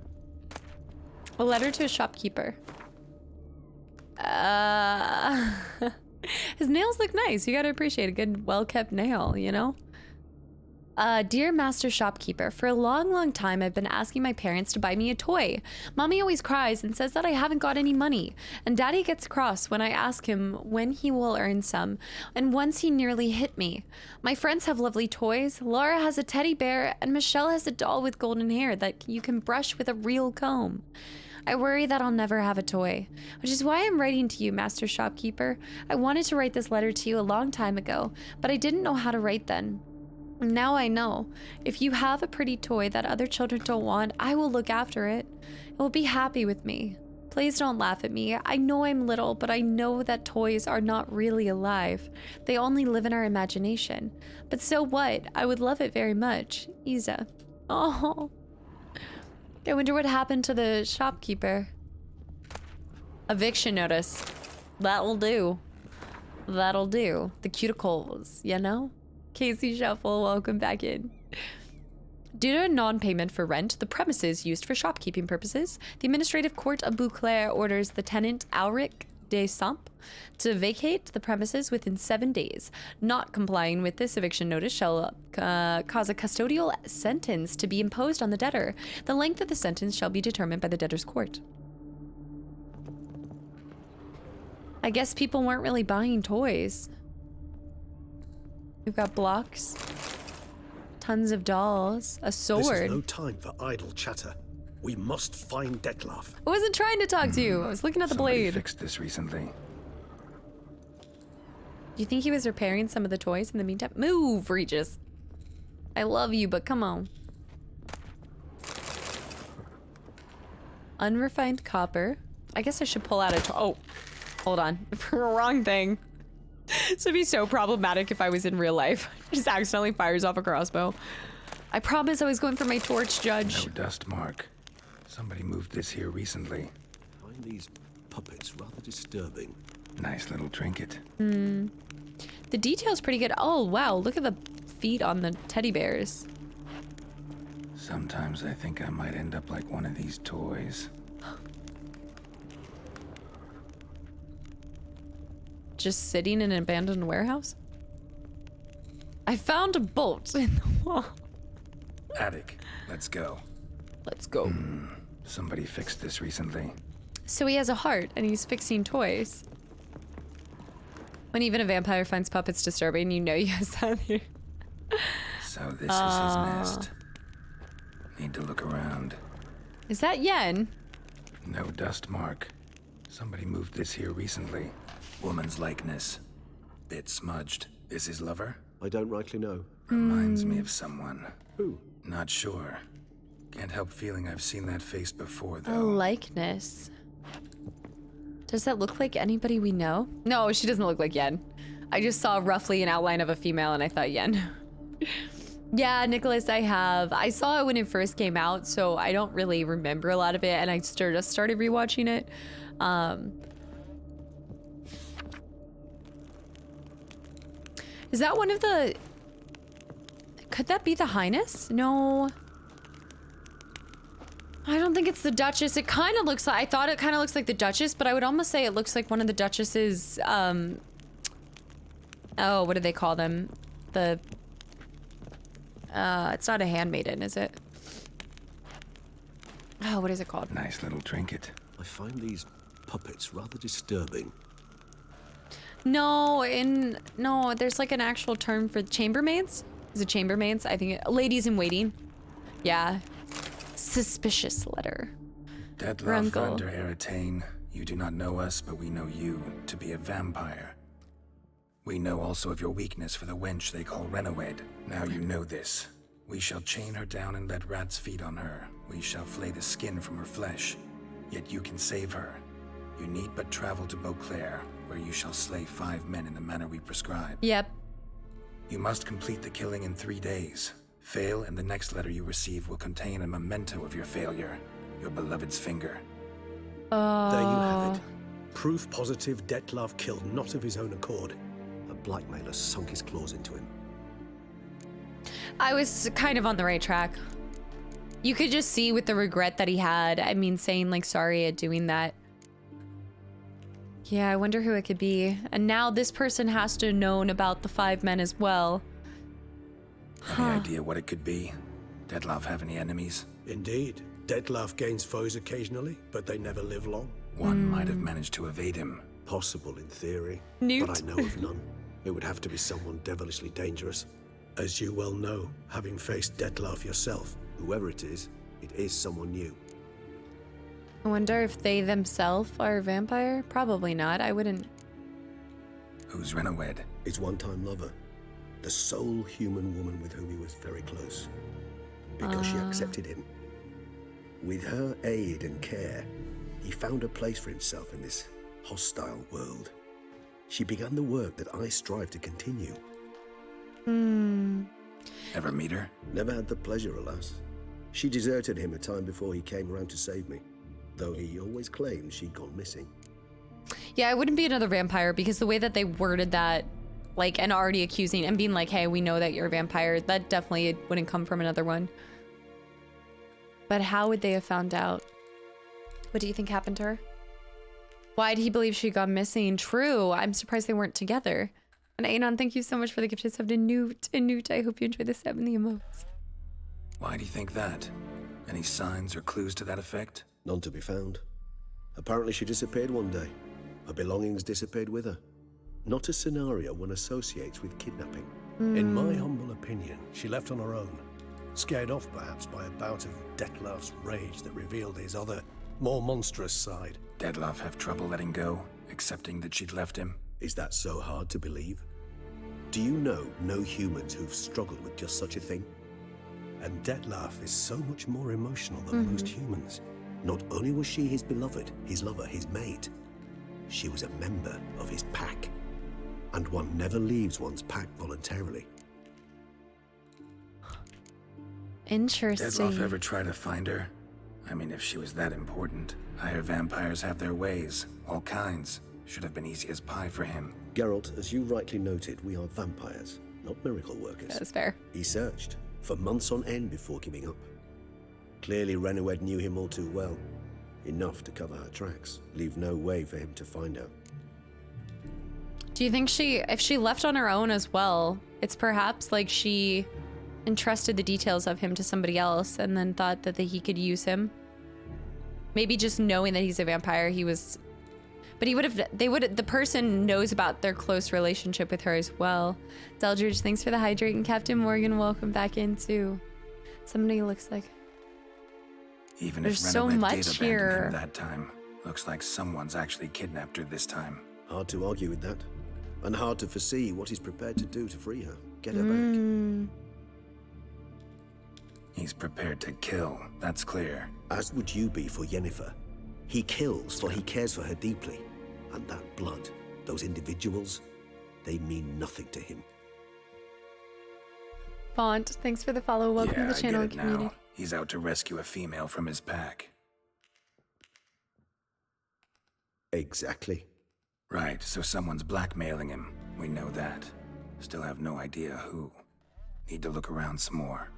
A letter to a shopkeeper. His nails look nice. You gotta appreciate a good, well-kept nail, you know? Dear Master Shopkeeper, for a long time I've been asking my parents to buy me a toy. Mommy always cries and says that I haven't got any money. And Daddy gets cross when I ask him when he will earn some. And once he nearly hit me. My friends have lovely toys. Laura has a teddy bear and Michelle has a doll with golden hair that you can brush with a real comb. I worry that I'll never have a toy, which is why I'm writing to you, Master Shopkeeper. I wanted to write this letter to you a long time ago, but I didn't know how to write then. Now I know. If you have a pretty toy that other children don't want, I will look after it. It will be happy with me. Please don't laugh at me. I know I'm little, but I know that toys are not really alive. They only live in our imagination. But so what? I would love it very much. Isa. Oh. I wonder what happened to the shopkeeper. Eviction notice. That'll do. That'll do. The cuticles, you know? Casey Shuffle, welcome back in. Due to a non-payment for rent, the premises used for shopkeeping purposes, the Administrative Court of Beauclair orders the tenant Alric de Samp to vacate the premises within 7 days. Not complying with this eviction notice shall cause a custodial sentence to be imposed on the debtor. The length of the sentence shall be determined by the debtor's court. I guess people weren't really buying toys. We've got blocks, tons of dolls, a sword. This is no time for idle chatter. We must find Detlef. I wasn't trying to talk to you. I was looking at the Somebody blade. fixed this recently. Do you think he was repairing some of the toys in the meantime? Move, Regis. I love you, but come on. Unrefined copper. I guess I should pull out a oh, hold on. Wrong thing. This would be so problematic if I was in real life. Just accidentally fires off a crossbow. I promise I was going for my torch, Judge. No dust mark. Somebody moved this here recently. I find these puppets rather disturbing. Nice little trinket. The detail's pretty good. Oh, wow. Look at the feet on the teddy bears. Sometimes I think I might end up like one of these toys. Just sitting in an abandoned warehouse? I found a bolt in the wall. Attic, let's go. Let's go. Somebody fixed this recently. So he has a heart and he's fixing toys. When even a vampire finds puppets disturbing, you know he has that here. So this is his nest. Need to look around. Is that Yen? No dust mark. Somebody moved this here recently. Woman's likeness. Bit smudged. This his lover? I don't rightly know. Reminds me of someone. Who? Not sure. Can't help feeling I've seen that face before, A though. likeness. Does that look like anybody we know? No, she doesn't look like Yen. I just saw roughly an outline of a female and I thought Yen. Yeah, Nicholas, I have. I saw it when it first came out, so I don't really remember a lot of it, and I just started rewatching it. Is that one of the... Could that be the Highness? No. I don't think it's the Duchess. It kind of looks like... I thought it kind of looks like the Duchess, but I would almost say it looks like one of the Duchess's... Oh, what do they call them? The... it's not a handmaiden, is it? Oh, what is it called? Nice little trinket. I find these puppets rather disturbing. No, no, there's like an actual term for chambermaids. Is it chambermaids? I think ladies in waiting. Yeah. Suspicious letter. Deadloff under Eritane. You do not know us, but we know you to be a vampire. We know also of your weakness for the wench they call Renowed. Now you know this. We shall chain her down and let rats feed on her. We shall flay the skin from her flesh. Yet you can save her. You need but travel to Beauclair, where you shall slay 5 men in the manner we prescribe. Yep. You must complete the killing in 3 days. Fail, and the next letter you receive will contain a memento of your failure. Your beloved's finger. There you have it. Proof positive Detlef killed not of his own accord. A blackmailer sunk his claws into him. I was kind of on the right track. You could just see with the regret that he had. I mean, saying like sorry at doing that. Yeah, I wonder who it could be. And now this person has to have known about the 5 men as well. Any idea what it could be? Detlef have any enemies? Indeed. Detlef gains foes occasionally, but they never live long. One might have managed to evade him. Possible in theory, Newt. but I know of none. It would have to be someone devilishly dangerous. As you well know, having faced Detlef yourself, whoever it is someone new. I wonder if they themselves are a vampire? Probably not. I wouldn't. Who's Renowed? His one-time lover. The sole human woman with whom he was very close. Because she accepted him. With her aid and care, he found a place for himself in this hostile world. She began the work that I strive to continue. Ever meet her? Never had the pleasure, alas. She deserted him a time before he came around to save me, though he always claimed she'd gone missing. Yeah, it wouldn't be another vampire because the way that they worded that, like, and already accusing and being like, hey, we know that you're a vampire, that definitely wouldn't come from another one. But how would they have found out? What do you think happened to her? Why did he believe she'd gone missing? True, I'm surprised they weren't together. And Anon, thank you so much for the gift of sub to Newt. And Newt, I hope you enjoy the sub and the emotes. Why do you think that? Any signs or clues to that effect? None to be found. Apparently she disappeared one day. Her belongings disappeared with her. Not a scenario one associates with kidnapping. In my humble opinion, she left on her own. Scared off perhaps by a bout of Detlef's rage that revealed his other, more monstrous side. Detlef have trouble letting go, accepting that she'd left him? Is that so hard to believe? Do you know no humans who've struggled with just such a thing? And Detlef is so much more emotional than most humans. Not only was she his beloved, his lover, his mate, she was a member of his pack. And one never leaves one's pack voluntarily. Interesting. Detlef ever try to find her? I mean, if she was that important. Higher vampires have their ways, all kinds. Should have been easy as pie for him. Geralt, as you rightly noted, we are vampires, not miracle workers. That's fair. He searched for months on end before giving up. Clearly, Renowed knew him all too well. Enough to cover her tracks, leave no way for him to find out. Do you think if she left on her own as well, it's perhaps like she entrusted the details of him to somebody else and then thought that he could use him? Maybe just knowing that he's a vampire, he was... But the person knows about their close relationship with her as well. Deldridge, thanks for the hydrate, and Captain Morgan, welcome back in too. Somebody looks like... Even There's if so Renowed much did abandon here. him that time, Looks like someone's actually kidnapped her this time. Hard to argue with that. And hard to foresee what he's prepared to do to free her. Get her back. He's prepared to kill, that's clear. As would you be for Yennefer. He kills, for he cares for her deeply. And that blood, those individuals, they mean nothing to him. Font, thanks for the follow. Welcome to the channel I get it community. now. He's out to rescue a female from his pack. Exactly. Right, so someone's blackmailing him. We know that. Still have no idea who. Need to look around some more.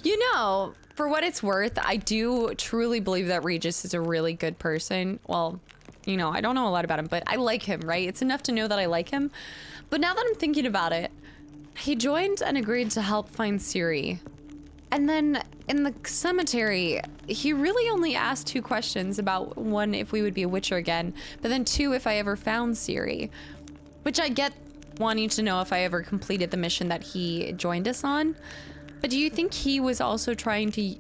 You know, for what it's worth, I do truly believe that Regis is a really good person. Well, you know, I don't know a lot about him, but I like him, right? It's enough to know that I like him. But now that I'm thinking about it, he joined and agreed to help find Ciri. And then in the cemetery, he really only asked 2 questions about, 1, if we would be a Witcher again, but then 2, if I ever found Ciri. Which I get wanting to know if I ever completed the mission that he joined us on. But do you think he was also trying to,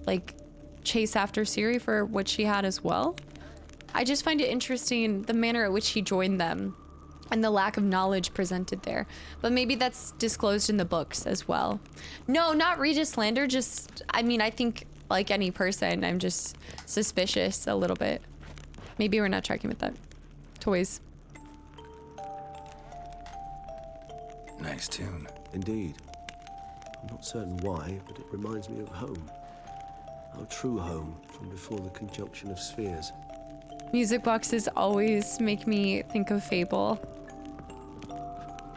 like, chase after Ciri for what she had as well? I just find it interesting the manner at which he joined them and the lack of knowledge presented there. But maybe that's disclosed in the books as well. No, not Regis slander, just, I mean, I think like any person, I'm just suspicious a little bit. Maybe we're not tracking with that. Toys. Nice tune. Indeed. I'm not certain why, but it reminds me of home. Our true home from before the conjunction of spheres. Music boxes always make me think of Fable.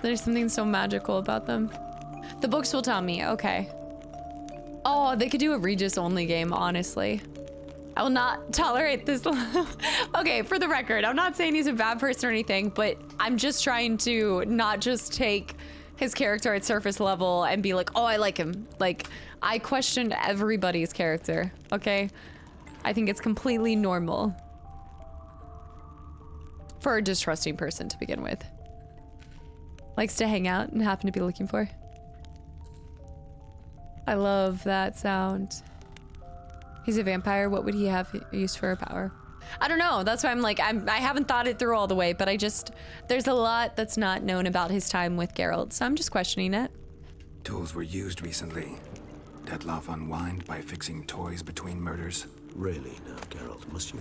There's something so magical about them. The books will tell me, okay. Oh, they could do a Regis only game, honestly. I will not tolerate this. Okay, for the record, I'm not saying he's a bad person or anything, but I'm just trying to not just take his character at surface level and be like, oh, I like him. Like, I questioned everybody's character, okay? I think it's completely normal for a distrusting person to begin with. Likes to hang out and happen to be looking for. I love that sound. He's a vampire. What would he have used for a power? I don't know. That's why I'm like, I haven't thought it through all the way, but there's a lot that's not known about his time with Geralt, so I'm just questioning it. Tools were used recently. Dettlaff unwind by fixing toys between murders. Really now, Geralt, must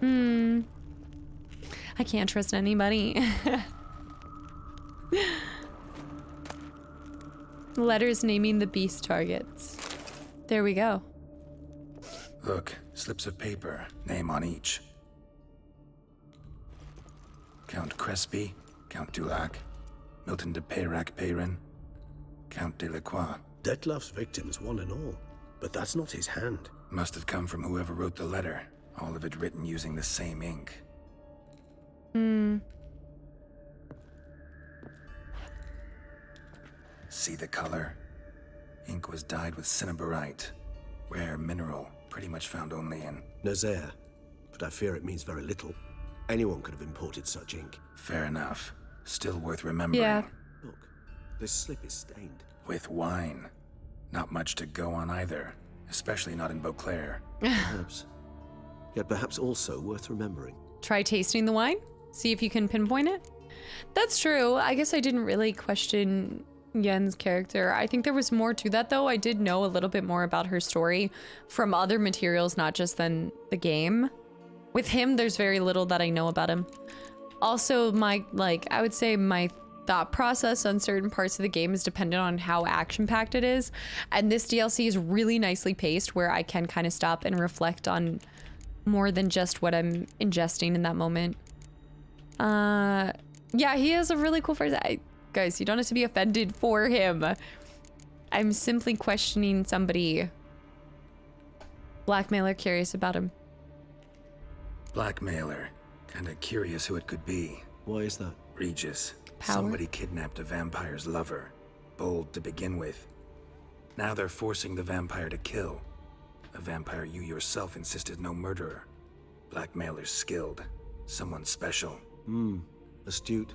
you? I can't trust anybody. Letters naming the beast targets. There we go. Look, slips of paper, name on each. Count Crespi, Count Dulac, Milton de Peyrac-Peyrin, Count Delacroix. Dettlaff's victims, one and all. But that's not his hand. Must have come from whoever wrote the letter. All of it written using the same ink. See the color? Ink was dyed with cinnabarite. Rare mineral, pretty much found only in Nazaire, but I fear it means very little. Anyone could have imported such ink. Fair enough. Still worth remembering. Yeah. Look, this slip is stained. With wine. Not much to go on either, especially not in Beauclair. Perhaps. Yet perhaps also worth remembering. Try tasting the wine? See if you can pinpoint it? That's true. I guess I didn't really question Yen's character. I think there was more to that though. I did know a little bit more about her story from other materials, not just than the game. With him, there's very little that I know about him. Also, I would say my thought process on certain parts of the game is dependent on how action-packed it is. And this DLC is really nicely paced where I can kind of stop and reflect on more than just what I'm ingesting in that moment. Yeah, he has a really cool phrase. Guys, you don't have to be offended for him. I'm simply questioning somebody. Blackmailer, curious about him. Blackmailer. Kinda curious who it could be. Why is that? Regis. Power? Somebody kidnapped a vampire's lover. Bold to begin with. Now they're forcing the vampire to kill. A vampire you yourself insisted no murderer. Blackmailer's skilled. Someone special. Astute.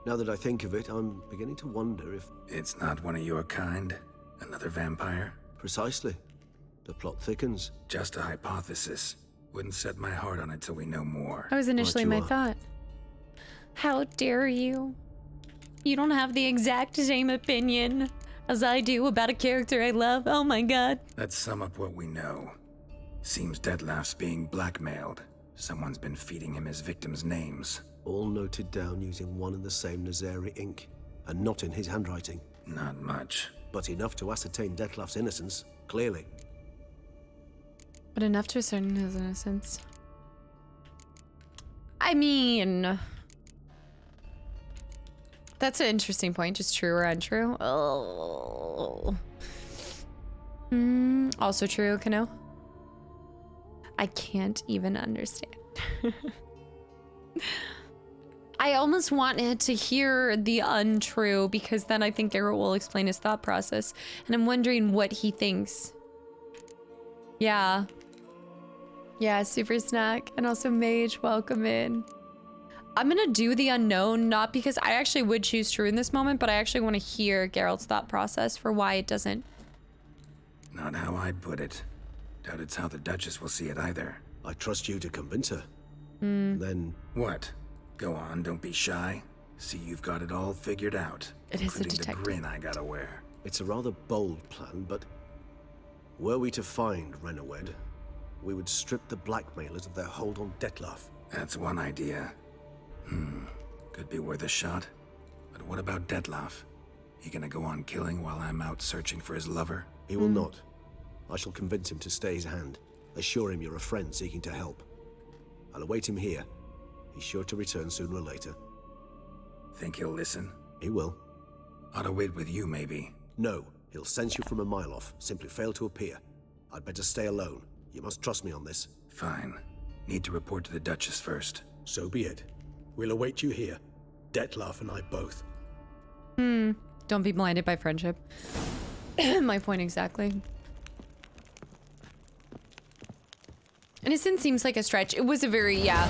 Now that I think of it, I'm beginning to wonder if... It's not one of your kind? Another vampire? Precisely. The plot thickens. Just a hypothesis. Wouldn't set my heart on it till we know more. That was initially my thought. How dare you? You don't have the exact same opinion as I do about a character I love. Oh my god. Let's sum up what we know. Seems Detlef's being blackmailed. Someone's been feeding him his victims' names. All noted down using one and the same Nazari ink, and not in his handwriting. Not much. But enough to ascertain Detlef's innocence, clearly. But enough to ascertain his innocence. I mean... That's an interesting point. Just true or untrue? Oh. Also true, Kano? I can't even understand. I almost wanted to hear the untrue because then I think Geralt will explain his thought process. And I'm wondering what he thinks. Yeah. Yeah, Super Snack. And also Mage, welcome in. I'm gonna do the unknown, not because I actually would choose true in this moment, but I actually want to hear Geralt's thought process for why it doesn't. Not how I'd put it. Doubt it's how the Duchess will see it either. I trust you to convince her. Then... What? Go on, don't be shy. See, you've got it all figured out. It is a including detective. the grin I gotta wear. It's a rather bold plan, but... Were we to find Renawed, we would strip the blackmailers of their hold on Detlef. That's one idea. Could be worth a shot. But what about Detlef? He gonna go on killing while I'm out searching for his lover? He will not. I shall convince him to stay his hand. Assure him you're a friend seeking to help. I'll await him here. He's sure to return sooner or later. Think he'll listen? He will. Ought to wait with you, maybe. No, he'll sense you from a mile off. Simply fail to appear. I'd better stay alone. You must trust me on this. Fine. Need to report to the Duchess first. So be it. We'll await you here. Detlef and I both. Don't be blinded by friendship. My point exactly. Innocent seems like a stretch. It was a very, yeah.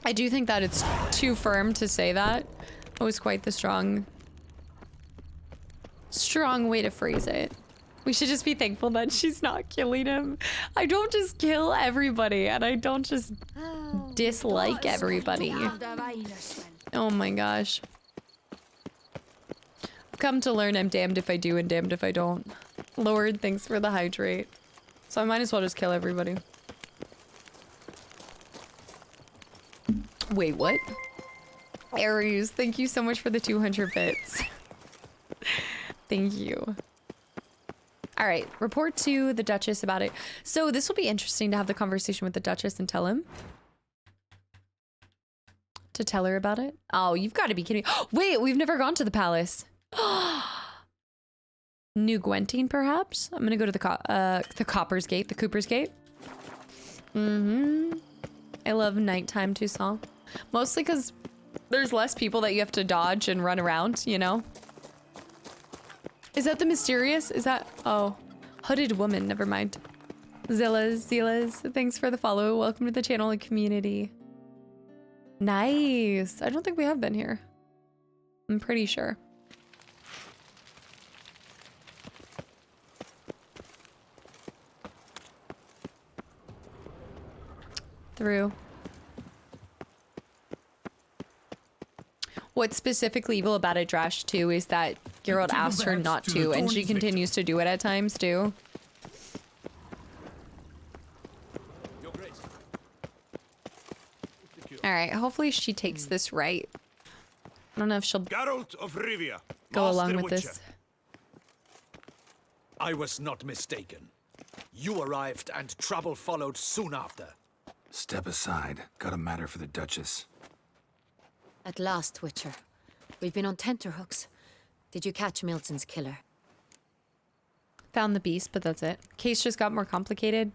I do think that it's too firm to say that. It was quite the strong way to phrase it. We should just be thankful that she's not killing him. I don't just kill everybody, and I don't just dislike everybody. Oh my gosh. I've come to learn I'm damned if I do and damned if I don't. Lord, thanks for the hydrate. So I might as well just kill everybody. Wait, what? Aries, thank you so much for the 200 bits. Thank you. All right, report to the Duchess about it. So this will be interesting to have the conversation with the Duchess and tell him. To tell her about it? Oh, you've got to be kidding. Wait, we've never gone to the palace. New Gwenting, perhaps? I'm gonna go to the Copper's Gate, the Cooper's Gate. I love nighttime Toussaint. Mostly because there's less people that you have to dodge and run around, you know? Is that the mysterious? Is that... Oh. Hooded woman. Never mind. Zilla's. Thanks for the follow. Welcome to the channel and community. Nice. I don't think we have been here. I'm pretty sure. Through. What's specifically evil about it, Drash, too, is that Geralt asked her not to, and she continues to do it at times, too. Alright, hopefully she takes this right. I don't know if she'll Geralt of Rivia, go along Master with Witcher. this. I was not mistaken. You arrived and trouble followed soon after. Step aside. Got a matter for the Duchess. At last, Witcher. We've been on tenterhooks. Did you catch Milton's killer? Found the beast, but that's it. Case just got more complicated.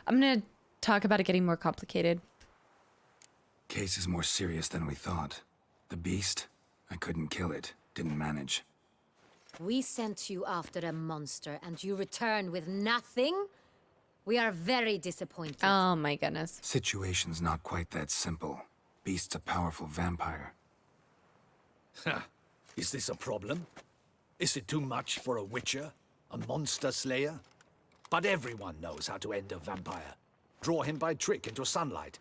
I'm gonna talk about it getting more complicated. Case is more serious than we thought. The beast? I couldn't kill it. Didn't manage. We sent you after a monster, and you return with nothing? We are very disappointed. Oh my goodness. Situation's not quite that simple. Beast's a powerful vampire. Is this a problem? Is it too much for a witcher? A monster slayer? But everyone knows how to end a vampire. Draw him by trick into sunlight.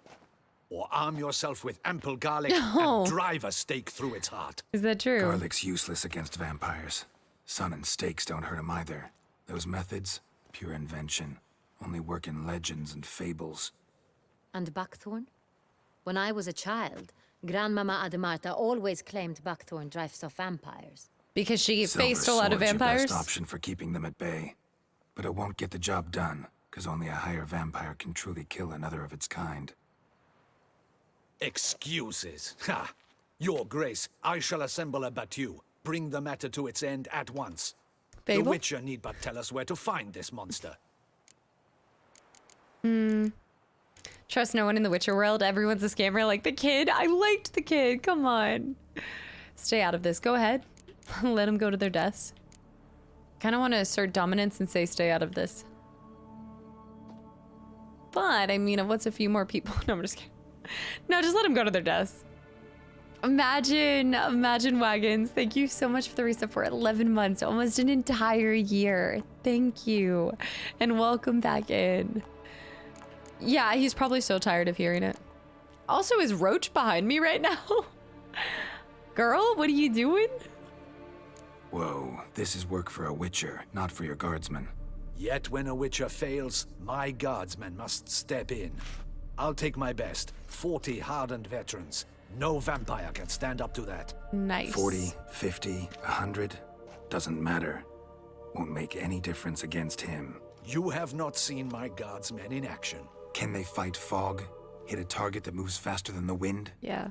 Or arm yourself with ample garlic and drive a stake through its heart. Is that true? Garlic's useless against vampires. Sun and stakes don't hurt him either. Those methods, pure invention, only work in legends and fables. And buckthorn? When I was a child, Grandmama Ademarta always claimed buckthorn drives off vampires. Because she faced a Silver lot of sword's your vampires? best option for keeping them at bay. But it won't get the job done, because only a higher vampire can truly kill another of its kind. Excuses. Ha! Your Grace, I shall assemble a battue. Bring the matter to its end at once. Fable? The Witcher need but tell us where to find this monster. Trust no one in the Witcher world. Everyone's a scammer like the kid. I liked the kid. Come on. Stay out of this. Go ahead. Let them go to their deaths. Kind of want to assert dominance and say stay out of this. But, I mean, what's a few more people? No, I'm just kidding. No, just let them go to their deaths. Imagine Wagons. Thank you so much for the reset for 11 months. Almost an entire year. Thank you. And welcome back in. Yeah, he's probably so tired of hearing it. Also, is Roach behind me right now? Girl, what are you doing? Whoa, this is work for a Witcher, not for your guardsmen. Yet when a Witcher fails, my guardsmen must step in. I'll take my best. 40 hardened veterans. No vampire can stand up to that. Nice. 40, 50, 100, doesn't matter. Won't make any difference against him. You have not seen my guardsmen in action. Can they fight fog? Hit a target that moves faster than the wind? Yeah.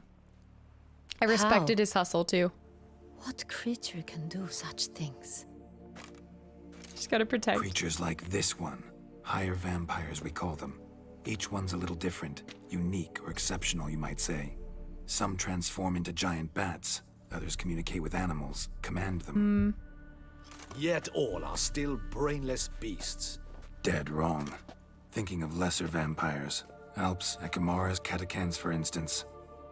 I respected his hustle too. What creature can do such things? Just gotta protect. Creatures like this one. Higher vampires, we call them. Each one's a little different, unique or exceptional, you might say. Some transform into giant bats. Others communicate with animals, command them. Yet all are still brainless beasts. Dead wrong. Thinking of lesser vampires. Alps, Ekamaras, Catacans, for instance.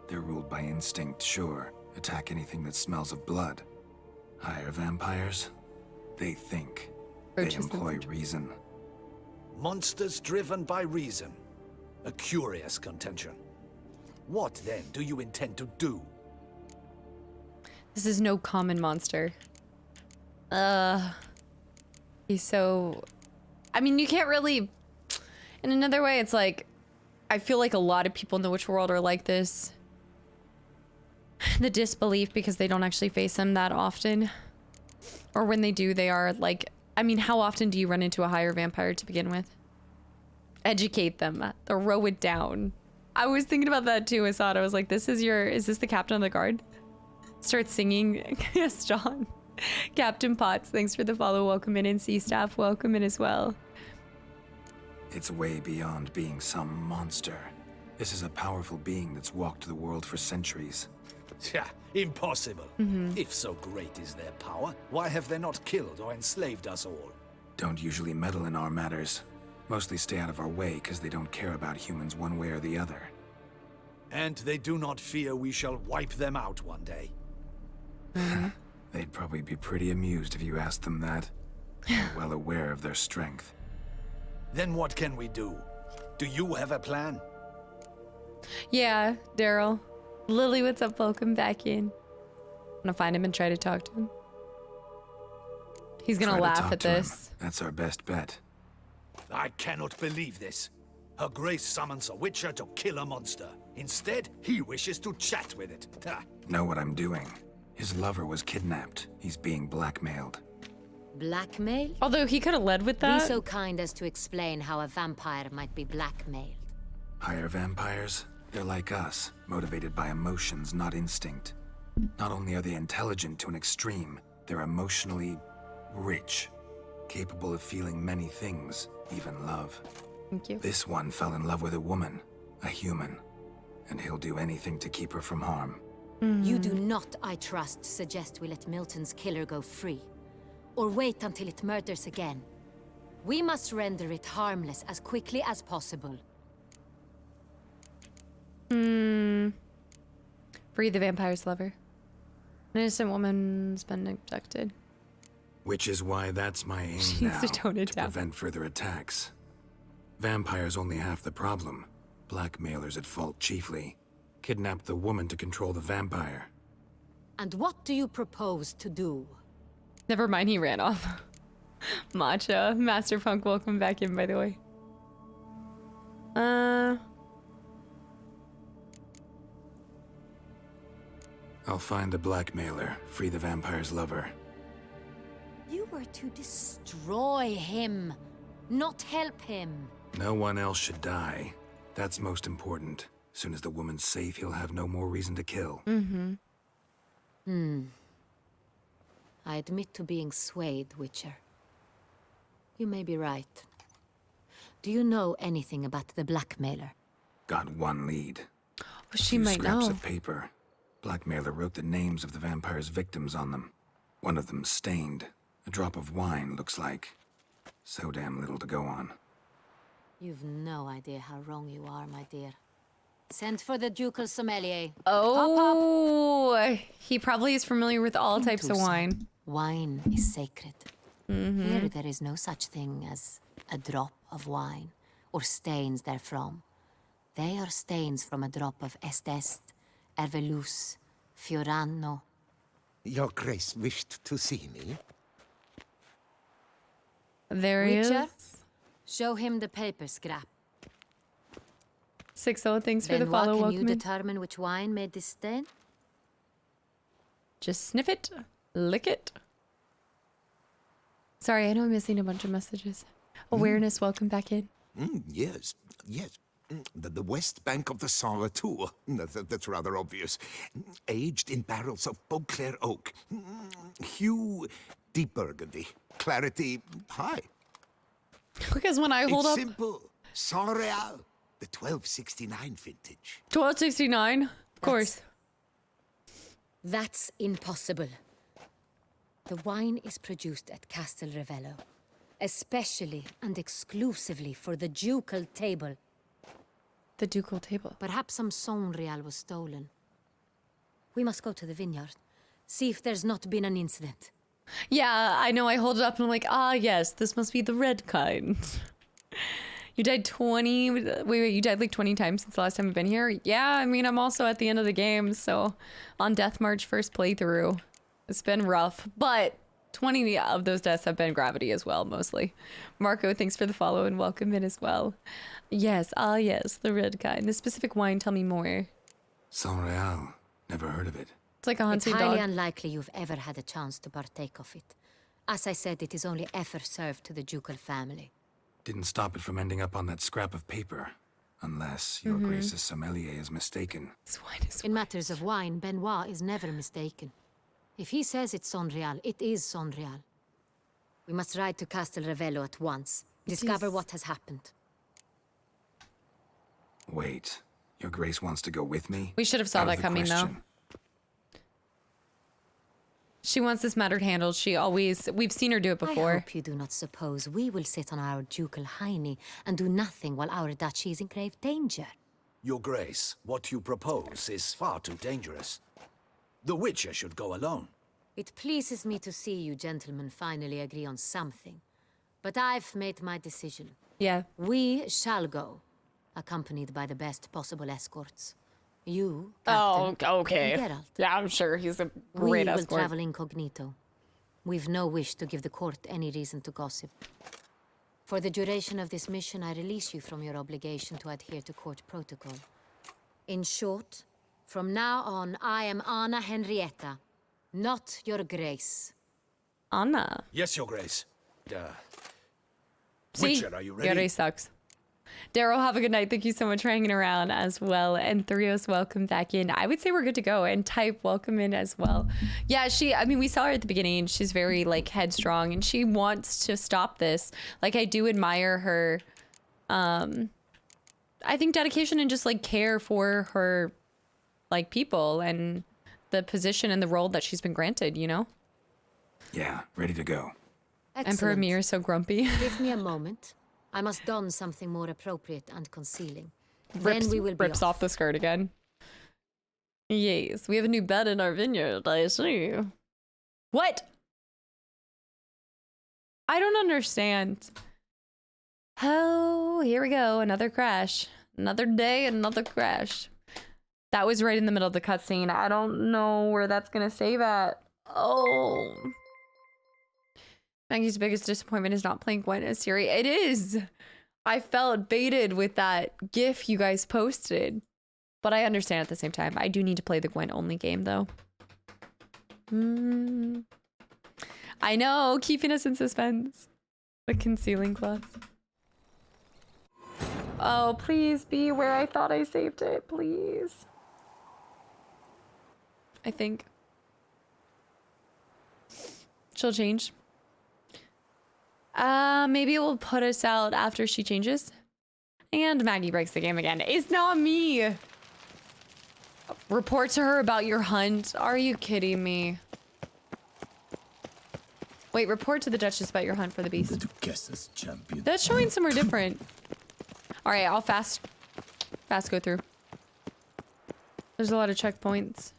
They're ruled by instinct, sure. Attack anything that smells of blood. Higher vampires? They think. They employ reason. Monsters driven by reason. A curious contention. What then do you intend to do? This is no common monster. He's so... I mean, you can't really... In another way, it's like... I feel like a lot of people in the Witcher world are like this. The disbelief because they don't actually face them that often. Or when they do, they are like... I mean, how often do you run into a higher vampire to begin with? Educate them. Throw it down. I was thinking about that too, Assad. I was like, is this the captain of the guard? Start singing. Yes, John. Captain Potts, thanks for the follow. Welcome in. And Sea Staff, welcome in as well. It's way beyond being some monster. This is a powerful being that's walked the world for centuries. Yeah, impossible. If so great is their power, why have they not killed or enslaved us all? Don't usually meddle in our matters. Mostly stay out of our way because they don't care about humans one way or the other. And they do not fear we shall wipe them out one day. They'd probably be pretty amused if you asked them that. They're well aware of their strength. Then what can we do? Do you have a plan? Yeah, Daryl. Lily, what's up? Welcome back in. I'm gonna find him and try to talk to him. He's gonna laugh at this. That's our best bet. I cannot believe this. Her Grace summons a Witcher to kill a monster. Instead, he wishes to chat with it. Know what I'm doing. His lover was kidnapped. He's being blackmailed. Blackmail? Although he could have led with that. Be so kind as to explain how a vampire might be blackmailed. Higher vampires? They're like us, motivated by emotions, not instinct. Not only are they intelligent to an extreme, they're emotionally rich, capable of feeling many things, even love. Thank you. This one fell in love with a woman, a human, and he'll do anything to keep her from harm. You do not, I trust, suggest we let Milton's killer go free, or wait until it murders again. We must render it harmless as quickly as possible. Free the vampire's lover. An innocent woman's been abducted. Which is why that's my aim She now, needs to tone it to down. prevent further attacks. Vampires only half the problem. Blackmailers at fault chiefly. Kidnapped the woman to control the vampire. And what do you propose to do? Never mind, he ran off. Matcha. Master Punk, welcome back in, by the way. I'll find the blackmailer, free the vampire's lover. You were to destroy him, not help him. No one else should die. That's most important. Soon as the woman's safe, he'll have no more reason to kill. I admit to being swayed, Witcher. You may be right. Do you know anything about the blackmailer? Got one lead. She Few might scraps know. of paper. Blackmailer wrote the names of the vampire's victims on them. One of them stained. A drop of wine, looks like. So damn little to go on. You've no idea how wrong you are, my dear. Send for the ducal sommelier. Oh, he probably is familiar with all types of wine. Wine is sacred. Here there is no such thing as a drop of wine, or stains therefrom. They are stains from a drop of Est, Ervelus, Fiorano. Your Grace wished to see me? There he Witcher, is. show him the paper scrap. 6-0, thanks for the Benoit, follow. can Welcome you in. determine which wine made this stain? Just sniff it, lick it. Sorry, I know I'm missing a bunch of messages. Awareness, welcome back in. Yes, yes. The west bank of the Cellar, too. That's rather obvious. Aged in barrels of Beauclair oak. Hue, deep burgundy. Clarity, high. Because when I hold It's up simple. Sans Real. The 1269 vintage. 1269, of course. That's impossible. The wine is produced at Castel Ravello, especially and exclusively for the ducal table. The ducal table. Perhaps some Sans Real was stolen. We must go to the vineyard, see if there's not been an incident. Yeah, I know. I hold it up and I'm like, ah, yes, this must be the red kind. You died 20... Wait, you died like 20 times since the last time I've been here? Yeah, I mean, I'm also at the end of the game, so on Death March first playthrough. It's been rough, but 20 of those deaths have been gravity as well, mostly. Marco, thanks for the follow and welcome in as well. Yes, ah, yes, the red kind. The specific wine, tell me more. Sans Real. Never heard of it. It's like a It's hunted highly dog. unlikely you've ever had a chance to partake of it. As I said, it is only ever served to the ducal family. Didn't stop it from ending up on that scrap of paper. Unless your Grace's sommelier is mistaken. This wine is... In matters of wine, Benoit is never mistaken. If he says it's Sans Real, it is Sans Real. We must ride to Castel Ravello at once. Discover what has happened. Wait, your Grace wants to go with me? We should have saw Out of that the coming, though. question. She wants this matter handled. She always... We've seen her do it I before. hope you do not suppose we will sit on our ducal hiney and do nothing while our duchy is in grave danger. Your Grace, what you propose is far too dangerous. The Witcher should go alone. It pleases me to see you gentlemen finally agree on something. But I've made my decision. Yeah. We shall go, accompanied by the best possible escorts. You, Oh, Captain, okay. and Geralt. Yeah, I'm sure he's a We great will escort. travel incognito. We've no wish to give the court any reason to gossip. For the duration of this mission, I release you from your obligation to adhere to court protocol. In short, from now on, I am Anna Henrietta, not your Grace. Anna. Yes, Your Grace. See? Witcher, are you ready? Yuri sucks. Daryl, have a good night. Thank you so much for hanging around as well. And Thrios, welcome back in. I would say we're good to go. And Type, welcome in as well. Yeah, I mean, we saw her at the beginning. She's very, like, headstrong. And she wants to stop this. Like, I do admire her, I think, dedication and just, like, care for her, like, people. And the position and the role that she's been granted, you know? Yeah, ready to go. Emperor Amir is so grumpy. Give me a moment. I must don something more appropriate and concealing. Rips, then we will be rips off the skirt again. Yes, we have a new bed in our vineyard, I see. What? I don't understand. Oh, here we go. Another crash. Another day, another crash. That was right in the middle of the cutscene. I don't know where that's gonna save at. Oh. Maggie's biggest disappointment is not playing Gwent as Siri. It is. I felt baited with that GIF you guys posted. But I understand at the same time. I do need to play the Gwent only game though. I know, keeping us in suspense. The concealing cloth. Oh, please be where I thought I saved it, please. I think. She'll change. Maybe it will put us out after she changes. And Maggie breaks the game again. It's not me! Report to her about your hunt. Are you kidding me? Wait, report to the Duchess about your hunt for the beast. The Duchess champion. That's showing somewhere different. Alright, I'll fast go through. There's a lot of checkpoints.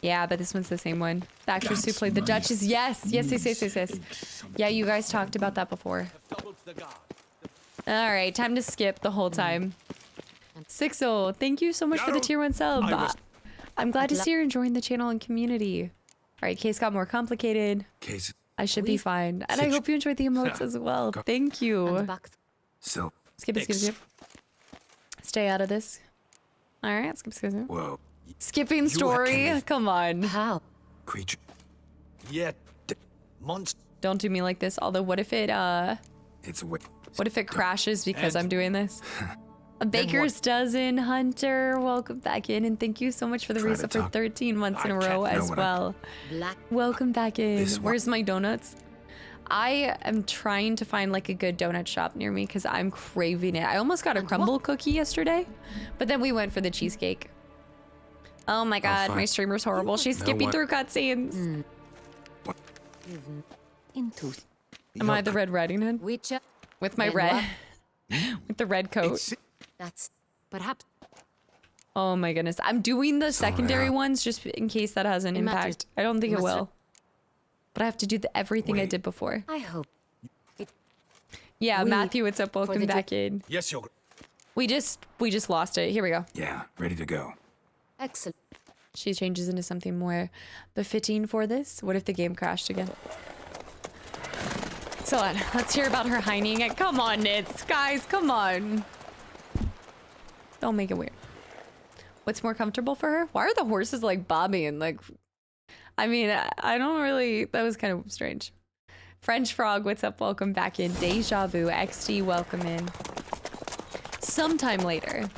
Yeah, but this one's the same one. The actress who played the Duchess. Yes. Yeah, you guys talked about that before. Alright, time to skip the whole time. Sixo, thank you so much for the tier 1 sub. I'm glad to see you're enjoying the channel and community. Alright, case got more complicated. I should be fine. And I hope you enjoyed the emotes as well. Thank you. So Skip. Stay out of this. Alright, skip. Whoa. Skipping story? Come on. How? Creature. Yeah, monster. Don't do me like this. Although, what if it, It's a way. what if it crashes because I'm doing this? A baker's dozen, Hunter. Welcome back in, and thank you so much for the resub for 13 months in a row as well. Welcome back in. Where's my donuts? I am trying to find like a good donut shop near me because I'm craving it. I almost got a crumble cookie yesterday, but then we went for the cheesecake. Oh my god, my streamer's horrible. She's skipping through cutscenes. Am I the Red Riding Hood? With my red, with the red coat. That's perhaps. Oh my goodness, I'm doing the secondary ones just in case that has an impact. I don't think it will, but I have to do everything I did before. I hope. Yeah, Matthew, what's up? Welcome back in. Yes, you're. We just lost it. Here we go. Yeah, ready to go. Excellent. She changes into something more befitting for this. What if the game crashed again? So let's hear about her hining. Come on, Nits. Guys, come on. Don't make it weird. What's more comfortable for her? Why are the horses like bobbing? Like, I mean, I don't really, that was kind of strange. French Frog, what's up? Welcome back in. Deja Vu, XD, welcome in. Sometime later.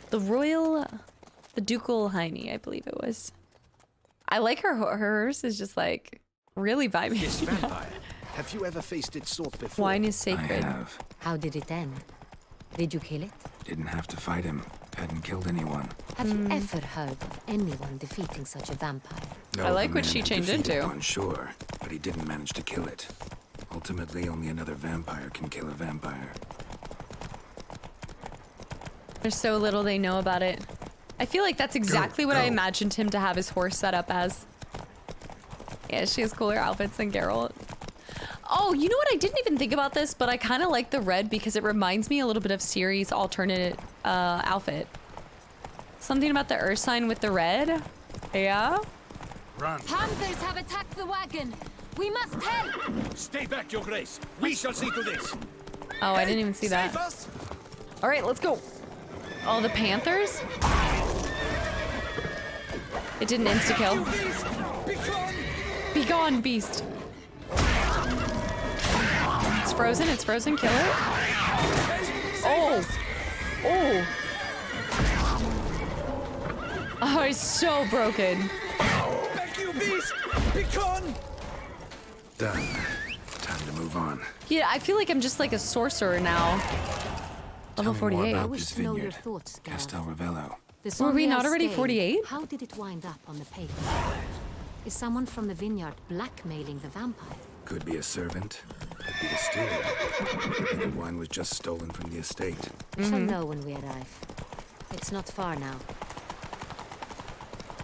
The Ducal Heine, I believe it was. I like her horse is just like really vibing. This vampire. Have you ever faced its sort before? Wine is sacred. I have. How did it end? Did you kill it? Didn't have to fight him. Hadn't killed anyone. Have you ever heard of anyone defeating such a vampire? No, I like the what man she had changed defeated into. one, sure, but he didn't manage to kill it. Ultimately, only another vampire can kill a vampire. There's so little they know about it. I feel like that's exactly what I imagined him to have his horse set up as. Yeah, she has cooler outfits than Geralt. Oh, you know what? I didn't even think about this, but I kind of like the red because it reminds me a little bit of Ciri's alternate outfit. Something about the earth sign with the red. Yeah? Run. Panthers have attacked the wagon. We must help. Stay back, Your Grace. We shall see to this. Oh, I didn't even see that. All right, let's go. Oh, the Panthers? It didn't insta-kill. Be gone, beast. It's frozen, kill it. Oh! Oh! Oh, it's so broken. Back, you beast! Be gone! Done. Time to move on. Yeah, I feel like I'm just like a sorcerer now. Level 48. I wish to know your thoughts, Castel Ravello. Were we not already 48? How did it wind up on the paper? Is someone from the vineyard blackmailing the vampire? Could be a servant. Could be the steward. Maybe the wine was just stolen from the estate. Shall know when we arrive. It's not far now.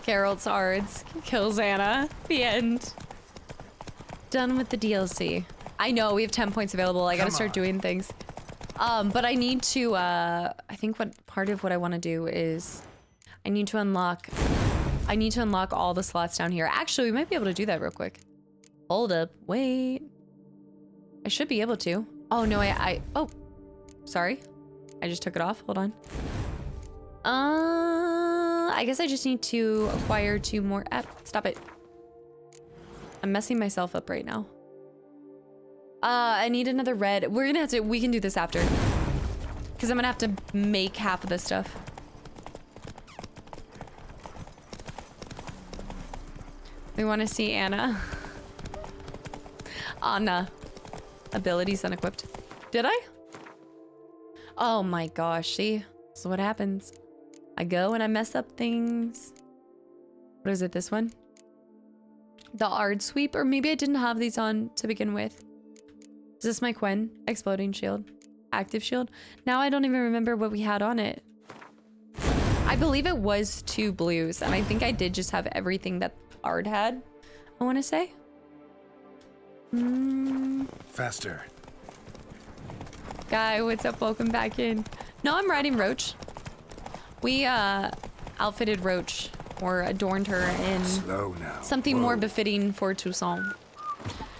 Geralt's Ards kills Anna. The end. done with the DLC. I know we have 10 points available. I gotta start doing things. But I need to, I think what part of what I want to do is I need to unlock all the slots down here. Actually, we might be able to do that real quick. Hold up, wait. I should be able to. Oh, no, oh, sorry. I just took it off, hold on. I guess I just need to acquire 2 more, stop it. I'm messing myself up right now. I need another red. We're gonna have to, we can do this after. Because I'm gonna have to make half of this stuff. We want to see Anna. Anna. Abilities unequipped. Did I? Oh my gosh, see? So what happens? I go and I mess up things. What is it, this one? The Ard Sweep, or maybe I didn't have these on to begin with. Is this my Quen? Exploding shield. Active shield. Now I don't even remember what we had on it. I believe it was 2 blues, and I think I did just have everything that Ard had, I want to say. Faster. Guy, what's up? Welcome back in. No, I'm riding Roach. We outfitted Roach, or adorned her in something more befitting for Toussaint.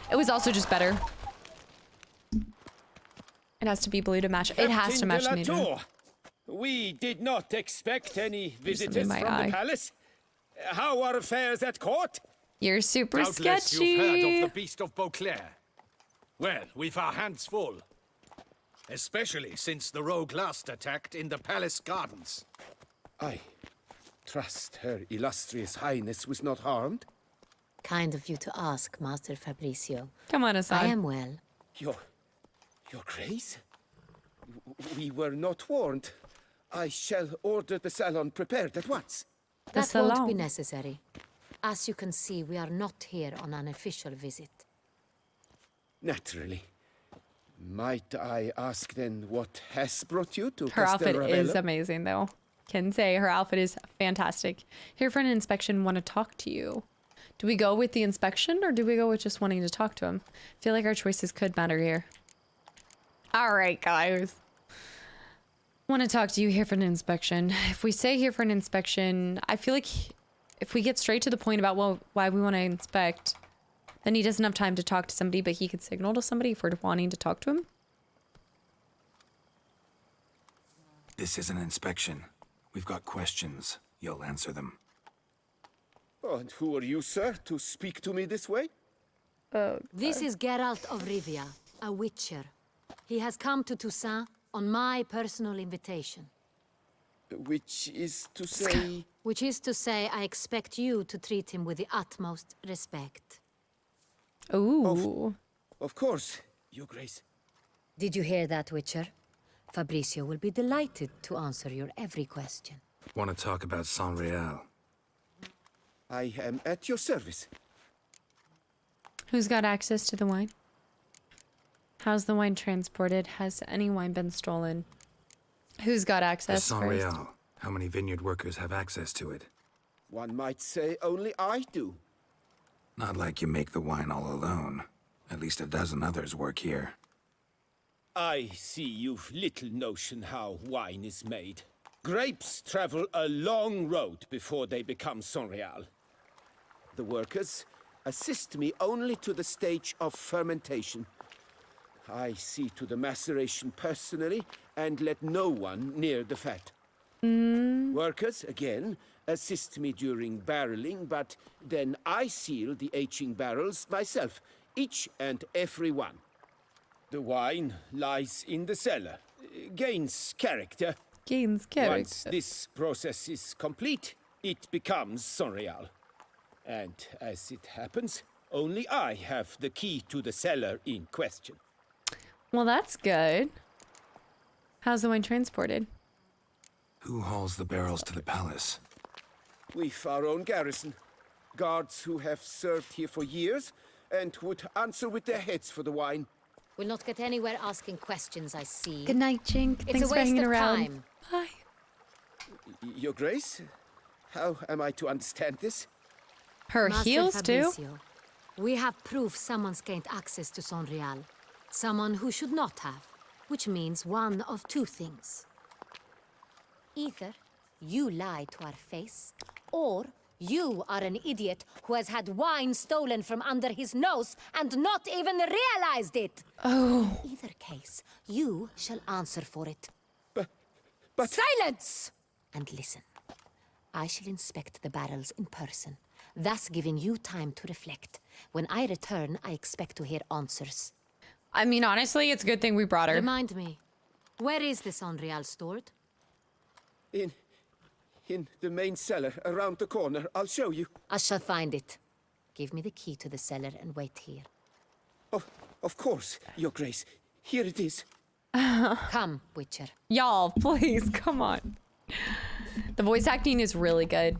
It was also just better. It has to be blue to match. It has to match me. We did not expect any visitors from the palace. How are affairs at court? You're super Doubtless sketchy. You've heard of the beast of Beauclair. Well, we've our hands full. Especially since the rogue last attacked in the palace gardens. I trust Her Illustrious Highness was not harmed? Kind of you to ask, Master Fabricio. Come on, Assad. I am well. Your Grace? We were not warned. I shall order the salon prepared at once. That won't be necessary. As you can see, we are not here on an official visit. Naturally. Might I ask then what has brought you to Her outfit Castel is Ravello? amazing, though. Can say her outfit is fantastic. Here for an inspection, want to talk to you. Do we go with the inspection, or do we go with just wanting to talk to him? I feel like our choices could matter here. All right, guys. Want to talk to you here for an inspection. If we say here for an inspection, I feel like if we get straight to the point about why we want to inspect, then he doesn't have time to talk to somebody, but he could signal to somebody if we're wanting to talk to him. This is an inspection. We've got questions. You'll answer them. Oh, and who are you, sir, to speak to me this way? This is Geralt of Rivia, a witcher. He has come to Toussaint on my personal invitation. Which is to say... Which is to say, I expect you to treat him with the utmost respect. Ooh. Of course, Your Grace. Did you hear that, Witcher? Fabricio will be delighted to answer your every question. Want to talk about Saint-Réal? I am at your service. Who's got access to the wine? How's the wine transported? Has any wine been stolen? Who's got access first? Saint-Réal. How many vineyard workers have access to it? One might say only I do. Not like you make the wine all alone. At least a dozen others work here. I see you've little notion how wine is made. Grapes travel a long road before they become Saint-Réal. The workers assist me only to the stage of fermentation. I see to the maceration personally and let no one near the fat. Workers, again, assist me during barreling, but then I seal the aging barrels myself, each and every one. The wine lies in the cellar, gains character. Gains character. Once this process is complete, it becomes Saint-Réal. And as it happens, only I have the key to the cellar in question. Well, that's good. How's the wine transported? Who hauls the barrels to the palace? We've our own garrison. Guards who have served here for years and would answer with their heads for the wine. We'll not get anywhere asking questions, I see. Good night, Jink. It's Thanks a for waste hanging of around. time. Bye. Your Grace? How am I to understand this? Her Master heels, too? Fabricio, We have proof someone's gained access to Sonreal. Someone who should not have. Which means one of two things. Either you lie to our face, or you are an idiot who has had wine stolen from under his nose and not even realized it. Oh. In either case, you shall answer for it. But... Silence! And listen. I shall inspect the barrels in person, thus giving you time to reflect. When I return, I expect to hear answers. I mean, honestly, it's a good thing we brought her. Remind me, where is this Sonreal stored? In the main cellar, around the corner. I'll show you. I shall find it. Give me the key to the cellar and wait here. Oh, of course, Your Grace. Here it is. Come, Witcher. Y'all, please, come on. The voice acting is really good.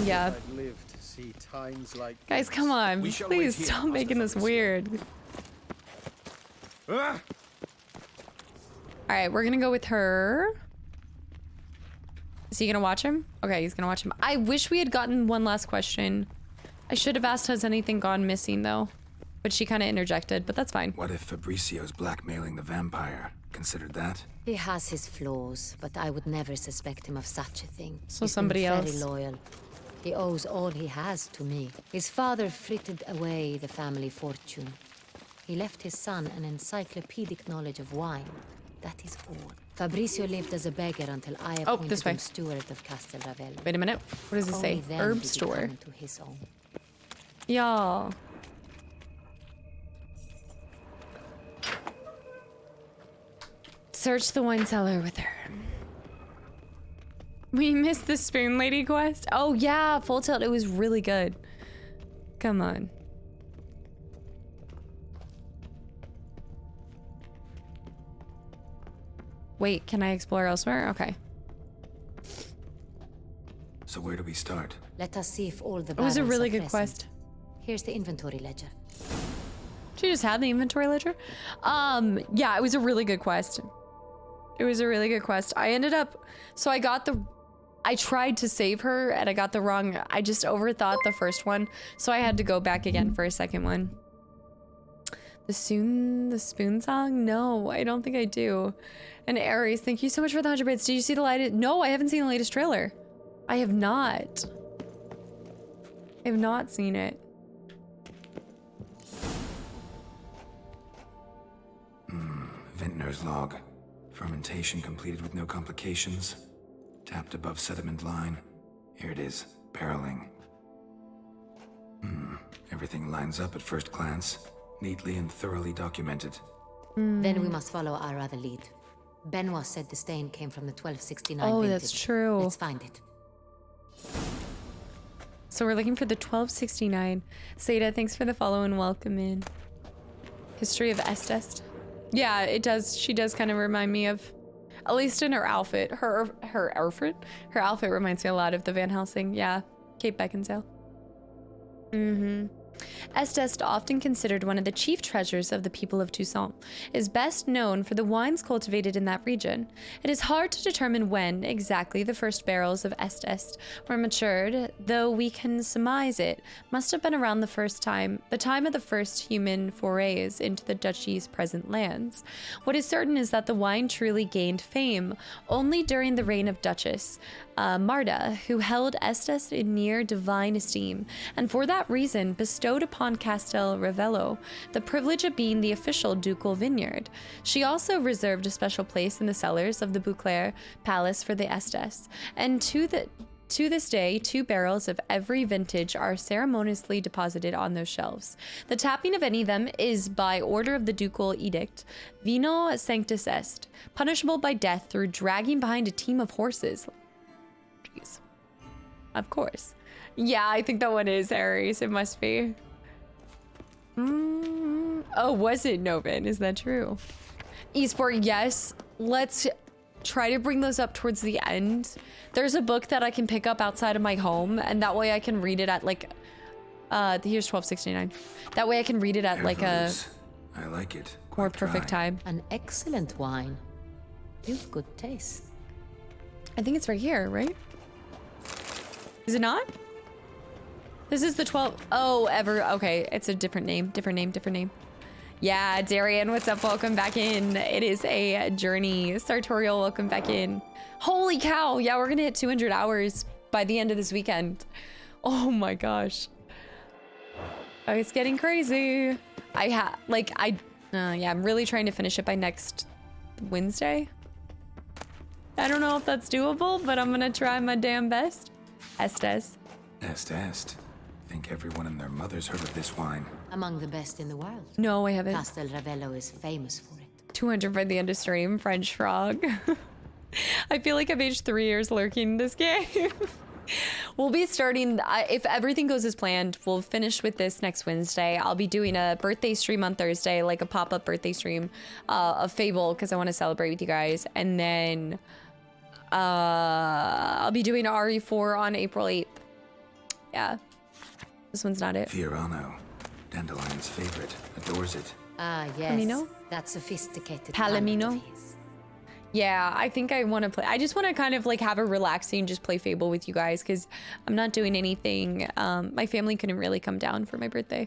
Yeah. I'd live to see times like Guys, come on. Please stop making this weird. All right, we're gonna go with her. Is he gonna watch him? Okay, he's gonna watch him. I wish we had gotten one last question. I should have asked, has anything gone missing though? But she kind of interjected, but that's fine. What if Fabricio's blackmailing the vampire? Considered that? He has his flaws, but I would never suspect him of such a thing. So He's somebody been else. very loyal. He owes all he has to me. His father frittered away the family fortune. He left his son an encyclopedic knowledge of wine. That is all. Fabricio lived as a beggar until I appointed this way. him steward of Castel Ravel. Wait a minute. What does it say? Only then Herb did he store. come into his own. Y'all. Search the wine cellar with her. We missed the Spoon Lady quest. Oh yeah, Full Tilt. It was really good. Come on. Wait, can I explore elsewhere? Okay. So where do we start? Let us see if all the It was a barrels really are good present. quest. Here's the inventory ledger. She just had the inventory ledger? Yeah, it was a really good quest. It was a really good quest. I ended up, so I tried to save her and I got the wrong, I just overthought the first one. So I had to go back again for a second one. The Spoon song? No, I don't think I do. And Aries, thank you so much for the 100 bits. Did you see the latest? No, I haven't seen the latest trailer. I have not. I have not seen it. Vintner's log. Fermentation completed with no complications. Tapped above sediment line. Here it is. Barreling. Everything lines up at first glance. Neatly and thoroughly documented. Then we must follow our other lead. Benoit said the stain came from the 1269 Oh, vintage. that's true. Let's find it. So we're looking for the 1269. Seda, thanks for the follow and welcome in. History of Estes. Yeah, it does. She does kind of remind me of, at least in her outfit. Her outfit reminds me a lot of the Van Helsing. Yeah, Kate Beckinsale. Estes, often considered one of the chief treasures of the people of Toussaint, is best known for the wines cultivated in that region. It is hard to determine when exactly the first barrels of Estes were matured, though we can surmise it must have been around the time of the first human forays into the duchy's present lands. What is certain is that the wine truly gained fame only during the reign of Duchess Marta, who held Estes in near divine esteem, and for that reason bestowed upon Castel Ravello the privilege of being the official ducal vineyard. She also reserved a special place in the cellars of the Beauclerc Palace for the Estes, and to this day, 2 barrels of every vintage are ceremoniously deposited on those shelves. The tapping of any of them is by order of the ducal edict, Vino Sanctus Est, punishable by death through dragging behind a team of horses. Jeez. Of course. Yeah, I think that one is Aries. It must be. Oh, was it Novin? Is that true? Esport, yes. Let's try to bring those up towards the end. There's a book that I can pick up outside of my home, and that way I can read it at like, here's 1269. That way I can read it at like a I like it. more perfect time. An excellent wine. You've good taste. I think it's right here, right? Is it not? This is the 12th. Oh, okay, it's a different name. Yeah, Darian, what's up? Welcome back in. It is a journey. Sartorial, welcome back in. Holy cow. Yeah, we're gonna hit 200 hours by the end of this weekend. Oh my gosh. Oh, it's getting crazy. I'm really trying to finish it by next Wednesday. I don't know if that's doable, but I'm gonna try my damn best. Estes. Est. I think everyone and their mother's heard of this wine. Among the best in the world. No, I haven't. Castel Ravello is famous for it. 200 by the end of stream. French frog. I feel like I've aged 3 years lurking this game. We'll be starting, if everything goes as planned, we'll finish with this next Wednesday. I'll be doing a birthday stream on Thursday, like a pop-up birthday stream of Fable, because I want to celebrate with you guys. And then I'll be doing RE4 on April 8th. Yeah. This one's not it. Fiorano, Dandelion's favorite, adores it. Ah, yes. Palomino? That sophisticated Palomino? Yeah, I think I want to play. I just want to kind of like have a relaxing, just play Fable with you guys because I'm not doing anything. My family couldn't really come down for my birthday.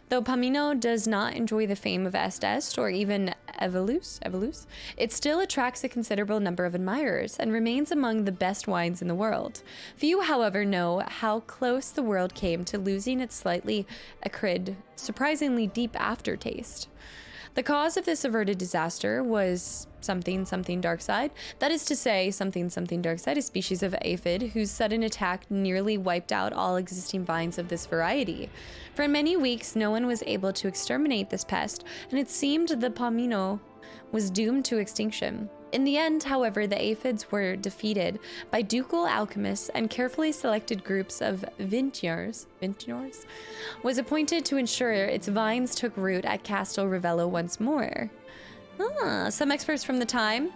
Though Palomino does not enjoy the fame of Est or even Evolus, it still attracts a considerable number of admirers and remains among the best wines in the world. Few, however, know how close the world came to losing its slightly acrid, surprisingly deep aftertaste. The cause of this averted disaster was something dark side. That is to say, something dark side, a species of aphid whose sudden attack nearly wiped out all existing vines of this variety. For many weeks, no one was able to exterminate this pest, and it seemed the Palomino was doomed to extinction. In the end, however, the aphids were defeated by ducal alchemists, and carefully selected groups of vintners was appointed to ensure its vines took root at Castel Ravello once more. Some experts from the time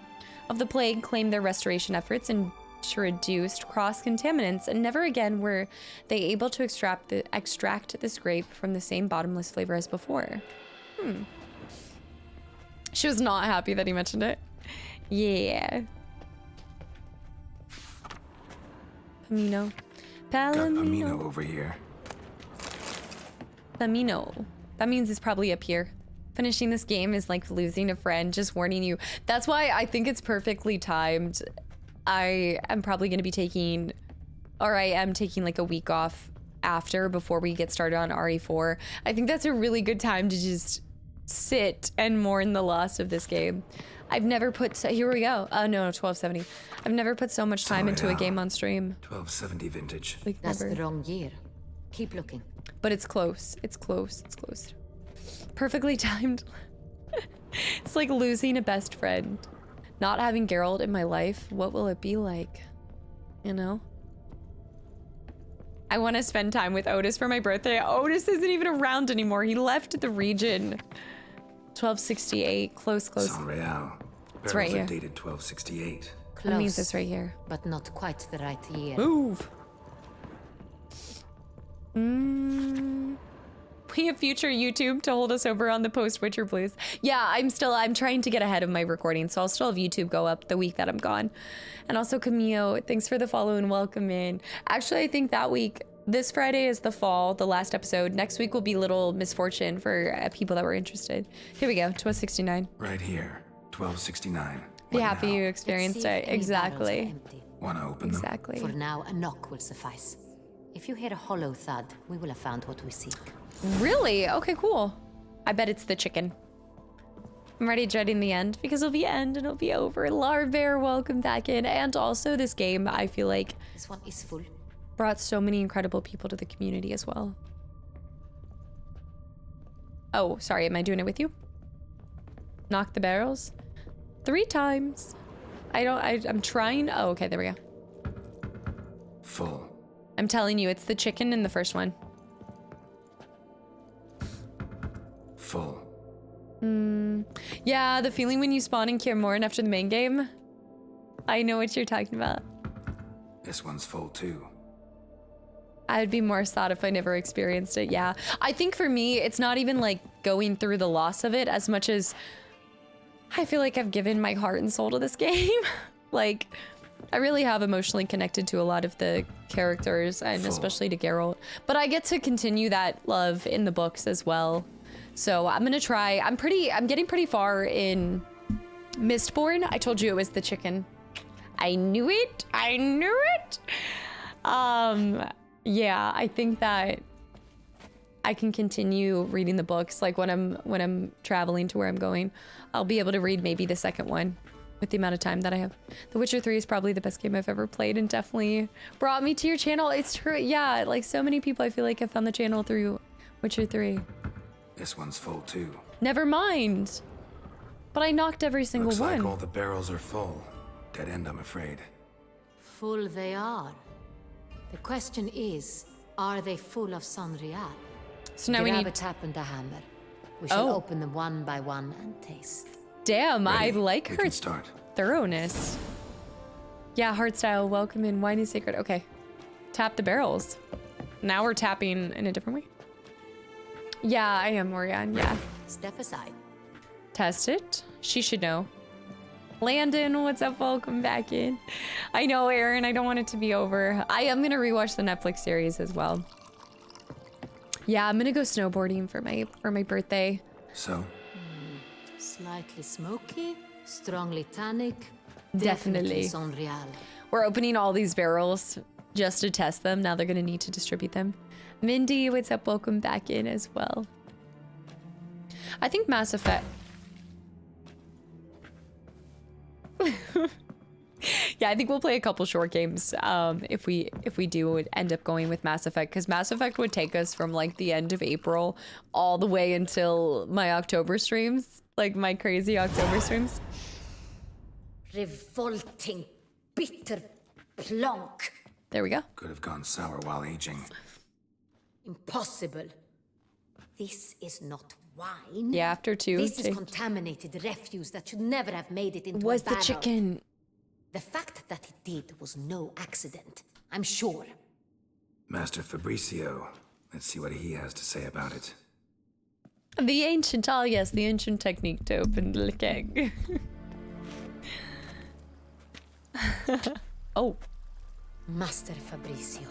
of the plague claimed their restoration efforts introduced cross-contaminants, and never again were they able to extract this grape from the same bottomless flavor as before. She was not happy that he mentioned it. Yeah. Palomino. Got Palomino over here. Palomino. That means it's probably up here. Finishing this game is like losing a friend, just warning you. That's why I think it's perfectly timed. I am probably going to be taking, or I am taking like a week off before we get started on RE4. I think that's a really good time to just sit and mourn the loss of this game. I've never put, here we go. No, 1270. I've never put so much time into a game on stream. 1270 vintage. Like That's never. the wrong year. Keep looking. But it's close. It's close. It's close. Perfectly timed. It's like losing a best friend. Not having Geralt in my life. What will it be like? You know? I want to spend time with Otis for my birthday. Otis isn't even around anymore. He left the region. 1268. Close. Sonreal. It's right here. Dated 1268. That means it's right here. But not quite the right year. Move. We have future YouTube to hold us over on the post-Witcher Blues. Yeah, I'm trying to get ahead of my recording, so I'll still have YouTube go up the week that I'm gone. And also Camille, thanks for the follow and welcome in. Actually, I think that week, this Friday is the fall, the last episode. Next week will be Little Misfortune for people that were interested. Here we go, 1269. Right here, 1269. Be happy you experienced it. Exactly. Wanna open them? Exactly. For now, a knock will suffice. If you hear a hollow thud, we will have found what we seek. Really? Okay, cool. I bet it's the chicken. I'm already dreading the end because it'll be end and it'll be over. Larbear, welcome back in. And also this game, I feel like this one is full. Brought so many incredible people to the community as well. Oh, sorry, am I doing it with you? Knock the barrels? 3 times. I'm trying. Oh, okay, there we go. Full. I'm telling you, it's the chicken in the first one. Full. Yeah, the feeling when you spawn in Kaer Morhen after the main game. I know what you're talking about. This one's full too. I'd be more sad if I never experienced it, yeah. I think for me, it's not even like going through the loss of it as much as I feel like I've given my heart and soul to this game. Like, I really have emotionally connected to a lot of the characters, and especially to Geralt. But I get to continue that love in the books as well. So I'm gonna try. I'm getting pretty far in Mistborn. I told you it was the chicken. I knew it. I knew it. Yeah, I think that I can continue reading the books. Like when I'm traveling to where I'm going, I'll be able to read maybe the second one with the amount of time that I have. The Witcher 3 is probably the best game I've ever played and definitely brought me to your channel. It's true. Yeah, like so many people I feel like have found the channel through Witcher 3. This one's full too. Never mind. But I knocked every single one. Looks like all the barrels are full. Dead end, I'm afraid. Full they are. The question is, are they full of Sonrial? So now we need a tap and a hammer. We shall open them one by one and taste. Damn, Ready. I like We her can start. thoroughness. Yeah, hardstyle, welcome in, wine is sacred. Okay, tap the barrels. Now we're tapping in a different way. Yeah, I am Oriana, yeah. Step aside. Test it. She should know. Landon, what's up? Welcome back in. I know, Aaron, I don't want it to be over. I am gonna rewatch the Netflix series as well. Yeah, I'm gonna go snowboarding for my birthday. So? Slightly smoky, strongly tannic. Definitely. Sonrial. We're opening all these barrels just to test them. Now they're gonna need to distribute them. Mindy, what's up? Welcome back in as well. I think Mass Effect. Yeah, I think we'll play a couple short games if we do end up going with Mass Effect, because Mass Effect would take us from like the end of April all the way until my October streams, like my crazy October streams. Revolting, bitter plonk. There we go. Could have gone sour while aging. Impossible. This is not wine. Yeah, after two. This is contaminated refuse that should never have made it into Was a barrel. the chicken? The fact that it did was no accident, I'm sure. Master Fabricio. Let's see what he has to say about it. The ancient, oh yes, the ancient technique to open the keg. Oh. Master Fabricio,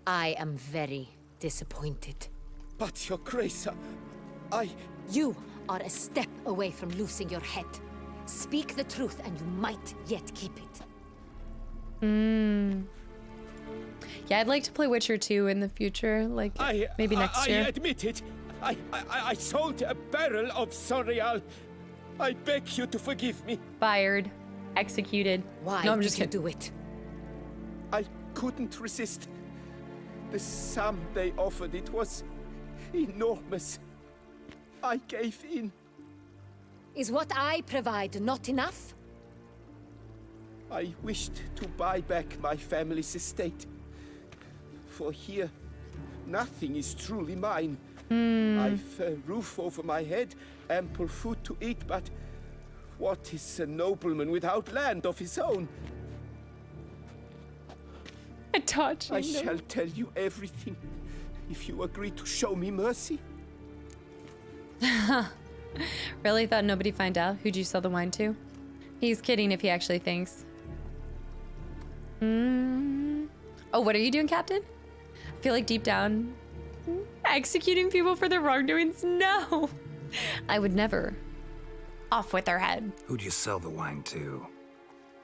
I am very disappointed. But your grace, You are a step away from losing your head. Speak the truth and you might yet keep it. Yeah, I'd like to play Witcher 2 in the future, like maybe next year. I admit it. I sold a barrel of Sonrial. I beg you to forgive me. Fired. Executed. Why no, I'm did just you kidding. do it? I couldn't resist. The sum they offered, it was enormous. I gave in. Is what I provide not enough? I wished to buy back my family's estate. For here, nothing is truly mine. I've a roof over my head, ample food to eat, but what is a nobleman without land of his own? I shall tell you everything, if you agree to show me mercy. Really thought nobody find out who'd you sell the wine to? He's kidding if he actually thinks. Oh, what are you doing, Captain? I feel like deep down, executing people for their wrongdoings? No, I would never. Off with their head. Who'd you sell the wine to?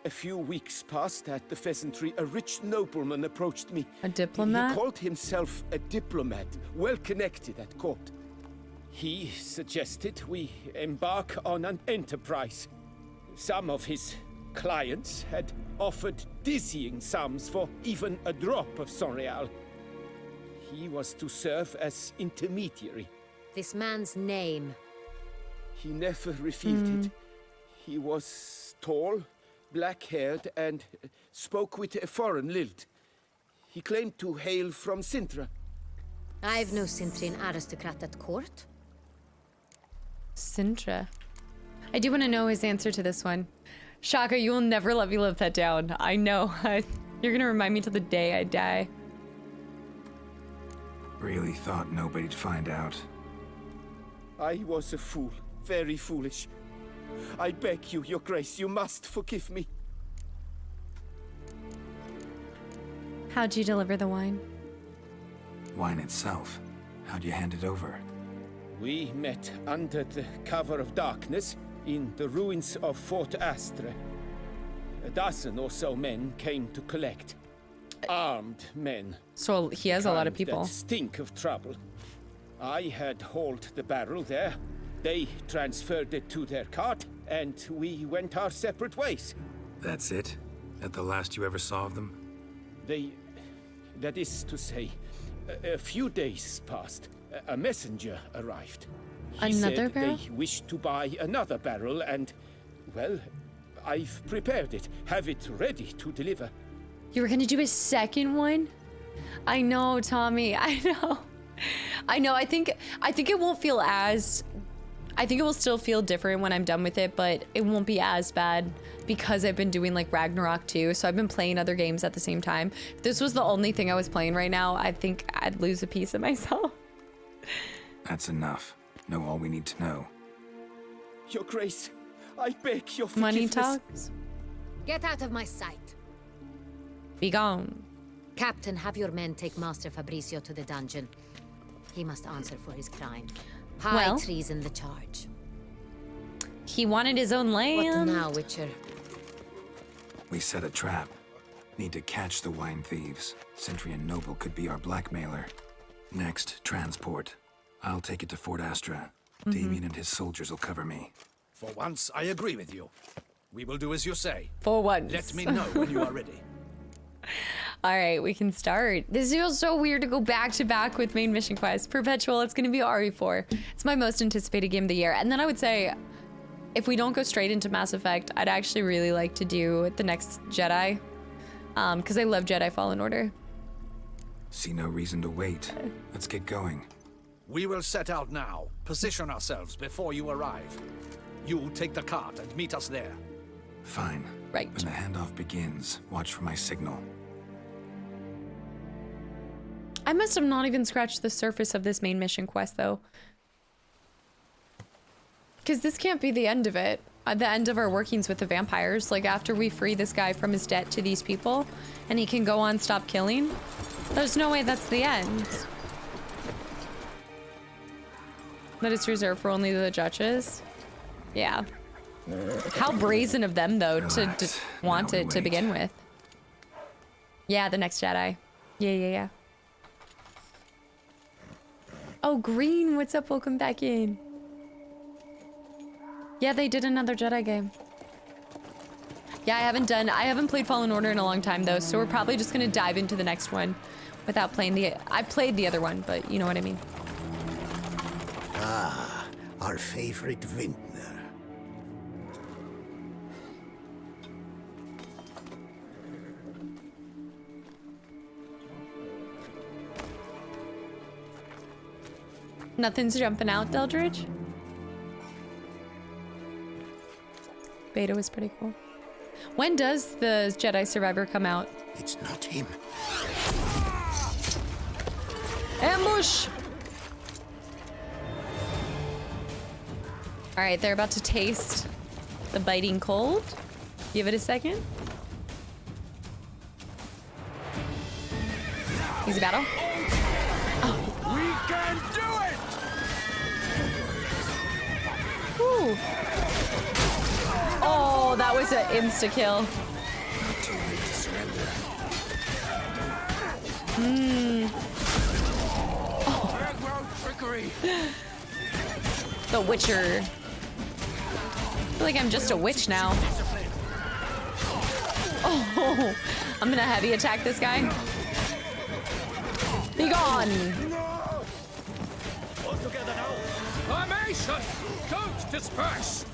A few weeks past at the pheasantry, a rich nobleman approached me. A diplomat? He called himself a diplomat, well connected at court. He suggested we embark on an enterprise. Some of his clients had offered dizzying sums for even a drop of Sonrial. He was to serve as intermediary. This man's name. He never revealed it. He was tall, black-haired, and spoke with a foreign lilt. He claimed to hail from Sintra. I've no Sintrian aristocrat at court. Sintra. I do want to know his answer to this one. Shaka, you will never let me live that down. I know. You're gonna remind me till the day I die. Really thought nobody'd find out. I was a fool. Very foolish. I beg you, your grace, you must forgive me. How'd you deliver the wine? Wine itself. How'd you hand it over? We met under the cover of darkness in the ruins of Fort Astre. A dozen or so men came to collect. Armed men. So he has a lot of people. That stink of trouble. I had hauled the barrel there. They transferred it to their cart, and we went our separate ways. That's it? At the last you ever saw of them? That is to say, a few days passed. A messenger arrived. He said barrel? They wished to buy another barrel, and, well, I've prepared it. Have it ready to deliver. You were gonna do a second one? I know, Tommy. I know. I think it won't feel as. I think it will still feel different when I'm done with it, but it won't be as bad because I've been doing like Ragnarok too. So I've been playing other games at the same time. If this was the only thing I was playing right now, I think I'd lose a piece of myself. That's enough. Know all we need to know. Your Grace, I beg your forgiveness. Money talks. Get out of my sight. Be gone. Captain, have your men take Master Fabricio to the dungeon. He must answer for his crime. High treason the charge. He wanted his own land. What now, Witcher? We set a trap. Need to catch the wine thieves. Sentry and Noble could be our blackmailer. Next, transport. I'll take it to Fort Astra. Damien and his soldiers will cover me. For once, I agree with you. We will do as you say. For once. Let me know when you are ready. All right, we can start. This feels so weird to go back to back with main mission quest. Perpetual, it's going to be RE4. It's my most anticipated game of the year. And then I would say, if we don't go straight into Mass Effect, I'd actually really like to do the next Jedi. Because I love Jedi Fallen Order. See no reason to wait. Let's get going. We will set out now. Position ourselves before you arrive. You take the cart and meet us there. Fine. Right. When the handoff begins, watch for my signal. I must have not even scratched the surface of this main mission quest, though. Because this can't be the end of it. The end of our workings with the vampires. Like, after we free this guy from his debt to these people, and he can go on stop killing, there's no way that's the end. That it's reserved for only the Duchess? Yeah. How brazen of them, though, to want it to begin with. Yeah, the next Jedi. Yeah. Oh, Green, what's up? Welcome back in. Yeah, they did another Jedi game. Yeah, I haven't played Fallen Order in a long time, though, so we're probably just gonna dive into the next one without playing I played the other one, but you know what I mean. Ah, our favorite vintner. Nothing's jumping out, Deldridge? Beta was pretty cool. When does the Jedi Survivor come out? It's not him. Ambush! All right, they're about to taste the biting cold. Give it a second. Easy battle. We can do it! Woo. Oh, that was an insta-kill. Too late to surrender. Trickery. The Witcher. I feel like I'm just a witch now. Oh, I'm gonna heavy attack this guy. Be gone. All together now. Formation! Don't disperse!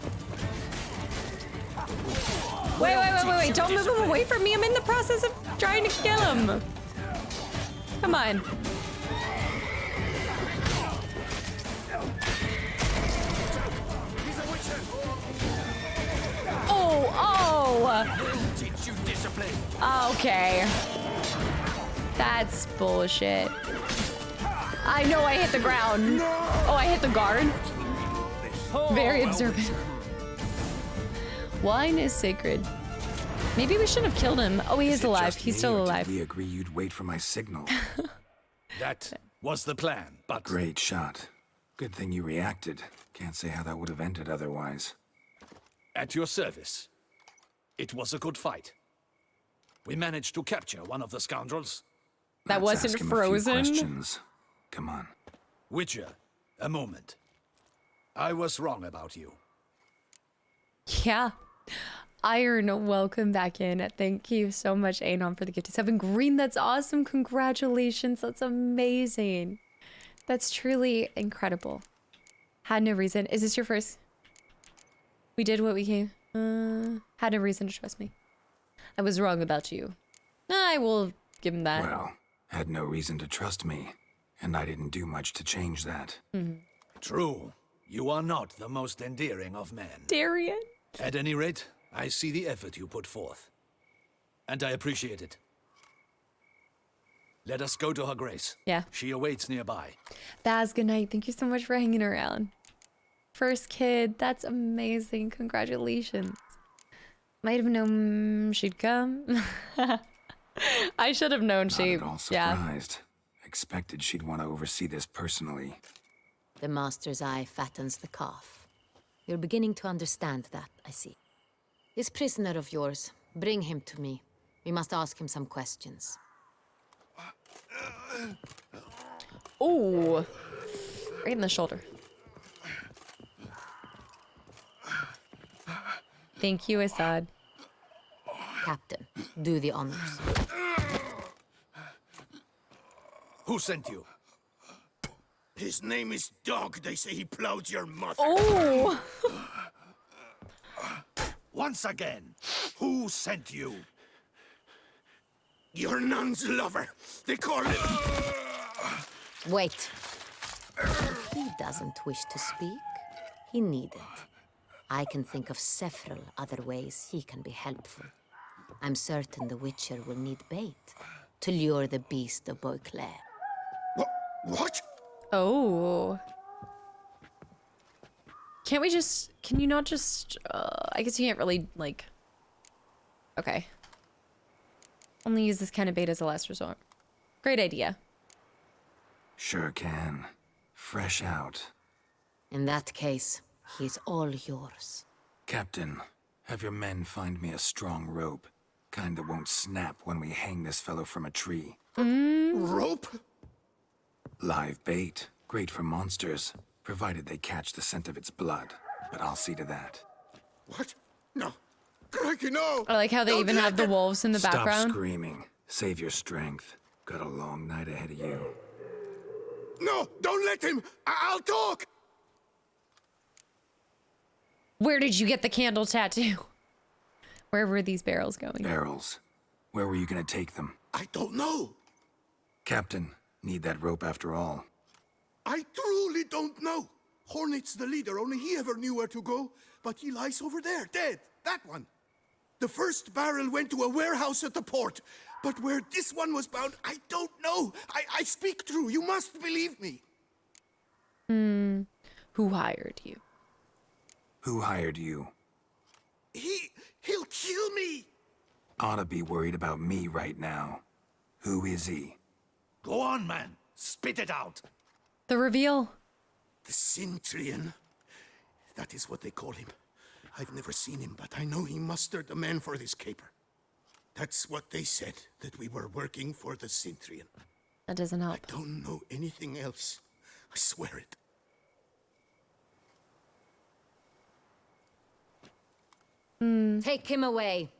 Wait. Don't move him away from me. I'm in the process of trying to kill him. Come on. Oh. Teach you discipline. Okay. That's bullshit. I know I hit the ground. Oh, I hit the guard. Very observant. Wine is sacred. Maybe we shouldn't have killed him. Oh, he is alive. He's still alive. We agree you'd wait for my signal. That was the plan, but... Great shot. Good thing you reacted. Can't say how that would have ended otherwise. At your service. It was a good fight. We managed to capture one of the scoundrels. That wasn't ask him frozen. A few questions. Come on. Witcher, a moment. I was wrong about you. Yeah. Iron, welcome back in. Thank you so much, Anon, for the gift of 7 green. That's awesome. Congratulations. That's amazing. That's truly incredible. Had no reason. Is this your first? We did what we came. Had no reason to trust me. I was wrong about you. I will give him that. Well, had no reason to trust me, and I didn't do much to change that. True. You are not the most endearing of men. Darian. At any rate, I see the effort you put forth. And I appreciate it. Let us go to her grace. Yeah. She awaits nearby. Baz, good night. Thank you so much for hanging around. First kid. That's amazing. Congratulations. Might have known she'd come. I should have known Not she... at all surprised. Expected she'd want to oversee this personally. The master's eye fattens the calf. You're beginning to understand that, I see. This prisoner of yours, bring him to me. We must ask him some questions. Ooh. Right in the shoulder. Thank you, Assad. Captain, do the honors. Who sent you? His name is Dog. They say he plowed your mother. Oh! Once again, who sent you? Your nun's lover. They call him... Wait. If he doesn't wish to speak, he needn't. I can think of several other ways he can be helpful. I'm certain the Witcher will need bait to lure the beast of Beauclair. What? Oh. Can't we just... Can you not just... I guess you can't really, like... Okay. Only use this kind of bait as a last resort. Great idea. Sure can. Fresh out. In that case, he's all yours. Captain, have your men find me a strong rope. Kind that won't snap when we hang this fellow from a tree. Rope? Live bait. Great for monsters, provided they catch the scent of its blood. But I'll see to that. What? No. Crikey, no! I like how they Don't even let have the them- wolves in the background. Stop screaming. Save your strength. Got a long night ahead of you. No, don't let him! I'll talk! Where did you get the candle tattoo? Where were these barrels going? Barrels. Where were you gonna take them? I don't know. Captain, need that rope after all. I truly don't know. Hornet's the leader, only he ever knew where to go. But he lies over there, dead. That one. The first barrel went to a warehouse at the port. But where this one was bound, I don't know. I speak true. You must believe me. Who hired you? Who hired you? He'll kill me. Oughta be worried about me right now. Who is he? Go on, man. Spit it out. The reveal. The Cintrian. That is what they call him. I've never seen him, but I know he mustered the men for this caper. That's what they said, that we were working for the Cintrian. That doesn't help. I don't know anything else. I swear it. Take him away.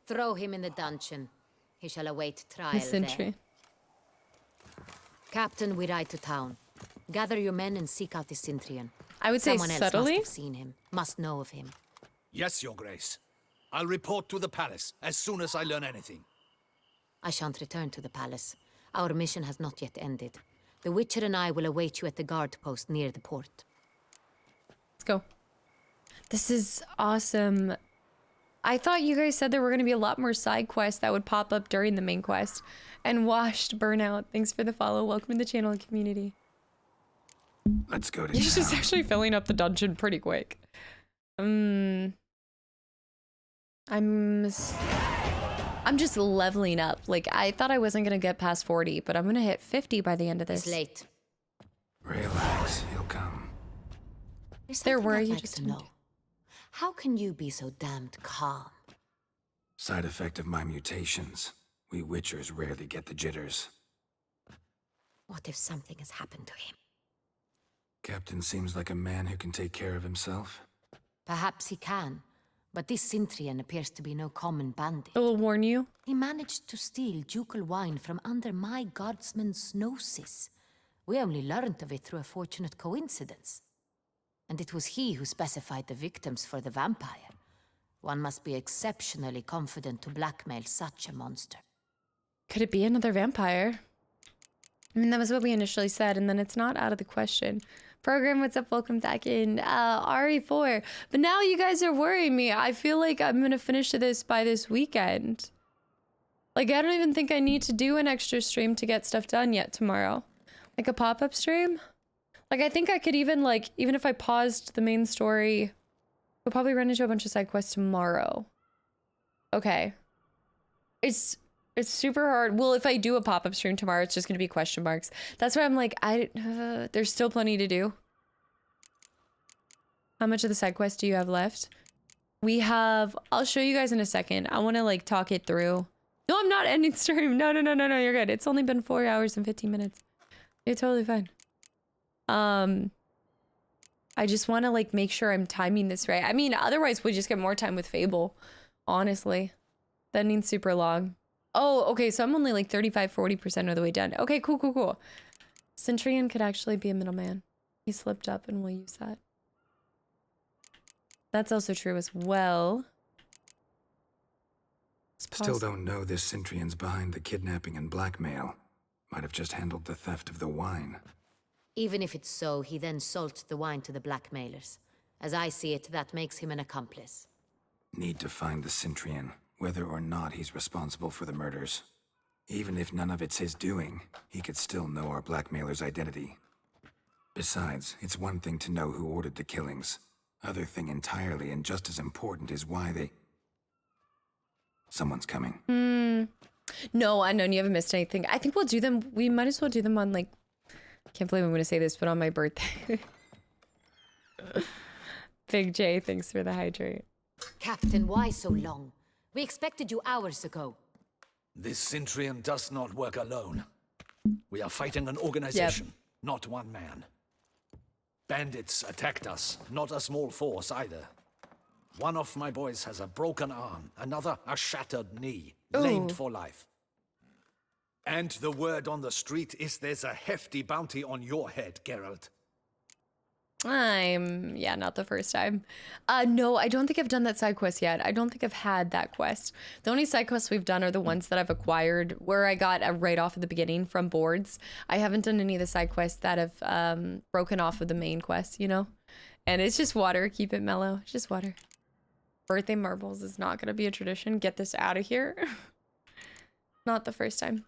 Throw him in the dungeon. He shall await trial The sentry. there. Captain, we ride to town. Gather your men and seek out the Cintrian. I would say Someone else subtly. must have seen him, must know of him. Yes, Your Grace. I'll report to the palace as soon as I learn anything. I shan't return to the palace. Our mission has not yet ended. The Witcher and I will await you at the guard post near the port. Let's go. This is awesome. I thought you guys said there were going to be a lot more side quests that would pop up during the main quest. And Washed Burnout, thanks for the follow. Welcome to the channel and community. Let's go to He's just town. actually filling up the dungeon pretty quick. I'm just leveling up. Like, I thought I wasn't going to get past 40, but I'm going to hit 50 by the end of this. It's late. Relax, he'll come. There were you like just to know. How can you be so damned calm? Side effect of my mutations. We Witchers rarely get the jitters. What if something has happened to him? Captain seems like a man who can take care of himself. Perhaps he can, but this Cintrian appears to be no common bandit. I will warn you. He managed to steal ducal wine from under my guardsman's noses. We only learned of it through a fortunate coincidence. And it was he who specified the victims for the vampire. One must be exceptionally confident to blackmail such a monster. Could it be another vampire? I mean, that was what we initially said, and then it's not out of the question. Program, what's up? Welcome back in. RE4. But now you guys are worrying me. I feel like I'm going to finish this by this weekend. Like, I don't even think I need to do an extra stream to get stuff done yet tomorrow. Like a pop-up stream? Like, I think I could even, like, even if I paused the main story, we'll probably run into a bunch of side quests tomorrow. Okay. It's super hard. Well, if I do a pop-up stream tomorrow, it's just going to be question marks. That's why I'm like, there's still plenty to do. How much of the side quest do you have left? We have, I'll show you guys in a second. I want to, like, talk it through. No, I'm not ending stream. No, you're good. It's only been 4 hours and 15 minutes. You're totally fine. I just want to, like, make sure I'm timing this right. I mean, otherwise we just get more time with Fable, honestly. That means super long. Oh, okay, so I'm only like 35-40% of the way done. Okay, cool. Centurion could actually be a middleman. He slipped up and we'll use that. That's also true as well. Still don't know this Centurion's behind the kidnapping and blackmail. Might have just handled the theft of the wine. Even if it's so, he then sold the wine to the blackmailers. As I see it, that makes him an accomplice. Need to find the Centurion, whether or not he's responsible for the murders. Even if none of it's his doing, he could still know our blackmailer's identity. Besides, it's one thing to know who ordered the killings. Other thing entirely, and just as important, is why they... Someone's coming. No, I know you haven't missed anything. I think we'll do them. We might as well do them on, like... Can't believe I'm going to say this, but on my birthday. Big J, thanks for the hydrate. Captain, why so long? We expected you hours ago. This Centurion does not work alone. We are fighting an organization, not one man. Bandits attacked us, not a small force either. One of my boys has a broken arm, another a shattered knee, lamed for life. And the word on the street is there's a hefty bounty on your head, Geralt. Yeah, not the first time. No, I don't think I've done that side quest yet. I don't think I've had that quest. The only side quests we've done are the ones that I've acquired where I got a right off at the beginning from boards. I haven't done any of the side quests that have broken off of the main quest, you know? And it's just water. Keep it mellow. It's just water. Birthday marbles is not going to be a tradition. Get this out of here. Not the first time.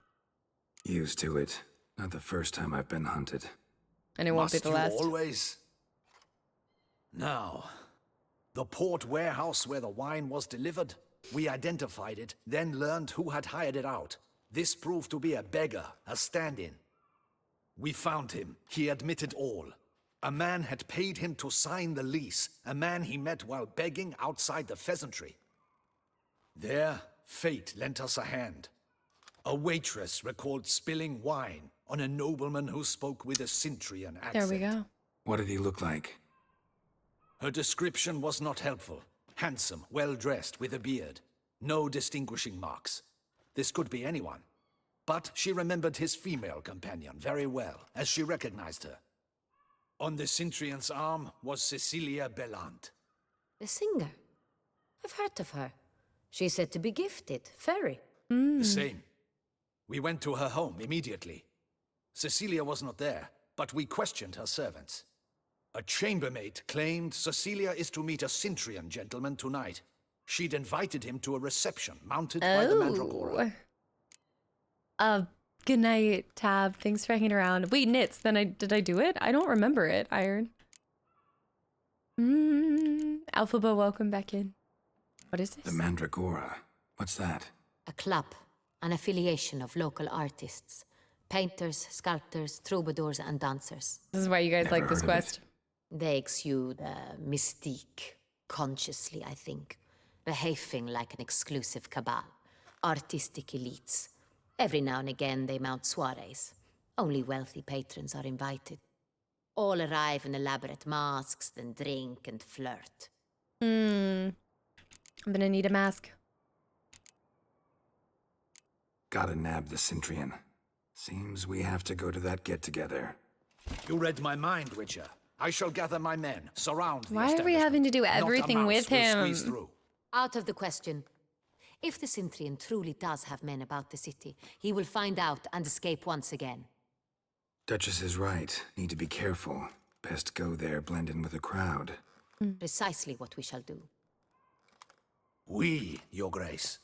Used to it. Not the first time I've been hunted. And it won't be the last. Always? Now, the port warehouse where the wine was delivered, we identified it, then learned who had hired it out. This proved to be a beggar, a stand-in. We found him. He admitted all. A man had paid him to sign the lease, a man he met while begging outside the pheasantry. There, fate lent us a hand. A waitress recalled spilling wine on a nobleman who spoke with a Cintrian accent. There we go. What did he look like? Her description was not helpful. Handsome, well-dressed, with a beard. No distinguishing marks. This could be anyone. But she remembered his female companion very well, as she recognized her. On the Cintrian's arm was Cecilia Bellant. The singer? I've heard of her. She's said to be gifted, fairy. The same. We went to her home immediately. Cecilia was not there, but we questioned her servants. A chambermaid claimed Cecilia is to meet a Cintrian gentleman tonight. She'd invited him to a reception mounted by the Mandragora. Good night, Tab. Thanks for hanging around. Wait, Nits, then did I do it? I don't remember it, Iron. Alphaba, welcome back in. What is this? The Mandragora. What's that? A club, an affiliation of local artists. Painters, sculptors, troubadours, and dancers. This is why you guys like this quest. They exude mystique, consciously, I think. Behaving like an exclusive cabal. Artistic elites. Every now and again they mount soirees. Only wealthy patrons are invited. All arrive in elaborate masks, then drink and flirt. I'm gonna need a mask. Gotta nab the Cintrian. Seems we have to go to that get-together. You read my mind, Witcher. I shall gather my men, surround the Why are we having to do everything with him? Out of the question. If the Cintrian truly does have men about the city, he will find out and escape once again. Duchess is right. Need to be careful. Best go there, blend in with the crowd. Precisely what we shall do. We, Your Grace.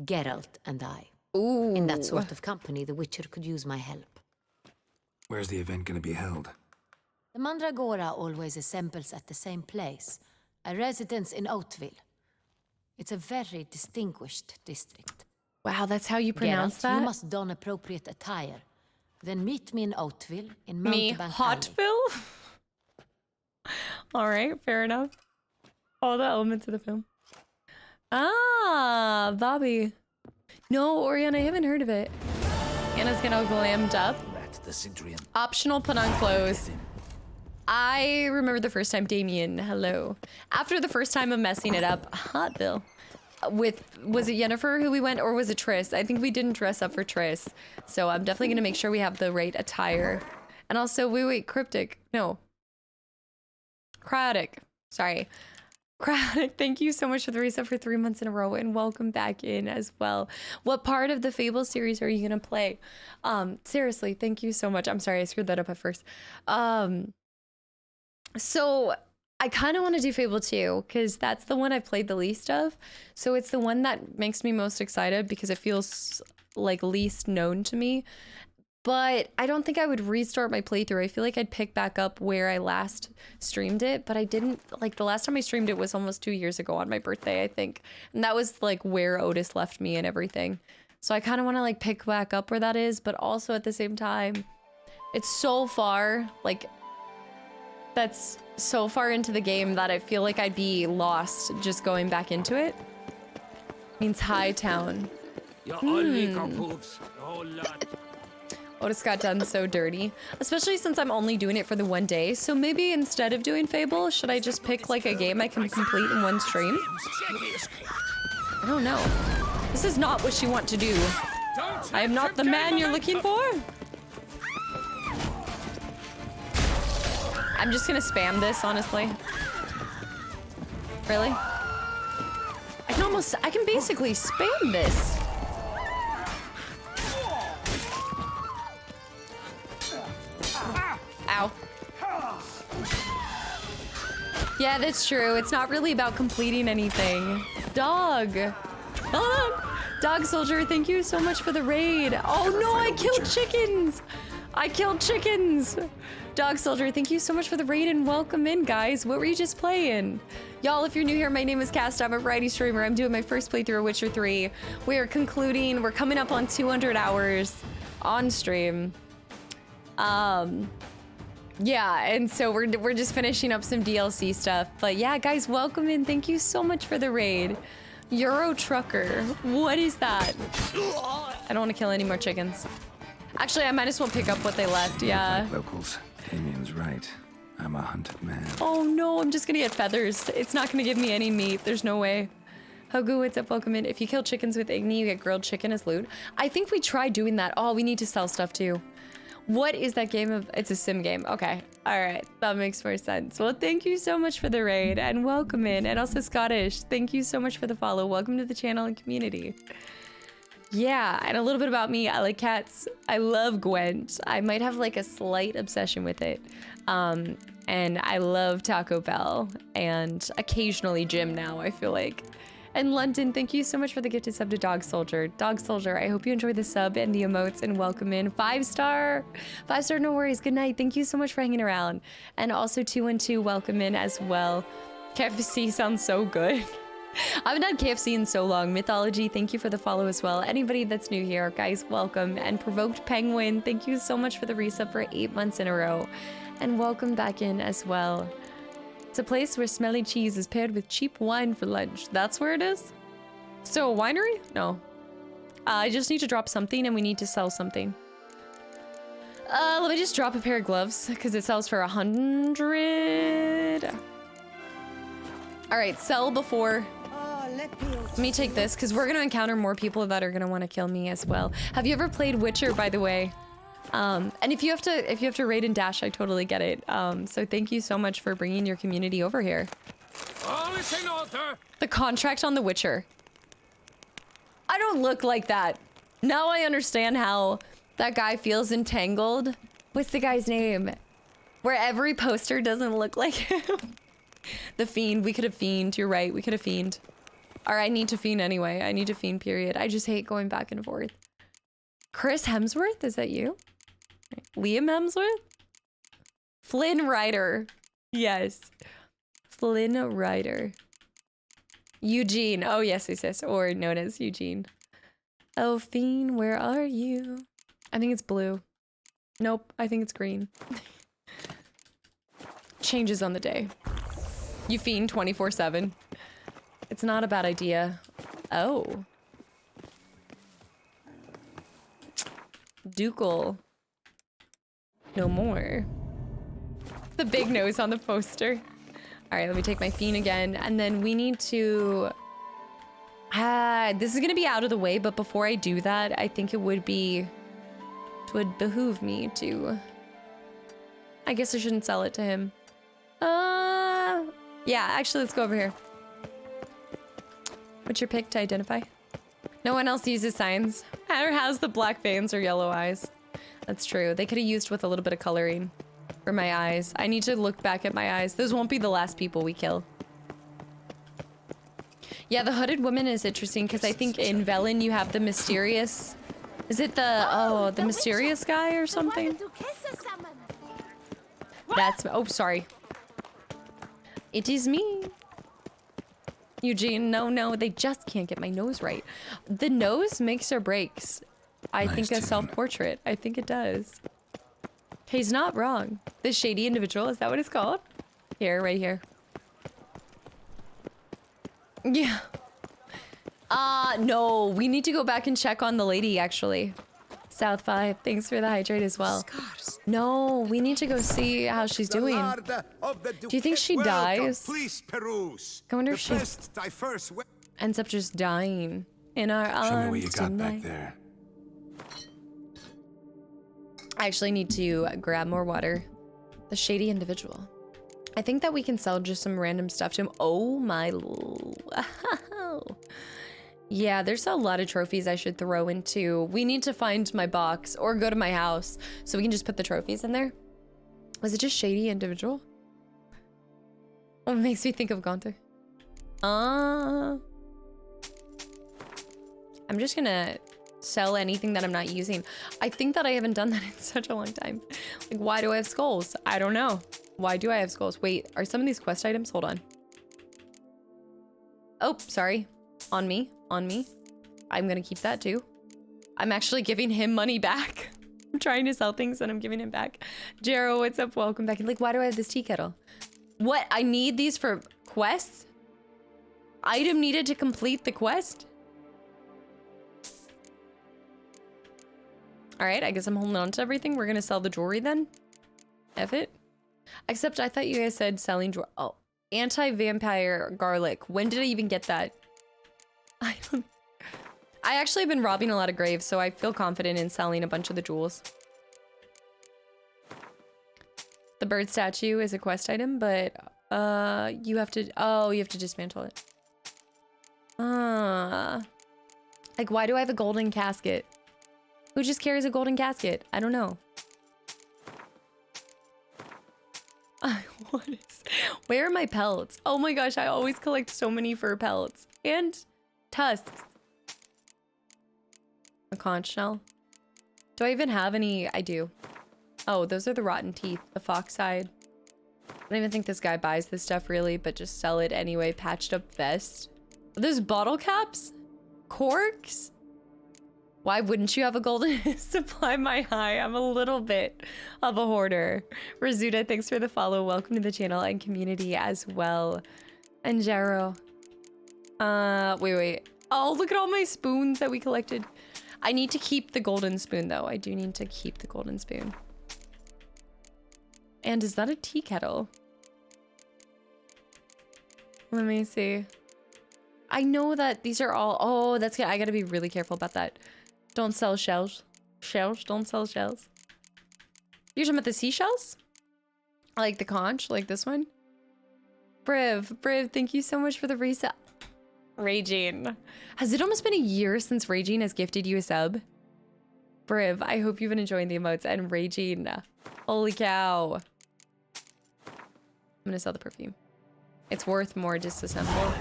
Geralt and I. Ooh. In that sort of company, the Witcher could use my help. Where's the event gonna be held? The Mandragora always assembles at the same place, a residence in Oatville. It's a very distinguished district. Wow, that's how you pronounce Geralt, that? you must don appropriate attire. Then meet me in Oatville in Me, Mountebank Hotville? All right, fair enough. All the elements of the film. Ah, Bobby. No, Oriana, I haven't heard of it. Anna's getting all glammed up. Optional put on clothes. I remember the first time, Damien, hello. After the first time of messing it up, Hotville. With, was it Yennefer who we went, or was it Triss? I think we didn't dress up for Triss. So I'm definitely gonna make sure we have the right attire. And also, wait, cryptic, no. Cryotic, sorry. Cryotic, thank you so much for the reset for 3 months in a row, and welcome back in as well. What part of the Fable series are you gonna play? Seriously, thank you so much. I'm sorry, I screwed that up at first. So I kind of want to do Fable 2 because that's the one I've played the least of. So it's the one that makes me most excited because it feels like least known to me. But I don't think I would restart my playthrough. I feel like I'd pick back up where I last streamed it, but I didn't, like the last time I streamed it was almost 2 years ago on my birthday, I think. And that was like where Otis left me and everything. So I kind of want to like pick back up where that is, but also at the same time, it's so far, like that's so far into the game that I feel like I'd be lost just going back into it. Means High Town. Otis got done so dirty, especially since I'm only doing it for the 1 day. So maybe instead of doing Fable, should I just pick like a game I can complete in one stream? I don't know. This is not what you want to do. I am not the man you're looking for. I'm just gonna spam this, honestly. Really? I can basically spam this. Ow. Yeah, that's true. It's not really about completing anything. Dog. Dog Soldier, thank you so much for the raid. Oh no, I killed chickens. I killed chickens. Dog Soldier, thank you so much for the raid and welcome in, guys. What were you just playing? Y'all, if you're new here, my name is Cast. I'm a variety streamer. I'm doing my first playthrough of Witcher 3. We are concluding. We're coming up on 200 hours on stream. Yeah, and so we're just finishing up some DLC stuff. But yeah, guys, welcome in. Thank you so much for the raid. Euro Trucker. What is that? I don't want to kill any more chickens. Actually, I might as well pick up what they left. Yeah. Like locals. Damien's right. I'm a hunted man. Oh no, I'm just gonna get feathers. It's not gonna give me any meat. There's no way. Hogu, what's up? Welcome in. If you kill chickens with Igni, you get grilled chicken as loot. I think we tried doing that. Oh, we need to sell stuff too. What is that game of? It's a sim game. Okay. All right. That makes more sense. Well, thank you so much for the raid and welcome in. And also Scottish, thank you so much for the follow. Welcome to the channel and community. Yeah, and a little bit about me. I like cats. I love Gwent. I might have like a slight obsession with it. And I love Taco Bell and occasionally gym now, I feel like. And London, thank you so much for the gifted sub to Dog Soldier. Dog Soldier, I hope you enjoyed the sub and the emotes and welcome in. 5-star. 5-star, no worries. Good night. Thank you so much for hanging around. And also 212, welcome in as well. KFC sounds so good. I haven't had KFC in so long. Mythology, thank you for the follow as well. Anybody that's new here, guys, welcome. And Provoked Penguin, thank you so much for the resub for 8 months in a row. And welcome back in as well. It's a place where smelly cheese is paired with cheap wine for lunch. That's where it is? So a winery? No. I just need to drop something and we need to sell something. Let me just drop a pair of gloves because it sells for 100. All right, sell before. Let me take this because we're gonna encounter more people that are gonna want to kill me as well. Have you ever played Witcher, by the way? And if you have to raid and dash, I totally get it. So thank you so much for bringing your community over here. The contract on The Witcher. I don't look like that. Now I understand how that guy feels entangled. What's the guy's name? Where every poster doesn't look like him. The Fiend. We could have Fiend. You're right. We could have Fiend. Or I need to Fiend anyway. I need to Fiend, period. I just hate going back and forth. Chris Hemsworth? Is that you? Liam Hemsworth? Flynn Rider. Yes. Flynn Rider. Eugene. Oh, yes, or known as Eugene. Oh, Fiend, where are you? I think it's blue. Nope, I think it's green. Changes on the day. You Fiend 24/7. It's not a bad idea. Oh. Ducal. No more. The big nose on the poster. All right, let me take my Fiend again. And then we need to... this is going to be out of the way, but before I do that, I think it would behoove me to... I guess I shouldn't sell it to him. Yeah, actually, let's go over here. What's your pick to identify? No one else uses signs. Or has the black veins or yellow eyes. That's true. They could have used with a little bit of coloring for my eyes. I need to look back at my eyes. Those won't be the last people we kill. Yeah, the hooded woman is interesting because I think in Velen you have the mysterious... Is it the... the mysterious guy or something? That's... Oh, sorry. It is me. Eugene, no, they just can't get my nose right. The nose makes or breaks. I think a self-portrait. I think it does. He's not wrong. The shady individual, is that what it's called? Here, right here. Yeah. No, we need to go back and check on the lady, actually. South 5, thanks for the hydrate as well. Scars. No, we need to go see how she's doing. Do you think she dies? I wonder if she ends up just dying in our arms. Show me what you got back there. I actually need to grab more water. The shady individual. I think that we can sell just some random stuff to him. Oh my... Yeah, there's a lot of trophies I should throw into. We need to find my box or go to my house so we can just put the trophies in there. Was it just shady individual? Oh, it makes me think of Gunther. I'm just gonna sell anything that I'm not using. I think that I haven't done that in such a long time. Like, why do I have skulls? I don't know. Why do I have skulls? Wait, are some of these quest items? Hold on. Oh, sorry. On me. I'm gonna keep that too. I'm actually giving him money back. I'm trying to sell things and I'm giving him back. Jero, what's up? Welcome back. And like, why do I have this tea kettle? What? I need these for quests? Item needed to complete the quest? All right, I guess I'm holding on to everything. We're gonna sell the jewelry then. F it. Except I thought you guys said selling jewelry. Oh, anti-vampire garlic. When did I even get that? I actually have been robbing a lot of graves, so I feel confident in selling a bunch of the jewels. The bird statue is a quest item, but you have to dismantle it. Like, why do I have a golden casket? Who just carries a golden casket? I don't know. Where are my pelts? Oh my gosh, I always collect so many fur pelts. And tusks. A conch shell. Do I even have any? I do. Oh, those are the rotten teeth. The fox hide. I don't even think this guy buys this stuff really, but just sell it anyway. Patched up vest. There's bottle caps? Corks? Why wouldn't you have a golden supply? My high. I'm a little bit of a hoarder. Razuda, thanks for the follow. Welcome to the channel and community as well. And Jaro. Wait. Oh, look at all my spoons that we collected. I need to keep the golden spoon, though. I do need to keep the golden spoon. And is that a tea kettle? Let me see. I know that these are all... Oh, that's good. I gotta be really careful about that. Don't sell shells. Shells? Don't sell shells. You're talking about the seashells? Like the conch? Like this one? Briv, thank you so much for the reset. Raging. Has it almost been a year since Raging has gifted you a sub? Briv, I hope you've been enjoying the emotes. And Raging. Holy cow. I'm gonna sell the perfume. It's worth more disassemble.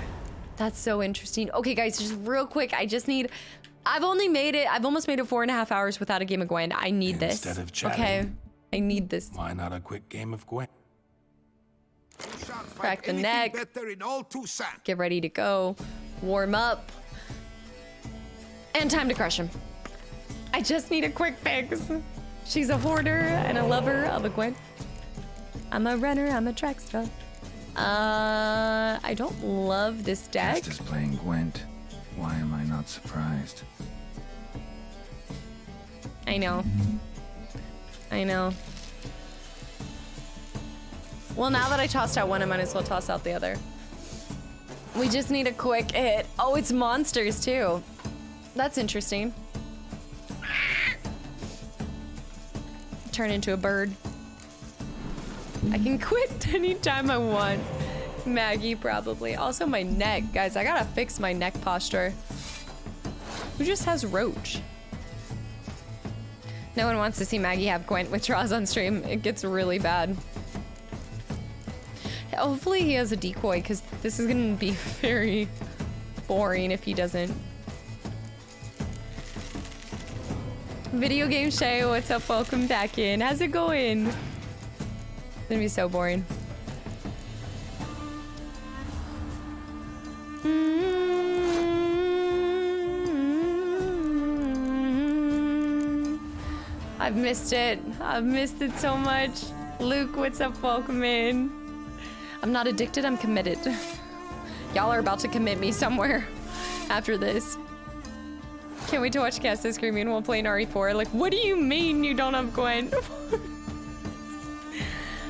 That's so interesting. Okay, guys, just real quick. I've almost made it 4.5 hours without a game of Gwent. I need this. Instead of chatting, okay, I need this. Why not a quick game of Gwent? Crack the neck. Get ready to go. Warm up. And time to crush him. I just need a quick fix. She's a hoarder and a lover of a Gwent. I'm a runner. I'm a track star. I don't love this deck. Just as playing Gwent. Why am I not surprised? I know. Well, now that I tossed out one, I might as well toss out the other. We just need a quick hit. Oh, it's monsters too. That's interesting. Turn into a bird. I can quit anytime I want. Maggie, probably. Also, my neck. Guys, I gotta fix my neck posture. Who just has roach? No one wants to see Maggie have Gwent withdrawals on stream. It gets really bad. Hopefully he has a decoy, because this is gonna be very boring if he doesn't. Video Game Shay, what's up? Welcome back in. How's it going? It's gonna be so boring. I've missed it. I've missed it so much. Luke, what's up? Welcome in. I'm not addicted, I'm committed. Y'all are about to commit me somewhere after this. Can't wait to watch Kasta screaming while playing RE4. Like, what do you mean you don't have Gwent?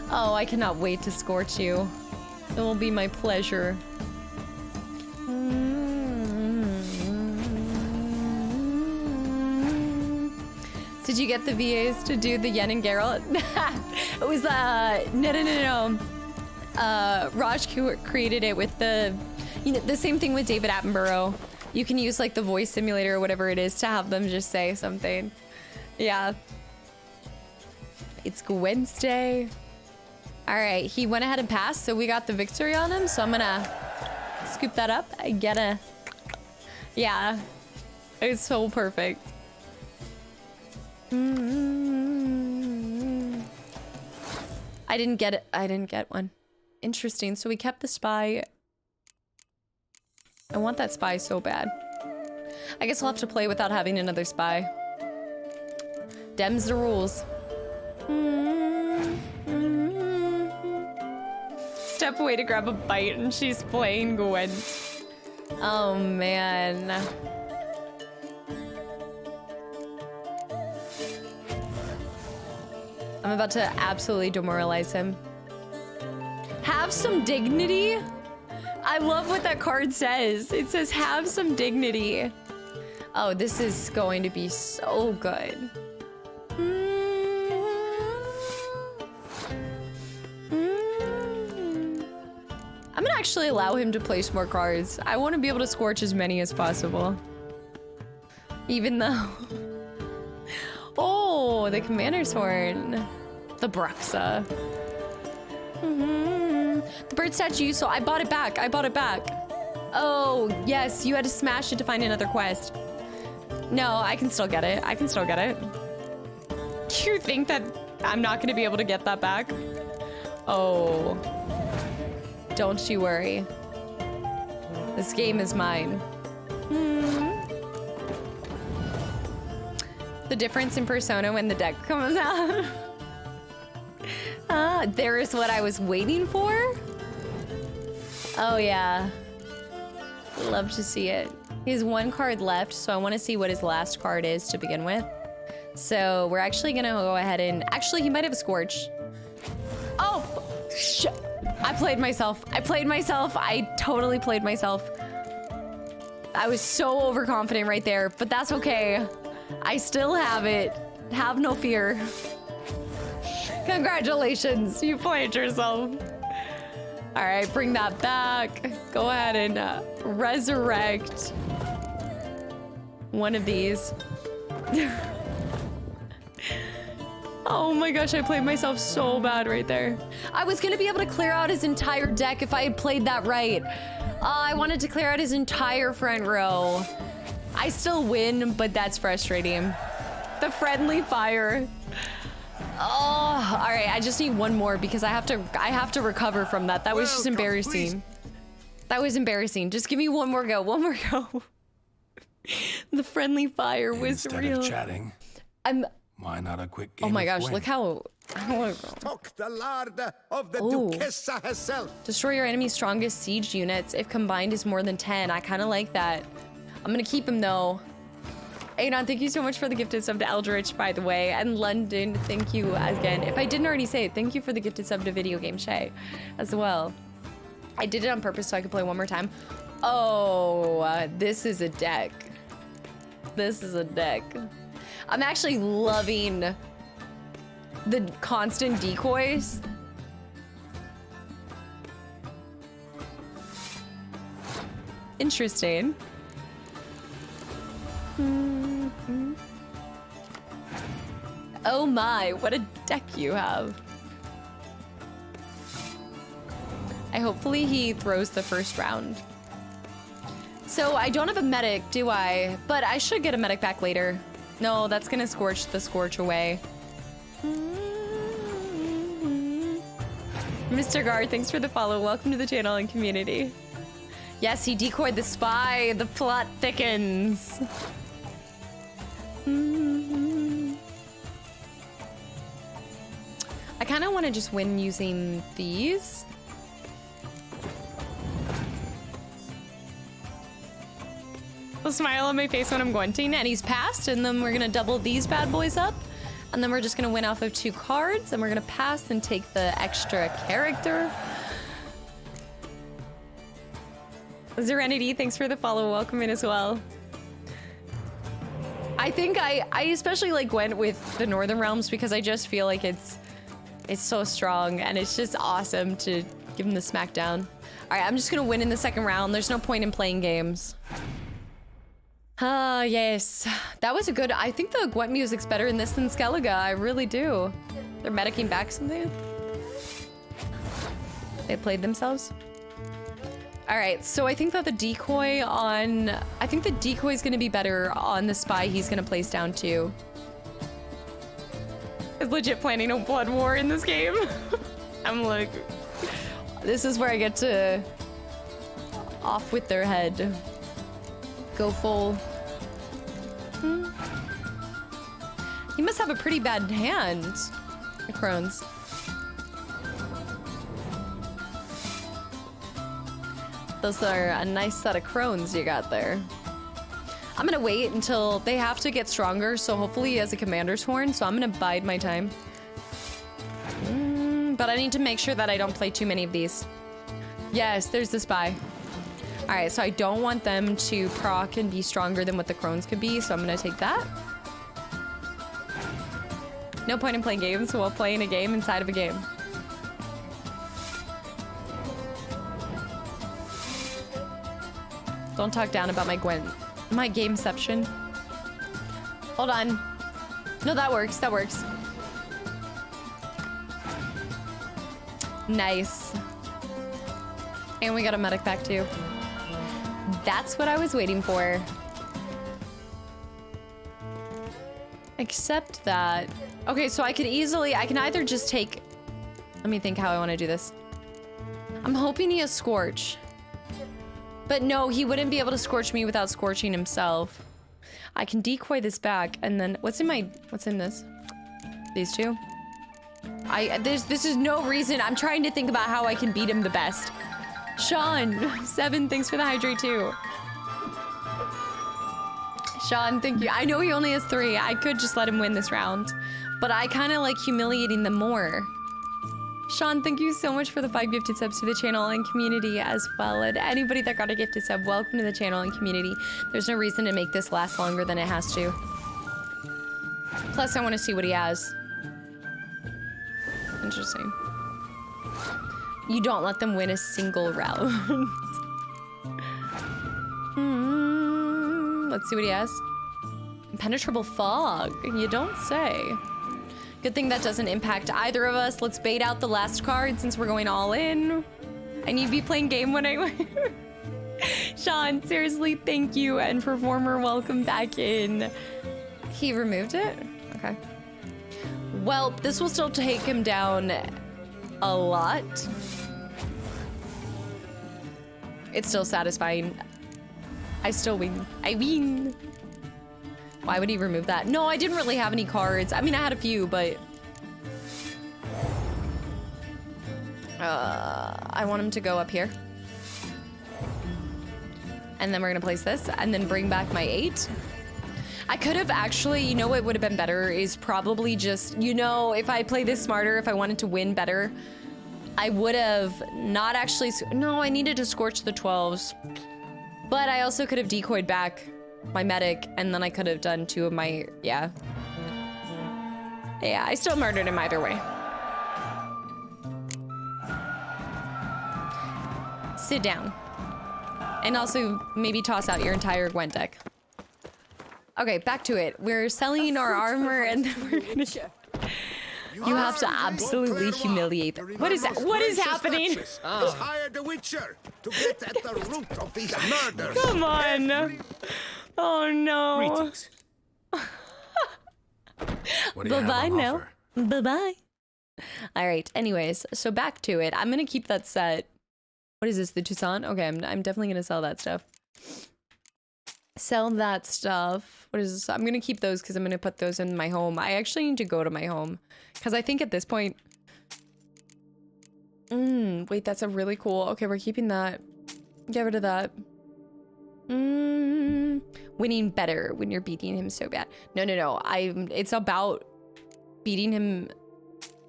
Oh, I cannot wait to scorch you. It will be my pleasure. Did you get the VAs to do the Yen and Geralt? It was, no. Raj created it with the same thing with David Attenborough. You can use like the voice simulator or whatever it is to have them just say something. Yeah. It's Wednesday. All right, he went ahead and passed, so we got the victory on him. So I'm gonna scoop that up. Yeah, it's so perfect. I didn't get it. I didn't get one. Interesting. So we kept the spy. I want that spy so bad. I guess we'll have to play without having another spy. Dem's the rules. Step away to grab a bite and she's playing Gwent. Oh man. I'm about to absolutely demoralize him. Have some dignity? I love what that card says. It says, have some dignity. Oh, this is going to be so good. I'm gonna actually allow him to place more cards. I want to be able to scorch as many as possible. Even though... Oh, the Commander's Horn. The Bruxa. The bird statue, so I bought it back. Oh, yes, you had to smash it to find another quest. No, I can still get it. You think that I'm not gonna be able to get that back? Oh. Don't you worry. This game is mine. The difference in Persona when the deck comes out. There is what I was waiting for. Oh yeah. Love to see it. He has one card left, so I want to see what his last card is to begin with. So we're actually gonna go ahead and... Actually, he might have a Scorch. Oh! Shit! I played myself. I totally played myself. I was so overconfident right there, but that's okay. I still have it. Have no fear. Congratulations, you played yourself. All right, bring that back. Go ahead and resurrect one of these. Oh my gosh, I played myself so bad right there. I was gonna be able to clear out his entire deck if I had played that right. I wanted to clear out his entire front row. I still win, but that's frustrating. The friendly fire. Oh, all right, I just need one more because I have to recover from that. That was just embarrassing. That was embarrassing. Just give me one more go, The friendly fire was real. Instead of chatting, why not a quick game? Oh my gosh, Gwent? look how... Talk the lard of the Duchess herself. Destroy your enemy's strongest siege units if combined is more than 10. I kind of like that. I'm gonna keep him though. Aenon, thank you so much for the gifted sub to Eldritch, by the way. And London, thank you again. If I didn't already say it, thank you for the gifted sub to Video Game Shay as well. I did it on purpose so I could play one more time. Oh, this is a deck. This is a deck. I'm actually loving the constant decoys. Interesting. Oh my, what a deck you have. Hopefully he throws the first round. So I don't have a medic, do I? But I should get a medic back later. No, that's gonna scorch the scorch away. Mr. Guard, thanks for the follow. Welcome to the channel and community. Yes, he decoyed the spy. The plot thickens. I kind of want to just win using these. A smile on my face when I'm Gwenting, and he's passed, and then we're gonna double these bad boys up, and then we're just gonna win off of 2 cards, and we're gonna pass and take the extra character. Serenity, thanks for the follow. Welcome in as well. I think I especially like Gwent with the Northern Realms because I just feel like it's so strong and it's just awesome to give him the smackdown. All right, I'm just gonna win in the second round. There's no point in playing games. Ah, yes. That was a good... I think the Gwent music's better in this than Skellige. I really do. They're medicing back something. They played themselves. All right, so I think that the decoy on... I think the decoy is going to be better on the spy he's going to place down too. Is legit planning a blood war in this game. I'm like... This is where I get to... off with their head. Go full... He must have a pretty bad hand, the crones. Those are a nice set of crones you got there. I'm gonna wait until they have to get stronger, so hopefully he has a commander's horn, so I'm gonna bide my time. But I need to make sure that I don't play too many of these. Yes, there's the spy. All right, so I don't want them to proc and be stronger than what the crones could be, so I'm gonna take that. No point in playing games while playing a game inside of a game. Don't talk down about my Gwent. My gameception. Hold on. No, that works. That works. Nice. And we got a medic back too. That's what I was waiting for. Except that... Okay, so I can either just take... Let me think how I want to do this. I'm hoping he has Scorch. But no, he wouldn't be able to scorch me without scorching himself. I can decoy this back, and then what's in this? These two? This is no reason. I'm trying to think about how I can beat him the best. Sean, 7, thanks for the hydrate too. Sean, thank you. I know he only has 3. I could just let him win this round, but I kind of like humiliating them more. Sean, thank you so much for the 5 gifted subs to the channel and community as well. And anybody that got a gifted sub, welcome to the channel and community. There's no reason to make this last longer than it has to. Plus, I want to see what he has. Interesting. You don't let them win a single round. Let's see what he has. Impenetrable fog. You don't say. Good thing that doesn't impact either of us. Let's bait out the last card since we're going all in. I need to be playing game when I win. Sean, seriously, thank you. And Performer, welcome back in. He removed it? Okay. Well, this will still take him down a lot. It's still satisfying. I still win. I win. Why would he remove that? No, I didn't really have any cards. I mean, I had a few, but... I want him to go up here. And then we're gonna place this, and then bring back my 8. I could have actually, you know what would have been better is probably just, you know, if I play this smarter, if I wanted to win better, I would have not actually... No, I needed to scorch the 12s. But I also could have decoyed back my medic, and then I could have done 2 of my, yeah. Yeah, I still murdered him either way. Sit down. And also maybe toss out your entire Gwent deck. Okay, back to it. We're selling our armor and then we're gonna... You have to absolutely humiliate them. What is that? What is happening? Has hired the Witcher to get at the root of these murders. Come on. Oh no. Bye-bye now. Bye-bye. All right, anyways, so back to it. I'm gonna keep that set. What is this, the Toussaint? Okay, I'm definitely gonna sell that stuff. Sell that stuff. What is this? I'm gonna keep those because I'm gonna put those in my home. I actually need to go to my home because I think at this point... wait, that's a really cool... Okay, we're keeping that. Get rid of that. Winning better when you're beating him so bad. No. It's about beating him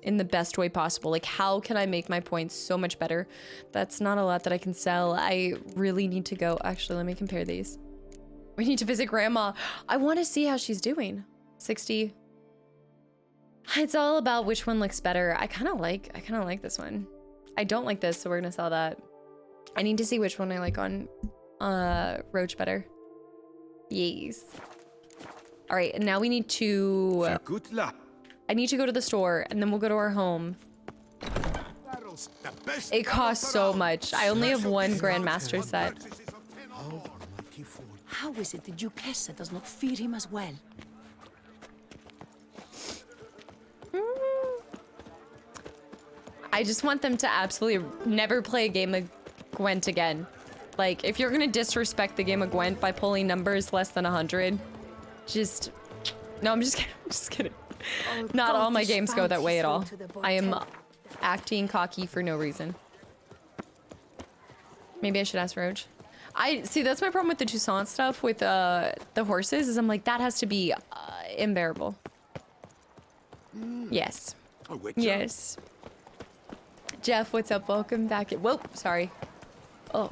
in the best way possible. Like, how can I make my points so much better? That's not a lot that I can sell. I really need to go. Actually, let me compare these. We need to visit Grandma. I want to see how she's doing. 60. It's all about which one looks better. I kind of like this one. I don't like this, so we're gonna sell that. I need to see which one I like on Roach better. Yes. All right, and now we need to... Good luck. I need to go to the store, and then we'll go to our home. It costs so much. I only have 1 Grandmaster set. How is it the Duchess does not fear him as well? I just want them to absolutely never play a game of Gwent again. Like, if you're gonna disrespect the game of Gwent by pulling numbers less than 100, just... No, I'm just kidding. I'm just kidding. Not all my games go that way at all. I am acting cocky for no reason. Maybe I should ask Roach. See, that's my problem with the Toussaint stuff with the horses, is I'm like, that has to be unbearable. Yes. Yes. Jeff, what's up? Welcome back. Whoa, sorry. Oh.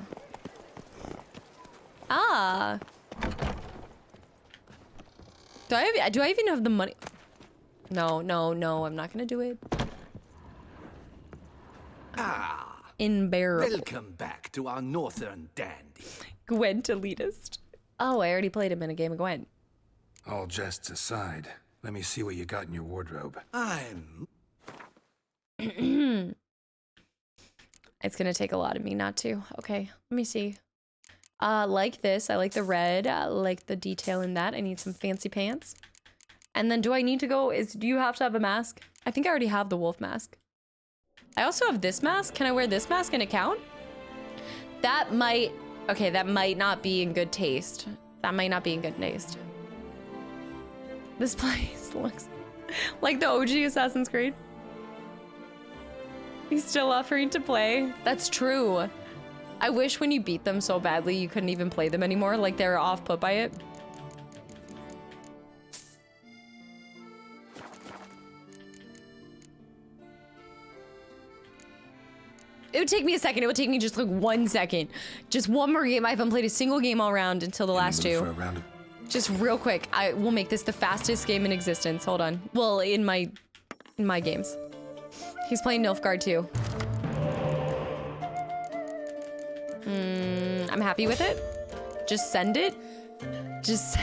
Ah. Do I even have the money? No, I'm not gonna do it. Unbearable. Welcome back to our northern dandy. Gwent elitist. Oh, I already played him in a game of Gwent. All jests aside, let me see what you got in your wardrobe. It's gonna take a lot of me not to. Okay, let me see. Like this. I like the red. I like the detail in that. I need some fancy pants. And then do I need to go? Do you have to have a mask? I think I already have the wolf mask. I also have this mask. Can I wear this mask and it count? That might Okay, that might not be in good taste. That might not be in good taste. This place looks like the OG Assassin's Creed. He's still offering to play. That's true. I wish when you beat them so badly you couldn't even play them anymore. Like they were off put by it. It would take me a second. It would take me just like 1 second. Just one more game. I haven't played a single game all round until the last two. For a round of... Just real quick. I will make this the fastest game in existence. Hold on. Well, in my games. He's playing Nilfgaard too. I'm happy with it. Just send it. Just...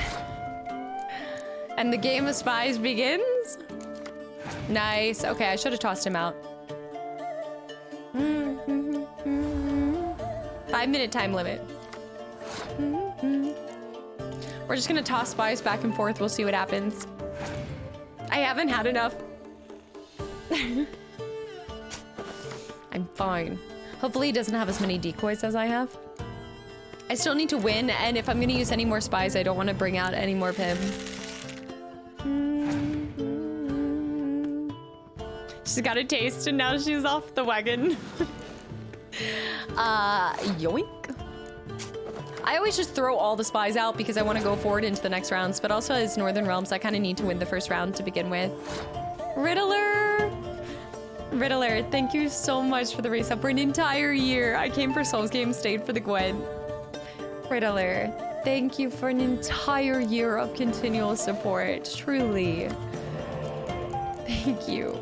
And the game of spies begins. Nice. Okay, I should have tossed him out. 5-minute time limit. We're just gonna toss spies back and forth. We'll see what happens. I haven't had enough. I'm fine. Hopefully he doesn't have as many decoys as I have. I still need to win, and if I'm gonna use any more spies, I don't want to bring out any more of him. She's got a taste, and now she's off the wagon. Yoink. I always just throw all the spies out because I want to go forward into the next rounds, but also as Northern Realms, I kind of need to win the first round to begin with. Riddler! Riddler, thank you so much for the race up for an entire year. I came for Souls Games, stayed for the Gwent. Riddler, thank you for an entire year of continual support. Truly. Thank you.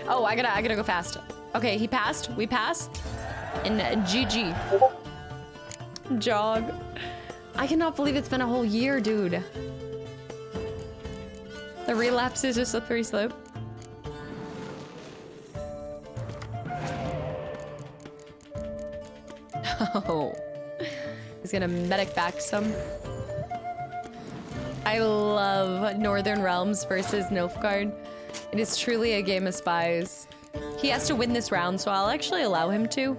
Oh, I gotta go fast. Okay, he passed. We passed. And GG. Jog. I cannot believe it's been a whole year, dude. The relapse is a slippery slope. Oh. He's gonna medic back some. I love Northern Realms versus Nilfgaard. It is truly a game of spies. He has to win this round, so I'll actually allow him to.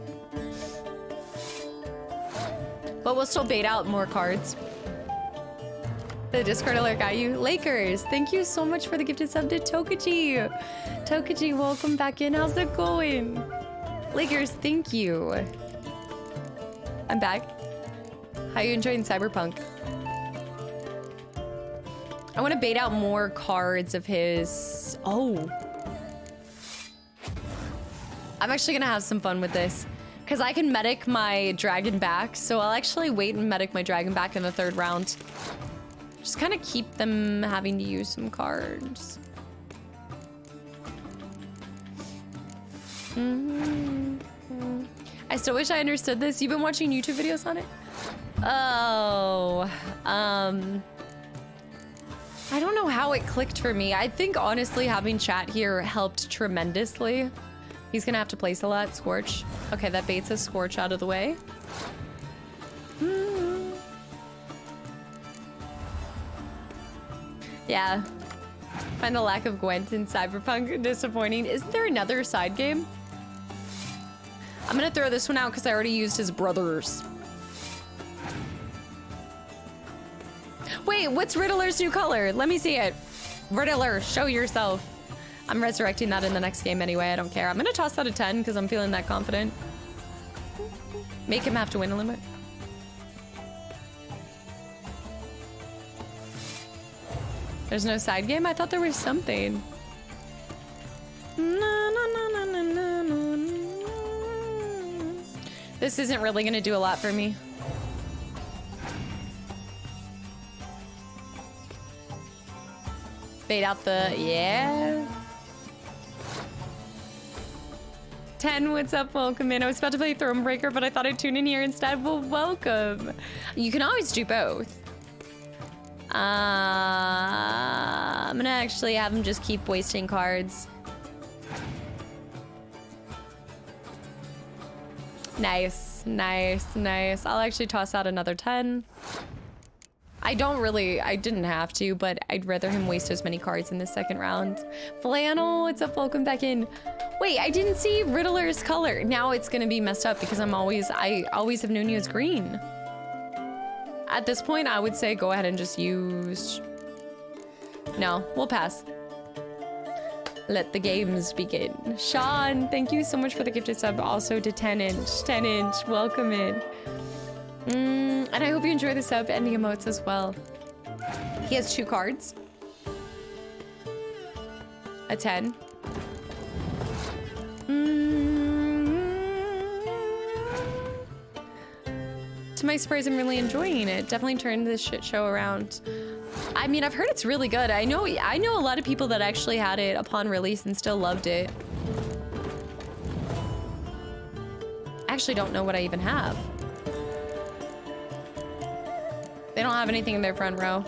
But we'll still bait out more cards. The Discord alert got you. Lakers, thank you so much for the gifted sub to Tokaji. Tokaji, welcome back in. How's it going? Lakers, thank you. I'm back. How you enjoying Cyberpunk? I want to bait out more cards of his. Oh. I'm actually going to have some fun with this. Because I can medic my dragon back. So I'll actually wait and medic my dragon back in the third round. Just kind of keep them having to use some cards. I still wish I understood this. You've been watching YouTube videos on it? Oh. I don't know how it clicked for me. I think honestly having chat here helped tremendously. He's gonna have to place a lot. Scorch. Okay, that baits a Scorch out of the way. Yeah. Find the lack of Gwent in Cyberpunk disappointing. Isn't there another side game? I'm gonna throw this one out because I already used his brothers. Wait, what's Riddler's new color? Let me see it. Riddler, show yourself. I'm resurrecting that in the next game anyway. I don't care. I'm gonna toss that a 10 because I'm feeling that confident. Make him have to win a little bit. There's no side game? I thought there was something. This isn't really gonna do a lot for me. Bait out the, yeah. 10, what's up? Welcome in. I was about to play Thronebreaker, but I thought I'd tune in here instead. Well, welcome. You can always do both. I'm gonna actually have him just keep wasting cards. Nice, nice, nice. I'll actually toss out another 10. I didn't have to, but I'd rather him waste as many cards in the second round. Flannel, what's up? Welcome back in. Wait, I didn't see Riddler's color. Now it's gonna be messed up because I always have known you as green. At this point, I would say go ahead and just use... No, we'll pass. Let the games begin. Sean, thank you so much for the gifted sub. Also to 10-inch. 10-inch, welcome in. And I hope you enjoy the sub and the emotes as well. He has 2 cards. A 10. To my surprise, I'm really enjoying it. Definitely turned this shit show around. I mean, I've heard it's really good. I know a lot of people that actually had it upon release and still loved it. I actually don't know what I even have. They don't have anything in their front row.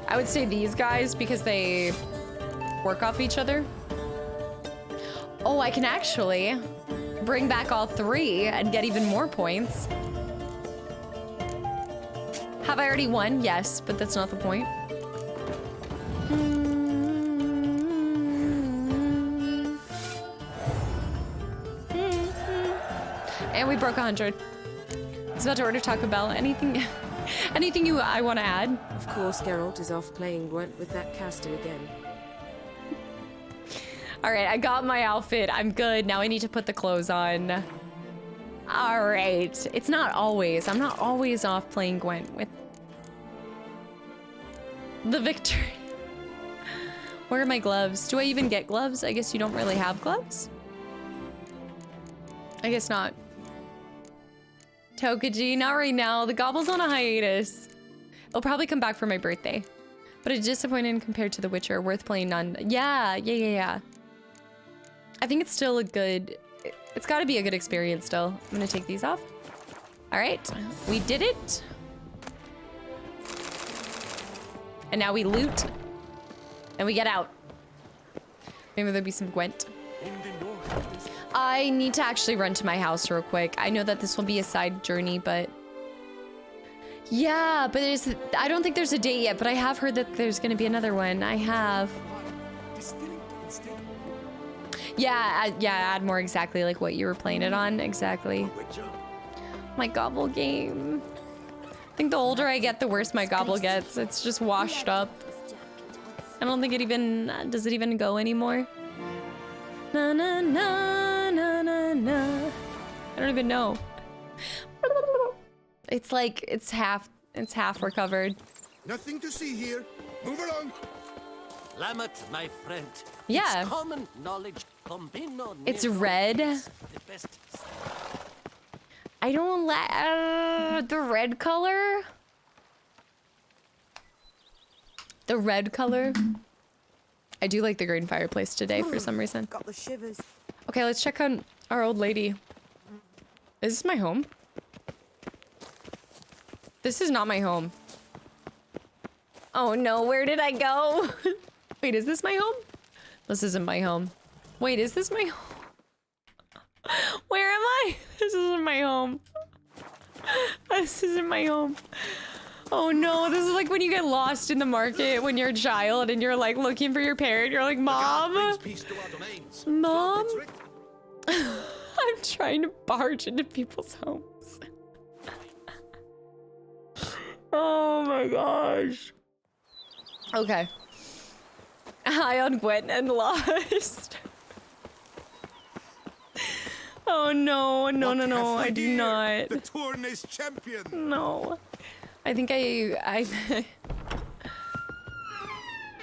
I would say these guys because they work off each other. Oh, I can actually bring back all 3 and get even more points. Have I already won? Yes, but that's not the point. And we broke 100. I was about to order Taco Bell. Anything I want to add? Of course, Geralt is off playing Gwent with that caster again. All right, I got my outfit. I'm good. Now I need to put the clothes on. All right. It's not always. I'm not always off playing Gwent with the victory. Where are my gloves? Do I even get gloves? I guess you don't really have gloves. I guess not. Tokaji, not right now. The gobble's on a hiatus. It'll probably come back for my birthday. But it's disappointing compared to The Witcher. Worth playing none. Yeah. I think it's still a good... It's got to be a good experience still. I'm going to take these off. All right. We did it. And now we loot. And we get out. Maybe there'll be some Gwent. I need to actually run to my house real quick. I know that this will be a side journey, but... Yeah, but I don't think there's a date yet, but I have heard that there's going to be another one. I have... Yeah, add more exactly like what you were playing it on. Exactly. My gobble game. I think the older I get, the worse my gobble gets. It's just washed up. I don't think it even... Does it even go anymore? Na na na na na na. I don't even know. It's like it's half recovered. Nothing to see here. Move along. Lamet, my friend. Yeah. It's common knowledge. It's red. I don't like the red color. The red color. I do like the green fireplace today for some reason. Got the shivers. Okay, let's check on our old lady. Is this my home? This is not my home. Oh no, where did I go? Wait, is this my home? This isn't my home. Wait, is this my home? Where am I? This isn't my home. This isn't my home. Oh no, this is like when you get lost in the market when you're a child and you're like looking for your parent. You're like, Mom? Mom? I'm trying to barge into people's homes. Oh my gosh. Okay. High on Gwent and lost. Oh no, I do not. The Tourney's champion. No. I think I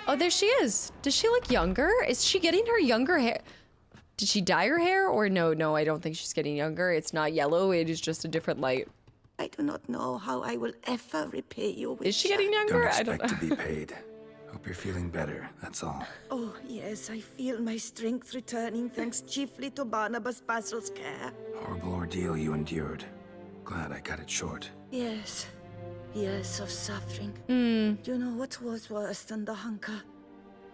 Oh, there she is. Does she look younger? Is she getting her younger hair? Did she dye her hair? Or no, I don't think she's getting younger. It's not yellow, it is just a different light. I do not know how I will ever repay you. Is she getting younger? Don't expect to be paid. Hope you're feeling better, that's all. Oh, yes, I feel my strength returning thanks chiefly to Barnabas Basil's care. Horrible ordeal you endured. Glad I cut it short. Yes. Years of suffering. Do you know what was worse than the hunger?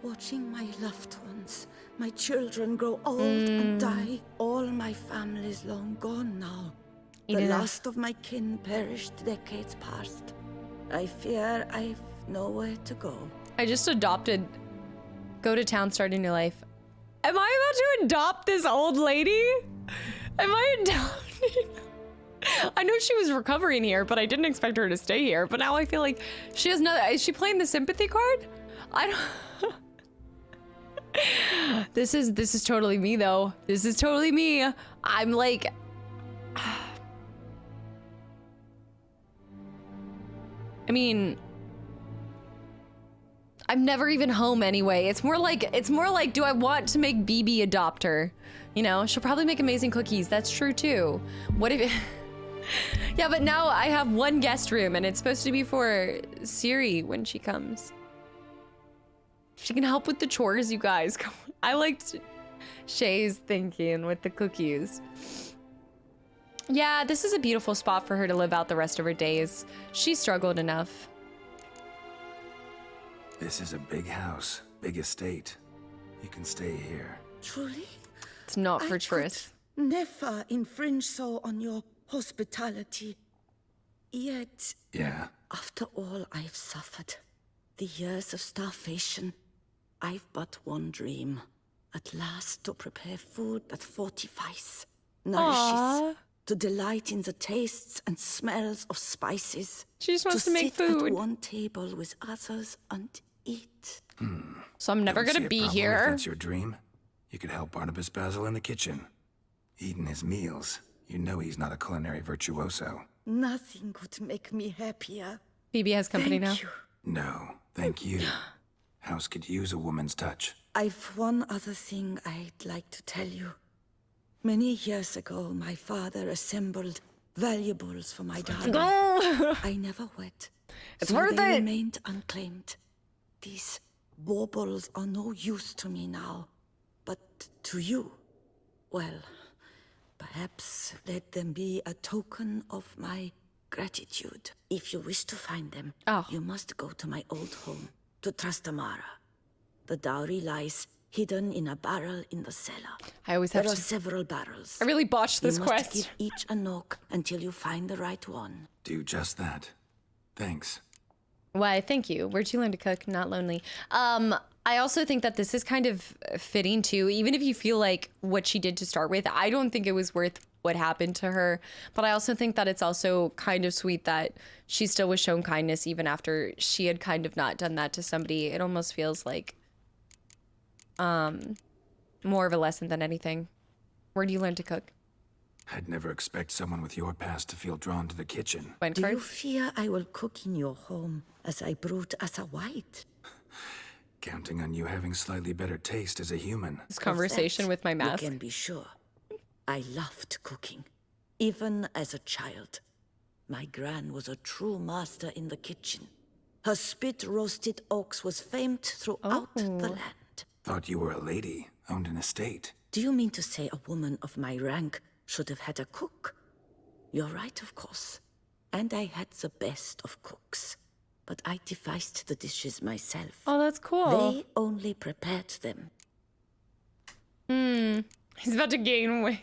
Watching my loved ones, my children grow old and die. All my family's long gone now. The last of my kin perished decades past. I fear I've nowhere to go. I just adopted Go to town, start a new life. Am I about to adopt this old lady? Am I adopting? I know she was recovering here, but I didn't expect her to stay here. But now I feel like she has no. Is she playing the sympathy card? I don't. This is totally me though. This is totally me. I'm like. I mean, I'm never even home anyway. It's more like, do I want to make BB adopt her? You know, she'll probably make amazing cookies. That's true too. What if? Yeah, but now I have one guest room and it's supposed to be for Siri when she comes. She can help with the chores, you guys. I liked Shay's thinking with the cookies. Yeah, this is a beautiful spot for her to live out the rest of her days. She struggled enough. This is a big house, big estate. You can stay here. Truly? It's not for Triss. Never infringe so on your hospitality. Yet, yeah. After all I've suffered, the years of starvation, I've but one dream. At last to prepare food that fortifies, nourishes, Aww. to delight in the tastes and smells of spices. She just wants to make sit food. At one table with others and eat. So I'm never gonna be here. If that's your dream, you could help Barnabas Basil in the kitchen. Eating his meals. You know he's not a culinary virtuoso. Nothing could make me happier. Phoebe has company now. Thank you. No, thank you. House could use a woman's touch. I've one other thing I'd like to tell you. Many years ago, my father assembled valuables for my darling. I never wed. It's so worth they it. Remained unclaimed. These baubles are no use to me now, but to you, well, perhaps let them be a token of my gratitude. If you wish to find them, you must go to my old home, to Trastamara. The dowry lies hidden in a barrel in the cellar. I always have There to... are several barrels. I really botched this you quest. must give each a knock until you find the right one. Do just that. Thanks. Why, thank you. Where'd you learn to cook? Not lonely. I also think that this is kind of fitting too, even if you feel like what she did to start with, I don't think it was worth what happened to her. But I also think that it's also kind of sweet that she still was shown kindness even after she had kind of not done that to somebody. It almost feels like more of a lesson than anything. Where do you learn to cook? I'd never expect someone with your past to feel drawn to the kitchen. Do you fear I will cook in your home as I brewed as a Wight? Counting on you having slightly better taste as a human. This conversation with my mask. You can be sure. I loved cooking, even as a child. My gran was a true master in the kitchen. Her spit-roasted ox was famed throughout the land. Thought you were a lady, owned an estate. Do you mean to say a woman of my rank should have had a cook? You're right, of course. And I had the best of cooks. But I devised the dishes myself. Oh, that's cool. They only prepared them. He's about to gain weight.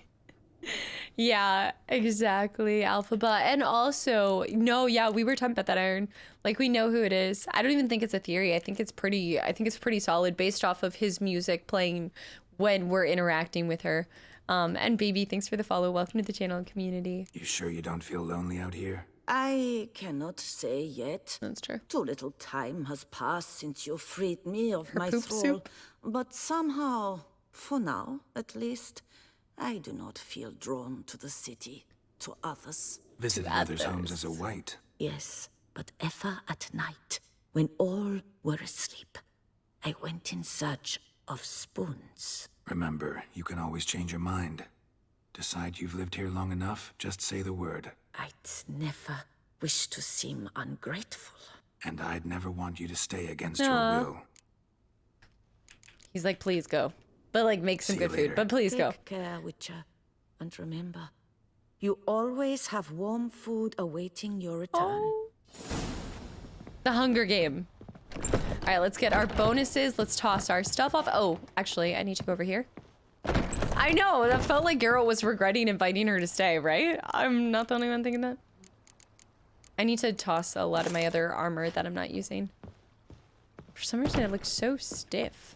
Yeah, exactly, Alphaba. And also, no, yeah, we were talking about that iron. Like, we know who it is. I don't even think it's a theory. I think it's pretty solid based off of his music playing when we're interacting with her. And baby, thanks for the follow. Welcome to the channel and community. You sure you don't feel lonely out here? I cannot say yet. That's true. Too little time has passed since you freed me of Her my poop thrall. soup. But somehow, for now at least, I do not feel drawn to the city, to others. Visited others' homes as a Wight. Yes, but ever at night, when all were asleep, I went in search of spoons. Remember, you can always change your mind. Decide you've lived here long enough, just say the word. I'd never wish to seem ungrateful. And I'd never want you to stay against Aw. your will. He's like, please go. But like, make some See you good food. later. But please go. Take care, Witcher. And remember, you always have warm food awaiting your return. The Hunger Game. All right, let's get our bonuses. Let's toss our stuff off. Oh, actually, I need to go over here. I know, that felt like Geralt was regretting inviting her to stay, right? I'm not the only one thinking that. I need to toss a lot of my other armor that I'm not using. For some reason, it looks so stiff.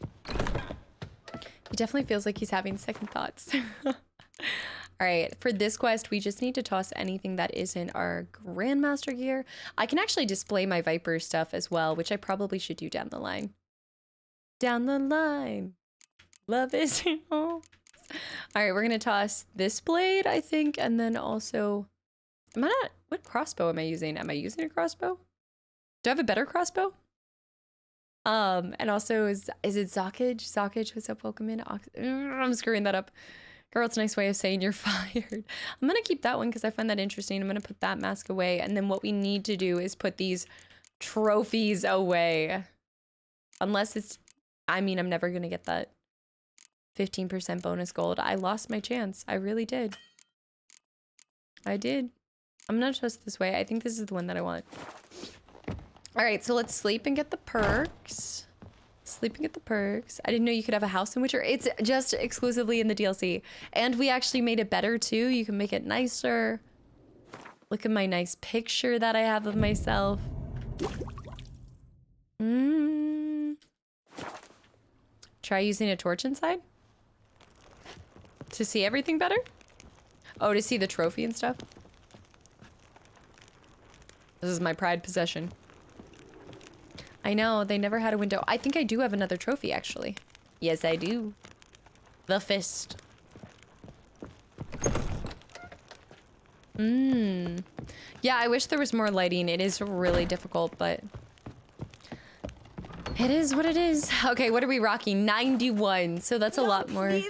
It definitely feels like he's having second thoughts. All right, for this quest, we just need to toss anything that isn't our Grandmaster gear. I can actually display my Viper stuff as well, which I probably should do down the line. Down the line. Love is all. All right, we're gonna toss this blade, I think, and then also, what crossbow am I using? Am I using a crossbow? Do I have a better crossbow? And also, is it Zockage? Zockage, what's up? Welcome in. I'm screwing that up. Girl, it's a nice way of saying you're fired. I'm gonna keep that one because I find that interesting. I'm gonna put that mask away, and then what we need to do is put these trophies away. Unless it's, I mean, I'm never gonna get that 15% bonus gold. I lost my chance. I really did. I did. I'm gonna trust this way. I think this is the one that I want. All right, so let's sleep and get the perks. Sleep and get the perks. I didn't know you could have a house in Witcher. It's just exclusively in the DLC. And we actually made it better too. You can make it nicer. Look at my nice picture that I have of myself. Try using a torch inside? To see everything better? Oh, to see the trophy and stuff? This is my pride possession. I know, they never had a window. I think I do have another trophy, actually. Yes, I do. The fist. Yeah, I wish there was more lighting. It is really difficult, but it is what it is. Okay, what are we rocking? 91, so that's a lot more.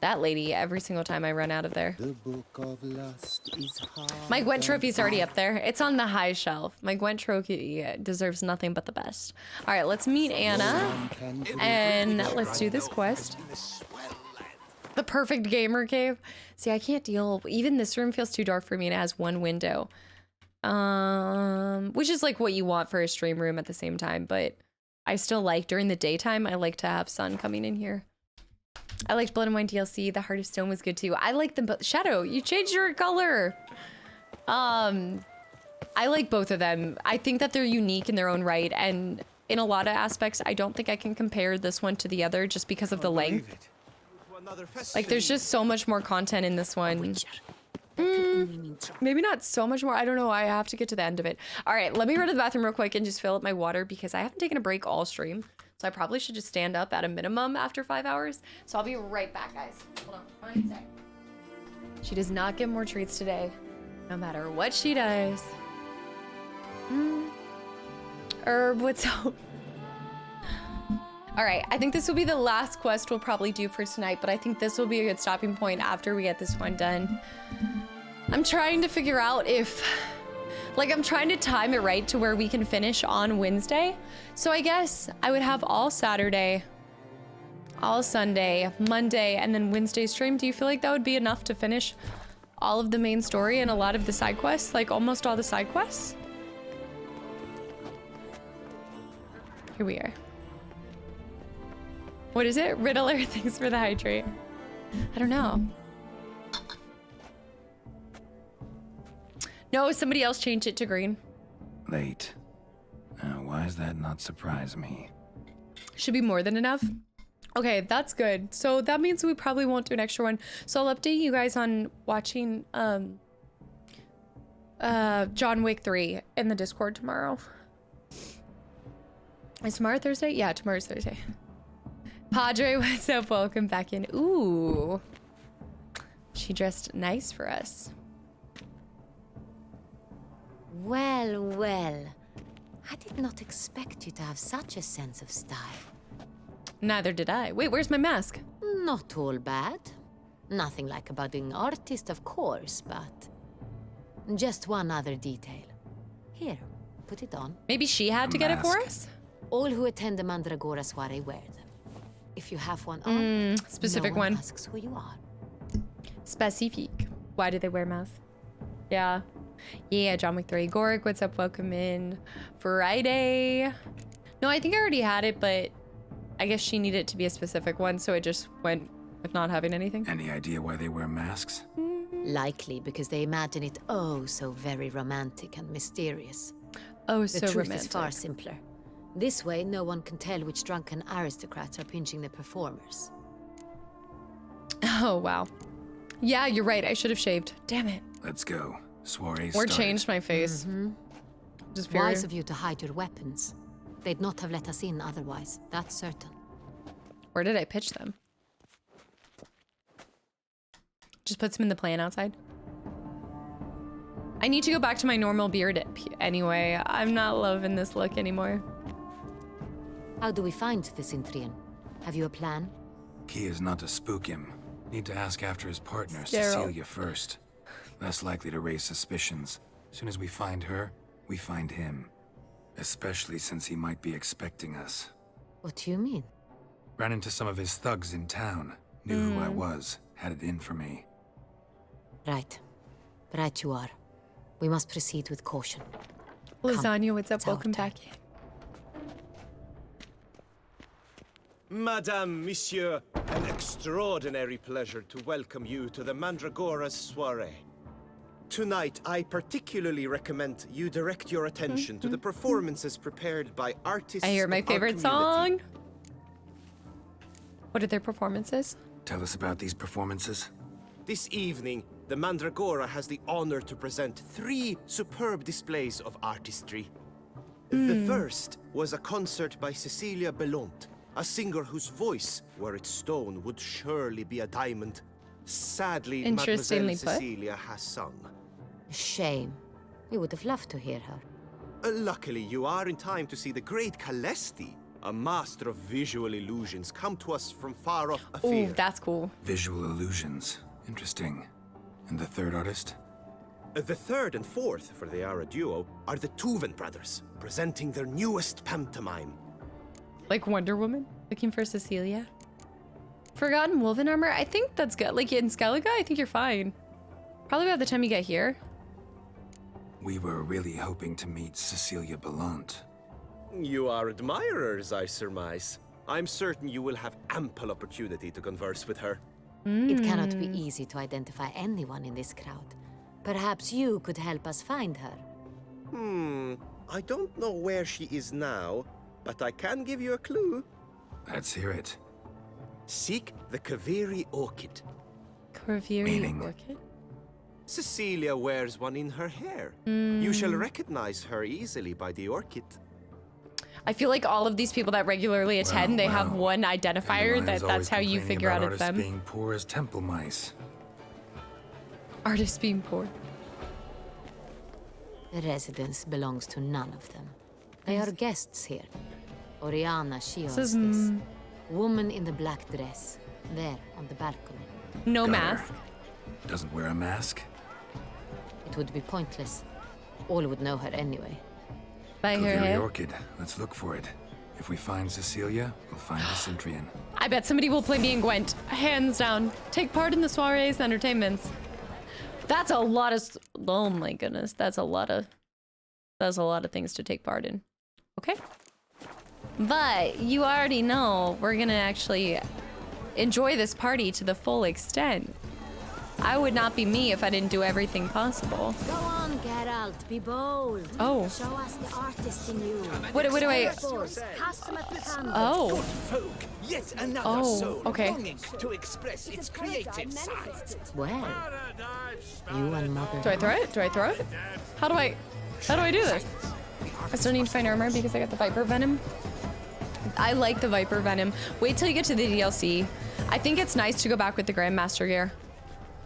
That lady, every single time I run out of there. The book of lust is hard. My Gwent trophy's already up there. It's on the high shelf. My Gwent trophy deserves nothing but the best. All right, let's meet Anna. And let's do this quest. The perfect gamer cave. See, I can't deal. Even this room feels too dark for me and it has one window. Which is like what you want for a stream room at the same time. But I still like, during the daytime, I like to have sun coming in here. I liked Blood and Wine DLC. The Heart of Stone was good too. I like them both. Shadow, you changed your color. I like both of them. I think that they're unique in their own right. And in a lot of aspects, I don't think I can compare this one to the other just because of the length. Like, there's just so much more content in this one. Maybe not so much more. I don't know. I have to get to the end of it. All right, let me run to the bathroom real quick and just fill up my water because I haven't taken a break all stream. So I probably should just stand up at a minimum after 5 hours. So I'll be right back, guys. Hold on. 1 sec. She does not get more treats today, no matter what she does. Herb, what's up? All right, I think this will be the last quest we'll probably do for tonight, but I think this will be a good stopping point after we get this one done. I'm trying to figure out if... Like, I'm trying to time it right to where we can finish on Wednesday. So I guess I would have all Saturday, all Sunday, Monday, and then Wednesday stream. Do you feel like that would be enough to finish all of the main story and a lot of the side quests? Like, almost all the side quests? Here we are. What is it? Riddler, thanks for the hydrate. I don't know. No, somebody else changed it to green. Late. Why does that not surprise me? Should be more than enough. Okay, that's good. So that means we probably won't do an extra one. So I'll update you guys on watching John Wick 3 in the Discord tomorrow. Is tomorrow Thursday? Yeah, tomorrow's Thursday. Padre, what's up? Welcome back in. Ooh. She dressed nice for us. Well, well. I did not expect you to have such a sense of style. Neither did I. Wait, where's my mask? Not all bad. Nothing like a budding artist, of course, but... just one other detail. Here, put it on. Maybe she had to get it for us? All who attend the Mandragora Soiree wear them. If you have one on, specific no one one. asks who you are. Specific. Why do they wear masks? Yeah. Yeah, John Wick 3. Goric, what's up? Welcome in. Friday. No, I think I already had it, but I guess she needed it to be a specific one, so it just went with not having anything. Any idea why they wear masks? Likely because they imagine it oh so very romantic and mysterious. Oh, the so truth romantic. is far simpler. This way, no one can tell which drunken aristocrats are pinching the performers. Oh, wow. Yeah, you're right. I should have shaved. Damn it. Let's go. Soiree Or started. changed my face. Just very... Wise of you to hide your weapons. They'd not have let us in otherwise, that's certain. Where did I pitch them? Just puts them in the plan outside. I need to go back to my normal beard anyway. I'm not loving this look anymore. How do we find the Cintrian? Have you a plan? Key is not to spook him. Need to ask after his partner, Sterile. Cecilia, first. Less likely to raise suspicions. As soon as we find her, we find him. Especially since he might be expecting us. What do you mean? Ran into some of his thugs in town. Knew who I was. Had it in for me. Right. Right you are. We must proceed with caution. Lasagna, what's up? It's Welcome our back in. Madame, Monsieur, an extraordinary pleasure to welcome you to the Mandragora Soiree. Tonight, I particularly recommend you direct your attention to the performances prepared by artists. I hear my of our favorite community. song. What are their performances? Tell us about these performances. This evening, the Mandragora has the honor to present 3 superb displays of artistry. The first was a concert by Cecilia Belont, a singer whose voice, were it stone, would surely be a diamond. Sadly, Mademoiselle Interestingly put. Cecilia has sung. Shame. We would have loved to hear her. Luckily, you are in time to see the great Calesti, a master of visual illusions, come to us from far off Ooh, affair. that's cool. Visual illusions. Interesting. And the third artist? The third and fourth, for they are a duo, are the Tuven brothers, presenting their newest pantomime. Like Wonder Woman? Looking for Cecilia? Forgotten Woven Armor? I think that's good. Like in Skellige, I think you're fine. Probably by the time you get here. We were really hoping to meet Cecilia Belont. You are admirers, I surmise. I'm certain you will have ample opportunity to converse with her. It cannot be easy to identify anyone in this crowd. Perhaps you could help us find her. I don't know where she is now, but I can give you a clue. Let's hear it. Seek the Kaviri Orchid. Kaviri Meaning? Orchid? Cecilia wears one in her hair. You shall recognize her easily by the orchid. I feel like all of these people that regularly attend, they have one identifier that's how you figure out it's them. Being poor as temple mice. Artists being poor. The residence belongs to none of them. They are guests here. Oriana, she owns this. Woman in the black dress. There, on the balcony. No Got mask. her. Doesn't wear a mask? It would be pointless. All would know her anyway. By her Kaviri hair. Orchid. Let's look for it. If we find Cecilia, we'll find the Cintrian. I bet somebody will play me and Gwent. Hands down. Take part in the soirees and entertainments. That's a lot of... Oh my goodness. That's a lot of things to take part in. Okay. But you already know we're gonna actually enjoy this party to the full extent. I would not be me if I didn't do everything possible. Go on, Geralt, be bold. Oh. Show us the artist in you. What do I... Cast them at the canvas. Oh. Folk, yet another Oh, soul okay. longing to express its creative side. Well, you and Mother... Do I throw it? Do I throw it? How do I do this? I still need to find armor because I got the Viper Venom. I like the Viper Venom. Wait till you get to the DLC. I think it's nice to go back with the Grandmaster gear.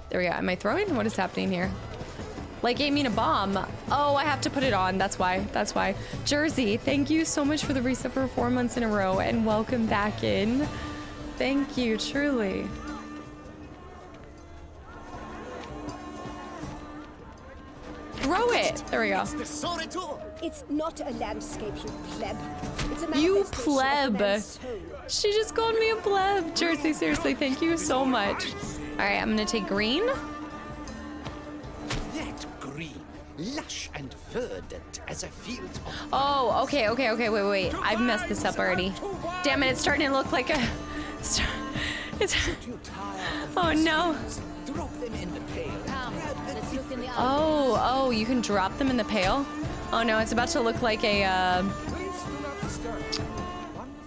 There we go. Am I throwing? What is happening here? Like aiming a bomb. Oh, I have to put it on. That's why. That's why. Jersey, thank you so much for the reset for 4 months in a row and welcome back in. Thank you, truly. Throw it. There we go. It's not a landscape, you pleb. It's a You manifestation of pleb. man's soul. She just called me a pleb. Jersey, seriously, thank you so much. All right, I'm gonna take green. That green, lush and verdant as a field of... Oh, okay, wait. I've messed this up already. Damn it, it's starting to look like a... It's... Oh, no. Drop them in the pail. Oh, you can drop them in the pail? Oh, no, it's about to look like a,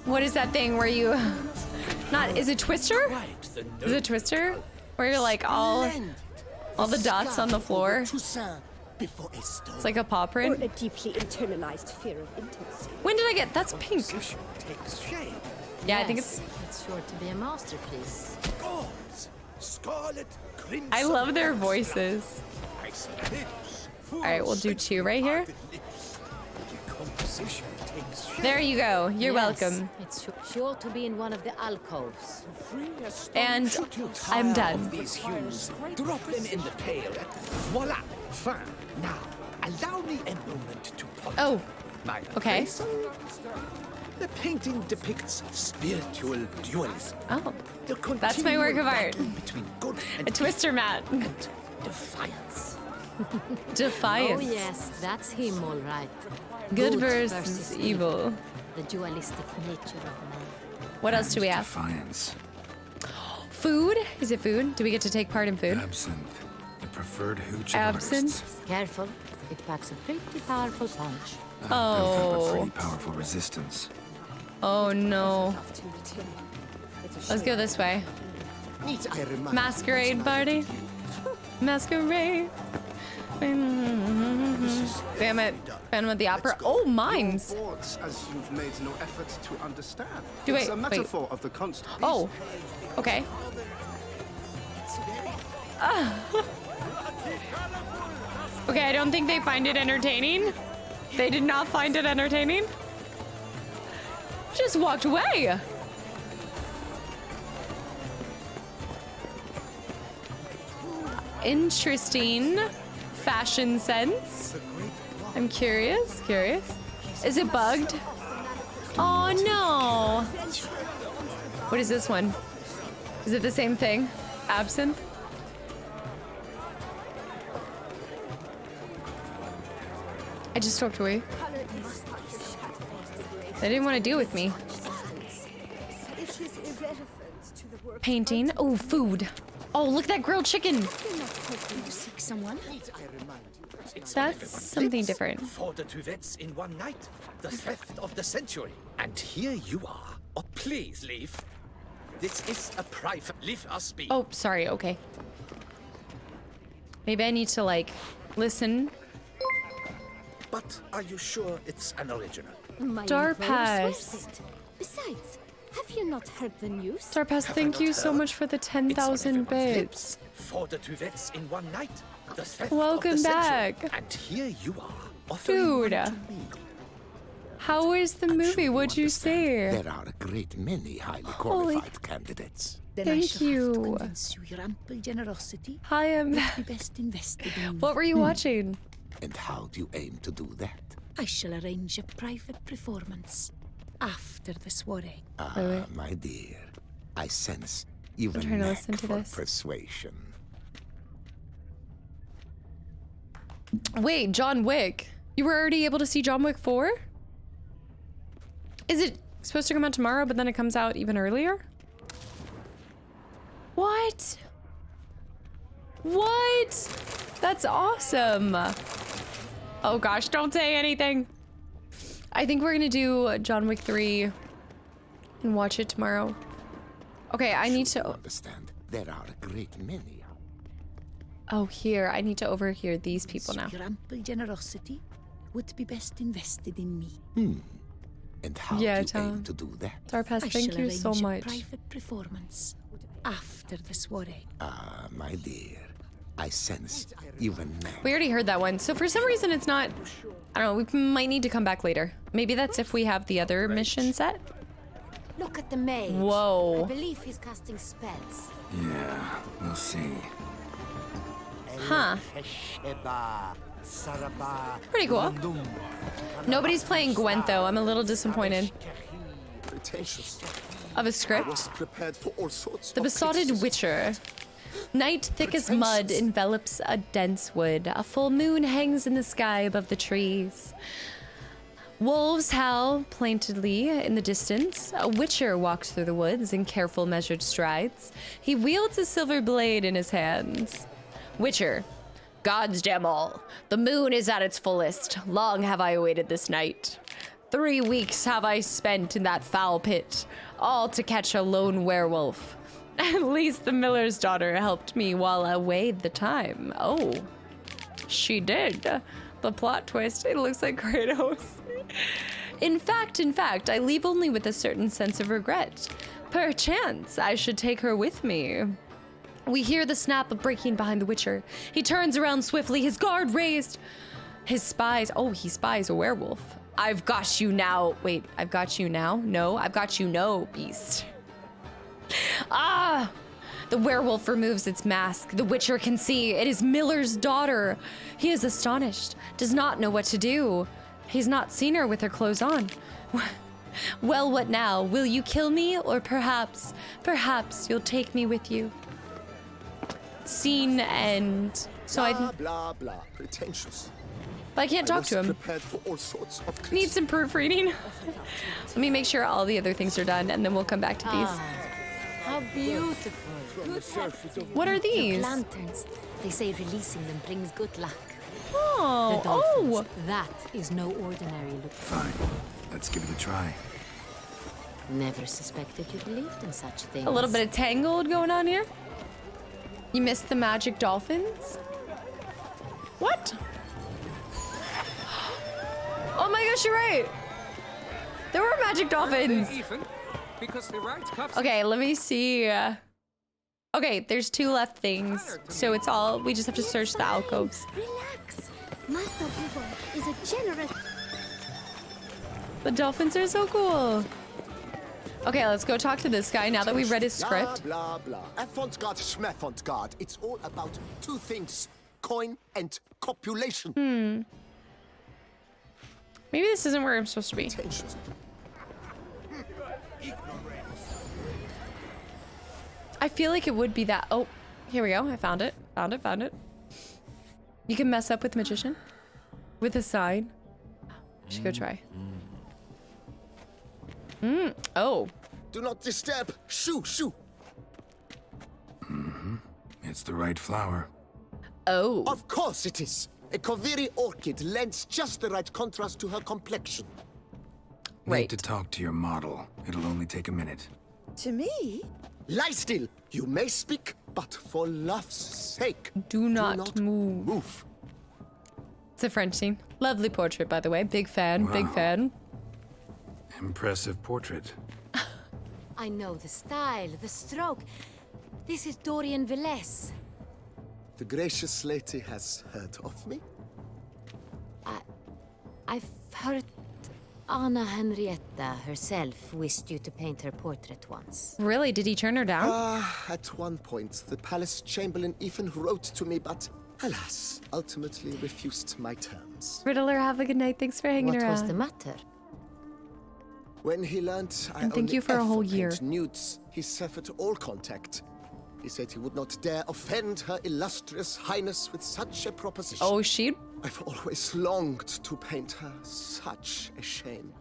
What is that thing where you... Not... Is it Twister? Is it Twister? Where you're like all the dots on the floor? It's like a paw print. Or a deeply internalized fear of intimacy. When did I get... That's pink. Yeah, I think it's... It's sure to be a masterpiece. I love their voices. Alright, we'll do 2 right here. There you go. You're welcome. It's sure to be in one of the alcoves. And I'm done. These hues, drop them in the pail. Voila! Fine. Now, allow me a moment to ponder. Oh, My okay. appraisal? The painting depicts spiritual dualism. Oh, The that's my work of art. continual battle between good and A twister mat. defiance. Defiance. Oh yes, that's him all right. Good versus evil. The dualistic nature of man. What else do we have? Defiance. Food? Is it food? Do we get to take part in food? Absinthe. The preferred hooch of Absinthe? artists. Careful, it packs a pretty powerful punch. Built up a pretty Oh. powerful resistance. Oh no. Let's go this way. Masquerade party. Masquerade. Damn it. Phantom of the Opera. Oh, mines. As you've made no effort to understand. Do It's wait, a metaphor of the constant. Oh, okay. Okay, I don't think they find it entertaining. They did not find it entertaining. Just walked away. Interesting fashion sense. I'm curious. Is it bugged? Oh no. What is this one? Is it the same thing? Absinthe? I just walked away. They didn't want to deal with me. Painting. Oh, food. Oh, look at that grilled chicken. Someone? That's something different. 4 duets in one night. The theft of the century. And here you are. Oh, please leave. This is a private. Leave us be. Oh, sorry. Okay. Maybe I need to like listen. But are you sure it's an original? Darpass. Besides, have you not heard the news? Darpass, thank you so much for the 10,000 bits. 4 duets in one night. The theft Welcome of the back. century. And here you are. Food. How is the movie? What'd you say? There are a great many highly qualified candidates. Thank you. Your ample generosity Hi, would be best invested in. What were you watching? And how do you aim to do that? I shall arrange a private performance after the soiree. Ah, my dear, I sense you've a trying to knack listen to for this. persuasion. Wait, John Wick. You were already able to see John Wick 4? Is it supposed to come out tomorrow, but then it comes out even earlier? What? What? That's awesome. Oh gosh, don't say anything. I think we're gonna do John Wick 3 and watch it tomorrow. Okay, I need to understand. There are a great many. Oh, here. I need to overhear these people now. Your ample generosity would be best invested in me. And how Yeah, do you Tom. aim to do that? Darpass, I thank shall you so arrange a much. private performance after the soiree. Ah, my dear, I sense you've a knack. We already heard that one. So for some reason it's not... I don't know, we might need to come back later. Maybe that's if we have the other mission set. Look at the mage. Whoa. I believe he's casting spells. Yeah, we'll see. Huh. Pretty cool. Nobody's playing Gwent though. I'm a little disappointed. Of a script? Prepared for all sorts The of Besotted criticism. Witcher. Night thick as mud envelops a dense wood. A full moon hangs in the sky above the trees. Wolves howl plaintively in the distance. A witcher walks through the woods in careful, measured strides. He wields a silver blade in his hands. Witcher. Gods damn all. The moon is at its fullest. Long have I awaited this night. 3 weeks have I spent in that foul pit, all to catch a lone werewolf. At least the miller's daughter helped me while I weighed the time. Oh, she did. The plot twist, it looks like Kratos. In fact, I leave only with a certain sense of regret. Perchance, I should take her with me. We hear the snap of breaking behind the Witcher. He turns around swiftly, his guard raised. His spies, oh, he spies a werewolf. I've got you now. Wait, I've got you now? No, I've got you no, beast. Ah! The werewolf removes its mask. The Witcher can see it is Miller's daughter. He is astonished, does not know what to do. He's not seen her with her clothes on. Well, what now? Will you kill me? Or perhaps you'll take me with you? Scene end. So blah, blah, blah. Pretentious. But I can't talk to him. Prepared for all sorts of Need some proofreading. Let me make sure all the other things are done, and then we'll come back to these. How beautiful. What are these? Lanterns. They say releasing them brings good luck. Oh, The dolphins, that is no ordinary look. Fine. Let's give it a try. Never suspected you believed in such things. A little bit of Tangled going on here. You missed the magic dolphins? What? Oh my gosh, you're right. There were magic dolphins. Okay, let me see. Okay, there's 2 left things. So it's all, we just have to search the alcoves. Relax. Master People is a generous... The dolphins are so cool. Okay, let's go talk to this guy now that we've read his script. Blah, blah, blah. Avant-garde, schmaffant-garde. It's all about 2 things. Coin and copulation. Maybe this isn't where I'm supposed to be. I feel like it would be that. Oh, here we go. I found it. Found it. You can mess up with magician. With a sign. I should go try. Oh. Do not disturb. Shoo, shoo. It's the right flower. Oh. Of course it is. A Koviri orchid lends just the right contrast to her complexion. Need to talk to your model. It'll only take a minute. To me? Lie still. You may speak, but for love's sake, do not move. It's a French scene. Lovely portrait, by the way. Big fan. Big fan. Impressive portrait. I know the style, the stroke. This is Dorian Velez. The gracious lady has heard of me? I've heard Anna Henrietta herself wished you to paint her portrait once. Really? Did he turn her down? At one point, the palace chamberlain even wrote to me, but alas, ultimately refused my terms. Riddler, have a good night. Thanks for hanging around. What was the matter? When he learned I And thank you for a whole year. nudes, he severed all contact. He said he would not dare offend her illustrious highness with such a proposition. Oh, she... I've always longed to paint her. Such a shame.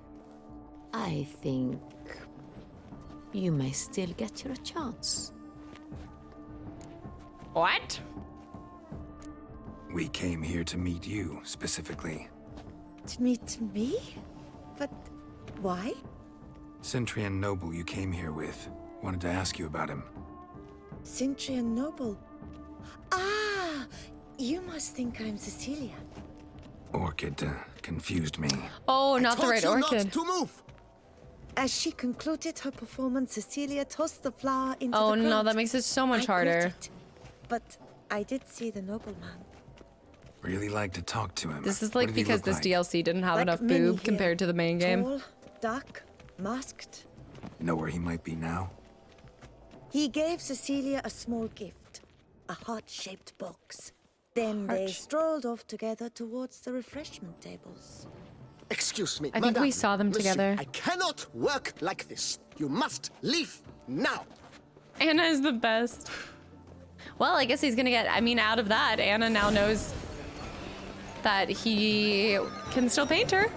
I think you may still get your chance. What? We came here to meet you, specifically. To meet me? But why? Centrian noble you came here with. Wanted to ask you about him. Centrian noble. Ah! You must think I'm Cecilia. Orchid confused me. Oh, not the right orchid. Not to move. As she concluded her performance, Cecilia tossed the flower into Oh the crowd. no, that makes it so much harder. It, but I did see the nobleman. Really like to talk to him. This is What like did he because look this like? DLC didn't have Like enough many boob here. compared to the main game. Tall, dark, masked. You know where he might be now? He gave Cecilia a small gift, a heart-shaped box. Then they strolled off together towards the refreshment tables. Excuse me, I think madame, we saw them monsieur, together. I cannot work like this. You must leave now. Anna is the best. Well, I guess he's gonna get, I mean, out of that, Anna now knows that he can still paint her.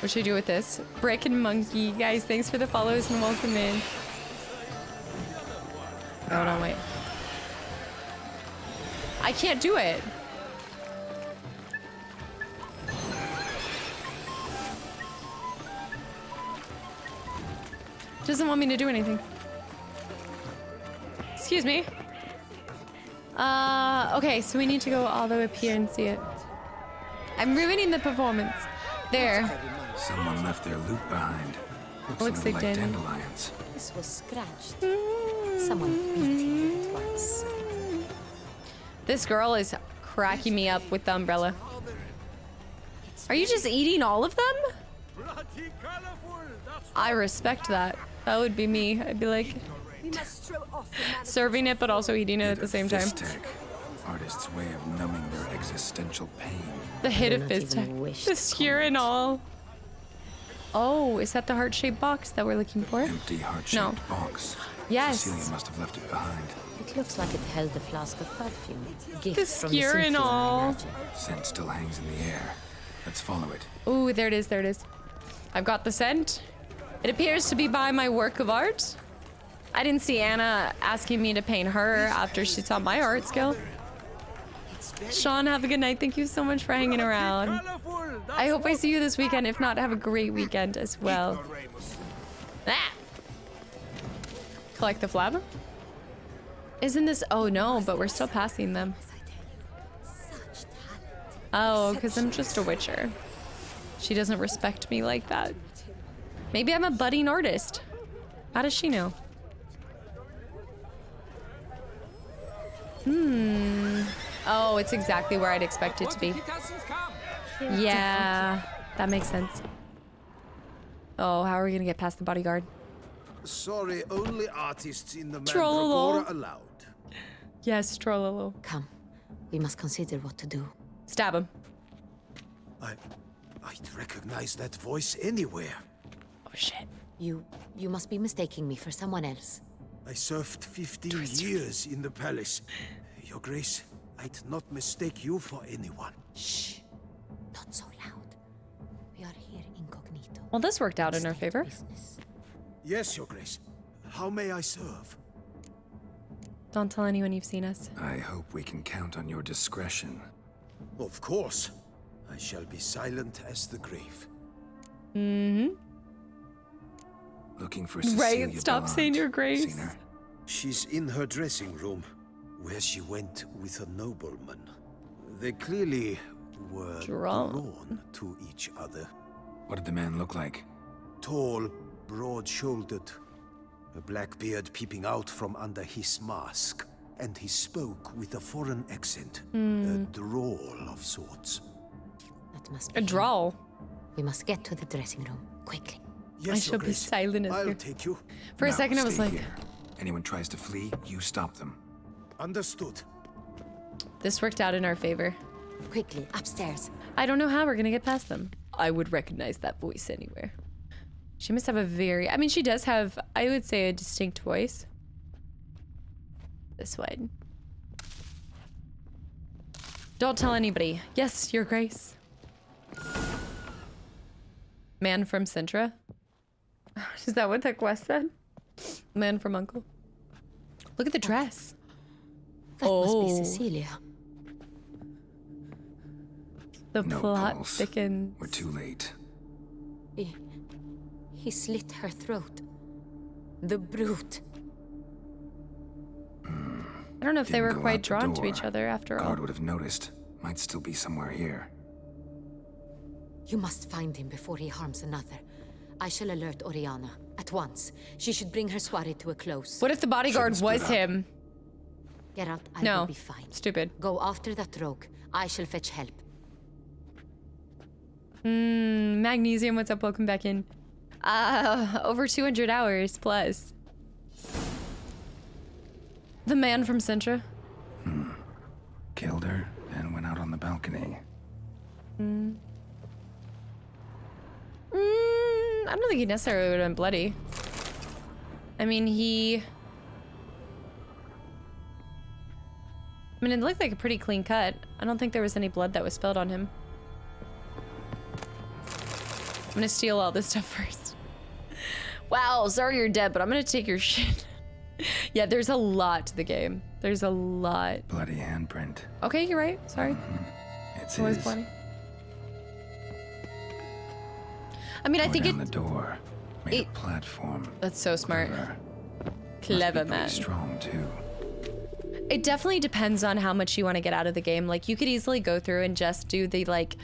What should I do with this? Brick and Monkey. Guys, thanks for the follows and welcome in. Oh, no, wait. I can't do it. Doesn't want me to do anything. Excuse me. Okay, so we need to go all the way up here and see it. I'm ruining the performance. There. Someone left their loot behind. Looks like Daniel. dandelions. This was scratched. Someone beat it twice. This girl is cracking me up with the umbrella. Are you just eating all of them? I respect that. That would be me. I'd be like serving it, but also eating it at the same time. Artist's way of numbing their existential pain. The hit of Fizztech. The skewer and all. Oh, is that the heart-shaped box that we're looking for? Empty heart-shaped box. Yes. Cecilia must have left it behind. It looks like it held a flask of perfume. The skewer and all. Scent still hangs in the air. Let's follow it. Ooh, there it is, there it is. I've got the scent. It appears to be by my work of art. I didn't see Anna asking me to paint her after she saw my art skill. Sean, have a good night. Thank you so much for hanging around. I hope I see you this weekend. If not, have a great weekend as well. Ah. Collect the flab. Isn't this... Oh no, but we're still passing them. Oh, because I'm just a witcher. She doesn't respect me like that. Maybe I'm a budding artist. How does she know? Oh, it's exactly where I'd expect it to be. Yeah, that makes sense. Oh, how are we gonna get past the bodyguard? Sorry, only artists in the Trollolo. Mandragora allowed. Yes, Trollolo. Come, we must consider what to do. Stab him. I'd recognize that voice anywhere. Oh shit. You must be mistaking me for someone else. I served 15 years in the palace. Your Grace, I'd not mistake you for anyone. Shh. Not so loud. We are here incognito. Well, this worked out in our favor. Business. Yes, Your Grace. How may I serve? Don't tell anyone you've seen us. I hope we can count on your discretion. Of course. I shall be silent as the grave. Mm-hmm. Looking for Cecilia. Right, stop saying your grace. Seen her? She's in her dressing room, where she went with a nobleman. They clearly were drawn to each other. What did the man look like? Tall, broad-shouldered, a black beard peeping out from under his mask, and he spoke with a foreign accent, a drawl of sorts. That must be a drawl. We must get to the dressing room quickly. Yes, I shall be silent as I'll you. take you. For a second, I was stay like, here. Anyone tries to flee, you stop them. Understood. this worked out in our favor. Quickly, upstairs. I don't know how we're gonna get past them. I would recognize that voice anywhere. She must have a very... I mean, she does have, I would say, a distinct voice. This one. Don't tell anybody. Yes, Your Grace. Man from Sintra? Is that what that quest said? Man from Uncle. Look at the dress. That must be Cecilia. The No plot pulse. thickens. We're too late. He slit her throat. The brute. I don't know if they were Didn't go quite out the drawn to door. each other after all. Guard would have noticed. Might still be somewhere here. You must find him before he harms another. I shall alert Oriana at once. She should bring her soiree to a close. What if the bodyguard was him? Geralt, I No. will be fine. Stupid. Go after that rogue. I shall fetch help. Magnesium, what's up? Welcome back in. Over 200 hours plus. The man from Sintra. Killed her and went out on the balcony. I don't think he necessarily would have been bloody. I mean, it looked like a pretty clean cut. I don't think there was any blood that was spilled on him. I'm gonna steal all this stuff first. Wow, sorry you're dead, but I'm gonna take your shit. Yeah, there's a lot to the game. There's a lot. Bloody handprint. Okay, you're right. Sorry. It's Always his. bloody. I mean, I Tore think down it... the door. Made a platform. That's so smart. Clever, man. Strong too. It definitely depends on how much you want to get out of the game. Like, you could easily go through and just do the like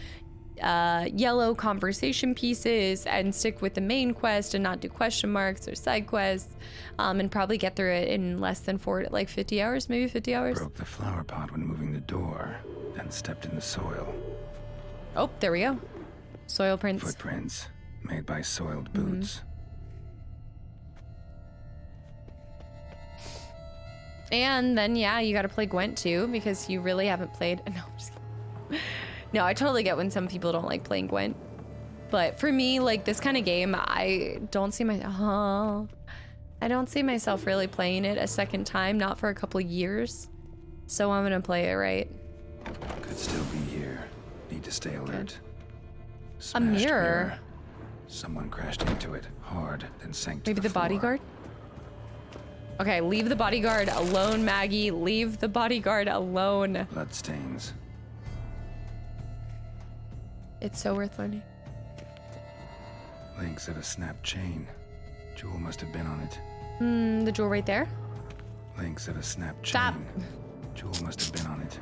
yellow conversation pieces and stick with the main quest and not do question marks or side quests, and probably get through it in less than 50 hours, maybe 50 hours. Broke the flower pot when moving the door, then stepped in the soil. Oh, there we go. Soil prints. Footprints made by soiled boots. And then, yeah, you got to play Gwent too, because you really haven't played. No, I'm just kidding. No, I totally get when some people don't like playing Gwent. But for me, like this kind of game, I don't see myself really playing it a second time, not for a couple of years. So I'm going to play it right. Could still be here. Need to stay alert. A mirror. Someone crashed into it hard, then sank to Maybe the floor. bodyguard? Okay, leave the bodyguard alone, Maggie. Leave the bodyguard alone. Bloodstains. It's so worth learning. Links of a snapped chain. Jewel must have been on it. The jewel right there? Links of a snapped chain. Stop. Jewel must have been on it.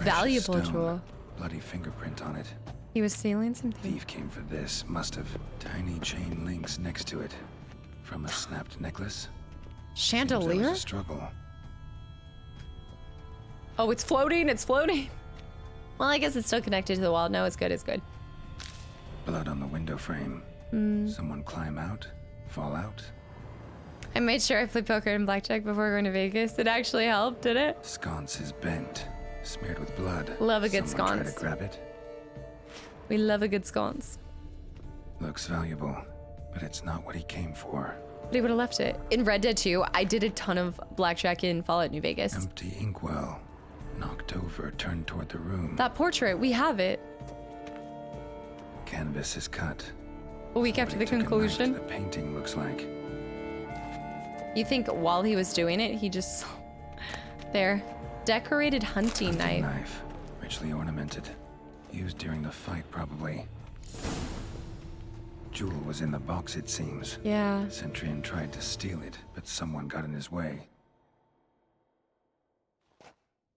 Valuable Precious stone. jewel. Bloody fingerprint on it. He was stealing something. Thief came for this. Must have. Tiny chain links next to it. From a snapped necklace. Chandelier? Seems there was a struggle. Oh, it's floating. It's floating. Well, I guess it's still connected to the wall. No, it's good. It's good. Blood on the window frame. Someone climb out? Fall out? I made sure I played poker and blackjack before going to Vegas. It actually helped, did it? Sconce is bent. Smeared with blood. Love a good Someone sconce. Try to grab it. We love a good sconce. Looks valuable, but it's not what he came for. But he would have left it. In Red Dead 2, I did a ton of blackjack in Fallout New Vegas. Empty inkwell. Knocked over, turned toward the room. That portrait, we have it. Canvas is cut. A week after the conclusion. The painting looks like. You think while he was doing it, he just... There. Decorated hunting knife. Richly ornamented. Used during the fight, probably. Jewel was in the box, it seems. Yeah. Centurion tried to steal it, but someone got in his way.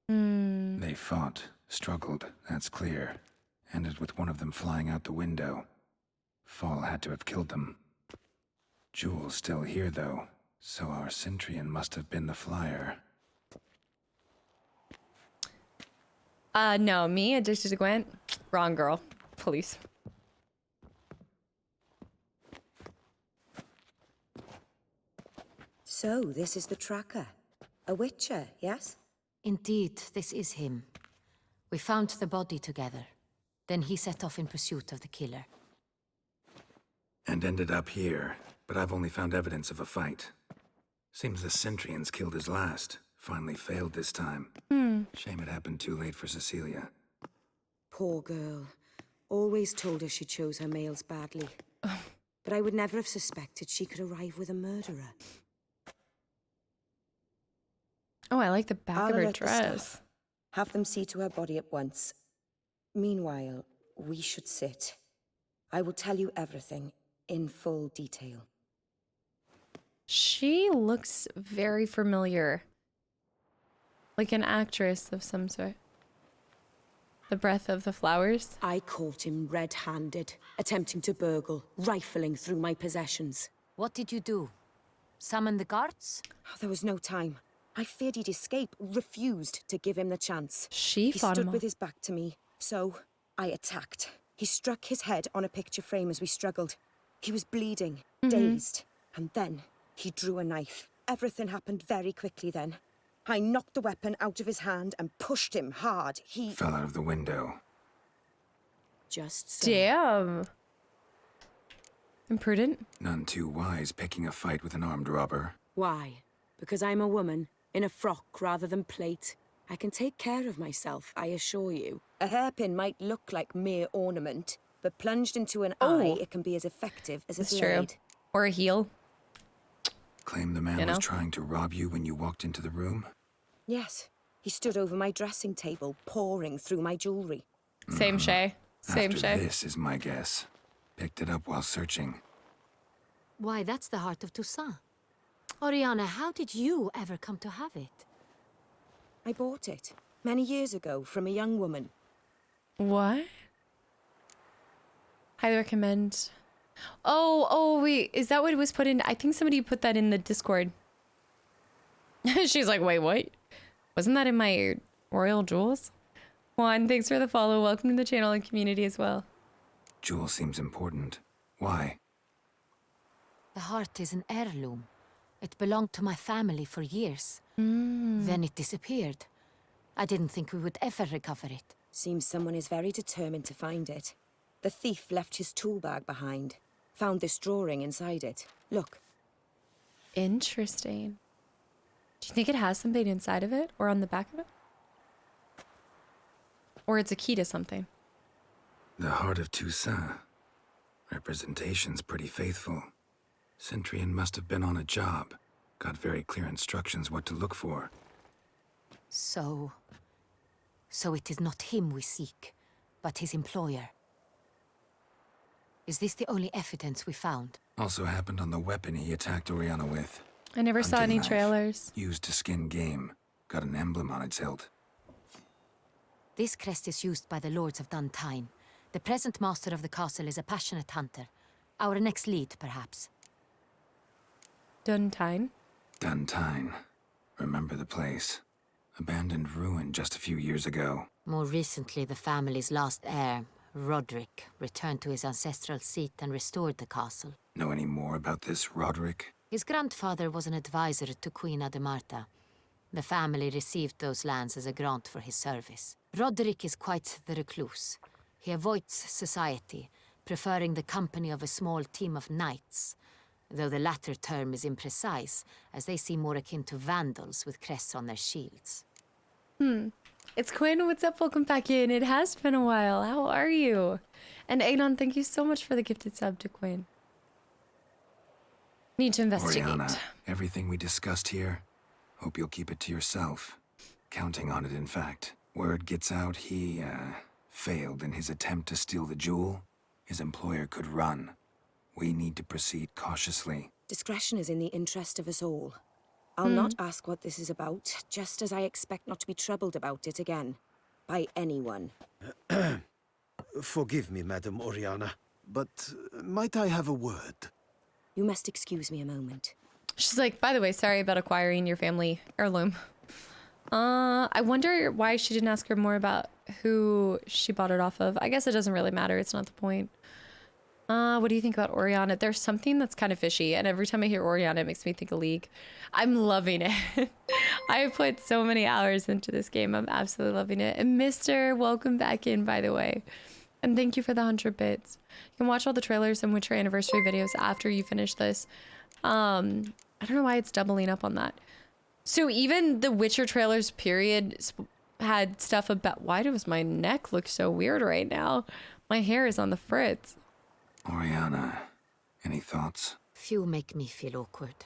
They fought, struggled, that's clear. Ended with one of them flying out the window. Fall had to have killed them. Jewel's still here, though, so our Centurion must have been the flyer. No, me, addicted to Gwent? Wrong girl. Police. So, this is the tracker. A witcher, yes? Indeed, this is him. We found the body together. Then he set off in pursuit of the killer. And ended up here, but I've only found evidence of a fight. Seems the Centurions killed his last. Finally failed this time. Shame it happened too late for Cecilia. Poor girl. Always told her she chose her males badly. But I would never have suspected she could arrive with a murderer. Oh, I like the back I'll of her alert the dress. staff. Have them see to her body at once. Meanwhile, we should sit. I will tell you everything in full detail. She looks very familiar. Like an actress of some sort. The breath of the flowers. I caught him red-handed, attempting to burgle, rifling through my possessions. What did you do? Summon the guards? Oh, there was no time. I feared he'd escape, refused to give him the chance. He fought stood him with off. his back to me, so I attacked. He struck his head on a picture frame as we struggled. He was bleeding, dazed, and then he drew a knife. Everything happened very quickly then. I knocked the weapon out of his hand and pushed him hard. He Fell out of the window. just so. Damn. Imprudent. None too wise picking a fight with an armed robber. Why? Because I'm a woman, in a frock rather than plate. I can take care of myself, I assure you. A hairpin might look like mere ornament, but plunged into an eye, it can be as effective as a That's blade. true. Or a heel. Claim the man You know? was trying to rob you when you walked into the room? Yes. He stood over my dressing table, pouring through my jewelry. Same Shay. Same After Shay. this is my guess. Picked it up while searching. Why, that's the heart of Toussaint. Oriana, how did you ever come to have it? I bought it many years ago from a young woman. What? Highly recommend. Oh, wait. Is that what was put in? I think somebody put that in the Discord. She's like, wait, what? Wasn't that in my royal jewels? Juan, thanks for the follow. Welcome to the channel and community as well. Jewel seems important. Why? The heart is an heirloom. It belonged to my family for years. Then it disappeared. I didn't think we would ever recover it. Seems someone is very determined to find it. The thief left his tool bag behind. Found this drawing inside it. Look. Interesting. Do you think it has something inside of it or on the back of it? Or it's a key to something? The heart of Toussaint. Representation's pretty faithful. Centurion must have been on a job. Got very clear instructions what to look for. So it is not him we seek, but his employer. Is this the only evidence we found? Also happened on the weapon he attacked Oriana with. I never saw any trailers. Used to skin game. Got an emblem on its hilt. This crest is used by the Lords of Duntine. The present master of the castle is a passionate hunter. Our next lead, perhaps. Duntine? Duntine. Remember the place. Abandoned ruin just a few years ago. More recently, the family's last heir, Roderick, returned to his ancestral seat and restored the castle. Know any more about this Roderick? His grandfather was an advisor to Queen Ademarta. The family received those lands as a grant for his service. Roderick is quite the recluse. He avoids society, preferring the company of a small team of knights, though the latter term is imprecise, as they seem more akin to vandals with crests on their shields. It's Quinn. What's up? Welcome back in. It has been a while. How are you? And Aenon, thank you so much for the gifted sub to Quinn. Need to investigate. Oriana, everything we discussed here, hope you'll keep it to yourself. Counting on it, in fact. Word gets out he, failed in his attempt to steal the jewel. His employer could run. We need to proceed cautiously. Discretion is in the interest of us all. I'll not ask what this is about, just as I expect not to be troubled about it again. By anyone. Forgive me, Madam Oriana, but might I have a word? You must excuse me a moment. She's like, by the way, sorry about acquiring your family heirloom. I wonder why she didn't ask her more about who she bought it off of. I guess it doesn't really matter. It's not the point. What do you think about Oriana? There's something that's kind of fishy, and every time I hear Oriana, it makes me think of League. I'm loving it. I put so many hours into this game. I'm absolutely loving it. And Mr., welcome back in, by the way. And thank you for the 100 bits. You can watch all the trailers and Witcher anniversary videos after you finish this. I don't know why it's doubling up on that. So even the Witcher trailers period had stuff about... Why does my neck look so weird right now? My hair is on the fritz. Oriana, any thoughts? Few make me feel awkward,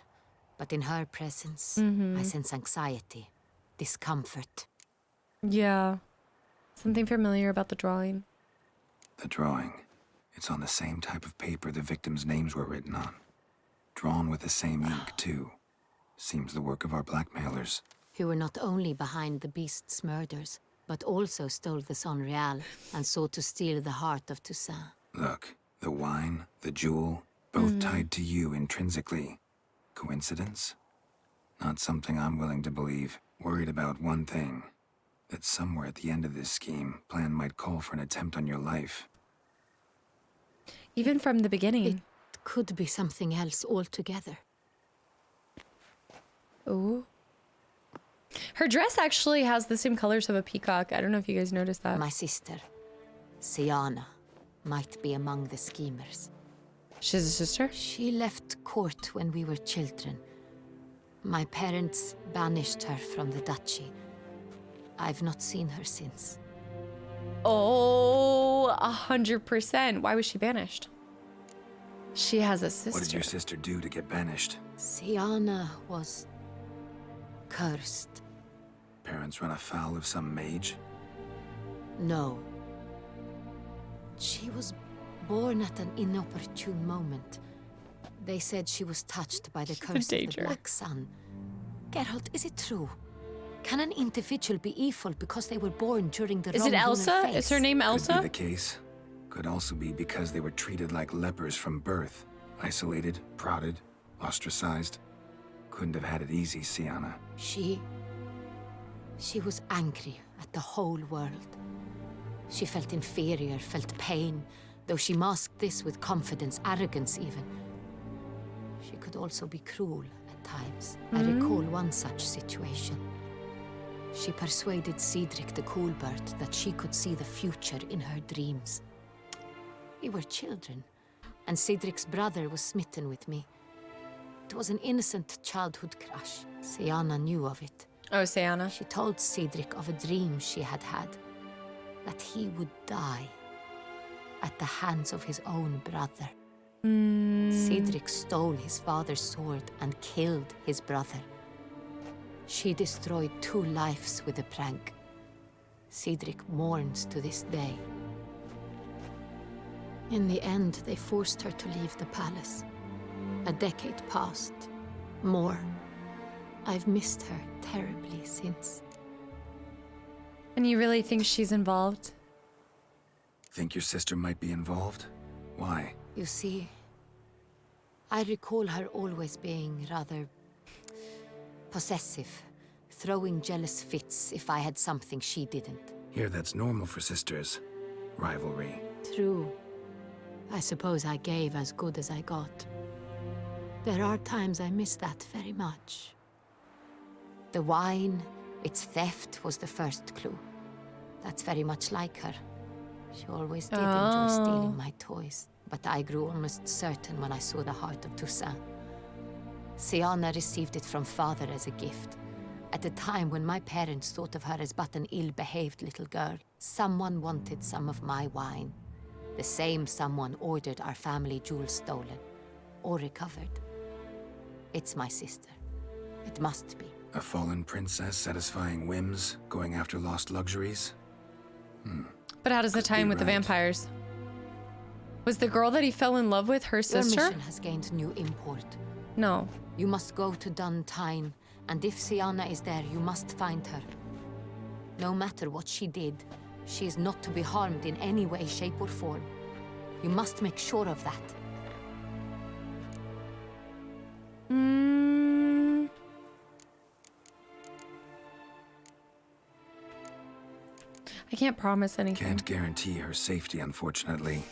but in her presence, I sense anxiety, discomfort. Yeah. Something familiar about the drawing. The drawing. It's on the same type of paper the victims' names were written on. Drawn with the same ink, too. Seems the work of our blackmailers. Who were not only behind the beast's murders, but also stole the Son Real and sought to steal the heart of Toussaint. Look, the wine, the jewel, both tied to you intrinsically. Coincidence? Not something I'm willing to believe. Worried about one thing. That somewhere at the end of this scheme, plan might call for an attempt on your life. Even from the beginning. It could be something else altogether. Ooh. Her dress actually has the same colors of a peacock. I don't know if you guys noticed that. My sister, Siana, might be among the schemers. She's a sister? She left court when we were children. My parents banished her from the duchy. I've not seen her since. Oh, 100%. Why was she banished? She has a sister. What did your sister do to get banished? Siana was cursed. Parents run afoul of some mage? No. She was Born at an inopportune moment. They said she was touched by the curse of the Black Sun. Geralt, is it true? Can an individual be evil because they were born during the Is it Elsa? Is her name Elsa? Could be the case. Could also be because they were treated like lepers from birth. Isolated, prodded, ostracized. Couldn't have had it easy, Sienna. She was angry at the whole world. She felt inferior, felt pain, though she masked this with confidence, arrogance even. She could also be cruel at times. I recall one such situation. She persuaded Cedric the Coolbird that she could see the future in her dreams. We were children, and Cedric's brother was smitten with me. It was an innocent childhood crush. Sienna knew of it. Oh, Sienna. She told Cedric of a dream she had had, that he would die at the hands of his own brother. Cedric stole his father's sword and killed his brother. She destroyed 2 lives with a prank. Cedric mourns to this day. In the end, they forced her to leave the palace. A decade passed. More. I've missed her terribly since. And you really think she's involved? Think your sister might be involved? Why? You see, I recall her always being rather possessive, throwing jealous fits if I had something she didn't. Here, that's normal for sisters. Rivalry. True. I suppose I gave as good as I got. There are times I miss that very much. The wine, its theft was the first clue. That's very much like her. She always did enjoy stealing my toys, but I grew almost certain when I saw the heart of Toussaint. Sienna received it from father as a gift. At a time when my parents thought of her as but an ill-behaved little girl, someone wanted some of my wine. The same someone ordered our family jewels stolen, or recovered. It's my sister. It must be. A fallen princess satisfying whims, going after lost luxuries? But how does it tie in with the vampires? Was the girl that he fell in love with her sister? Your mission has gained new import. No. You must go to Duntine, and if Sienna is there, you must find her. No matter what she did, she is not to be harmed in any way, shape, or form. You must make sure of that. I can't promise anything. Can't guarantee her safety, unfortunately.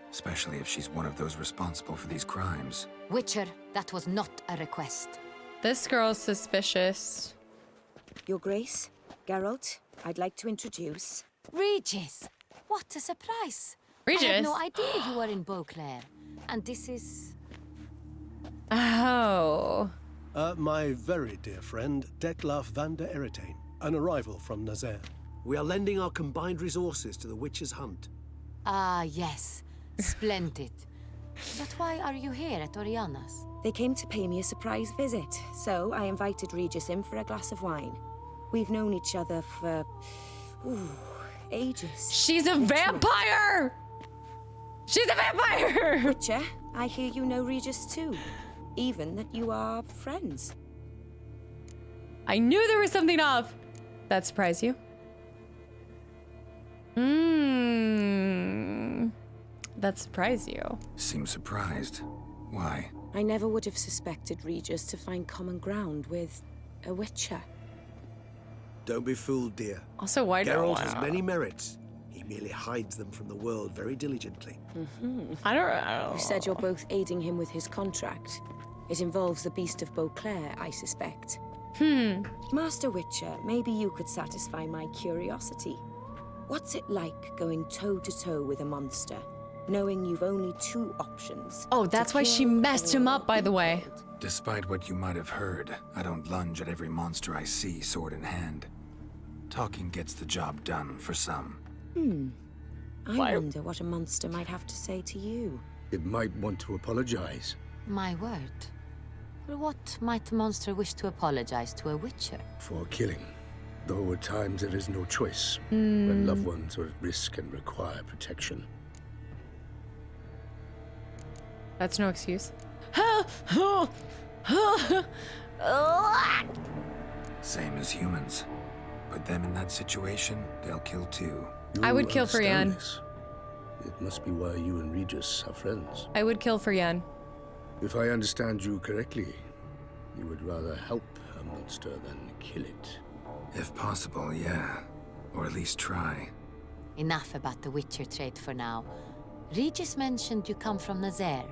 Especially if she's one of those responsible for these crimes. Witcher, that was not a request. This girl's suspicious. Your Grace, Geralt, I'd like to introduce... Regis! What a surprise! Regis? I had no idea you were in Beauclair. And this is... Oh. My very dear friend, Detlef van der Eretain, an arrival from Nazaire. We are lending our combined resources to the Witch's hunt. Ah, yes. Splendid. But why are you here at Oriana's? They came to pay me a surprise visit, so I invited Regis in for a glass of wine. We've known each other for... ages. She's a vampire! She's a vampire! Witcher, I hear you know Regis too. Even that you are friends. I knew there was something off. That surprised you? That surprised you. Seems surprised. Why? I never would have suspected Regis to find common ground with a Witcher. Don't be fooled, dear. Also, why do Geralt has many merits. He merely hides them from the world very diligently. I don't know. You said you're both aiding him with his contract. It involves the Beast of Beauclair, I suspect. Master Witcher, maybe you could satisfy my curiosity. What's it like going toe-to-toe with a monster, knowing you've only 2 options? Oh, that's why she messed him up, by the way. Despite what you might have heard, I don't lunge at every monster I see, sword in hand. Talking gets the job done for some. I wonder what a monster might have to say to you. It might want to apologize. My word. For what might a monster wish to apologize to a Witcher? For killing. Though at times there is no choice, when loved ones are at risk and require protection. That's no excuse. Same as humans. Put them in that situation, they'll kill too. I would kill for Jan. This. It must be why you and Regis are friends. I would kill for Jan. If I understand you correctly, you would rather help a monster than kill it. If possible, yeah. Or at least try. Enough about the Witcher trade for now. Regis mentioned you come from Nazaire.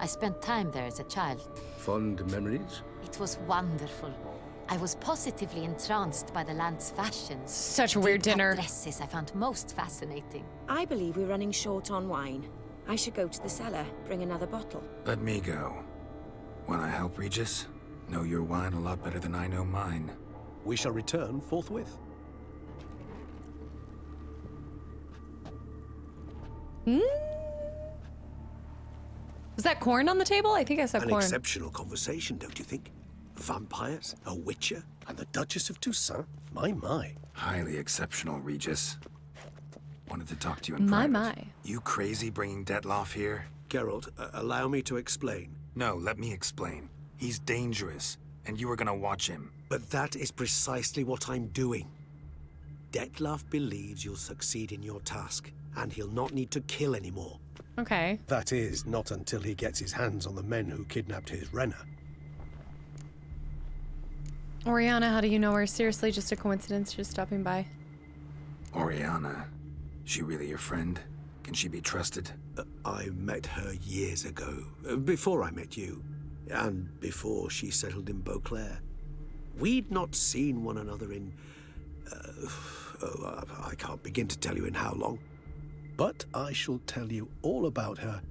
I spent time there as a child. Fond memories? It was wonderful. I was positively entranced by the land's fashions. Such a weird dinner. Dresses I found most fascinating. I believe we're running short on wine. I should go to the cellar, bring another bottle. Let me go. Wanna help, Regis? Know your wine a lot better than I know mine. We shall return forthwith. Was that corn on the table? I think I saw An corn. exceptional conversation, don't you think? Vampires, a witcher, and the Duchess of Toussaint? My. Highly exceptional, Regis. Wanted to talk to you in My. private. You crazy bringing Detloff here? Geralt, allow me to explain. No, let me explain. He's dangerous, and you were gonna watch him. But that is precisely what I'm doing. Detloff believes you'll succeed in your task, and he'll not need to kill anymore. Okay. That is, not until he gets his hands on the men who kidnapped his Renner. Oriana, how do you know her? Seriously, just a coincidence, just stopping by. Oriana. She really your friend? Can she be trusted? I met her years ago, before I met you, and before she settled in Beauclair. We'd not seen one another in... I can't begin to tell you in how long. But I shall tell you all about her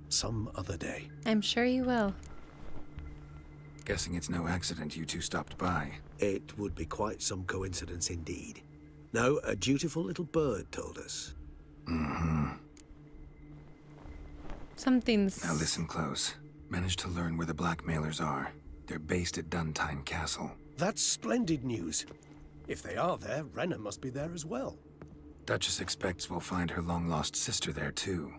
some other day. I'm sure you will. Guessing it's no accident you two stopped by. It would be quite some coincidence indeed. No, a dutiful little bird told us. Something's... Now listen close. Managed to learn where the blackmailers are. They're based at Duntine Castle. That's splendid news. If they are there, Renner must be there as well. Duchess expects we'll find her long-lost sister there too.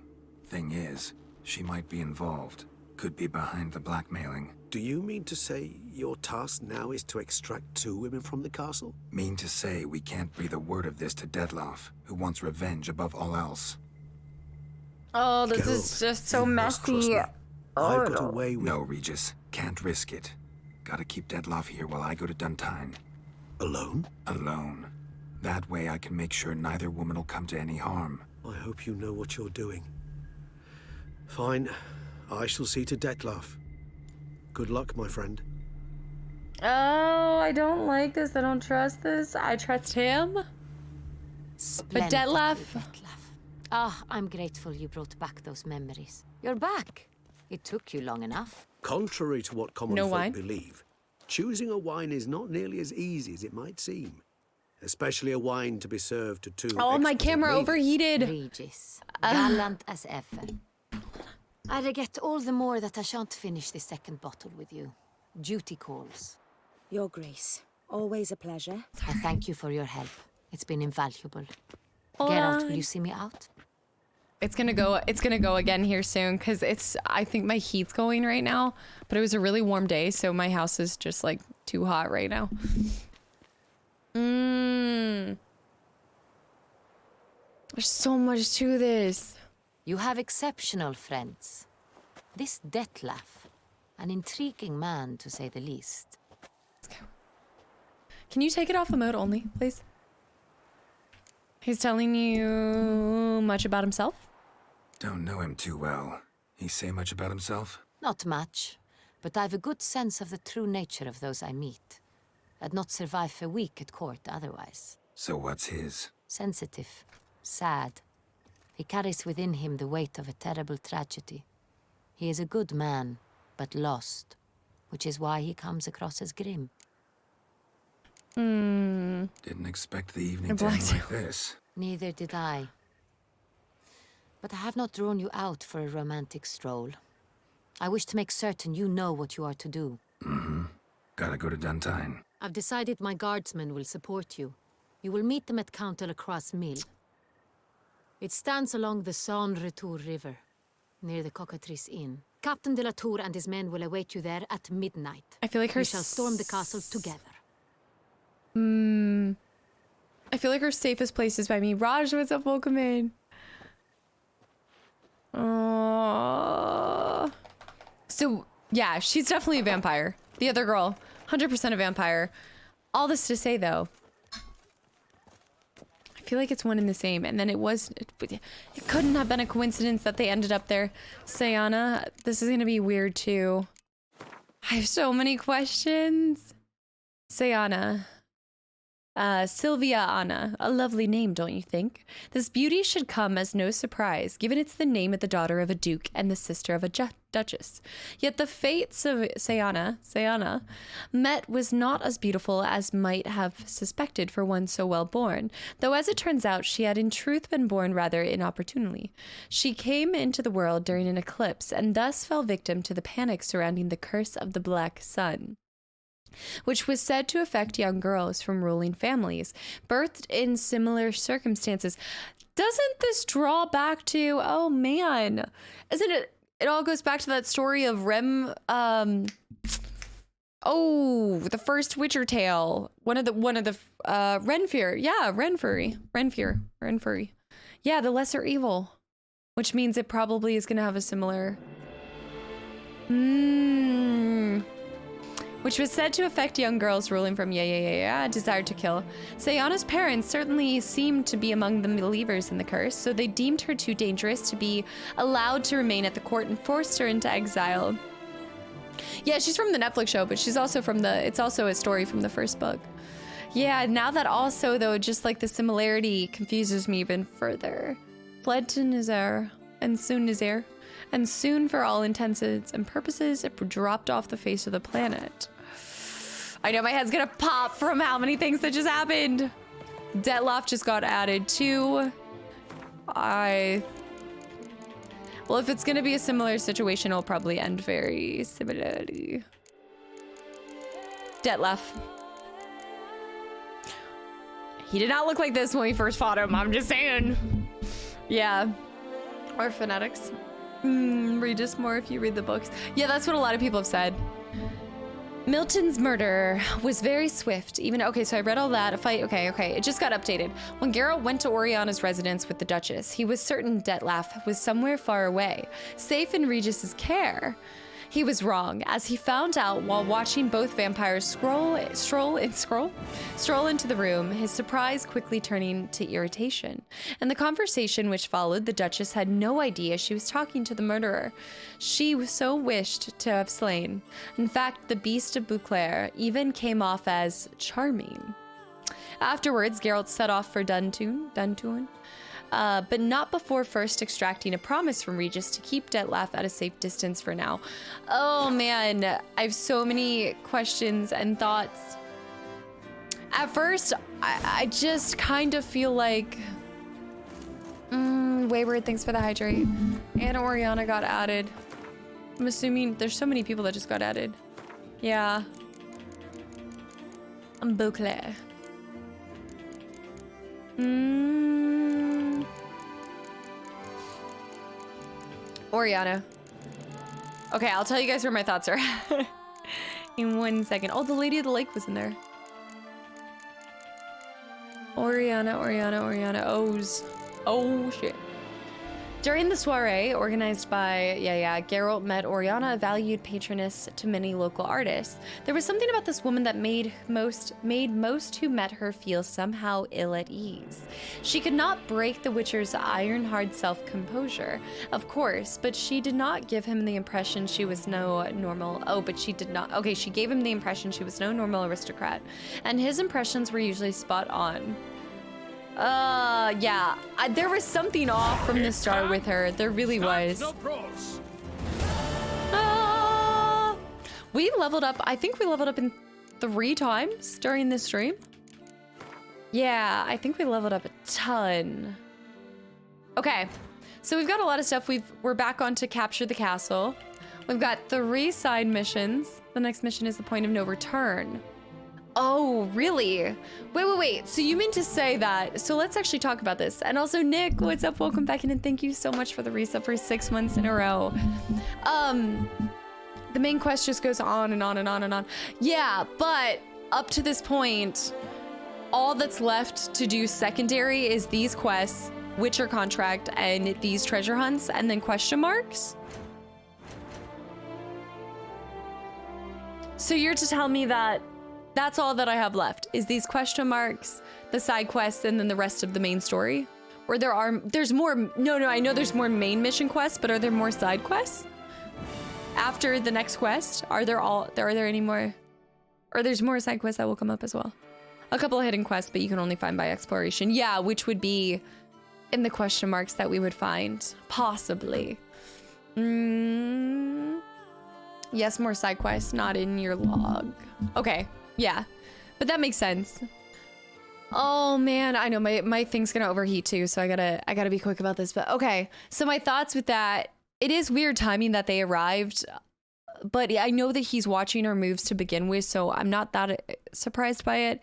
Thing is, she might be involved. Could be behind the blackmailing. Do you mean to say your task now is to extract 2 women from the castle? Mean to say we can't breathe a word of this to Detloff, who wants revenge above all else. Oh, this is just so messy. I've got away with... No, Regis. Can't risk it. Gotta keep Detloff here while I go to Duntine. Alone? Alone. That way I can make sure neither woman will come to any harm. I hope you know what you're doing. Fine. I shall see to Detloff. Good luck, my friend. Oh, I don't like this. I don't trust this. I trust him. But Detloff... I'm grateful you brought back those memories. You're back. It took you long enough. Contrary to what common folk believe, choosing a wine is not nearly as easy as it might seem. Especially a wine to be served to 2 Oh, my camera ladies. overheated. Regis, gallant as ever. I regret all the more that I shan't finish the second bottle with you. Duty calls. Your Grace, always a pleasure. I thank you for your help. It's been invaluable. Hold Geralt, on. will you see me out? It's gonna go again here soon because I think my heat's going right now, but it was a really warm day, so my house is just like too hot right now. There's so much to this. You have exceptional friends. This Detloff, an intriguing man to say the least. Can you take it off emote only, please? He's telling you much about himself? Don't know him too well. He say much about himself? Not much, but I've a good sense of the true nature of those I meet. I'd not survive a week at court otherwise. So what's his? Sensitive, sad. He carries within him the weight of a terrible tragedy. He is a good man, but lost, which is why he comes across as grim. Didn't expect the evening to end like this. Neither did I. But I have not drawn you out for a romantic stroll. I wish to make certain you know what you are to do. Gotta go to Duntine. I've decided my guardsmen will support you. You will meet them at Count Delacroix' mill. It stands along the Saône-Retour River, near the Cockatrice Inn. Captain de la Tour and his men will await you there at midnight. I feel like her We shall storm the castle together. I feel like her safest place is by me. Raj, what's up? Welcome in. So, yeah, she's definitely a vampire. The other girl, 100% a vampire. All this to say, though, I feel like it's one and the same. And then it couldn't have been a coincidence that they ended up there. Sayana, this is going to be weird, too. I have so many questions. Sayana. Sylvia Anna, a lovely name, don't you think? This beauty should come as no surprise, given it's the name of the daughter of a duke and the sister of a duchess. Yet the fates of Sayana met was not as beautiful as might have suspected for one so well born, though as it turns out, she had in truth been born rather inopportunely. She came into the world during an eclipse and thus fell victim to the panic surrounding the curse of the Black Sun, which was said to affect young girls from ruling families, birthed in similar circumstances. Doesn't this draw back to, oh man, isn't it? It all goes back to that story of the first Witcher tale. One of the Renfyr. Yeah, Renfyr. Yeah, the lesser evil, which means it probably is going to have a similar. Which was said to affect young girls ruling from desired to kill. Sayana's parents certainly seemed to be among the believers in the curse, so they deemed her too dangerous to be allowed to remain at the court and forced her into exile. Yeah, she's from the Netflix show, but she's also it's also a story from the first book. Yeah, now that also, though, just like the similarity confuses me even further. Fled to Nizar, and soon Nizar, and soon for all intents and purposes, it dropped off the face of the planet. I know my head's gonna pop from how many things that just happened. Detloff just got added too. Well, if it's gonna be a similar situation, it'll probably end very similarly. Detloff. He did not look like this when we first fought him, I'm just saying. Yeah. Or phonetics. Regis more if you read the books. Yeah, that's what a lot of people have said. Milton's murder was very swift. Okay, so I read all that. Okay. It just got updated. When Geralt went to Oriana's residence with the Duchess, he was certain Detlaff was somewhere far away, safe in Regis's care. He was wrong, as he found out while watching both vampires stroll into the room, his surprise quickly turning to irritation. In the conversation which followed, the Duchess had no idea she was talking to the murderer she so wished to have slain. In fact, the beast of Beauclair even came off as charming. Afterwards, Geralt set off for Duntun, but not before first extracting a promise from Regis to keep Detlaff at a safe distance for now. Oh man, I have so many questions and thoughts. At first, I just kind of feel like... Wayward, thanks for the hydrate. And Oriana got added. I'm assuming there's so many people that just got added. Yeah. I'm Beauclair. Oriana. Okay, I'll tell you guys where my thoughts are in 1 second. Oh, the Lady of the Lake was in there. Oriana. Oh, shit. During the soiree, organized by, Geralt met Oriana, a valued patroness to many local artists. There was something about this woman that made most who met her feel somehow ill at ease. She could not break the Witcher's iron-hard self-composure, of course, but she did not give him the impression she was no normal... Oh, but she did not... Okay, she gave him the impression she was no normal aristocrat, and his impressions were usually spot on. Yeah. There was something off from the start with her. There really was. We leveled up. I think we leveled up in 3 times during this stream. Yeah, I think we leveled up a ton. Okay. So we've got a lot of stuff. We're back on to capture the castle. We've got 3 side missions. The next mission is the point of no return. Oh, really? Wait. So you mean to say that, so let's actually talk about this. And also Nick, what's up? Welcome back in and thank you so much for the resub for 6 months in a row. The main quest just goes on and on and on and on. Yeah, but up to this point, all that's left to do secondary is these quests, Witcher contract, and these treasure hunts, and then question marks. So you're to tell me that that's all that I have left is these question marks, the side quests, and then the rest of the main story? Or there's more, no, I know there's more main mission quests, but are there more side quests? After the next quest, are there any more? Or there's more side quests that will come up as well? A couple of hidden quests, but you can only find by exploration. Yeah, which would be in the question marks that we would find, possibly. Yes, more side quests, not in your log. Okay, yeah, but that makes sense. Oh man, I know my thing's gonna overheat too, so I gotta be quick about this. But okay, so my thoughts with that. It is weird timing that they arrived, but I know that he's watching her moves to begin with, so I'm not that surprised by it.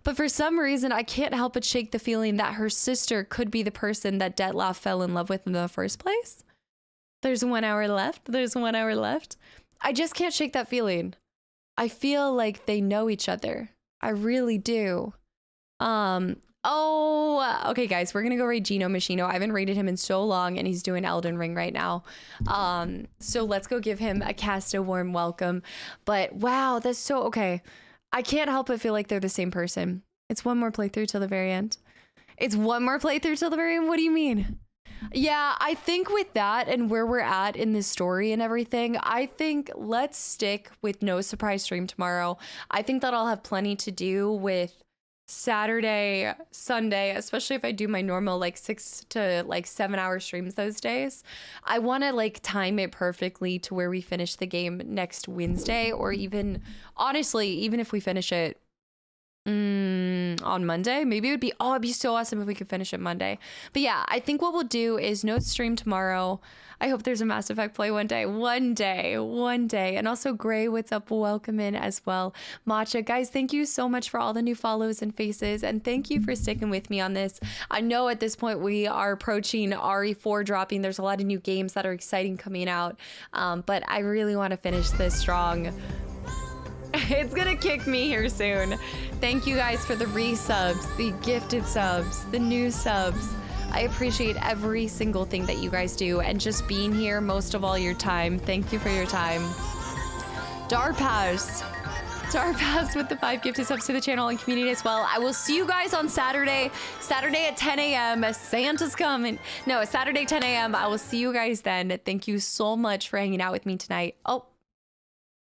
But for some reason, I can't help but shake the feeling that her sister could be the person that Dettlaff fell in love with in the first place. There's 1 hour left. I just can't shake that feeling. I feel like they know each other. I really do. Oh, okay, guys, we're gonna go raid Gino Machino. I haven't raided him in so long, and he's doing Elden Ring right now. So let's go give him a warm welcome. But wow, that's so okay. I can't help but feel like they're the same person. It's one more playthrough till the very end. What do you mean? Yeah, I think with that and where we're at in this story and everything, I think let's stick with no surprise stream tomorrow. I think that I'll have plenty to do with Saturday, Sunday, especially if I do my normal like 6 to 7 hour streams those days. I want to like time it perfectly to where we finish the game next Wednesday, or even honestly, even if we finish it on Monday, maybe it'd be so awesome if we could finish it Monday. But yeah, I think what we'll do is no stream tomorrow. I hope there's a Mass Effect play one day. And also Gray, what's up? Welcome in as well. Matcha, guys, thank you so much for all the new follows and faces, and thank you for sticking with me on this. I know at this point we are approaching RE4 dropping. There's a lot of new games that are exciting coming out, but I really want to finish this strong. It's gonna kick me here soon. Thank you guys for the resubs, the gifted subs, the new subs. I appreciate every single thing that you guys do, and just being here most of all your time. Thank you for your time. Darpaz with the 5 gifted subs to the channel and community as well. I will see you guys on Saturday at 10 a.m. Santa's coming. No, Saturday 10 a.m. I will see you guys then. Thank you so much for hanging out with me tonight. Oh.